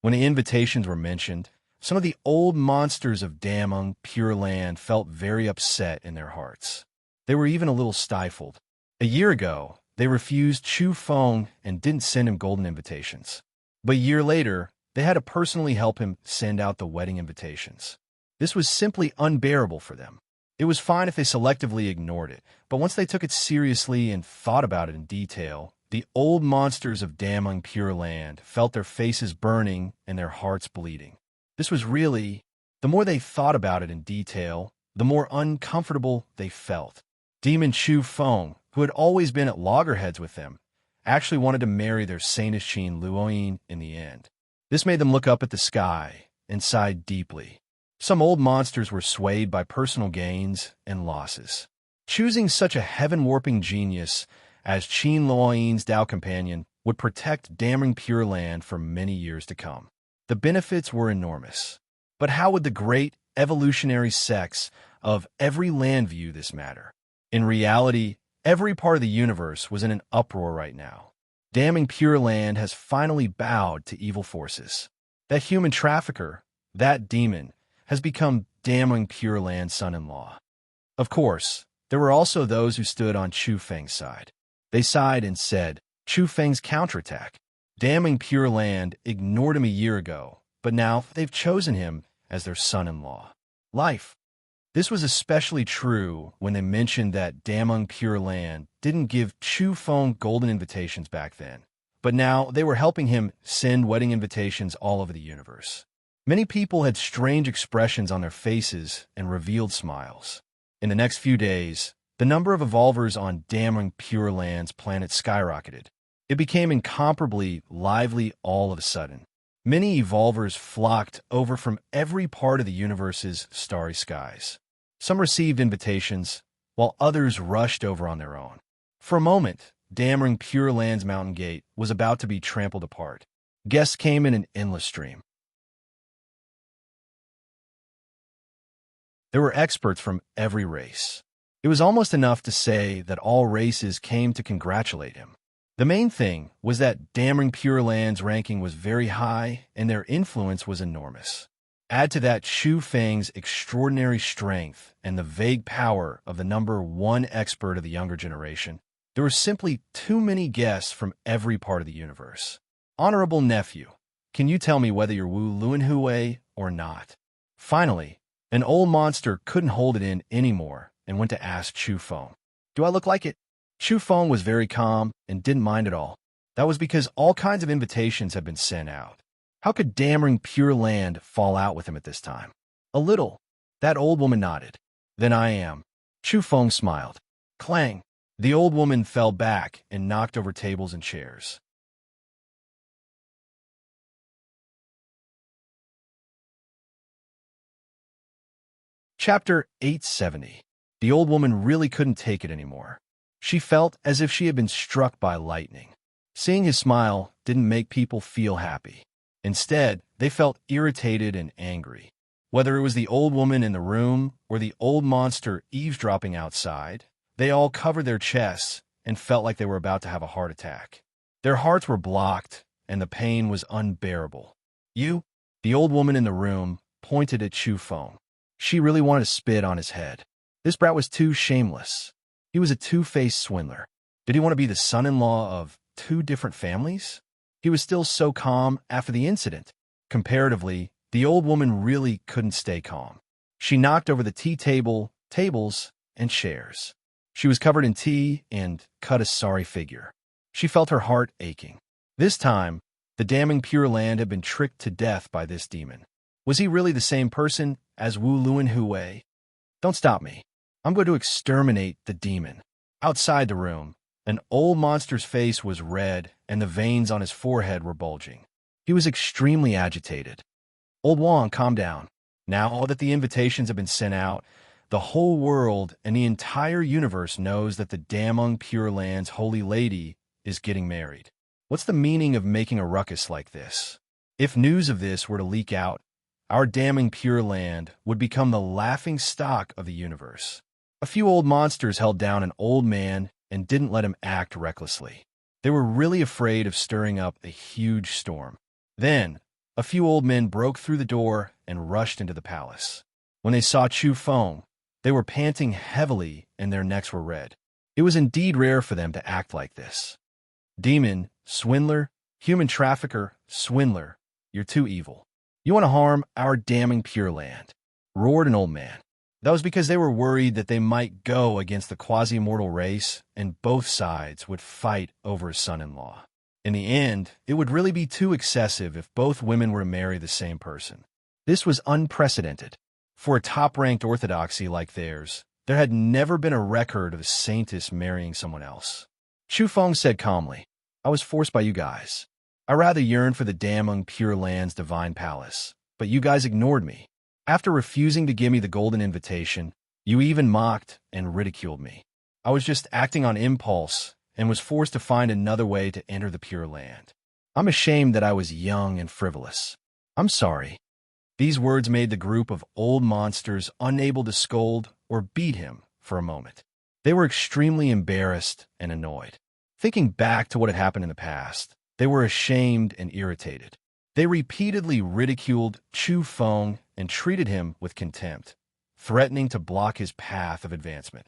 When the invitations were mentioned, some of the old monsters of Damung Pure Land felt very upset in their hearts. They were even a little stifled. A year ago, they refused Chu Feng and didn't send him golden invitations. But a year later, they had to personally help him send out the wedding invitations. This was simply unbearable for them. It was fine if they selectively ignored it, but once they took it seriously and thought about it in detail, the old monsters of Damung Pure Land felt their faces burning and their hearts bleeding. This was really, the more they thought about it in detail, the more uncomfortable they felt. Demon Chu Feng, who had always been at loggerheads with them, actually wanted to marry their Saintishine Luoyin in the end. This made them look up at the sky and sigh deeply. Some old monsters were swayed by personal gains and losses. Choosing such a heaven-warping genius as Qin Luoyin's Tao companion would protect Damung Pure Land for many years to come. The benefits were enormous. But how would the great evolutionary sects of every land view this matter? In reality, every part of the universe was in an uproar right now. Damung Pure Land has finally bowed to evil forces. That human trafficker, that demon, has become Damung Pure Land's son-in-law. Of course, there were also those who stood on Chu Feng's side. They sighed and said, Chu Feng's counterattack. Damung Pure Land ignored him a year ago, but now they've chosen him as their son-in-law. Life. This was especially true when they mentioned that Damung Pure Land didn't give Chu Feng golden invitations back then, but now they were helping him send wedding invitations all over the universe. Many people had strange expressions on their faces and revealed smiles. In the next few days, the number of evolvers on Damung Pure Land's planet skyrocketed. It became incomparably lively all of a sudden. Many evolvers flocked over from every part of the universe's starry skies. Some received invitations, while others rushed over on their own. For a moment, Damung Pure Land's mountain gate was about to be trampled apart. Guests came in an endless stream. There were experts from every race. It was almost enough to say that all races came to congratulate him. The main thing was that Damung Pure Land's ranking was very high and their influence was enormous. Add to that Chu Feng's extraordinary strength and the vague power of the number one expert of the younger generation. There were simply too many guests from every part of the universe. Honorable nephew, can you tell me whether you're Wu Luanhui or not? Finally, an old monster couldn't hold it in anymore and went to ask Chu Feng, do I look like it? Chu Feng was very calm and didn't mind at all. That was because all kinds of invitations had been sent out. How could Damung Pure Land fall out with him at this time? A little. That old woman nodded. Then I am. Chu Feng smiled. Clang. The old woman fell back and knocked over tables and chairs. Chapter 870. The old woman really couldn't take it anymore. She felt as if she had been struck by lightning. Seeing his smile didn't make people feel happy. Instead, they felt irritated and angry. Whether it was the old woman in the room or the old monster eavesdropping outside, they all covered their chests and felt like they were about to have a heart attack. Their hearts were blocked, and the pain was unbearable. You? The old woman in the room pointed at Chu Feng. She really wanted to spit on his head. This brat was too shameless. He was a two-faced swindler. Did he want to be the son-in-law of two different families? He was still so calm after the incident. Comparatively, the old woman really couldn't stay calm. She knocked over the tea table, tables, and chairs. She was covered in tea and cut a sorry figure. She felt her heart aching. This time, the Damung Pure Land had been tricked to death by this demon. Was he really the same person as Wu Luanhui? Don't stop me. I'm going to exterminate the demon. Outside the room, an old monster's face was red and the veins on his forehead were bulging. He was extremely agitated. Old Wong, calm down. Now that the invitations have been sent out, the whole world and the entire universe knows that the Damung Pure Land's holy lady is getting married. What's the meaning of making a ruckus like this? If news of this were to leak out, our damning Pure Land would become the laughing stock of the universe. A few old monsters held down an old man and didn't let him act recklessly. They were really afraid of stirring up a huge storm. Then, a few old men broke through the door and rushed into the palace. When they saw Chu Feng, they were panting heavily and their necks were red. It was indeed rare for them to act like this. Demon, swindler, human trafficker, swindler, you're too evil. You want to harm our damning Pure Land, roared an old man. That was because they were worried that they might go against the quasi-immortal race and both sides would fight over a son-in-law. In the end, it would really be too excessive if both women were to marry the same person. This was unprecedented. For a top-ranked orthodoxy like theirs, there had never been a record of a saintess marrying someone else. Chu Feng said calmly, I was forced by you guys. I rather yearn for the damning Pure Land's divine palace, but you guys ignored me. After refusing to give me the golden invitation, you even mocked and ridiculed me. I was just acting on impulse and was forced to find another way to enter the Pure Land. I'm ashamed that I was young and frivolous. I'm sorry. These words made the group of old monsters unable to scold or beat him for a moment. They were extremely embarrassed and annoyed. Thinking back to what had happened in the past, they were ashamed and irritated. They repeatedly ridiculed Chu Feng and treated him with contempt, threatening to block his path of advancement.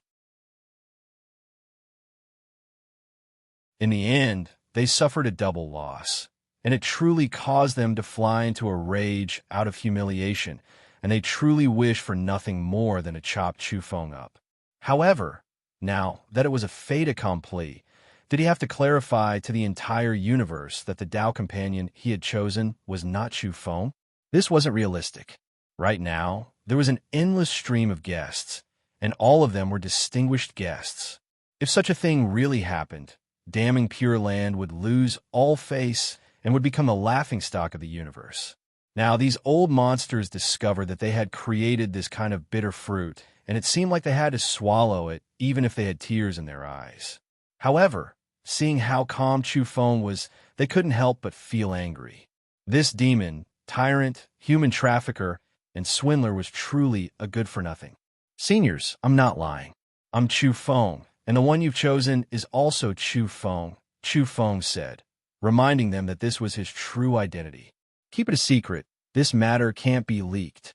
In the end, they suffered a double loss, and it truly caused them to fly into a rage out of humiliation, and they truly wished for nothing more than to chop Chu Feng up. However, now that it was a fait accompli, did he have to clarify to the entire universe that the Tao companion he had chosen was not Chu Feng? This wasn't realistic. Right now, there was an endless stream of guests, and all of them were distinguished guests. If such a thing really happened, damning Pure Land would lose all face and would become the laughingstock of the universe. Now, these old monsters discovered that they had created this kind of bitter fruit, and it seemed like they had to swallow it even if they had tears in their eyes. However, seeing how calm Chu Feng was, they couldn't help but feel angry. This demon, tyrant, human trafficker, and swindler was truly a good-for-nothing. Seniors, I'm not lying. I'm Chu Feng, and the one you've chosen is also Chu Feng, Chu Feng said, reminding them that this was his true identity. Keep it a secret. This matter can't be leaked.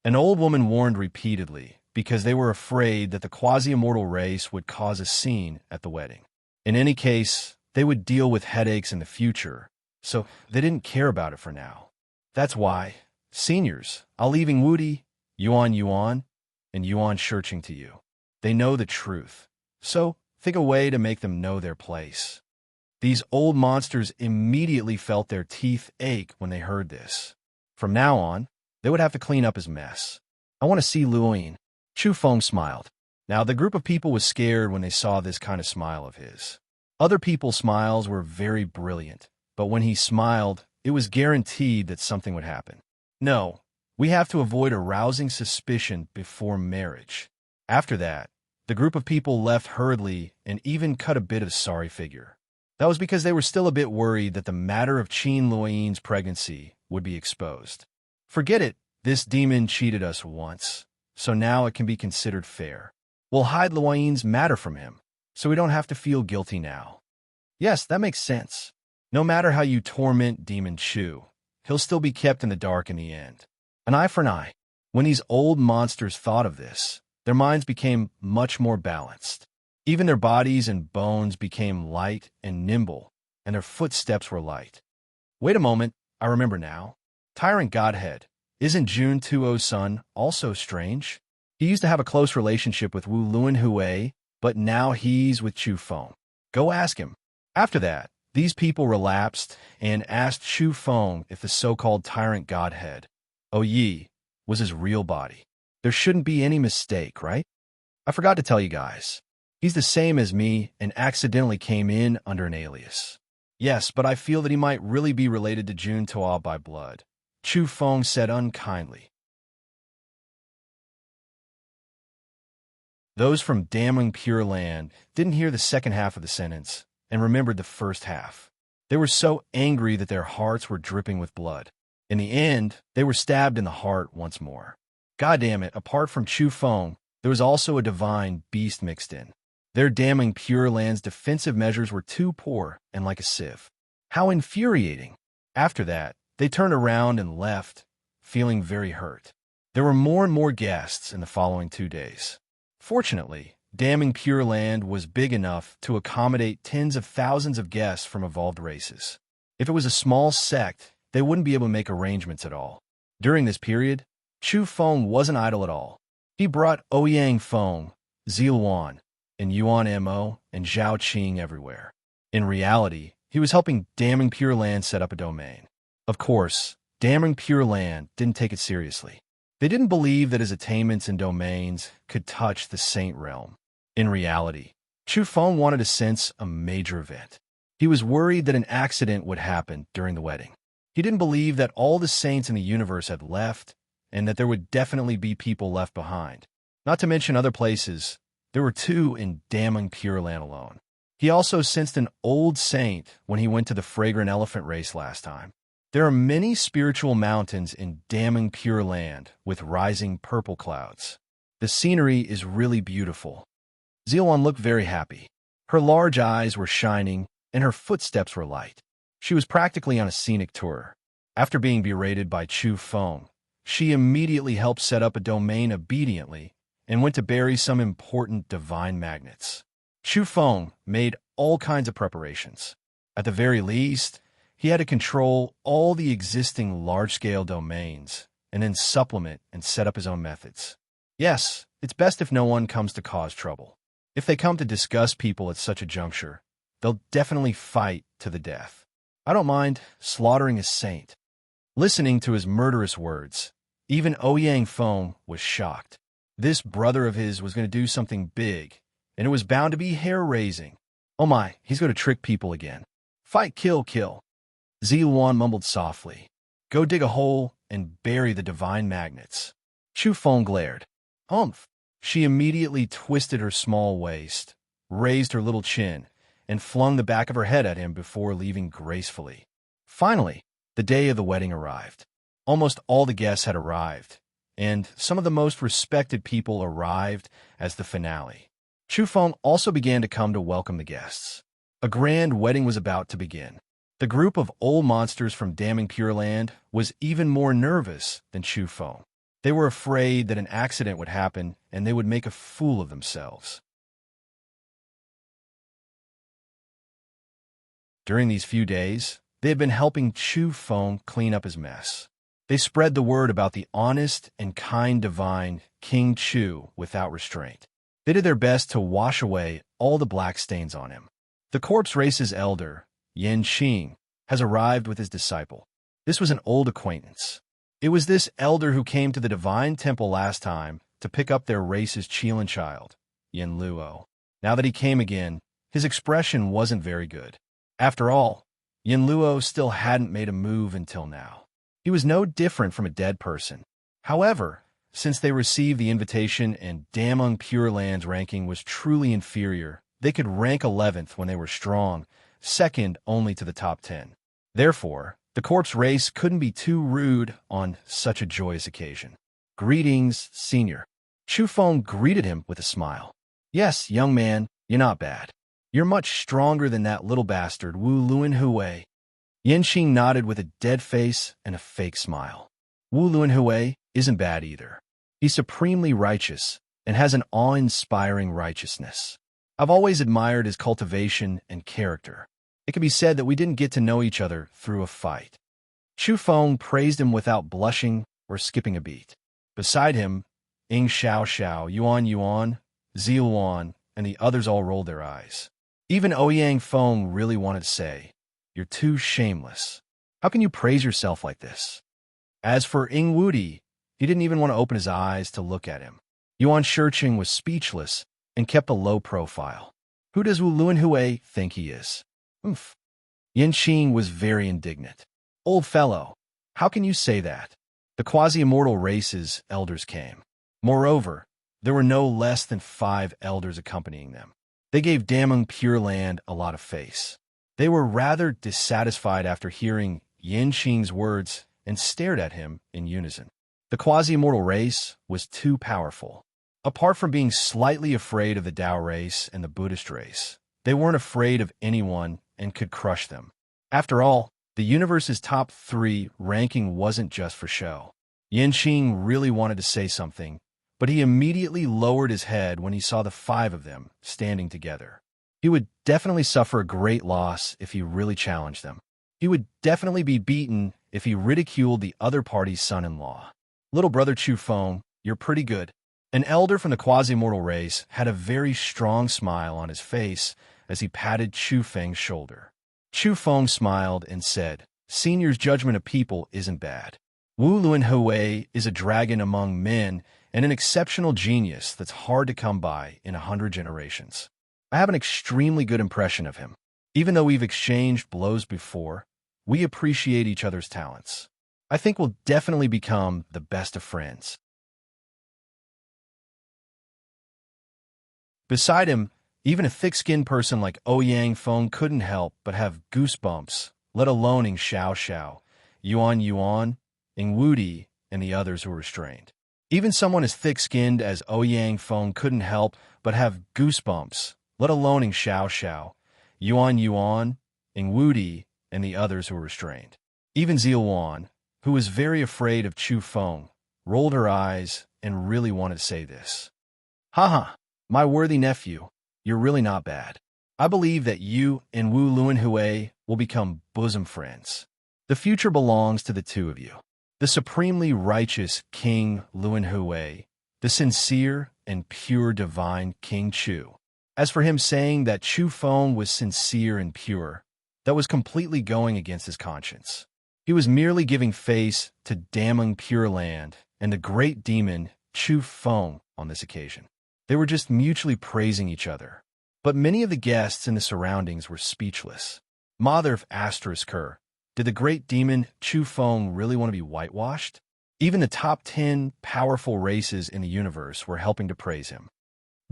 An old woman warned repeatedly because they were afraid that the quasi-immortal race would cause a scene at the wedding. In any case, they would deal with headaches in the future, so they didn't care about it for now. That's why, seniors, I'll leaving Woody, Yuan, and Yuan searching to you. They know the truth, so think a way to make them know their place. These old monsters immediately felt their teeth ache when they heard this. From now on, they would have to clean up his mess. I want to see Luoyin. Chu Feng smiled. Now, the group of people was scared when they saw this kind of smile of his. Other people's smiles were very brilliant, but when he smiled, it was guaranteed that something would happen. No, we have to avoid arousing suspicion before marriage. After that, the group of people left hurriedly and even cut a bit of sorry figure. That was because they were still a bit worried that the matter of Qin Luoyin's pregnancy would be exposed. Forget it, this demon cheated us once, so now it can be considered fair. We'll hide Luoyin's matter from him, so we don't have to feel guilty now. Yes, that makes sense. No matter how you torment Demon Chu, he'll still be kept in the dark in the end. An eye for an eye. When these old monsters thought of this, their minds became much more balanced. Even their bodies and bones became light and nimble, and their footsteps were light. Wait a moment, I remember now. Tyrant Godhead, isn't Jun Tuo's son also strange? He used to have a close relationship with Wu Luanhui, but now he's with Chu Feng. Go ask him. After that, these people relapsed and asked Chu Feng if the so-called Tyrant Godhead, Yi, was his real body. There shouldn't be any mistake, right? I forgot to tell you guys. He's the same as me and accidentally came in under an alias. Yes, but I feel that he might really be related to Jun Tuo by blood, Chu Feng said unkindly. Those from damning Pure Land didn't hear the second half of the sentence and remembered the first half. They were so angry that their hearts were dripping with blood. In the end, they were stabbed in the heart once more. God damn it, apart from Chu Feng, there was also a divine beast mixed in. Their damning Pure Land's defensive measures were too poor and like a sieve. How infuriating! After that, they turned around and left, feeling very hurt. There were more and more guests in the following 2 days. Fortunately, damning Pure Land was big enough to accommodate tens of thousands of guests from evolved races. If it was a small sect, they wouldn't be able to make arrangements at all. During this period, Chu Feng wasn't idle at all. He brought Ouyang Feng, Ziluan, and Yuan Mo, and Zhao Qing everywhere. In reality, he was helping Damning Pure Land set up a domain. Of course, Damning Pure Land didn't take it seriously. They didn't believe that his attainments and domains could touch the Saint Realm. In reality, Chu Feng wanted to sense a major event. He was worried that an accident would happen during the wedding. He didn't believe that all the saints in the universe had left, and that there would definitely be people left behind. Not to mention other places, there were 2 in Damning Pure Land alone. He also sensed an old saint when he went to the Fragrant Elephant race last time. There are many spiritual mountains in Damning Pure Land with rising purple clouds. The scenery is really beautiful. Ziluan looked very happy. Her large eyes were shining, and her footsteps were light. She was practically on a scenic tour. After being berated by Chu Feng, she immediately helped set up a domain obediently and went to bury some important divine magnets. Chu Feng made all kinds of preparations. At the very least, he had to control all the existing large-scale domains and then supplement and set up his own methods. Yes, it's best if no one comes to cause trouble. If they come to discuss people at such a juncture, they'll definitely fight to the death. I don't mind slaughtering a saint. Listening to his murderous words, even Ouyang Feng was shocked. This brother of his was going to do something big, and it was bound to be hair-raising. Oh my, he's going to trick people again. Fight, kill, kill. Ziluan mumbled softly. Go dig a hole and bury the divine magnets. Chu Feng glared. Humph. She immediately twisted her small waist, raised her little chin, and flung the back of her head at him before leaving gracefully. Finally, the day of the wedding arrived. Almost all the guests had arrived, and some of the most respected people arrived as the finale. Chu Feng also began to come to welcome the guests. A grand wedding was about to begin. The group of old monsters from Damning Pure Land was even more nervous than Chu Feng. They were afraid that an accident would happen and they would make a fool of themselves. During these few days, they had been helping Chu Feng clean up his mess. They spread the word about the honest and kind divine King Chu without restraint. They did their best to wash away all the black stains on him. The corpse race's elder, Yan Qing, has arrived with his disciple. This was an old acquaintance. It was this elder who came to the divine temple last time to pick up their race's Qilin child, Yin Luo. Now that he came again, his expression wasn't very good. After all, Yin Luo still hadn't made a move until now. He was no different from a dead person. However, since they received the invitation and Damning Pure Land's ranking was truly inferior, they could rank 11th when they were strong, second only to the top 10. Therefore, the corpse race couldn't be too rude on such a joyous occasion. Greetings, senior. Chu Feng greeted him with a smile. Yes, young man, you're not bad. You're much stronger than that little bastard Wu Luanhui. Yan Qing nodded with a dead face and a fake smile. Wu Luanhui isn't bad either. He's supremely righteous and has an awe-inspiring righteousness. I've always admired his cultivation and character. It can be said that we didn't get to know each other through a fight. Chu Feng praised him without blushing or skipping a beat. Beside him, Ying Xiao Xiao, Yuan Yuan, Ziluan, and the others all rolled their eyes. Even Ouyang Feng really wanted to say, "You're too shameless. How can you praise yourself like this?" As for Ying Wudi, he didn't even want to open his eyes to look at him. Yuan Shiqing was speechless and kept a low profile. Who does Wu Luanhui think he is? Oomph. Yan Qing was very indignant. Old fellow, how can you say that? The quasi-immortal race's elders came. Moreover, there were no less than 5 elders accompanying them. They gave Damning Pure Land a lot of face. They were rather dissatisfied after hearing Yin Xing's words and stared at him in unison. The quasi-immortal race was too powerful. Apart from being slightly afraid of the Tao race and the Buddhist race, they weren't afraid of anyone and could crush them. After all, the universe's top 3 ranking wasn't just for show. Yin Xing really wanted to say something, but he immediately lowered his head when he saw the 5 of them standing together. He would definitely suffer a great loss if he really challenged them. He would definitely be beaten if he ridiculed the other party's son-in-law. Little brother Chu Feng, you're pretty good. An elder from the quasi-immortal race had a very strong smile on his face as he patted Chu Feng's shoulder. Chu Feng smiled and said, Senior's judgment of people isn't bad. Wu Luan Hui is a dragon among men and an exceptional genius that's hard to come by in 100 generations. I have an extremely good impression of him. Even though we've exchanged blows before, we appreciate each other's talents. I think we'll definitely become the best of friends. Beside him, even a thick-skinned person like Ouyang Feng couldn't help but have goosebumps, let alone Ing Xiao Xiao, Yuan Yuan, Ing Wudi, and the others who were restrained. Even someone as thick-skinned as Ouyang Feng couldn't help but have goosebumps, let alone Ing Xiao Xiao, Yuan Yuan, Ing Wudi, and the others who were restrained. Even Ziluan, who was very afraid of Chu Feng, rolled her eyes and really wanted to say this. Haha, my worthy nephew, you're really not bad. I believe that you and Wu Luan Hui will become bosom friends. The future belongs to the 2 of you. The supremely righteous King Luan Hui, the sincere and pure divine King Chu. As for him saying that Chu Feng was sincere and pure, that was completely going against his conscience. He was merely giving face to damning Pure Land and the great demon Chu Feng on this occasion. They were just mutually praising each other. But many of the guests in the surroundings were speechless. Mother of asterisk her, did the great demon Chu Feng really want to be whitewashed? Even the top 10 powerful races in the universe were helping to praise him.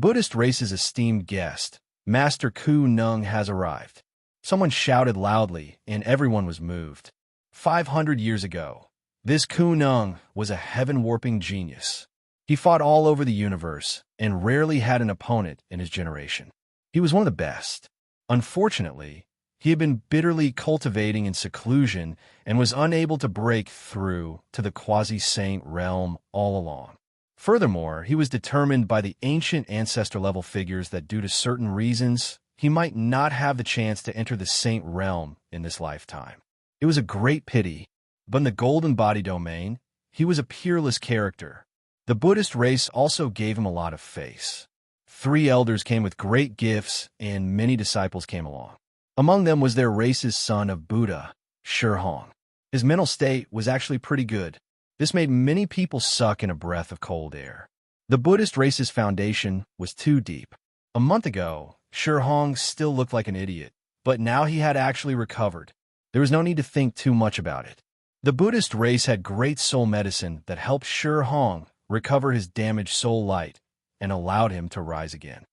Buddhist race's esteemed guest, Master Ku Nung, has arrived. Someone shouted loudly, and everyone was moved. 500 years ago, this Ku Nung was a heaven-warping genius. He fought all over the universe and rarely had an opponent in his generation. He was one of the best. Unfortunately, he had been bitterly cultivating in seclusion and was unable to break through to the quasi-saint realm all along. Furthermore, he was determined by the ancient ancestor-level figures that due to certain reasons, he might not have the chance to enter the saint realm in this lifetime. It was a great pity, but in the golden body domain, he was a peerless character. The Buddhist race also gave him a lot of face. 3 elders came with great gifts, and many disciples came along. Among them was their race's son of Buddha, Shi Hong. His mental state was actually pretty good. This made many people suck in a breath of cold air. The Buddhist race's foundation was too deep. A month ago, Shi Hong still looked like an idiot, but now he had actually recovered. There was no need to think too much about it. The Buddhist race had great soul medicine that helped Shi Hong recover his damaged soul light and allowed him to rise again.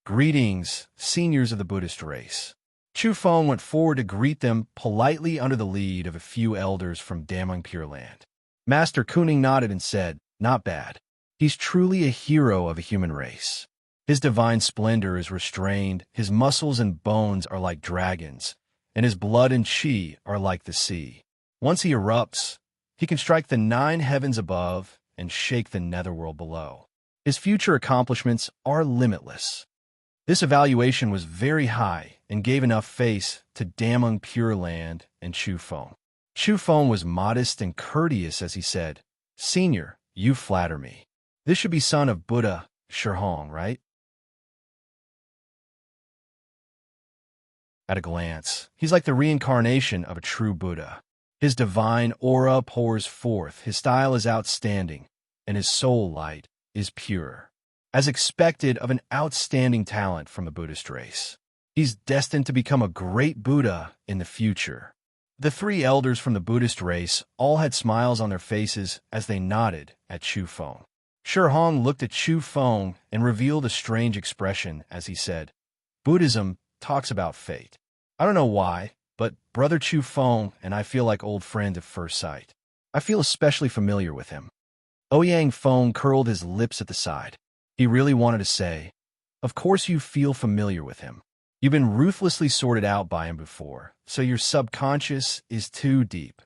Greetings, seniors of the Buddhist race. Chu Feng went forward to greet them politely under the lead of a few elders from Damang Pure Land. Master Kuning nodded and said, not bad. He's truly a hero of a human race. His divine splendor is restrained, his muscles and bones are like dragons, and his blood and chi are like the sea. Once he erupts, he can strike the 9 heavens above and shake the netherworld below. His future accomplishments are limitless. This evaluation was very high and gave enough face to Damang Pure Land and Chu Feng. Chu Feng was modest and courteous as he said, Senior, you flatter me. This should be son of Buddha, Shi Hong, right? At a glance, he's like the reincarnation of a true Buddha. His divine aura pours forth, his style is outstanding, and his soul light is pure. As expected of an outstanding talent from the Buddhist race, he's destined to become a great Buddha in the future. The 3 elders from the Buddhist race all had smiles on their faces as they nodded at Chu Feng. Shi Hong looked at Chu Feng and revealed a strange expression as he said, Buddhism talks about fate. I don't know why, but Brother Chu Feng and I feel like old friends at first sight. I feel especially familiar with him. Ouyang Feng curled his lips at the side. He really wanted to say, "Of course you feel familiar with him. You've been ruthlessly sorted out by him before, so your subconscious is too deep."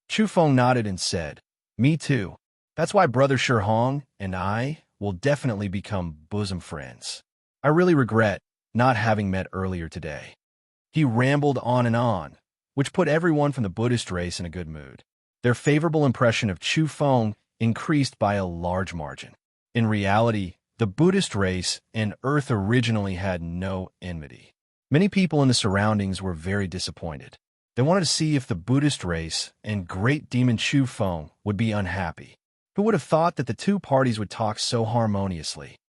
Chu Feng nodded and said, "Me too. That's why Brother Shihong and I will definitely become bosom friends. I really regret not having met earlier today." He rambled on, which put everyone from the Buddhist race in a good mood. Their favorable impression of Chu Feng increased by a large margin. In reality, the Buddhist race and Earth originally had no enmity. Many people in the surroundings were very disappointed. They wanted to see if the Buddhist race and great demon Chu Feng would be unhappy. Who would have thought that the two parties would talk so harmoniously?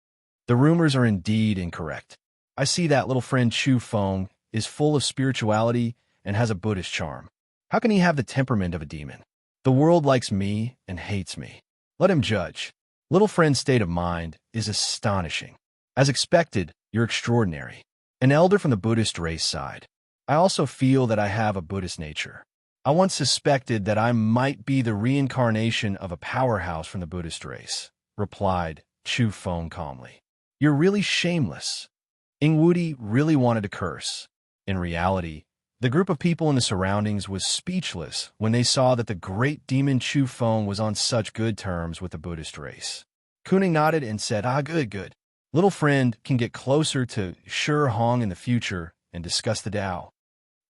The rumors are indeed incorrect. I see that little friend Chu Feng is full of spirituality and has a Buddhist charm. How can he have the temperament of a demon? The world likes me and hates me. Let him judge. Little friend's state of mind is astonishing. As expected, you're extraordinary. An elder from the Buddhist race side. I also feel that I have a Buddhist nature. I once suspected that I might be the reincarnation of a powerhouse from the Buddhist race, replied Chu Feng calmly. You're really shameless. Ingwudi really wanted to curse. In reality, the group of people in the surroundings was speechless when they saw that the great demon Chu Feng was on such good terms with the Buddhist race. Kuning nodded and said, good. Little friend can get closer to Shihong in the future and discuss the Tao.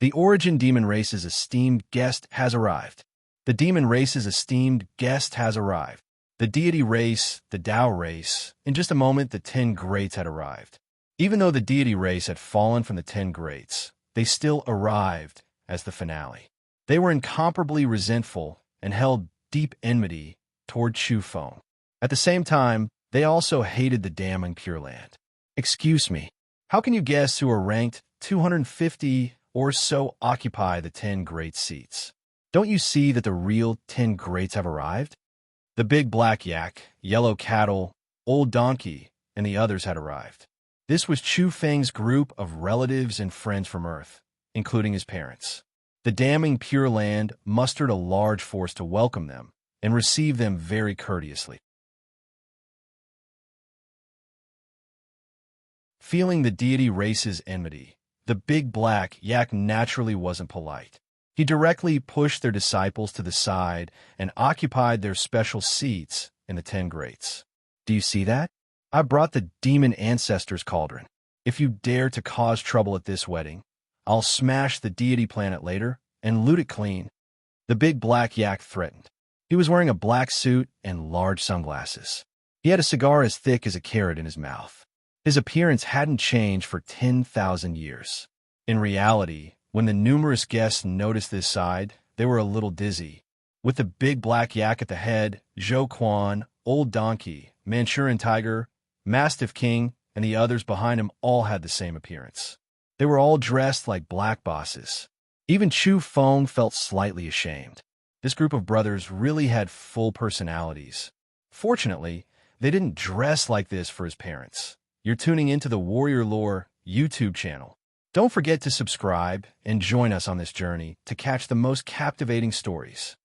The origin demon race's esteemed guest has arrived. The demon race's esteemed guest has arrived. The deity race, the Tao race. In just a moment, the 10 greats had arrived. Even though the deity race had fallen from the 10 greats, they still arrived as the finale. They were incomparably resentful and held deep enmity toward Chu Feng. At the same time, they also hated the damning Pure Land. Excuse me, how can you guess who are ranked 250 or so occupy the 10 great seats? Don't you see that the real 10 greats have arrived? The big black yak, yellow cattle, old donkey, and the others had arrived. This was Chu Feng's group of relatives and friends from Earth, including his parents. The damning Pure Land mustered a large force to welcome them and receive them very courteously. Feeling the deity race's enmity, the big black yak naturally wasn't polite. He directly pushed their disciples to the side and occupied their special seats in the 10 greats. Do you see that? I brought the demon ancestors' cauldron. If you dare to cause trouble at this wedding, I'll smash the deity planet later and loot it clean. The big black yak threatened. He was wearing a black suit and large sunglasses. He had a cigar as thick as a carrot in his mouth. His appearance hadn't changed for 10,000 years. In reality, when the numerous guests noticed this side, they were a little dizzy. With the big black yak at the head, Zhou Quan, Old Donkey, Manchurian Tiger, Mastiff King, and the others behind him all had the same appearance. They were all dressed like black bosses. Even Chu Feng felt slightly ashamed. This group of brothers really had full personalities. Fortunately, they didn't dress like this for his parents. You're tuning into the Warrior Lore YouTube channel. Don't forget to subscribe and join us on this journey to catch the most captivating stories.